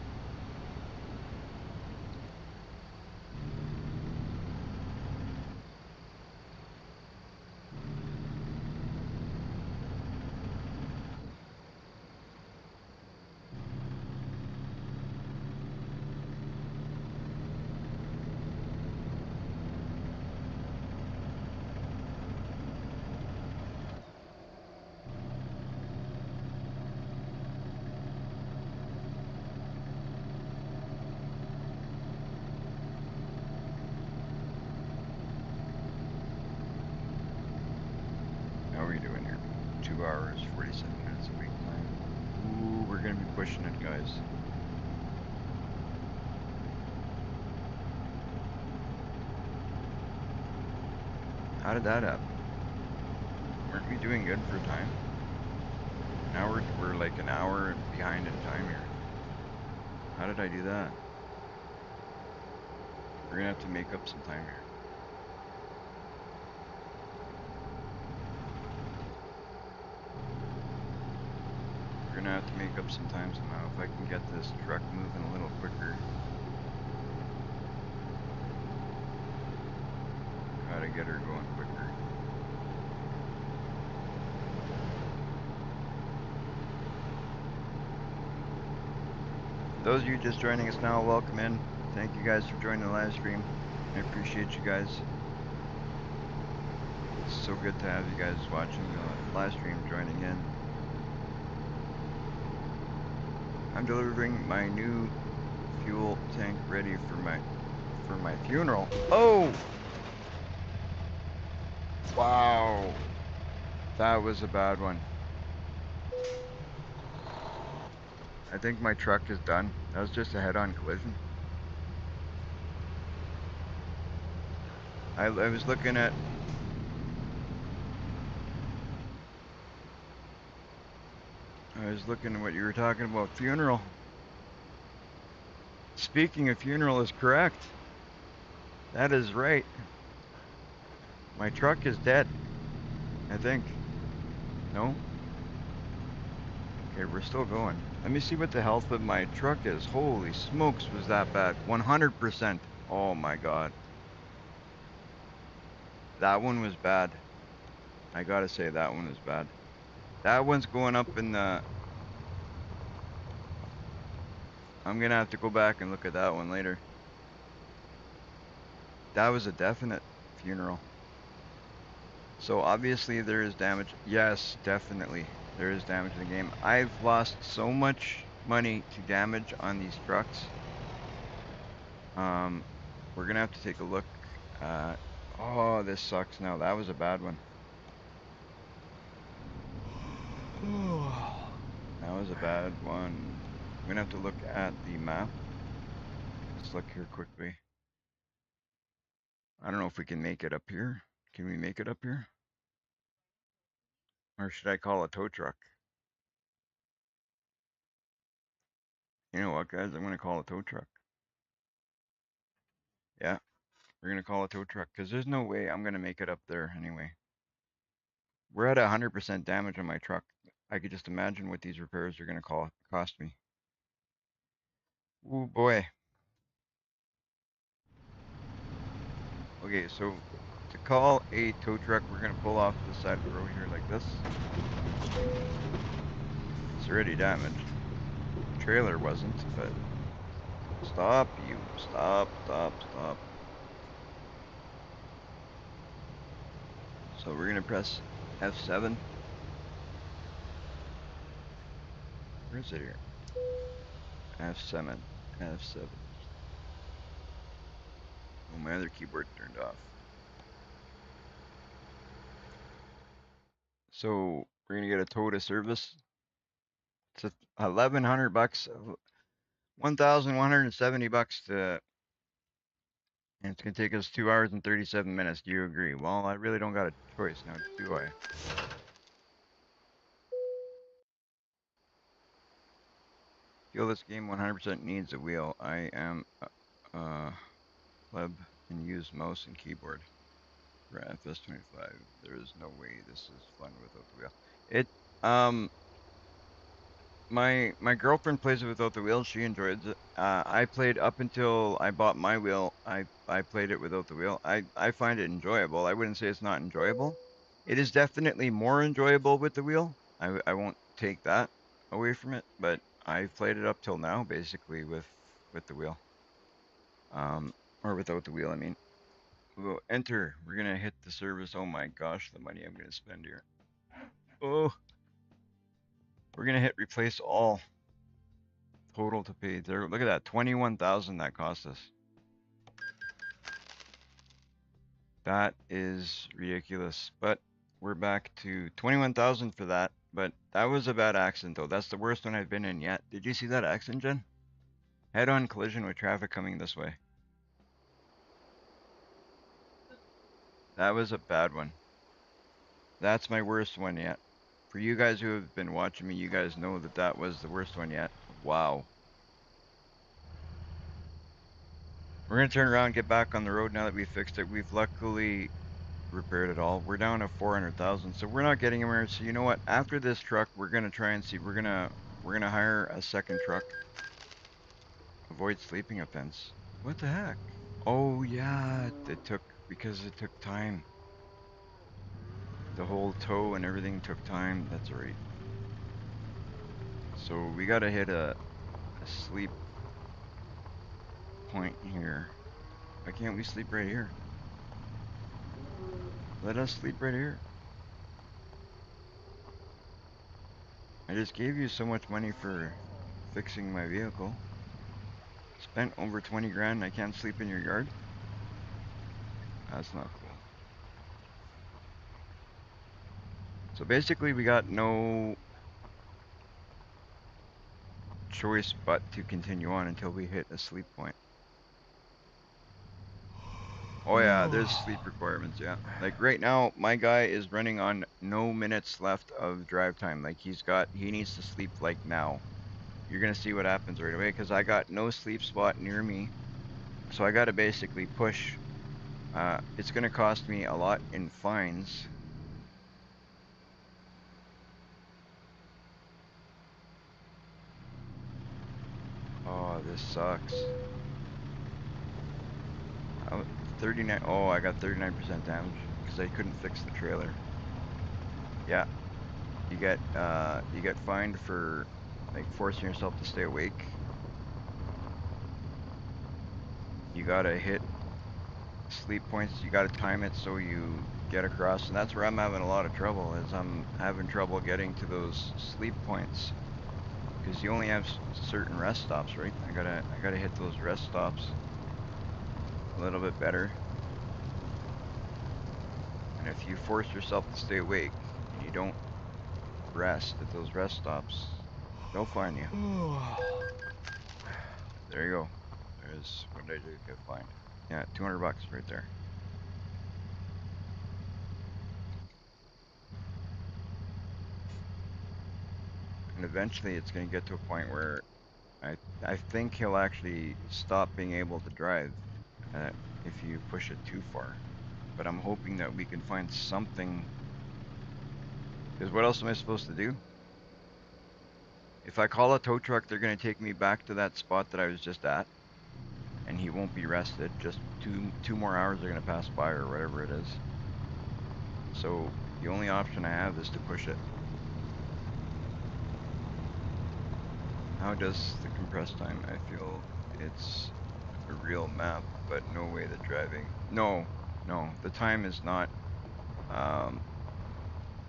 How are we doing here? 2 hours, 47 minutes of wait time. Ooh, we're gonna be pushing it, guys. How did that happen? Weren't we doing good for time? Now we're like an hour behind in time here. How did I do that? We're gonna have to make up some time here. We're gonna have to make up some time somehow. If I can get this truck moving a little quicker. Gotta get her going quicker. For those of you just joining us now, welcome in. Thank you guys for joining the live stream. I appreciate you guys. It's so good to have you guys watching the live stream, joining in. I'm delivering my new fuel tank ready for my funeral. Oh! Wow. That was a bad one. I think my truck is done. That was just a head-on collision. I was looking at what you were talking about, funeral. Speaking of funeral is correct. That is right. My truck is dead, I think. No? Okay, we're still going. Let me see what the health of my truck is. Holy smokes, was that bad? 100%. Oh my god. That one was bad. I gotta say, that one was bad. That one's going up in the... I'm gonna have to go back and look at that one later. That was a definite funeral. So obviously there is damage. Yes, definitely. There is damage in the game. I've lost so much money to damage on these trucks. We're gonna have to take a look at... Oh, this sucks now. That was a bad one. That was a bad one. I'm gonna have to look at the map. Let's look here quickly. I don't know if we can make it up here. Can we make it up here? Or should I call a tow truck? You know what, guys? I'm gonna call a tow truck. Yeah, we're gonna call a tow truck because there's no way I'm gonna make it up there anyway. We're at 100% damage on my truck. I could just imagine what these repairs are gonna cost me. Oh boy. Okay, so to call a tow truck, we're gonna pull off the side of the road here like this. It's already damaged. The trailer wasn't, but stop you. Stop. So we're gonna press F7. Where is it here? F7. F7. Oh, my other keyboard turned off. So we're gonna get a tow to service. It's 1,100 bucks, 1,170 bucks to, and it's gonna take us 2 hours and 37 minutes. Do you agree? Well, I really don't got a choice now, do I? Feel this game 100% needs a wheel. I am pleb and use mouse and keyboard for FS25. There is no way this is fun without the wheel. It my girlfriend plays it without the wheel. She enjoys it. I played up until I bought my wheel. I played it without the wheel. I find it enjoyable. I wouldn't say it's not enjoyable. It is definitely more enjoyable with the wheel. I won't take that away from it, but I've played it up till now basically with the wheel. Or without the wheel, I mean. We'll enter. We're gonna hit the service. Oh my gosh, the money I'm gonna spend here. Oh, we're gonna hit replace all. Total to pay. There, look at that. 21,000 that cost us. That is ridiculous. But we're back to 21,000 for that. But that was a bad accident though. That's the worst one I've been in yet. Did you see that accident, Jen? Head-on collision with traffic coming this way. That was a bad one. That's my worst one yet. For you guys who have been watching me, you guys know that that was the worst one yet. Wow. We're gonna turn around and get back on the road now that we fixed it. We've luckily repaired it all. We're down to 400,000, so we're not getting anywhere. So you know what? After this truck, we're gonna try and see. We're gonna hire a second truck. Avoid sleeping offense. What the heck? Oh yeah, it took because it took time. The whole tow and everything took time. That's right. So we gotta hit a sleep point here? Why can't we sleep right here? Let us sleep right here. I just gave you so much money for fixing my vehicle. Spent over 20 grand. I can't sleep in your yard? That's not cool. So basically, we got no choice but to continue on until we hit a sleep point. Oh yeah, there's sleep requirements, yeah. Like right now, my guy is running on no minutes left of drive time. Like he needs to sleep like now. You're gonna see what happens right away because I got no sleep spot near me. So I gotta basically push. It's gonna cost me a lot in fines. Oh, this sucks. 39. Oh, I got 39% damage because I couldn't fix the trailer. Yeah, you get fined for like forcing yourself to stay awake. You gotta hit sleep points. You gotta time it so you get across, and that's where I'm having a lot of trouble. Is I'm having trouble getting to those sleep points because you only have certain rest stops, right? I gotta hit those rest stops a little bit better. And if you force yourself to stay awake and you don't rest at those rest stops, they'll fine you. There you go. There's, what did I do? Get fined. Yeah, 200 bucks right there. And eventually it's going to get to a point where I think he'll actually stop being able to drive uh, if you push it too far. But I'm hoping that we can find something. Because what else am I supposed to do? If I call a tow truck, they're going to take me back to that spot that I was just at. And he won't be rested. Just two more hours are going to pass by or whatever it is. So the only option I have is to push it. How does the compressed time? I feel it's a real map, but no way that driving. No, the time is not. Um,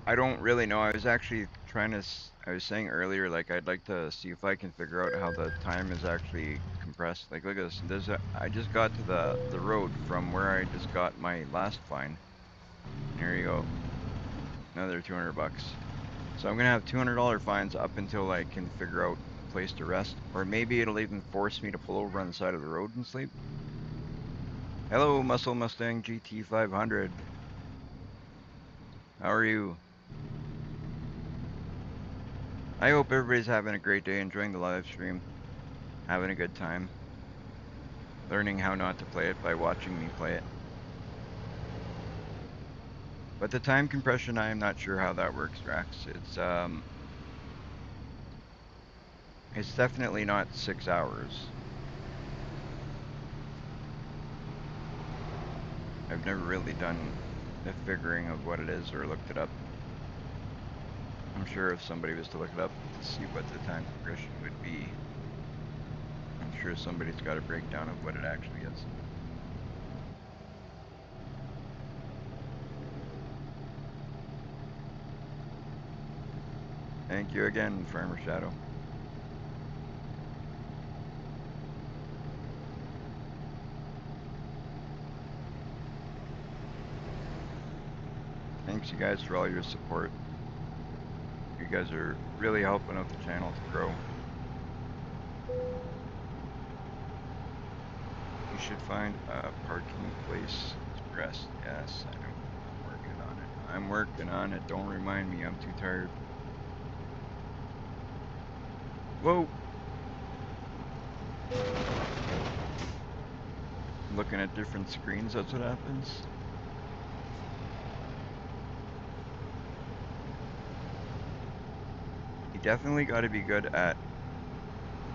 I don't really know. I was actually trying to. I was saying earlier, like I'd like to see if I can figure out how the time is actually compressed. Like look at this. I just got to the road from where I just got my last fine. And here you go. Another 200 bucks. So I'm gonna have $200 fines up until I can figure out a place to rest, or maybe it'll even force me to pull over on the side of the road and sleep. Hello, Muscle Mustang GT 500. How are you? I hope everybody's having a great day, enjoying the live stream, having a good time, learning how not to play it by watching me play it. But the time compression, I am not sure how that works, Drax. It's definitely not 6 hours. I've never really done the figuring of what it is or looked it up. I'm sure if somebody was to look it up to see what the time compression would be, I'm sure somebody's got a breakdown of what it actually is. Thank you again, Farmer Shadow. Thanks you guys for all your support. You guys are really helping out the channel to grow. You should find a parking place to rest. Yes, I know. I'm working on it. I'm working on it. Don't remind me. I'm too tired. Whoa! Looking at different screens, that's what happens. You definitely got to be good at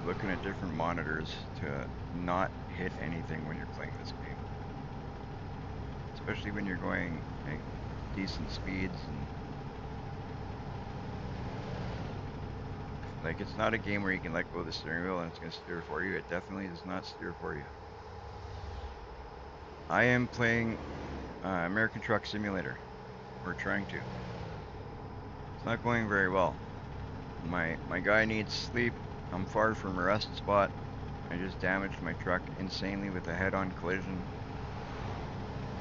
looking at different monitors to not hit anything when you're playing this game. Especially when you're going like decent speeds and like it's not a game where you can let go of the steering wheel and it's gonna steer for you. It definitely does not steer for you. I am playing American Truck Simulator. We're trying to. It's not going very well. My guy needs sleep. I'm far from a rest spot. I just damaged my truck insanely with a head-on collision.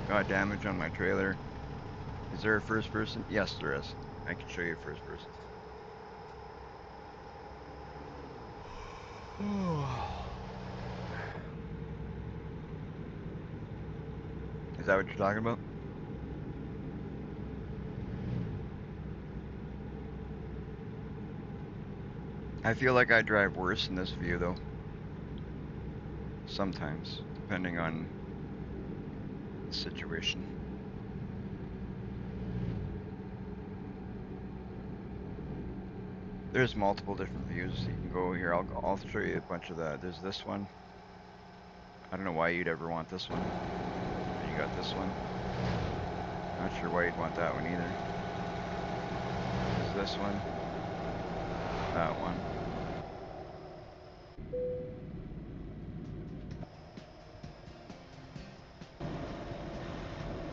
Got damage on my trailer. Is there a first person? Yes, there is. I can show you first person. Is that what you're talking about? I feel like I drive worse in this view though. Sometimes, depending on the situation. There's multiple different views. You can go here. I'll show you a bunch of that. There's this one. I don't know why you'd ever want this one. And you got this one. Not sure why you'd want that one either. There's this one. That one.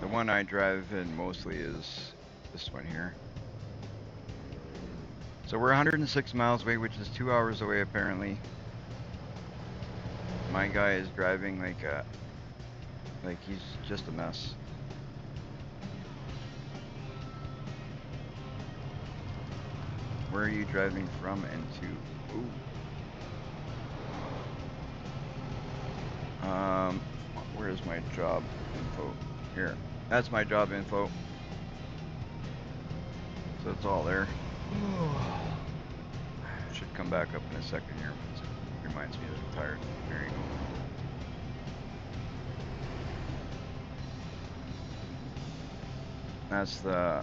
The one I drive in mostly is this one here. So we're 106 miles away, which is 2 hours away apparently. My guy is driving like he's just a mess. Where are you driving from and to? Ooh. Where's my job info? Here. That's my job info. So it's all there. Should come back up in a second here. It reminds me that I'm tired. There you go. That's the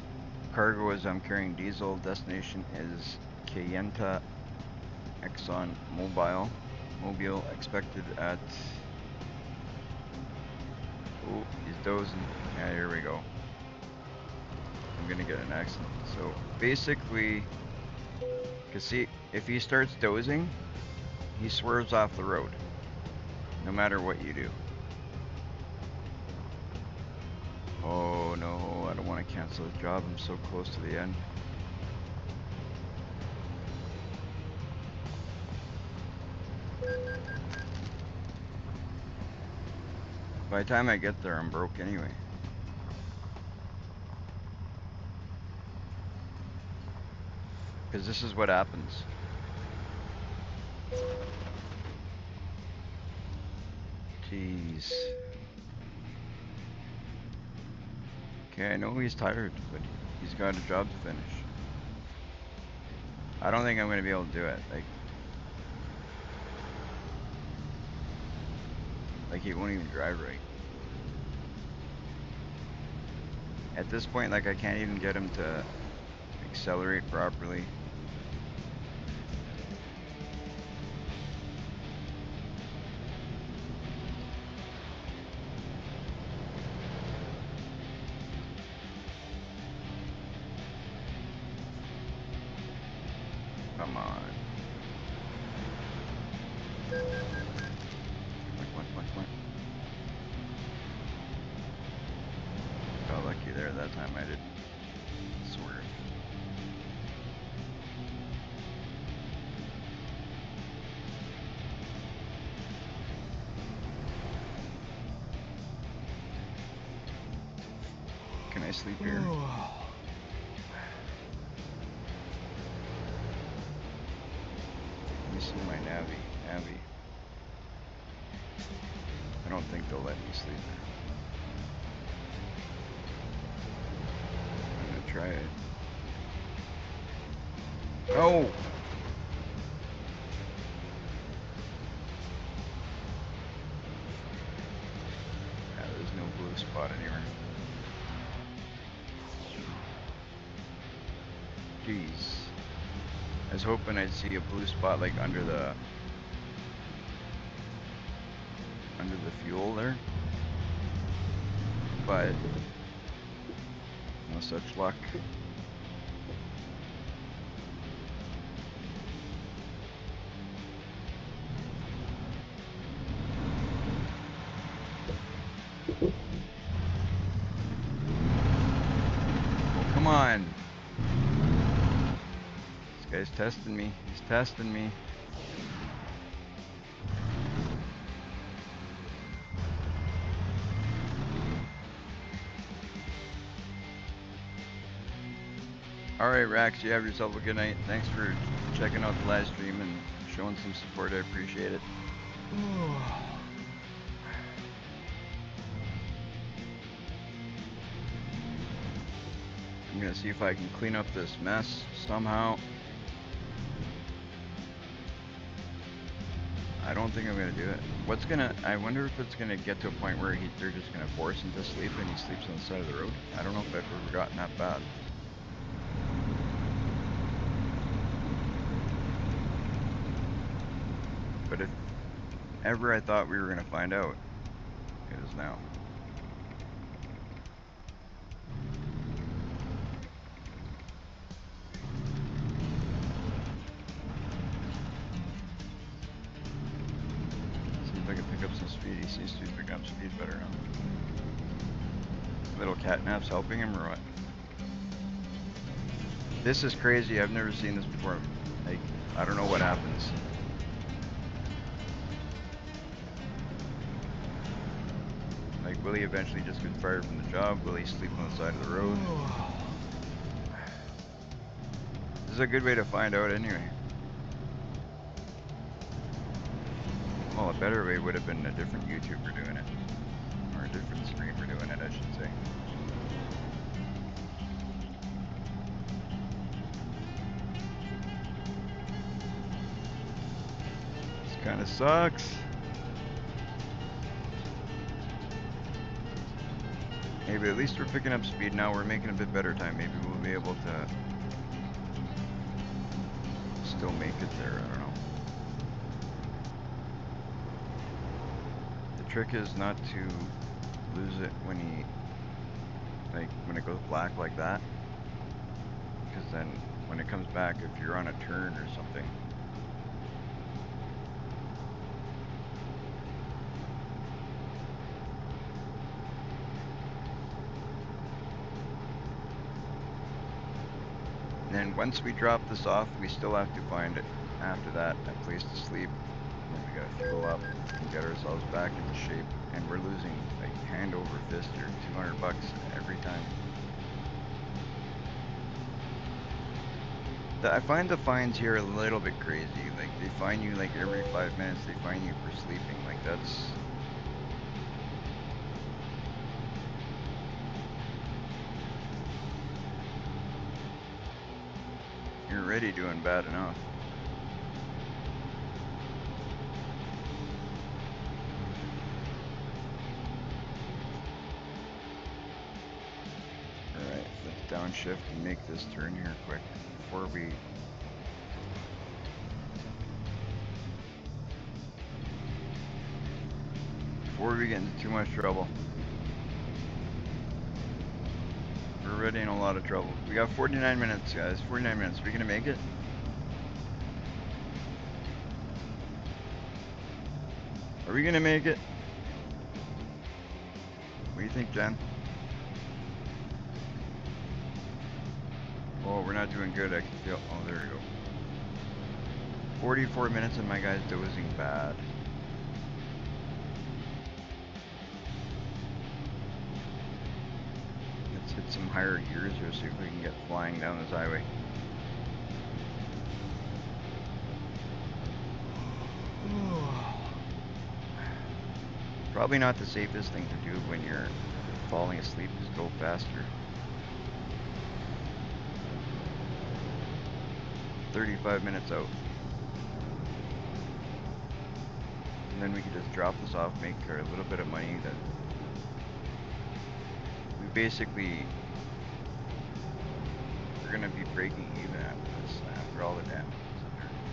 cargo as I'm carrying diesel. Destination is Cayenta, Exxon Mobil. Mobile expected at. Oh, he's dozing. Yeah, here we go. I'm gonna get an accident. So basically, cause see, if he starts dozing, he swerves off the road. No matter what you do. Oh no, I don't want to cancel the job. I'm so close to the end. By the time I get there, I'm broke anyway. Because this is what happens. Jeez. Okay, I know he's tired, but he's got a job to finish. I don't think I'm going to be able to do it. Like he won't even drive right. At this point, like I can't even get him to accelerate properly. Come on. Come on. Got lucky there that time I didn't swerve. Can I sleep here? Let me see my Navi. I don't think they'll let me sleep. I'm gonna try it. Oh! Yeah, there's no blue spot anywhere. Jeez. I was hoping I'd see a blue spot like under the fuel there. But no such luck. testing me. He's testing me. Alright, Rax, you have yourself a good night. Thanks for checking out the live stream and showing some support. I appreciate it. I'm gonna see if I can clean up this mess somehow. I don't think I'm gonna do it. I wonder if it's gonna get to a point where they're just gonna force him to sleep and he sleeps on the side of the road. I don't know if I've ever gotten that bad. But if ever I thought we were gonna find out, it is now. See if I can pick up some speed. He seems to be picking up speed better now. Little catnap's helping him or what? This is crazy. I've never seen this before. Like, I don't know what happens. Like, will he eventually just get fired from the job? Will he sleep on the side of the road? This is a good way to find out anyway. Well, a better way would have been a different YouTuber doing it. Or a different streamer doing it, I should say. This kind of sucks. Hey, but at least we're picking up speed now. We're making a bit better time. Maybe we'll be able to still make it there. I don't know. The trick is not to lose it when it goes black like that. Because then when it comes back, if you're on a turn or something, and then once we drop this off, we still have to find it after that a place to sleep. And then we gotta fuel up and get ourselves back into shape. And we're losing like hand over fist or $200 every time. I find the fines here a little bit crazy. Like they fine you like every 5 minutes. They fine you for sleeping. Like that's. You're already doing bad enough. Alright, let's downshift and make this turn here quick before we get into too much trouble. We're already in a lot of trouble. We got 49 minutes, guys. 49 minutes. Are we gonna make it? Are we gonna make it? What do you think, Jen? Oh, we're not doing good. I can feel. Oh, there we go. 44 minutes and my guy's dozing bad. Let's hit some higher gears here, see if we can get flying down this highway. Probably not the safest thing to do when you're falling asleep is go faster. 35 minutes out. And then we can just drop this off, make a little bit of money that we basically we're gonna be breaking even after this, after all the damage.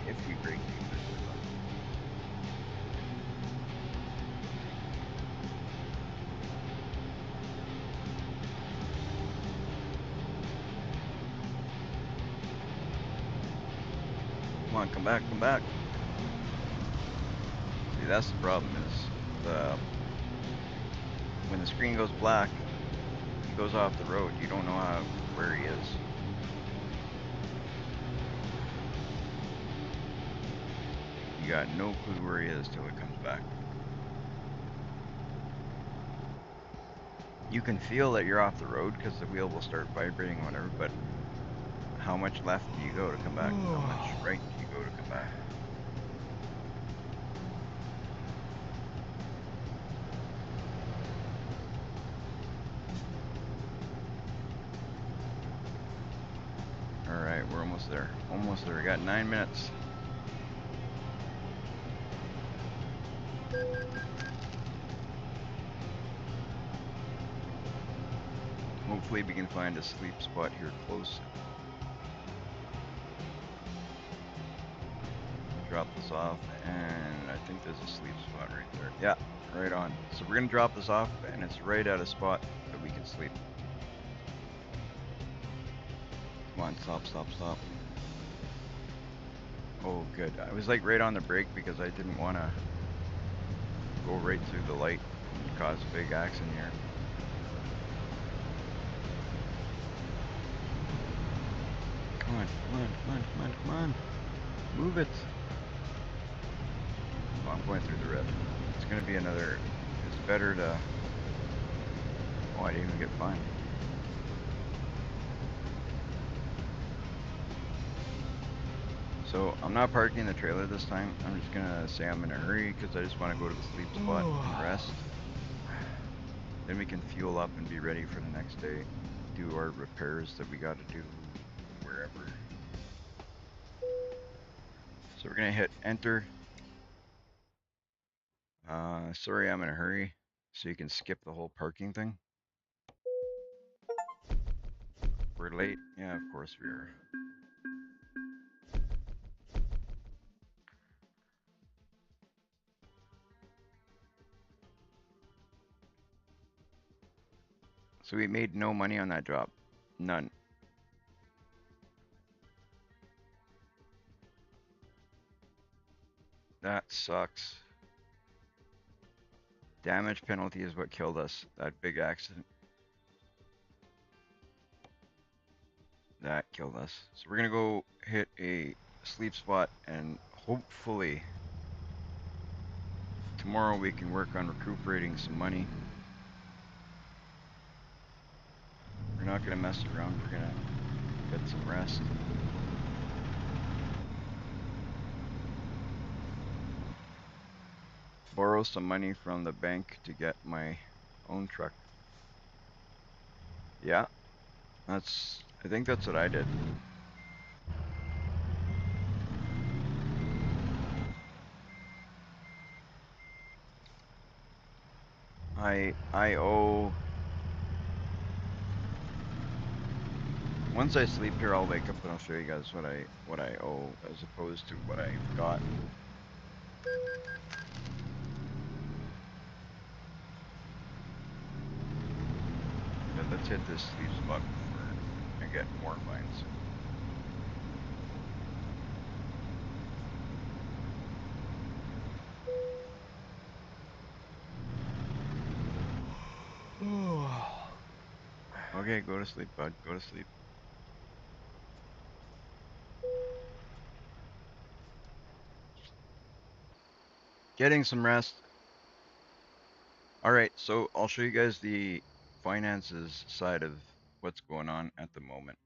If we break even. Come on, come back, come back. See, that's the problem is when the screen goes black, he goes off the road. You don't know where he is. You got no clue where he is till it comes back. You can feel that you're off the road because the wheel will start vibrating, whatever, but how much left do you go to come back? How much right do you go to come back? Alright, we're almost there. Almost there. We got 9 minutes. Hopefully we can find a sleep spot here close. Drop this off, and I think there's a sleep spot right there. Yeah, right on. So we're gonna drop this off, and it's right at a spot that we can sleep. Come on, stop, stop, stop. Oh, good. I was like right on the brake because I didn't want to go right through the light and cause a big accident here. Come on, come on, come on, come on, come on. Move it. Oh, I'm going through the red. It's going to be another. It's better to. Oh, I didn't even get fined. So I'm not parking the trailer this time. I'm just going to say I'm in a hurry because I just want to go to the sleep spot and rest. Then we can fuel up and be ready for the next day. Do our repairs that we got to do wherever. So we're going to hit enter. Sorry, I'm in a hurry. So you can skip the whole parking thing. We're late. Yeah, of course we are. So we made no money on that drop. None. That sucks. Damage penalty is what killed us. That big accident. That killed us. So we're gonna go hit a sleep spot and hopefully tomorrow we can work on recuperating some money. We're not gonna mess around. We're gonna get some rest. Borrow some money from the bank to get my own truck. Yeah, I think that's what I did. I owe. Once I sleep here, I'll wake up and I'll show you guys what I owe as opposed to what I got. But let's hit this sleep spot before I get more fines. Okay, go to sleep, bud. Go to sleep. Getting some rest. All right, so I'll show you guys the finances side of what's going on at the moment.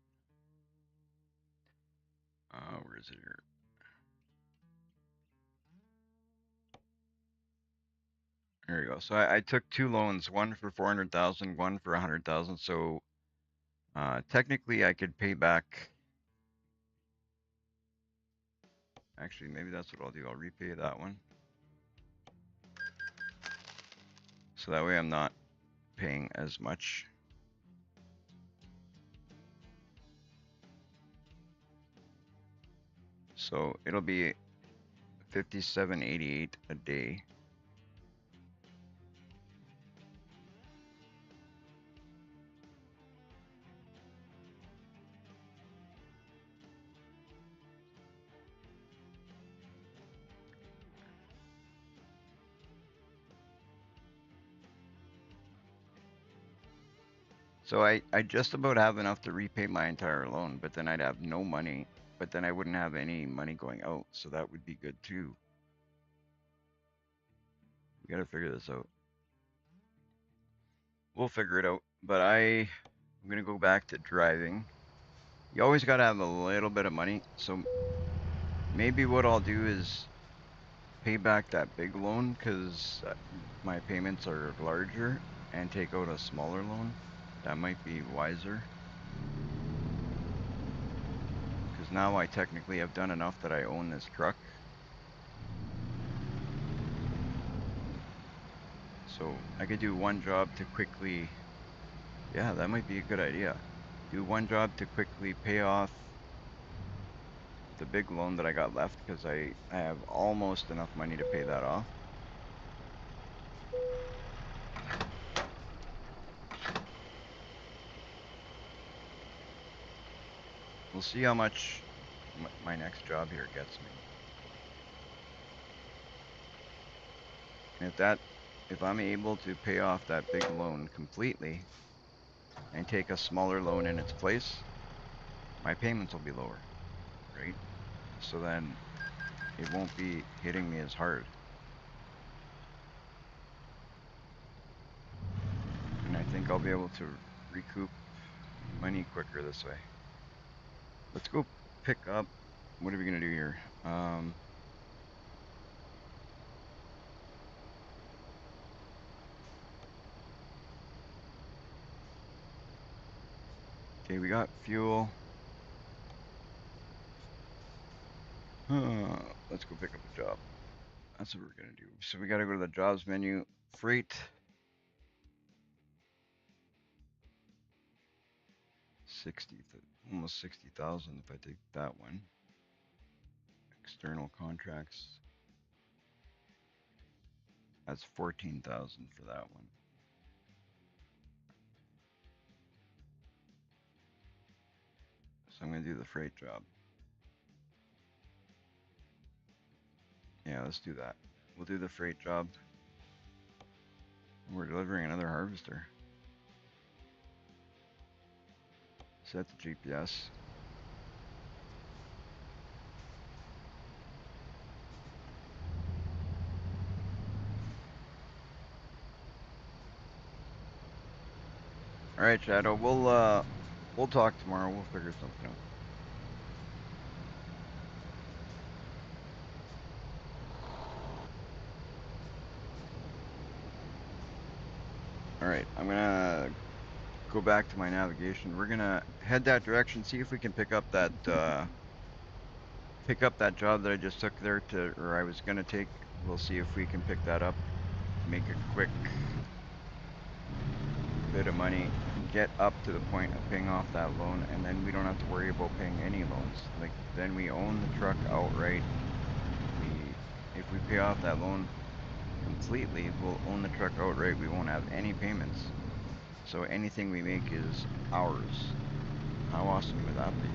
Where is it here? There you go. So I took two loans, one for 400,000, one for 100,000. So technically I could pay back. Actually, maybe that's what I'll do. I'll repay that one. So that way I'm not paying as much. So it'll be 57.88 a day. So I just about have enough to repay my entire loan, but then I'd have no money, but then I wouldn't have any money going out. So that would be good too. gotta figure this out. We'll figure it out. But I'm gonna go back to driving. You always gotta have a little bit of money. So maybe what I'll do is pay back that big loan because my payments are larger and take out a smaller loan. That might be wiser. Because now I technically have done enough that I own this truck. So I could do one job to quickly, yeah, that might be a good idea. Do one job to quickly pay off the big loan that I got left because I have almost enough money to pay that off. We'll see how much my next job here gets me. And if I'm able to pay off that big loan completely and take a smaller loan in its place, my payments will be lower, right? So then it won't be hitting me as hard. And I think I'll be able to recoup money quicker this way. Let's go pick up. What are we gonna do here? Okay, we got fuel. Let's go pick up a job. That's what we're gonna do. So we gotta go to the jobs menu. Freight. 60, almost 60,000 if I take that one. External contracts. That's 14,000 for that one. So I'm gonna do the freight job. Yeah, let's do that. We'll do the freight job. We're delivering another harvester. Set the GPS. All right, Shadow. We'll talk tomorrow. We'll figure something out. All right, I'm gonna go back to my navigation. We're gonna head that direction. See if we can pick up that job that I just took there or I was gonna take. We'll see if we can pick that up. Make a quick bit of money, get up to the point of paying off that loan, and then we don't have to worry about paying any loans. Like, then we own the truck outright. If we pay off that loan completely, we'll own the truck outright. We won't have any payments. So anything we make is ours. How awesome would that be?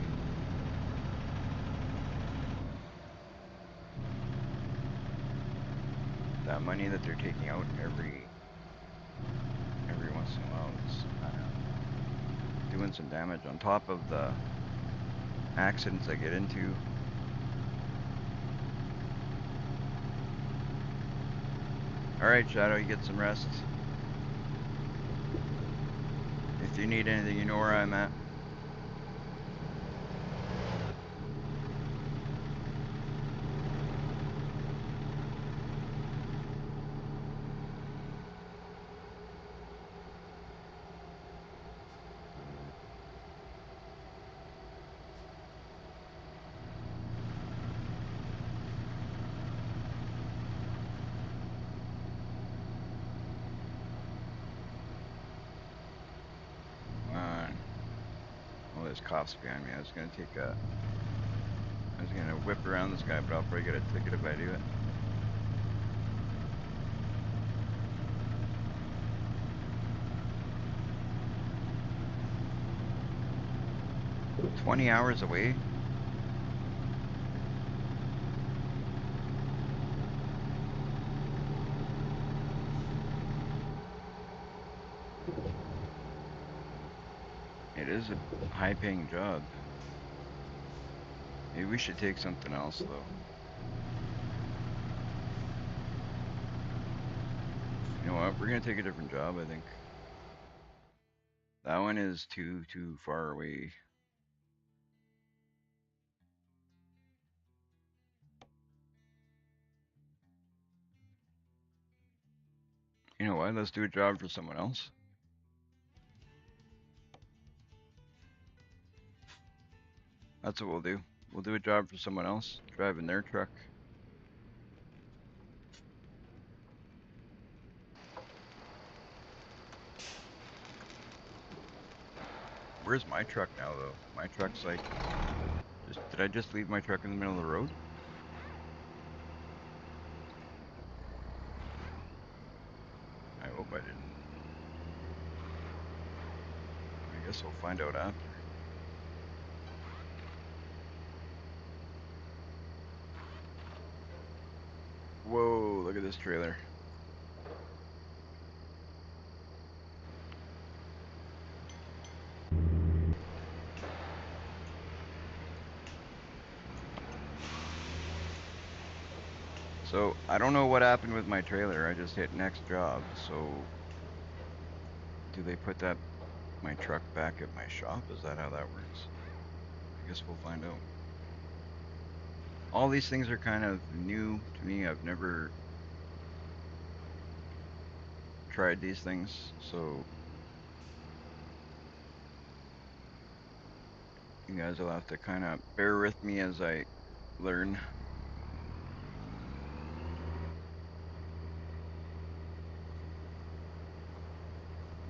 That money that they're taking out every once in a while is doing some damage on top of the accidents I get into. All right, Shadow, you get some rest. If you need anything, you know where I'm at. Oh, there's cops behind me. I was gonna whip around this guy, but I'll probably get a ticket if I do it. "20 hours away?" It is a high-paying job. Maybe we should take something else, though. We're gonna take a different job, I think. That one is too far away. You know what? Let's do a job for someone else. That's what we'll do. We'll do a job for someone else, driving their truck. Where's my truck now, though? My truck's like, did I just leave my truck in the middle of the road? I hope I didn't. I guess we'll find out after. Whoa, look at this trailer. So, I don't know what happened with my trailer. I just hit next job. So, do they put my truck back at my shop? Is that how that works? I guess we'll find out. All these things are kind of new to me. I've never tried these things, so you guys will have to kind of bear with me as I learn.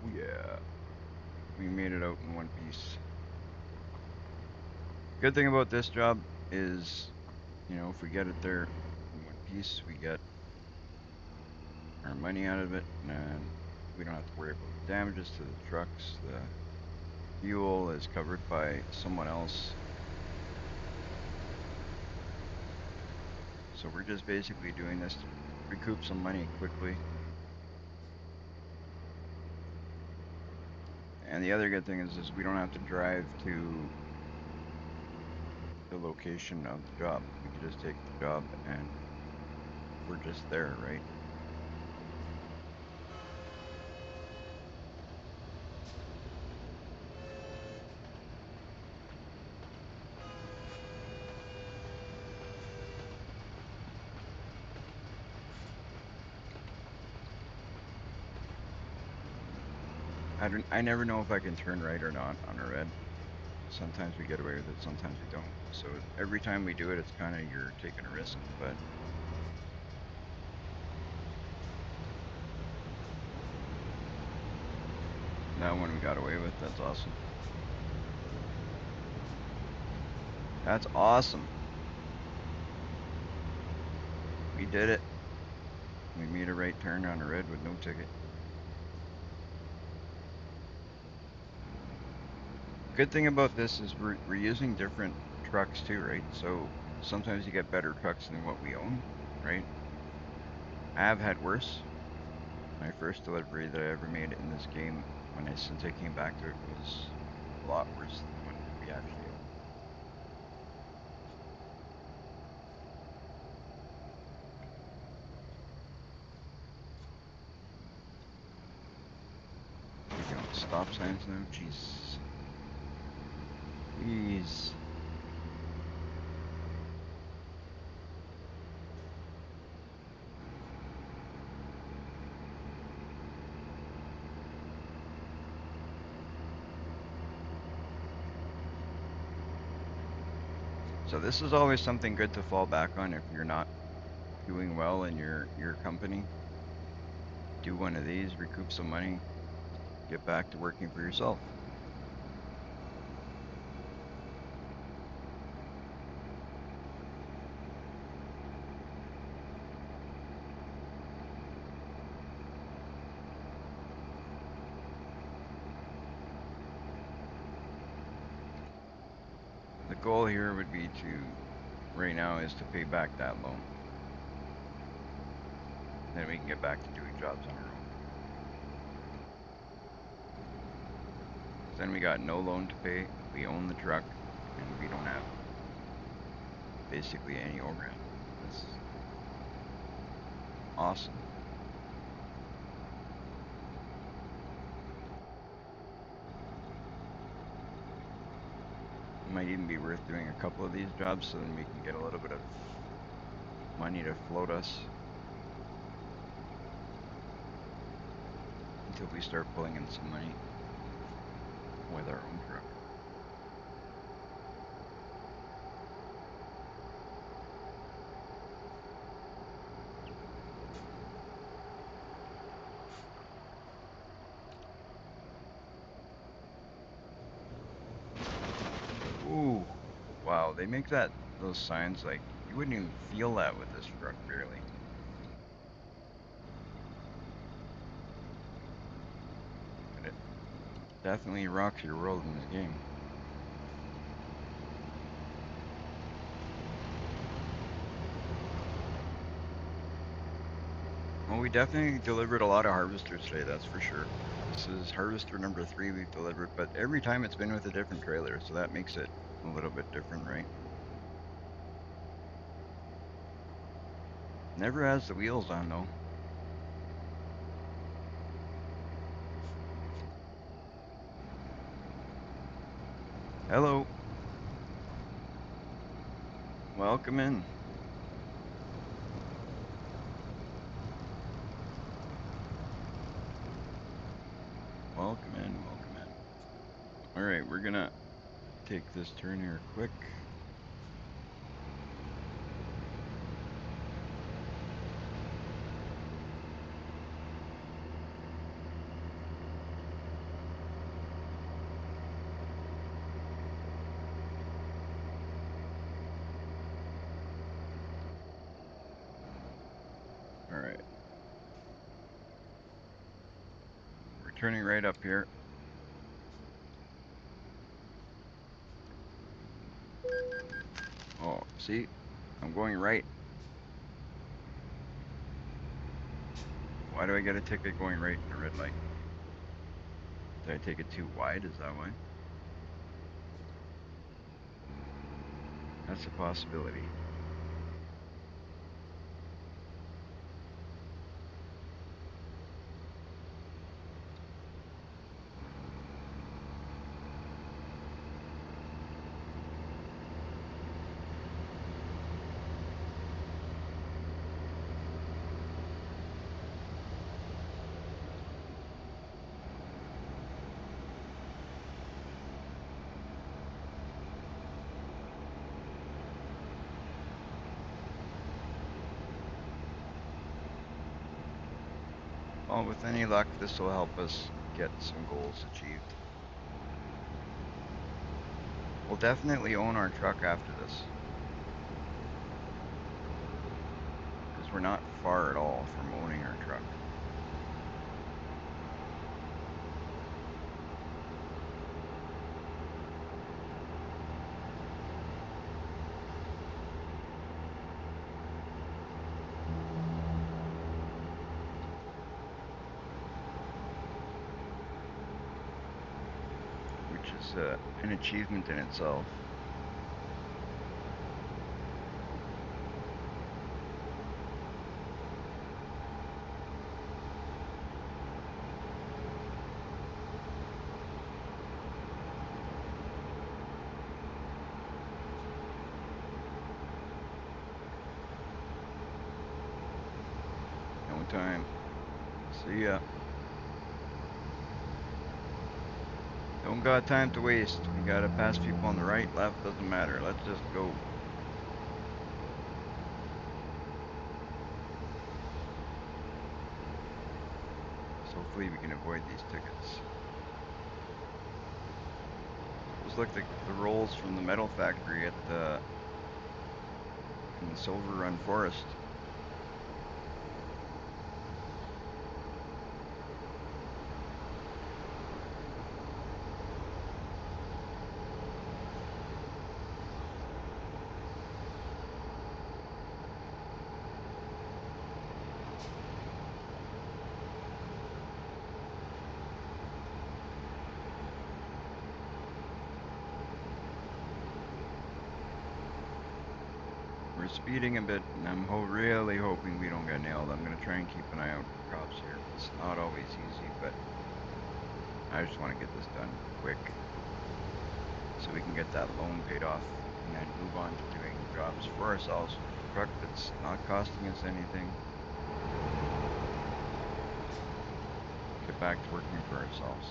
Oh yeah, we made it out in one piece. Good thing about this job is, if we get it there in one piece, we get our money out of it, and we don't have to worry about the damages to the trucks. The fuel is covered by someone else. So we're just basically doing this to recoup some money quickly. And the other good thing is we don't have to drive to the location of the job. We can just take the job and we're just there, right? I never know if I can turn right or not on a red. Sometimes we get away with it, sometimes we don't. So every time we do it, it's kind of you're taking a risk, but that one we got away with. That's awesome. That's awesome. We did it. We made a right turn on a red with no ticket. Good thing about this is we're using different trucks too, right? So sometimes you get better trucks than what we own, right? I have had worse. My first delivery that I ever made in this game, since I came back to it, was a lot worse than what we actually own. Taking out stop signs now, jeez. Jeez. So this is always something good to fall back on if you're not doing well in your company. Do one of these, recoup some money, get back to working for yourself. The goal here would be right now, is to pay back that loan. Then we can get back to doing jobs on our own. Then we got no loan to pay, we own the truck, and we don't have basically any overhead. That's awesome. Might even be worth doing a couple of these jobs so then we can get a little bit of money to float us until we start pulling in some money with our own truck. Ooh, wow, they make those signs like you wouldn't even feel that with this truck barely. But it definitely rocks your world in this game. Well, we definitely delivered a lot of harvesters today, that's for sure. This is harvester number 3 we've delivered, but every time it's been with a different trailer, so that makes it a little bit different, right? Never has the wheels on though. Hello. Welcome in. Welcome in, welcome in. Alright, we're gonna take this turn here quick. Alright. We're turning right up here. Oh, see? I'm going right. Why do I get a ticket going right in a red light? Did I take it too wide? Is that why? That's a possibility. Well, with any luck, this will help us get some goals achieved. We'll definitely own our truck after this. Because we're not far at all from owning our truck. Which is an achievement in itself. No time. See ya. Don't got time to waste. We gotta pass people on the right, left, doesn't matter. Let's just go. So hopefully we can avoid these tickets. Those look like the rolls from the metal factory at in the Silver Run Forest. We're speeding a bit, and I'm really hoping we don't get nailed. I'm gonna try and keep an eye out for cops here. It's not always easy, but I just want to get this done quick. so we can get that loan paid off and then move on to doing jobs for ourselves with a truck that's not costing us anything. Get back to working for ourselves.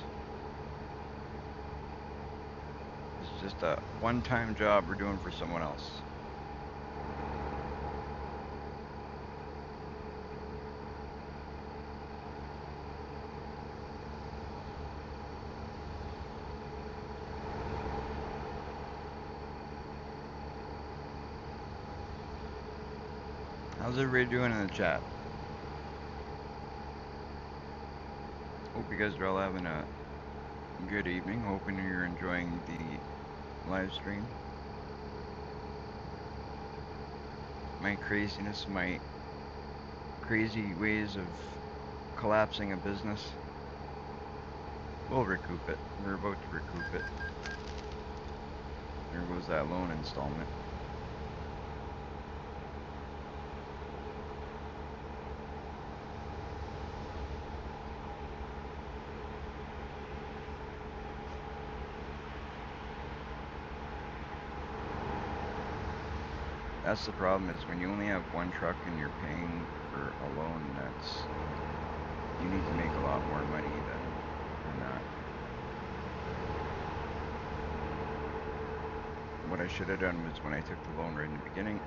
It's just a one-time job we're doing for someone else. How's everybody doing in the chat? Hope you guys are all having a good evening. Hoping you're enjoying the live stream. My craziness, my crazy ways of collapsing a business. We'll recoup it. We're about to recoup it. There goes that loan installment. That's the problem, is when you only have one truck and you're paying for a loan, you need to make a lot more money than that. What I should have done was, when I took the loan right in the beginning,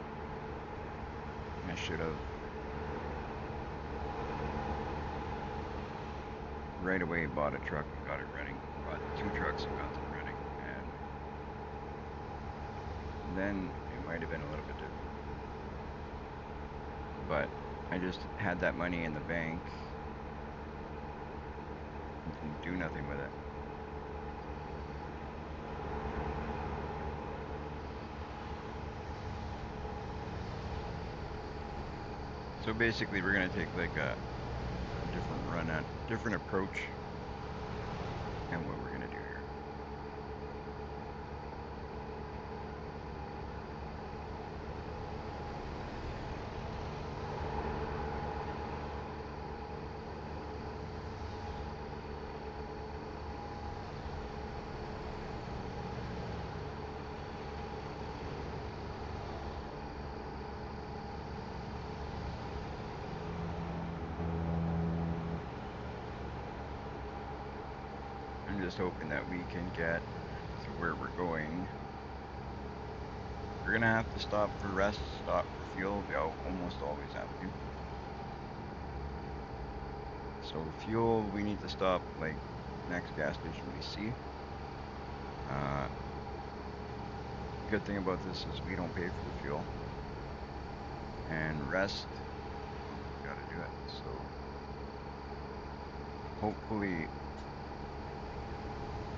I should have right away bought a truck and got it running. Bought 2 trucks and got them running, and then it might have been a little bit different. But I just had that money in the bank and didn't do nothing with it. So basically, we're gonna take like a different approach at what we're gonna do here. I'm just hoping that we can get to where we're going. We're gonna have to stop for rest, stop for fuel. We almost always have to. So fuel, we need to stop like next gas station we see. Good thing about this is we don't pay for the fuel. And rest, well, we gotta do it. So hopefully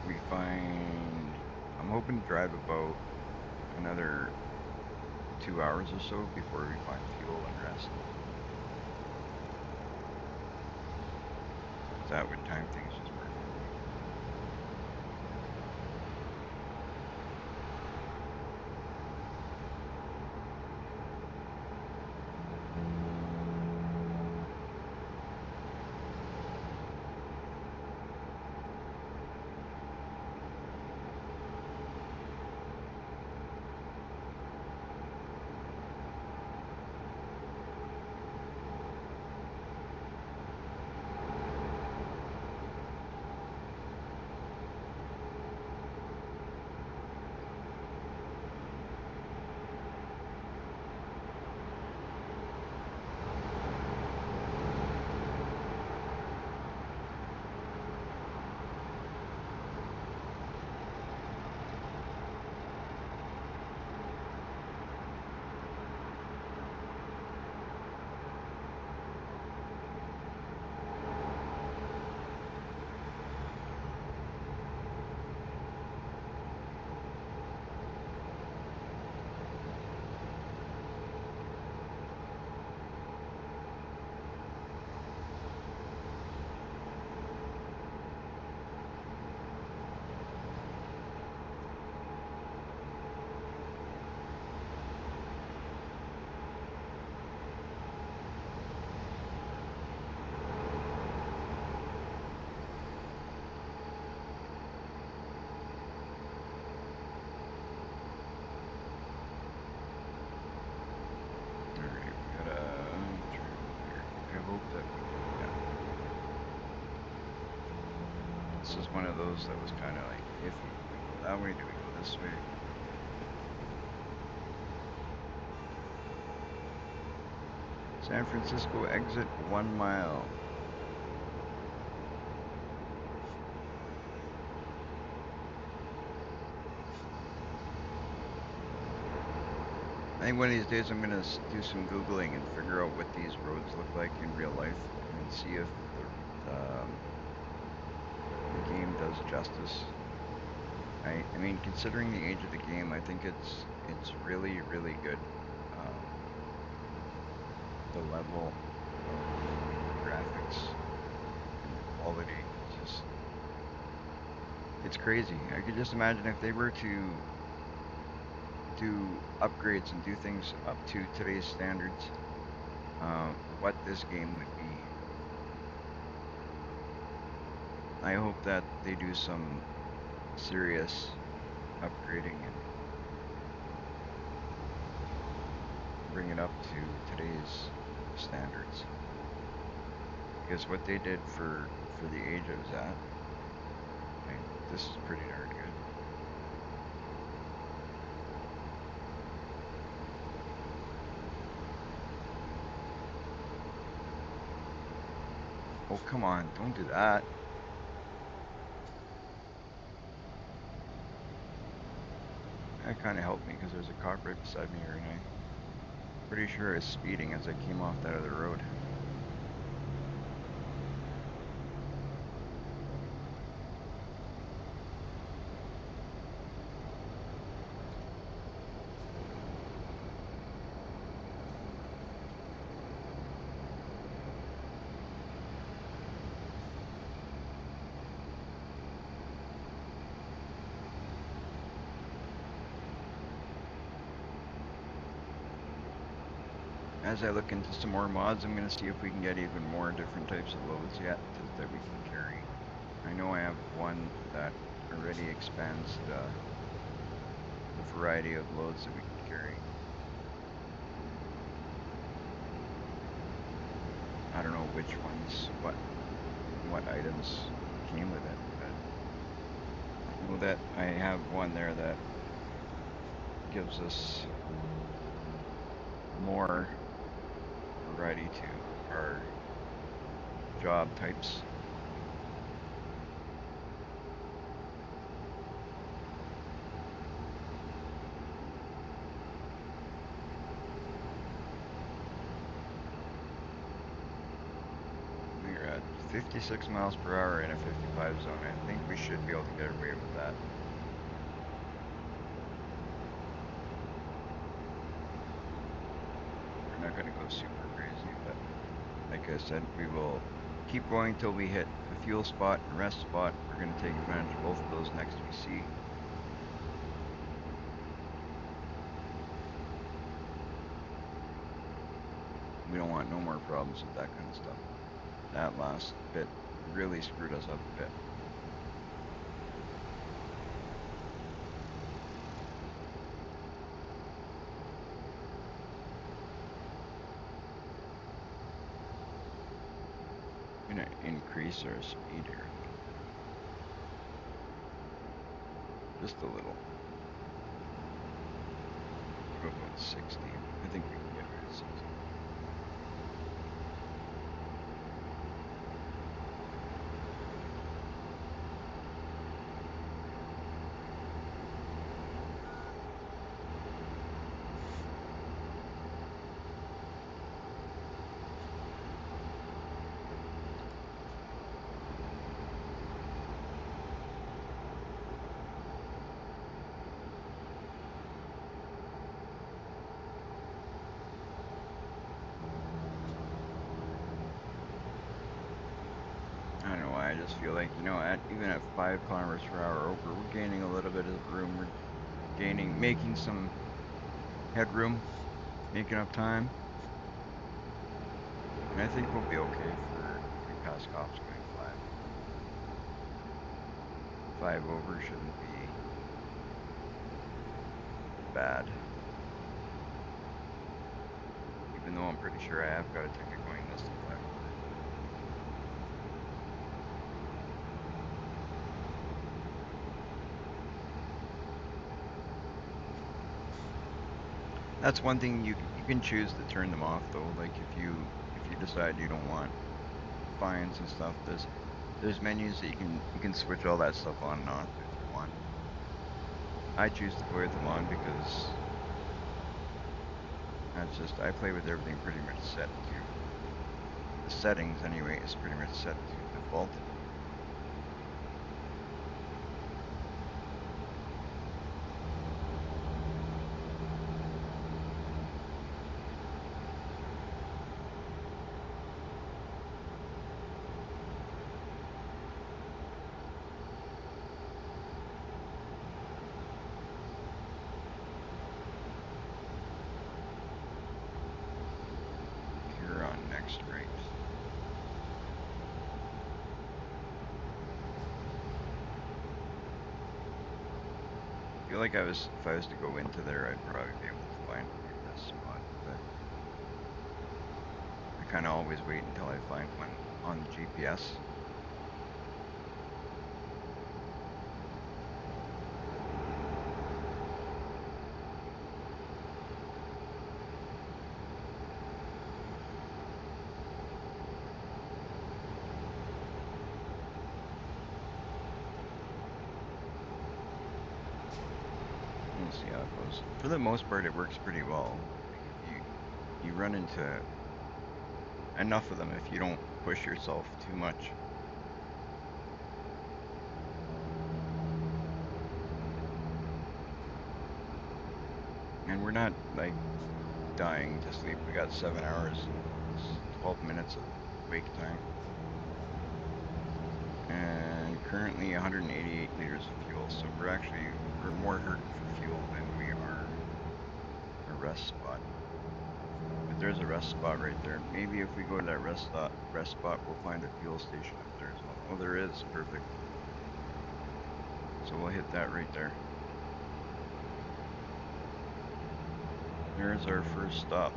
we find, I'm hoping to drive about another 2 hours or so before we find fuel and rest. That would time things just perfectly. hope that we can, yeah. This is one of those that was kind of like iffy. Do we go that way? Do we go this way? San Francisco exit 1 mile. I think one of these days I'm gonna do some Googling and figure out what these roads look like in real life and see if the game does justice. I mean, considering the age of the game, I think it's really really good. Um, the level of graphics and the quality, it's crazy. I could just imagine if they were to do upgrades and do things up to today's standards, what this game would be. I hope that they do some serious upgrading and bring it up to today's standards. Because what they did for the age I was at, this is pretty darn good. Oh, come on, don't do that. That kind of helped me because there's a cop right beside me here, and I'm pretty sure I was speeding as I came off that other road. As I look into some more mods, I'm going to see if we can get even more different types of loads yet that we can carry. I know I have one that already expands the variety of loads that we can carry. I don't know which ones, what items came with it, but I know that I have one there that gives us more variety to our job types. We're at 56 miles per hour in a 55 zone. I think we should be able to get away with that. We're not going to go super crazy, but like I said, we will keep going till we hit a fuel spot and a rest spot. We're going to take advantage of both of those next we see. We don't want no more problems with that kind of stuff. That last bit really screwed us up a bit. I'm going to increase our speed here a little bit. Just a little. Go about 60. I think we can get rid of 60. I don't know why. I just feel like, even at 5 kilometers per hour over, we're gaining a little bit of room. We're making some headroom, making up time. And I think we'll be okay if we pass cops going 5. 5 over shouldn't be bad. Even though I'm pretty sure I have got a ticket going less than 5 over. That's one thing you can choose to turn them off though. Like if you decide you don't want fines and stuff, there's menus that you can switch all that stuff on and off if you want. I choose to play with them on because that's just I play with everything pretty much set to the settings anyway is pretty much set to default. You're on next right. I feel like if I was to go into there, I'd probably be able to find a rest spot, but I kind of always wait until I find one on the GPS. We'll see how it goes. For the most part, it works pretty well. Like if you run into enough of them, if you don't push yourself too much. And we're not like dying to sleep. We got 7 hours and 12 minutes of wake time. And currently 188 liters of fuel. So we're more hurting for fuel than we are a rest spot. But there's a rest spot right there. Maybe if we go to that rest spot, we'll find a fuel station up there as well. Oh, there is. Perfect. So we'll hit that right there. There's our first stop.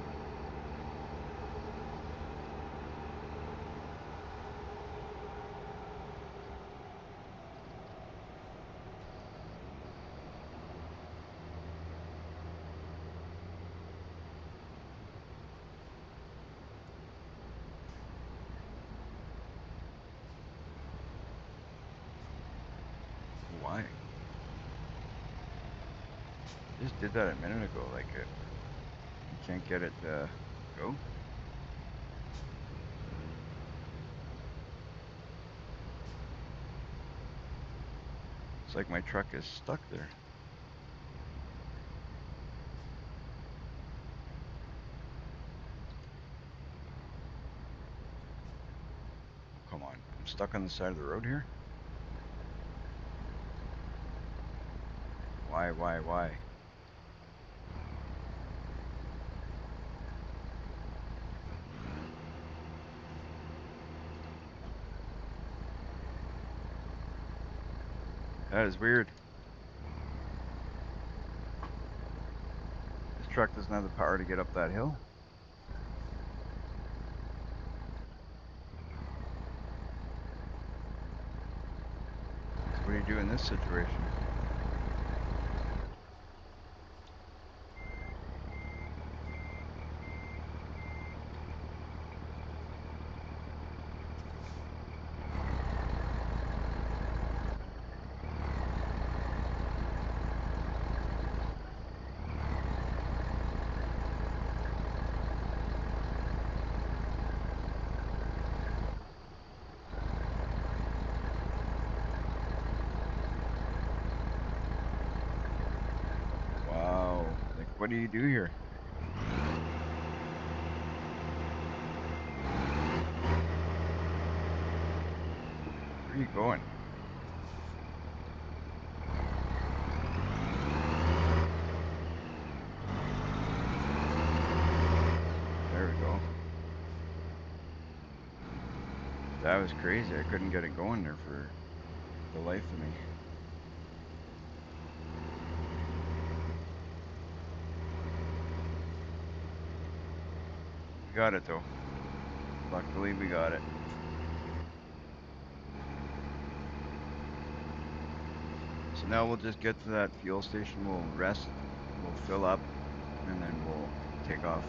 Why? Just did that a minute ago. Like you can't get it to go. It's like my truck is stuck there. Come on. I'm stuck on the side of the road here. Why, why, why? That is weird. This truck doesn't have the power to get up that hill. What do you do in this situation? Wow. Like, what do you do here? Where are you going? There we go. That was crazy. I couldn't get it going there for the life of me. We got it though. Luckily, we got it. So now we'll just get to that fuel station. We'll rest. We'll fill up. and then we'll take off.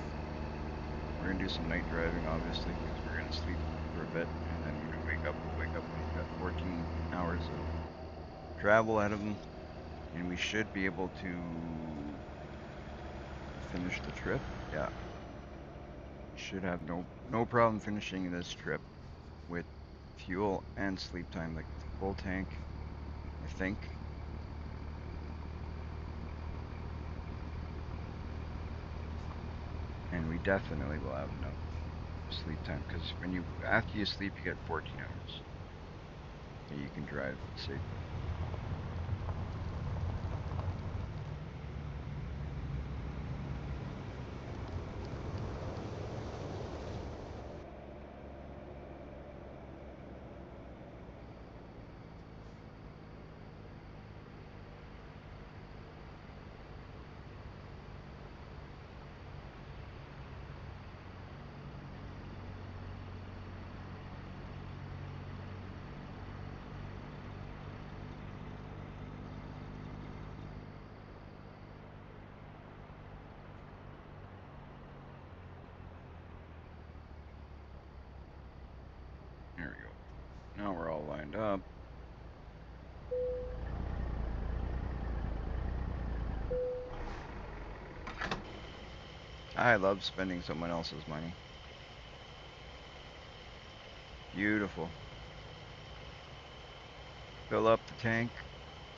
We're gonna do some night driving, obviously, because we're gonna sleep for a bit, and then when we wake up, we'll wake up when he's got 14 hours of travel ahead of him, and we should be able to finish the trip. Yeah, should have no problem finishing this trip with fuel and sleep time, like full tank, I think. And we definitely will have enough sleep time because when you after you sleep, you get 14 hours that you can drive safely. There we go. Now we're all lined up. I love spending someone else's money. Beautiful. Fill up the tank,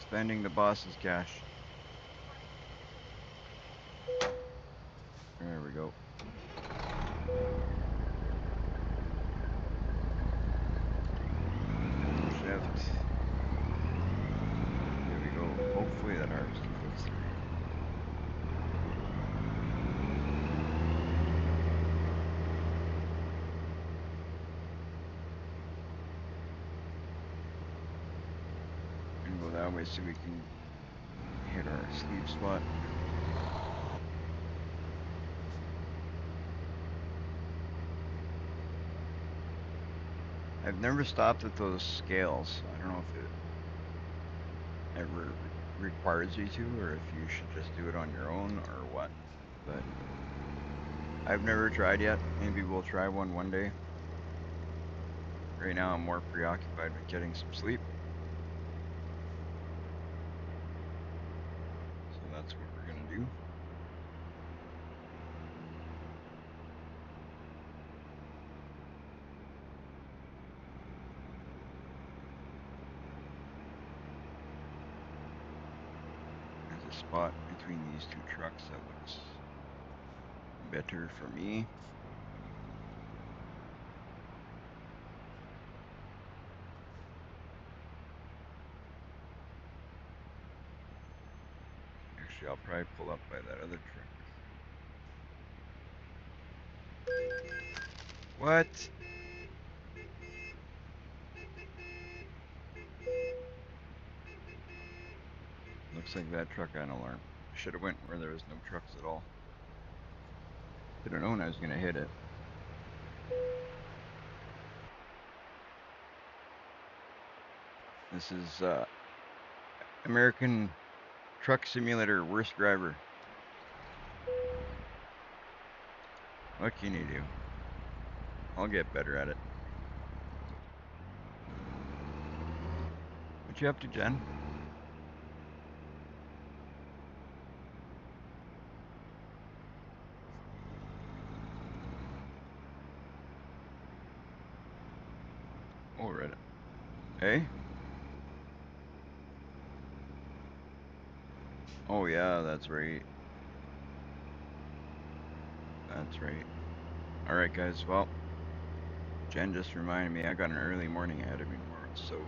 spending the boss's cash. There we go. Shift. There we go. Hopefully that harvester goes through. And go that way so we can hit our sleep spot. I've never stopped at those scales. I don't know if it ever requires you to, or if you should just do it on your own, or what. But I've never tried yet. Maybe we'll try one day. Right now, I'm more preoccupied with getting some sleep. So that's what we're gonna do. There's a spot between these two trucks that looks better for me. Actually, I'll probably pull up by that other truck. What? Looks like that truck had an alarm. Should have went where there was no trucks at all. Should have known I was gonna hit it. This is American Truck Simulator Worst Driver. What can you do? I'll get better at it. What you up to, Jen? Oh, Reddit. Hey? Oh, yeah, that's right. That's right. Alright, guys. Well, Jen just reminded me I got an early morning ahead of me tomorrow, so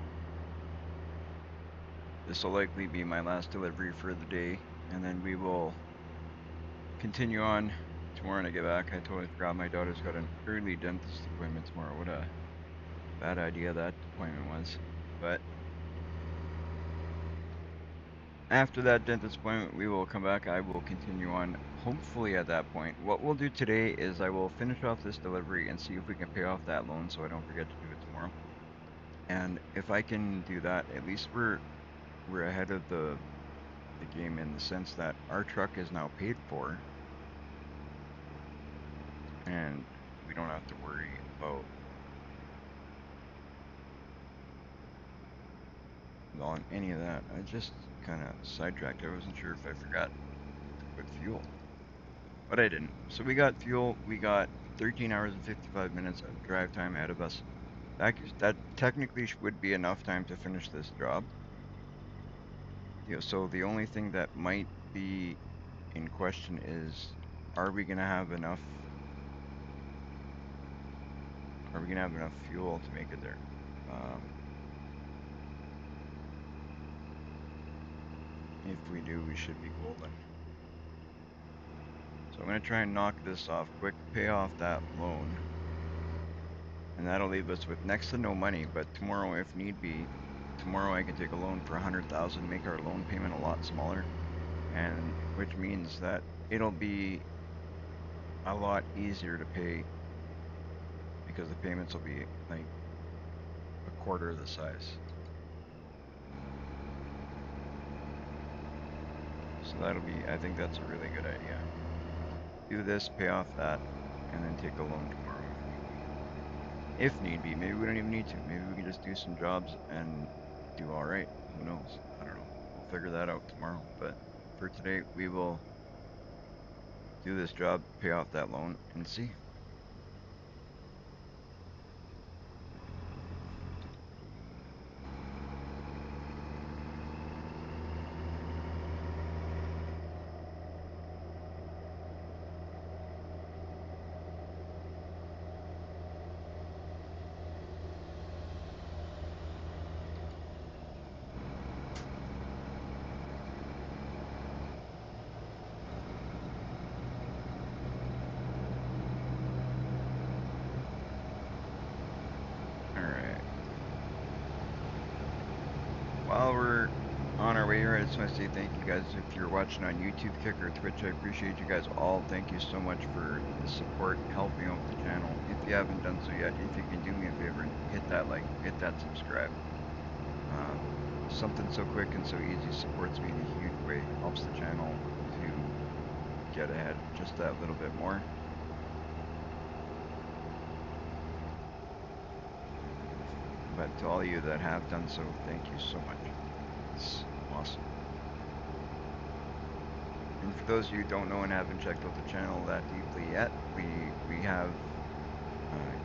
this will likely be my last delivery for the day, and then we will continue on tomorrow when I get back. I totally forgot my daughter's got an early dentist appointment tomorrow. What a bad idea that appointment was. But after that dentist appointment, we will come back. I will continue on, hopefully, at that point. What we'll do today is I will finish off this delivery and see if we can pay off that loan so I don't forget to do it tomorrow. And if I can do that, at least we're ahead of the game in the sense that our truck is now paid for. and we don't have to worry about on any of that. I just kind of sidetracked. I wasn't sure if I forgot to put fuel, but I didn't. So we got fuel. We got 13 hours and 55 minutes of drive time ahead of us. That technically would be enough time to finish this job. So the only thing that might be in question is, are we gonna have enough? Are we gonna have enough fuel to make it there? If we do, we should be golden. So I'm gonna try and knock this off quick, pay off that loan, and that'll leave us with next to no money. But tomorrow, if need be, tomorrow I can take a loan for 100,000, make our loan payment a lot smaller, and which means that it'll be a lot easier to pay because the payments will be like a quarter of the size. So that'll be, I think that's a really good idea. Do this, pay off that, and then take a loan tomorrow if need be. If need be, maybe we don't even need to. Maybe we can just do some jobs and do all right. Who knows? I don't know. We'll figure that out tomorrow. But for today, we will do this job, pay off that loan, and see. All right. While we're on our way here, I just want to say thank you guys. If you're watching on YouTube, Kick, or Twitch, I appreciate you guys all. Thank you so much for the support, helping out the channel. If you haven't done so yet, if you can do me a favor and hit that like, hit that subscribe. Something so quick and so easy supports me in a huge way, helps the channel to get ahead just that little bit more. But to all of you that have done so, thank you so much. It's awesome. And for those of you who don't know and haven't checked out the channel that deeply yet, we have,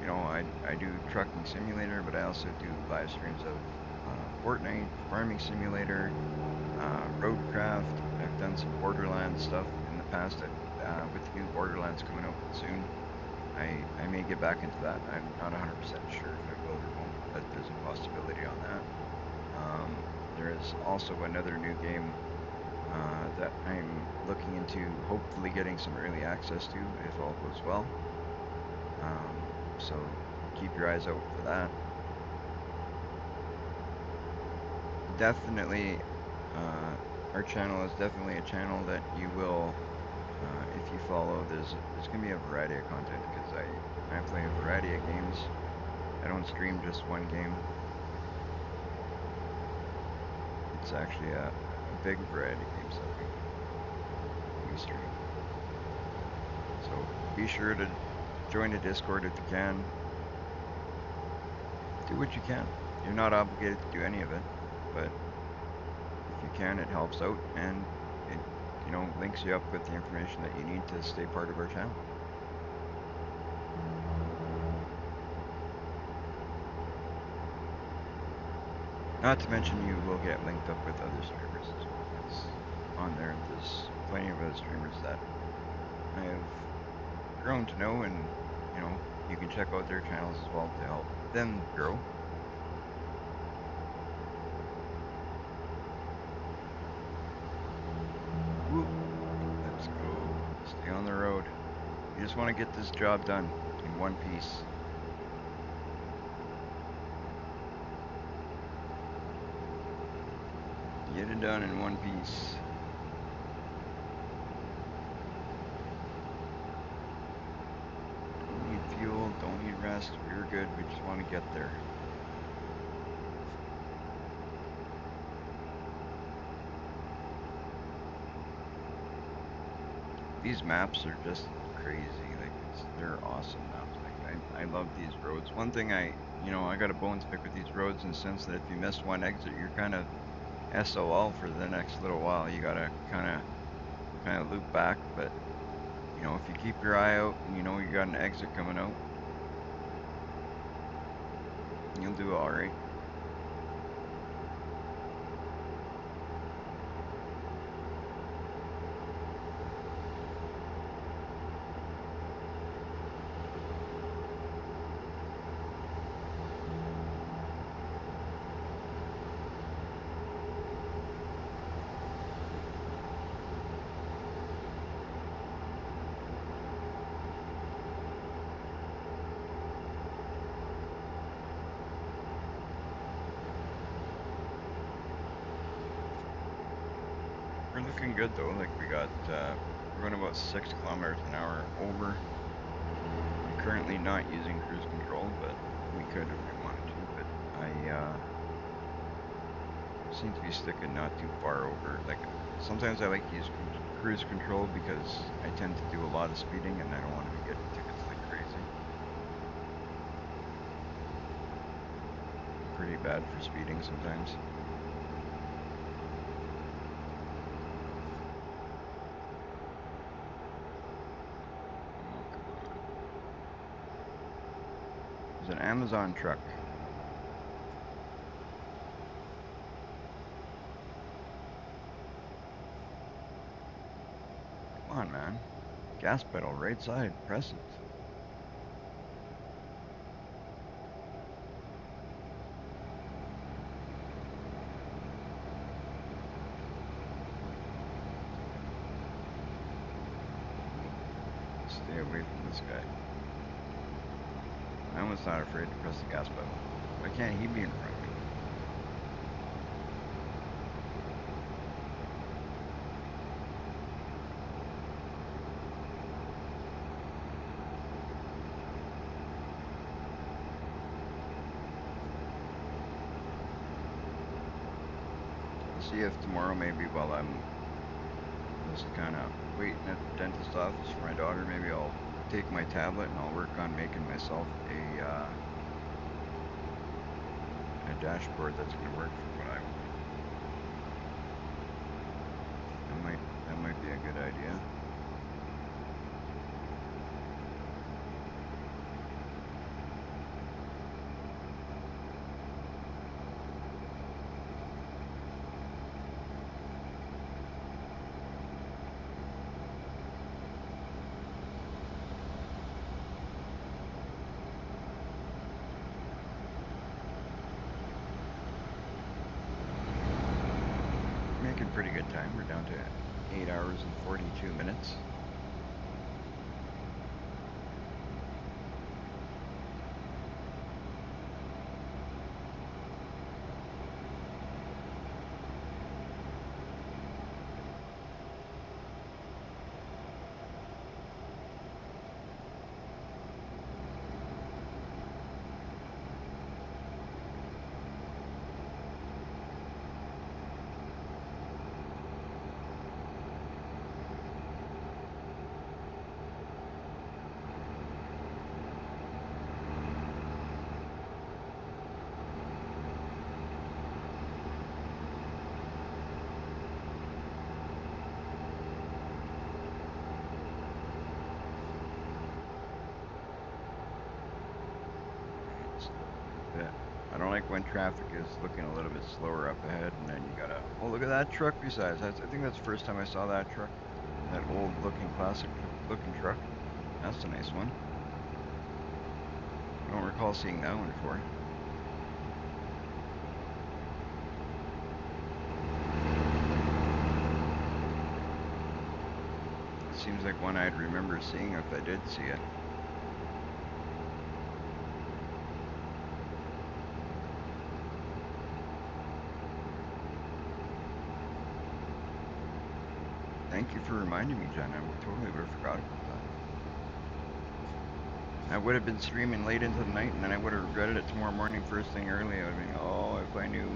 I do trucking simulator, but I also do live streams of Fortnite, farming simulator, roadcraft. I've done some Borderlands stuff in the past. With the new Borderlands coming out soon, I may get back into that. I'm not 100% sure if I will or won't, but there's a possibility on that. There is also another new game that I'm looking into, hopefully getting some early access to if all goes well. So keep your eyes out for that. Definitely, our channel is definitely a channel that you will, if you follow, there's gonna be a variety of content because I play a variety of games. I don't stream just one game. It's actually a big variety of games that we stream. So be sure to join the Discord if you can. Do what you can. You're not obligated to do any of it, but if you can, it helps out and it, links you up with the information that you need to stay part of our channel. Not to mention you will get linked up with other streamers as well, because on there there's plenty of other streamers that I have grown to know, and you can check out their channels as well to help them grow. Woo. Let's go. Stay on the road. You just want to get this job done in one piece. Get it done in one piece. Don't need fuel, don't need rest. We're good. We just want to get there. These maps are just crazy. Like, they're awesome now. Like I love these roads. One thing I got a bone to pick with these roads in the sense that if you miss one exit, you're kind of SOL for the next little while. You gotta kind of loop back, but if you keep your eye out and you got an exit coming out, you'll do all right. We're looking good though. Like we're going about 6 kilometers an hour over. I'm currently not using cruise control, but we could if we wanted to. But I seem to be sticking not too far over. Like sometimes I like to use cruise control because I tend to do a lot of speeding and I don't want to be getting tickets like crazy. I'm pretty bad for speeding sometimes. Oh, come on. There's an Amazon truck. Come on, man. Gas pedal, right side, press it. Stay away from this guy. I'm almost not afraid to press the gas pedal. Why can't he be in front of me? I'll see if tomorrow, maybe while I'm just kind of waiting at the dentist office for my daughter, maybe I'll take my tablet and I'll work on making myself a dashboard that's going to work for what I want. That might be a good idea. Making pretty good time. We're down to 8 hours and 42 minutes. Bit. I don't like when traffic is looking a little bit slower up ahead, and then you gotta. Oh, look at that truck! Besides, I think that's the first time I saw that truck. That old-looking, classic-looking truck. That's a nice one. I don't recall seeing that one before. It seems like one I'd remember seeing if I did see it. Thank you for reminding me, Jen. I totally would have forgot about that. I would have been streaming late into the night, and then I would have regretted it tomorrow morning, first thing early. I would have been, oh, if I knew.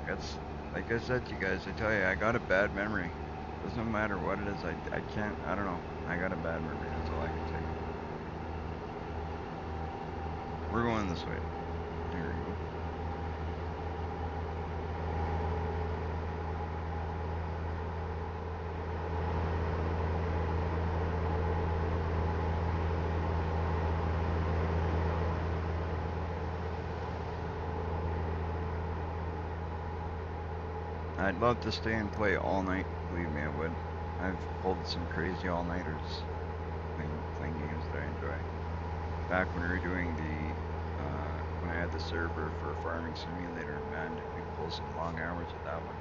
That's like I said to you guys. I tell you, I got a bad memory. Doesn't matter what it is. I can't. I don't know. I got a bad memory, that's all I can say. We're going this way. There we go. I'd love to stay and play all night, believe me I would. I've pulled some crazy all-nighters playing games that I enjoy. Back when we were doing when I had the server for Farming Simulator, man, did we pull some long hours with that one.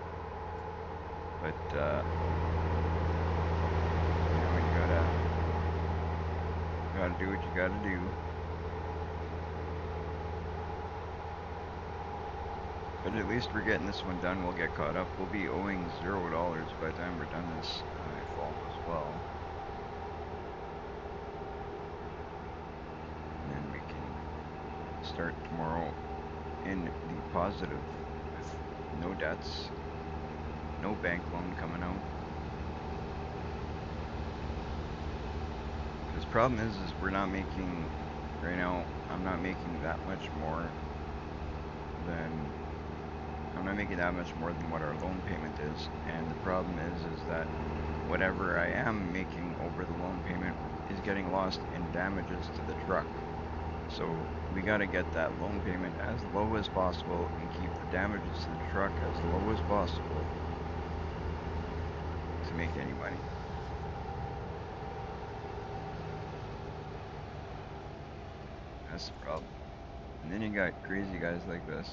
But, you gotta do what you gotta do. But at least we're getting this one done. We'll get caught up. We'll be owing $0 by the time we're done this, if all goes well. And then we can start tomorrow in the positive with no debts, no bank loan coming out. Because problem is we're not making, right now, I'm not making that much more than what our loan payment is. And the problem is that whatever I am making over the loan payment is getting lost in damages to the truck. So we got to get that loan payment as low as possible and keep the damages to the truck as low as possible to make any money. That's the problem. And then you got crazy guys like this.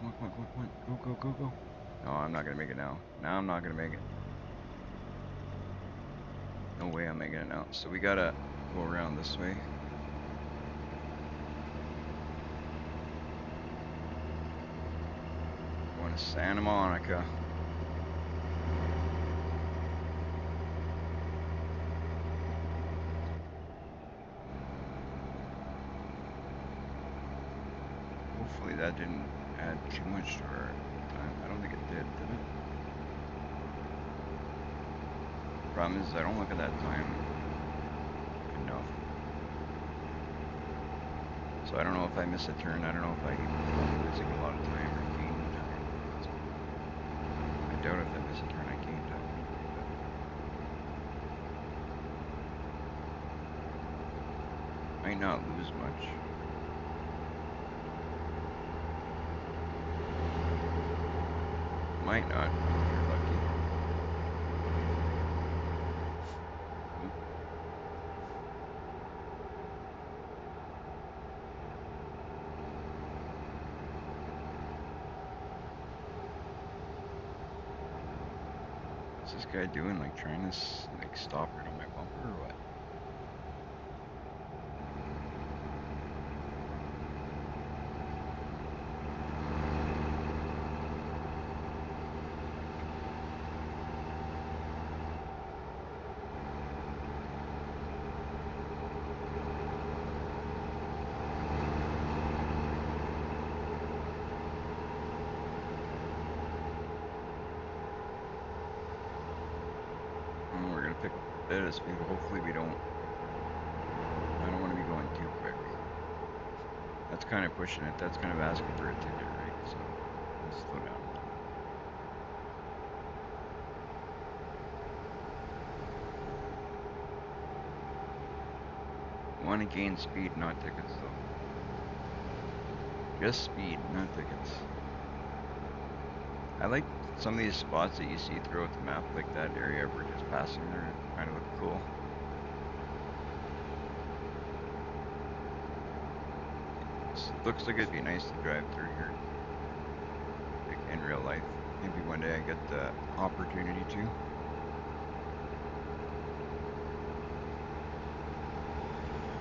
Come on, come on, come on, come on, come on. Go, go, go, go. No, I'm not gonna make it now. Now I'm not gonna make it. No way I'm making it now. So we gotta go around this way. Going to Santa Monica. Hopefully that didn't add too much to our time. I don't think it did it? Problem is I don't look at that time enough. So I don't know if I miss a turn. I don't know if I'm losing a lot of time or gaining time. I doubt if I miss a turn I gain time. Might not lose much. Might not, if you're lucky. Oop. What's this guy doing? Like trying to stop right on my bumper or what? Oh, we're gonna pick up a bit of speed, but hopefully we don't. I don't want to be going too quick. That's kind of pushing it. That's kind of asking for a ticket, right? So let's slow down. Want to gain speed, not tickets, though. Just speed, not tickets. I like some of these spots that you see throughout the map, like that area we're just passing there. Kind of look cool. Looks like it'd be nice to drive through here, like in real life. Maybe one day I get the opportunity to.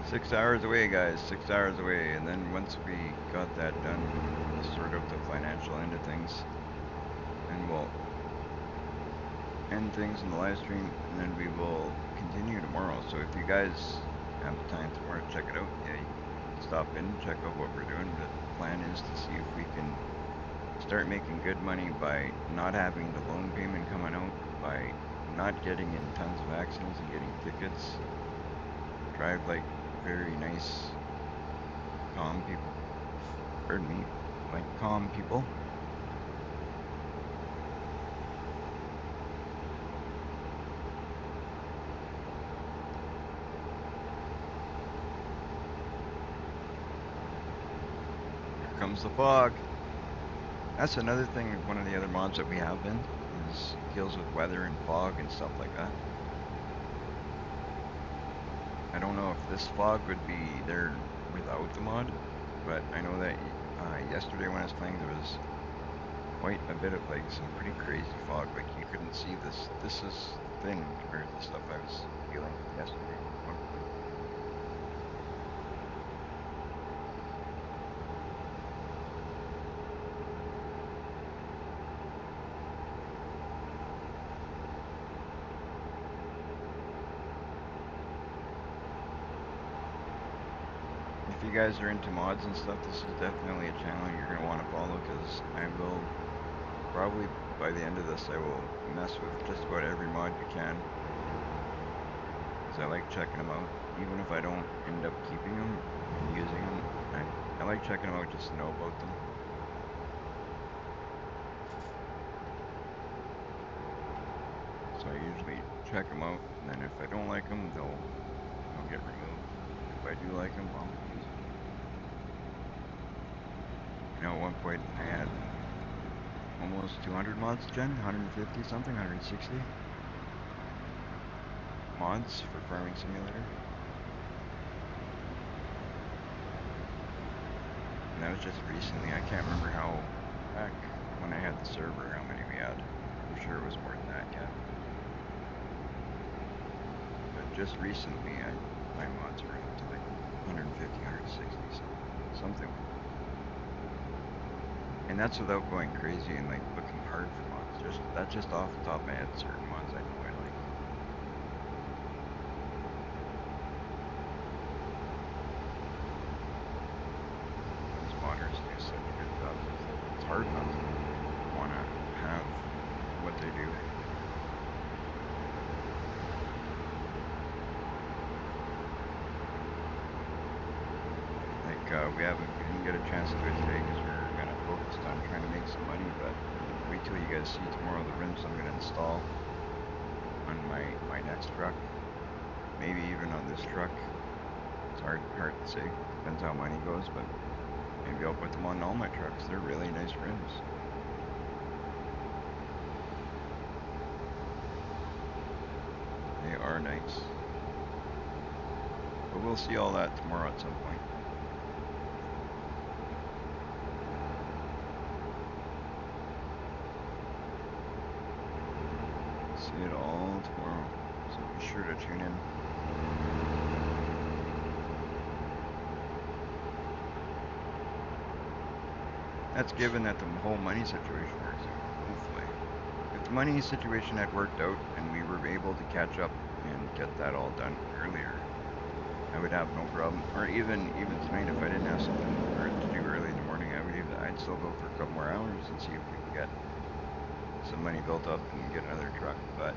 6 hours away, guys. 6 hours away, and then once we got that done, we'll sort out the financial end of things, and we'll end things in the live stream, and then we will continue tomorrow. So if you guys have the time tomorrow to check it out, yeah, you can stop in, check out what we're doing. The plan is to see if we can start making good money by not having the loan payment coming out, by not getting in tons of accidents and getting tickets. Drive like very nice, calm people. Pardon me, like calm people. Here comes the fog. That's another thing. One of the other mods that we have in is deals with weather and fog and stuff like that. I don't know if this fog would be there without the mod, but I know that yesterday when I was playing, there was quite a bit of like some pretty crazy fog. Like you couldn't see this. This is thin compared to the stuff I was dealing with yesterday outwardly. If you guys are into mods and stuff, this is definitely a channel you're going to want to follow because I will probably by the end of this I will mess with just about every mod you can because I like checking them out. Even if I don't end up keeping them and using them, I like checking them out just to know about them. So I usually check them out, and then if I don't like them, they'll get removed. If I do like them, I'll use them. You know, at one point I had almost 200 mods, Jen, 150 something, 160 mods for Farming Simulator. And that was just recently. I can't remember how, back when I had the server, how many we had. I'm sure it was more than that yet. But just recently, my mods were up to like 150, 160, something like that. And that's without going crazy and like looking hard for mods. That's just off the top of my head, certain mods I know I like. Those modders do such a good job with it. It's hard not to want to have what they do. Like we didn't get a chance to do it today because we're kind of focused on trying to make some money. But wait till you guys see tomorrow the rims I'm going to install on my next truck. Maybe even on this truck. It's hard to say. Depends how money goes, but maybe I'll put them on all my trucks. They're really nice rims. They are nice. But we'll see all that tomorrow at some point. See it all tomorrow. So be sure to tune in. That's given that the whole money situation works out, hopefully. If the money situation had worked out and we were able to catch up and get that all done earlier, I would have no problem. Or even tonight, if I didn't have something to do early in the morning, I'd still go for a couple more hours and see if we can get some money built up and get another truck. But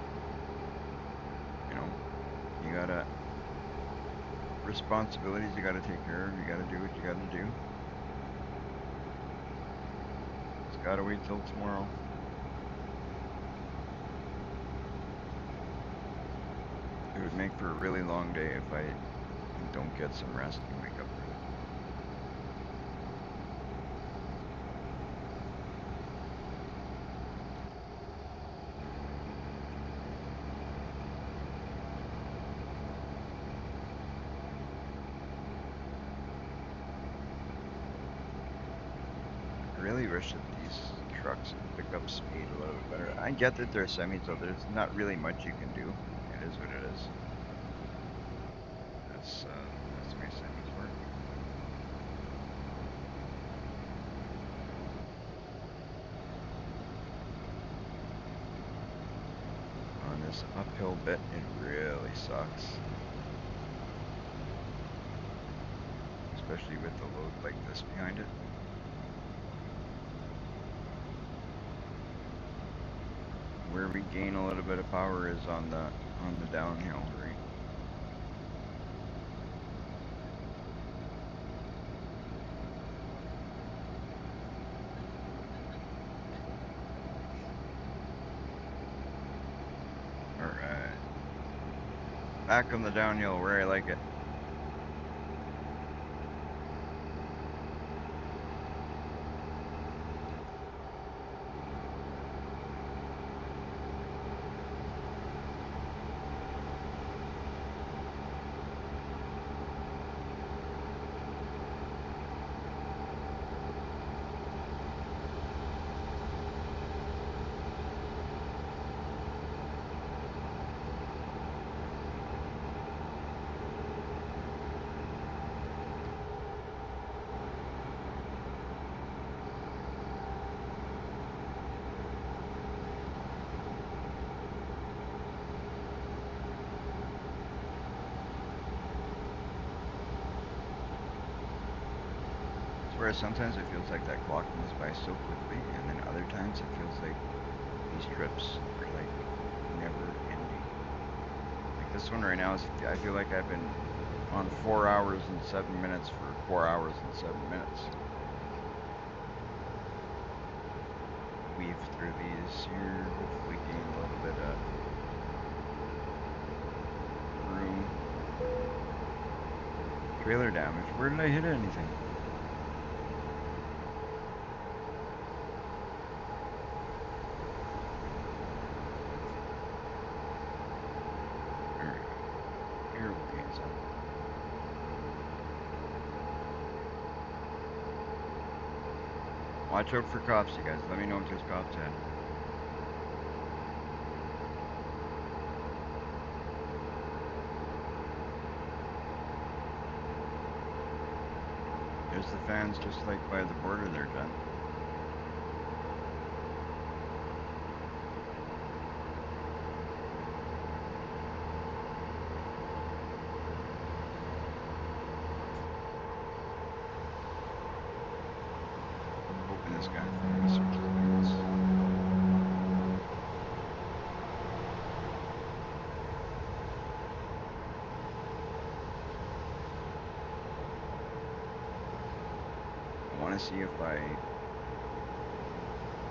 you know, you gotta responsibilities you gotta take care of. You gotta do what you gotta do. Just gotta wait till tomorrow. It would make for a really long day if I don't get some rest and wake up early. I really wish that these trucks would pick up speed a little bit better. I get that they're semis, so there's not really much you can do. It is what it is. That's the way semis work. On this uphill bit, it really sucks. Especially with the load like this behind it. where we gain a little bit of power is on the downhill, right? All right. Back on the downhill where I like it. Whereas sometimes it feels like that clock moves by so quickly, and then other times it feels like these trips are like never ending. Like this one right now is, I feel like I've been on 4 hours and 7 minutes for 4 hours and 7 minutes. Weave through these here, hopefully gain a little bit of room. Trailer damage. Where did I hit anything? Alright. Here we'll gain some. Watch out for cops, you guys. Let me know if there's cops ahead. There's the fans just like by the border there, Jen. I'm hoping this guy in front of me switches lanes. I want to see if I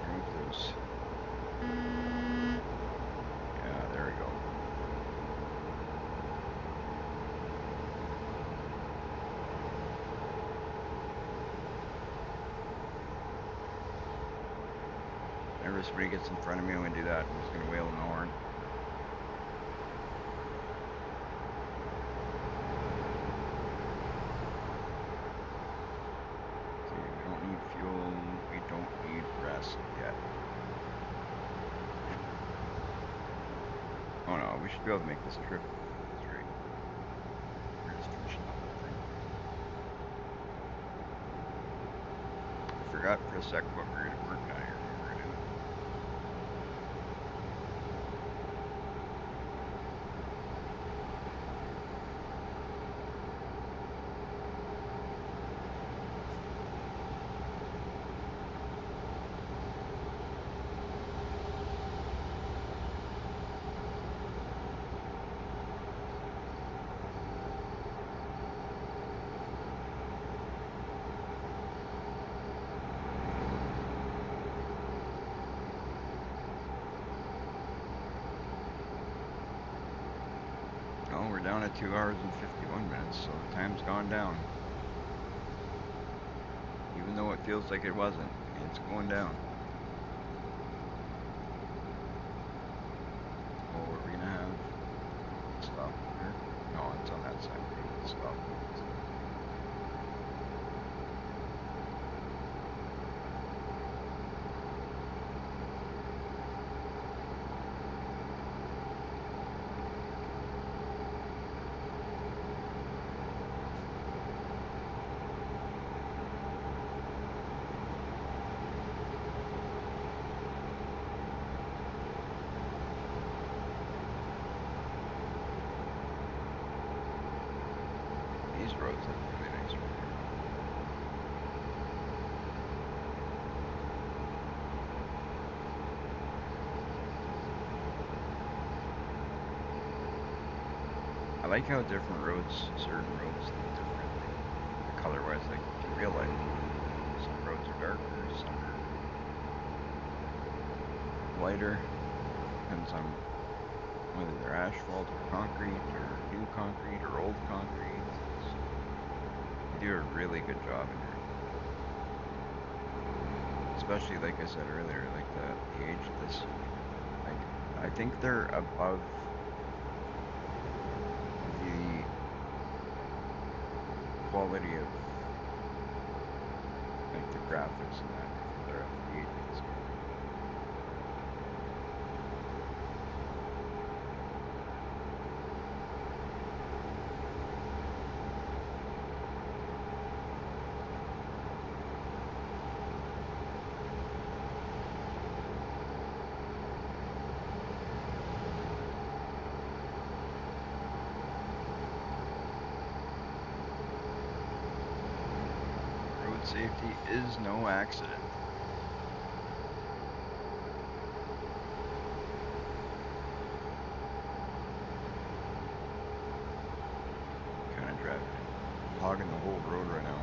drink this. Yeah, there we go. Whenever somebody gets in front of me, I'm going to do that. I'm just going to wail on the horn. Okay, we don't need fuel. We don't need rest yet. Oh no, we should be able to make this trip straight. We're just finishing up that thing. I forgot for a sec what we're working on here, what we're doing. Oh, we're down at 2 hours and 51 minutes, so the time's gone down. Even though it feels like it wasn't, it's going down. Oh, are we gonna have a stop here? No, it's on that side. Okay, we'll stop on that side. I like how different roads, certain roads look different, like color-wise, like in real life. Some roads are darker, some are lighter. Depends on whether they're asphalt or concrete or new concrete or old concrete. So they do a really good job in here. Especially like I said earlier, like the age of this, like I think they're above the quality of like the graphics and that for the age of this game. Road safety is no accident. Kind of driving it, hogging the whole road right now.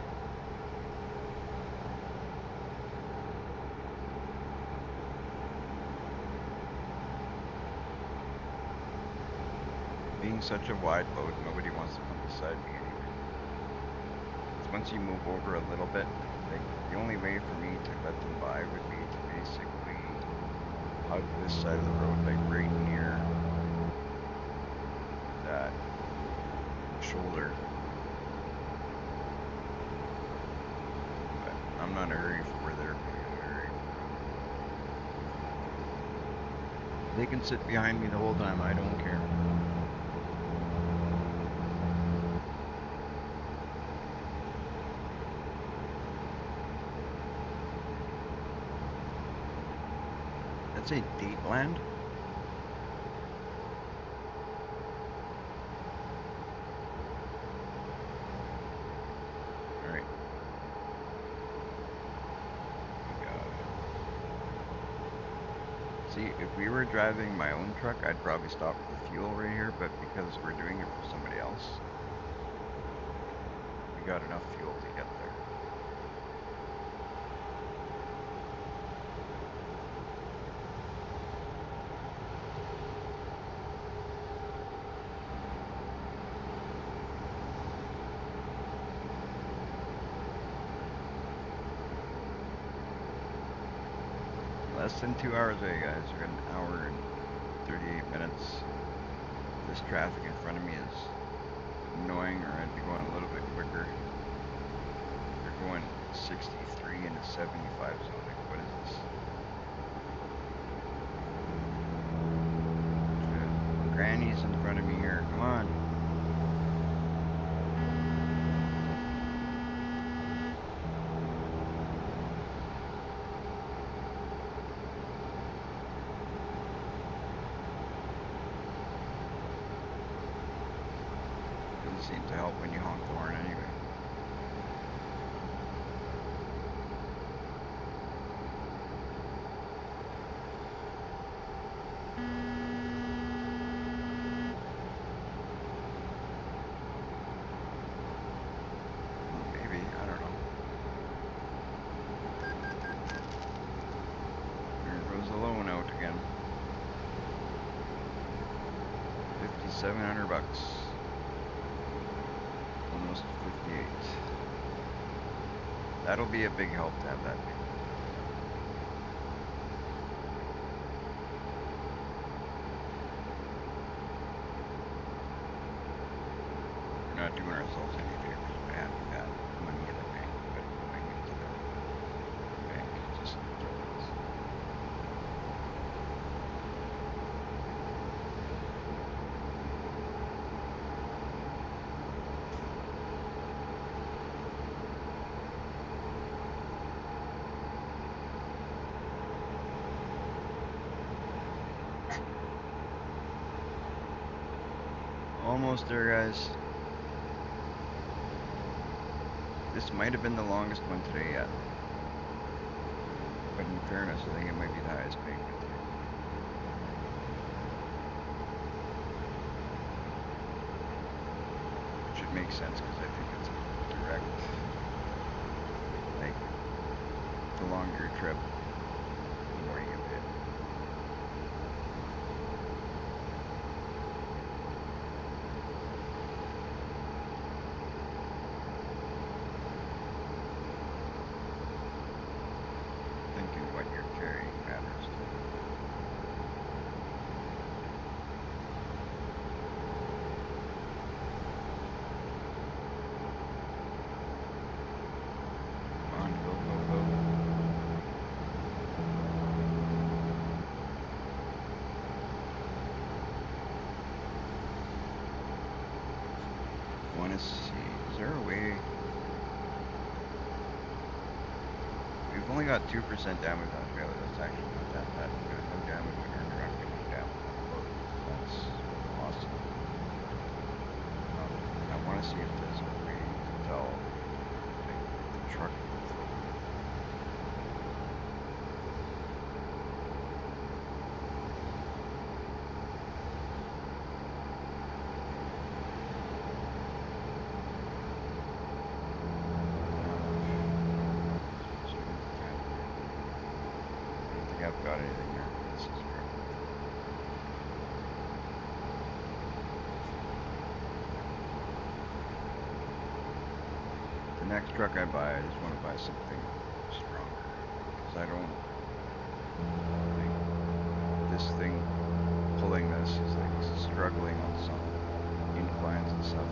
Being such a wide load, nobody wants to come beside me anyway. Because once you move over a little bit, like the only way for me to let them by would be to basically hug this side of the road, like right near that shoulder. But I'm not in a hurry for where they're going in a hurry for moving over. They can sit behind me the whole time. I don't care. That's a Dateland. All right. We got. See, if we were driving my own truck, I'd probably stop for fuel right here. But because we're doing it for somebody else, we got enough fuel to get there. Less than 2 hours away, guys. We got an hour and 38 minutes. This traffic in front of me is annoying, or I'd be going a little bit quicker. They're going 63 in a 75 zone. Like, what is this? Granny's in front of me here. Come on. Doesn't seem to help when you honk the horn anyway. Well, maybe. I don't know. There goes the loan out again. 5,700 bucks. Almost 58. That'll be a big help to have that paid. We're not doing ourselves any favors by having that money in the bank, but going into the bank just depends. Almost there, guys. This might have been the longest one today yet. But in fairness, I think it might be the highest paying one today. makes sense because I think it's a direct, like, the longer your trip, the more you get paid. Thinking what you're carrying matters too. Come on, go, go, go. Want to see, is there a way? We've only got 2% damage on the trailer. That's actually not that bad. We got no damage on our truck and no damage on the boat. That's awesome. I want to see if there's a way to tell, like, the truck float. I don't think I've got anything here. This is crap. The next truck I buy, I just want to buy something stronger. Because I don't, like, this thing, pulling this is like struggling on some inclines and stuff.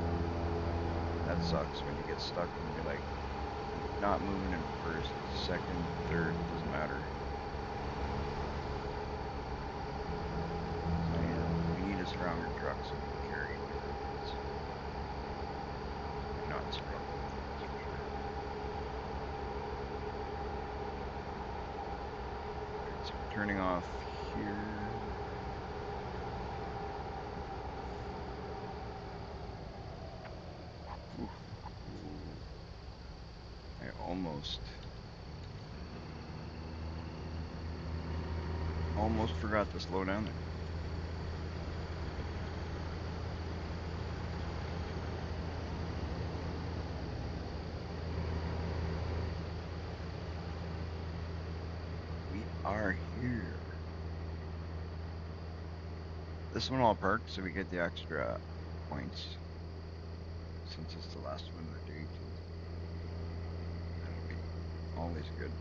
That sucks when you get stuck and you're like not moving in first, second, third, doesn't matter. So we need a stronger truck so we can carry bigger loads. Not struggle with it, that's for sure. Alright, so we're turning off here. Ooh. I almost forgot to slow down there. We are here. This one I'll park so we get the extra points. Since it's the last one of the day too. That'll be always good.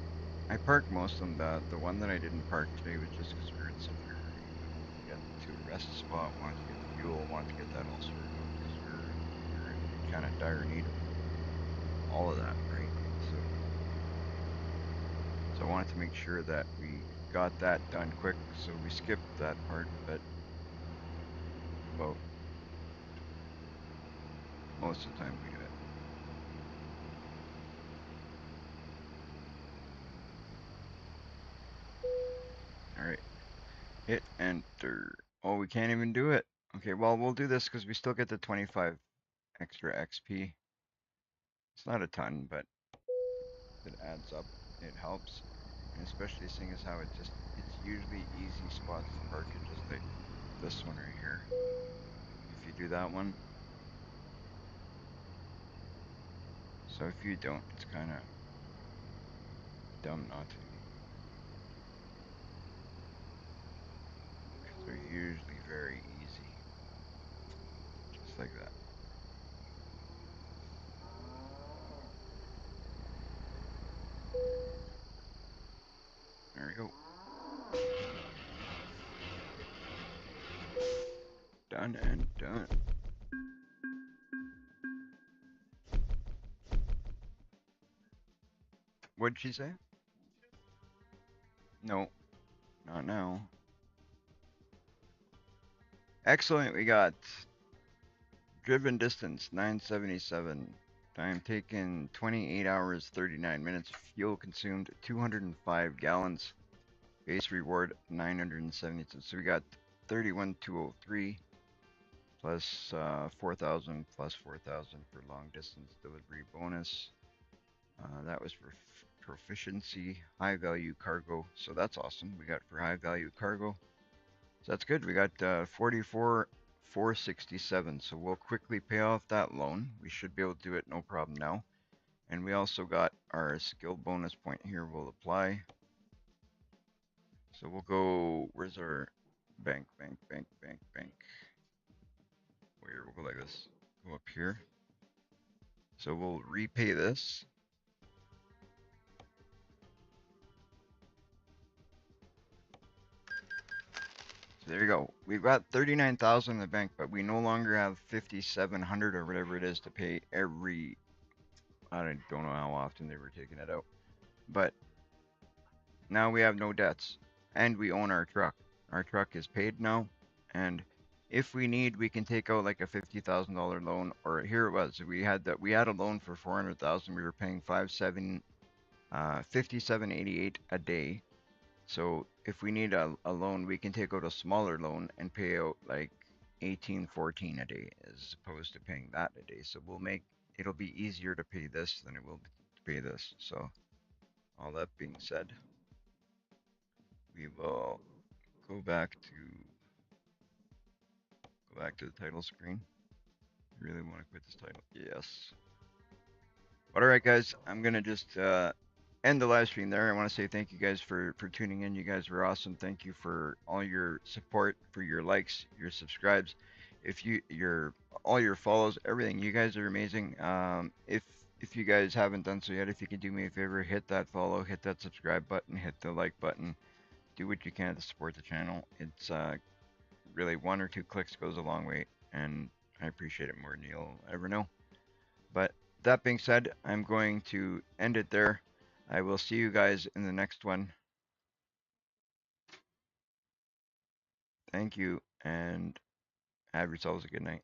I parked most of them. The one that I didn't park today was just because we were in such a hurry. We wanted to get to a rest spot, wanted to get fuel, wanted to get that all sorted out because we're in kind of dire need of all of that, right? So so I wanted to make sure that we got that done quick. So we skipped that part, but well, most of the time we do it. All right, hit enter. Oh, we can't even do it. Okay, well we'll do this because we still get the 25 extra XP. It's not a ton, but it adds up. It helps. And especially seeing as how it's usually easy spots to park it, just like this one right here. If you do that one. So if you don't, it's kind of dumb not to. Because they're usually very easy. Just like that. There we go. Done and done. What'd she say? No, not now. Excellent. We got driven distance 977. Time taken 28 hours 39 minutes. Fuel consumed 205 gallons. Base reward 972. So we got 31,203 plus 4,000 plus 4,000 for long distance delivery bonus. That was for proficiency, high value cargo. So that's awesome. We got for high value cargo. So that's good. We got 44 467. So we'll quickly pay off that loan. We should be able to do it no problem now. And we also got our skill bonus point here. We'll apply. So we'll go, where's our bank? Where we'll go like this. Go up here. So we'll repay this. So there you go. We've got 39,000 in the bank, but we no longer have 5,700 or whatever it is to pay every. I don't know how often they were taking it out, but now we have no debts, and we own our truck. Our truck is paid now, and if we need, we can take out like a $50,000 loan. Or here it was. We had a loan for 400,000. We were paying 5788 a day. So if we need a loan, we can take out a smaller loan and pay out like 1814 a day as opposed to paying that a day. So it'll be easier to pay this than it will be to pay this. So all that being said, we will go back to the title screen. I really want to quit this title. Yes. But all right, guys, I'm gonna just end the live stream there. I want to say thank you guys for tuning in. You guys were awesome. Thank you for all your support, for your likes, your subscribes, if you your all your follows, everything. You guys are amazing. If you guys haven't done so yet, if you can do me a favor, hit that follow, hit that subscribe button, hit the like button. Do what you can to support the channel. It's really one or two clicks goes a long way, and I appreciate it more than you'll ever know. But that being said, I'm going to end it there. I will see you guys in the next one. Thank you, and have yourselves a good night.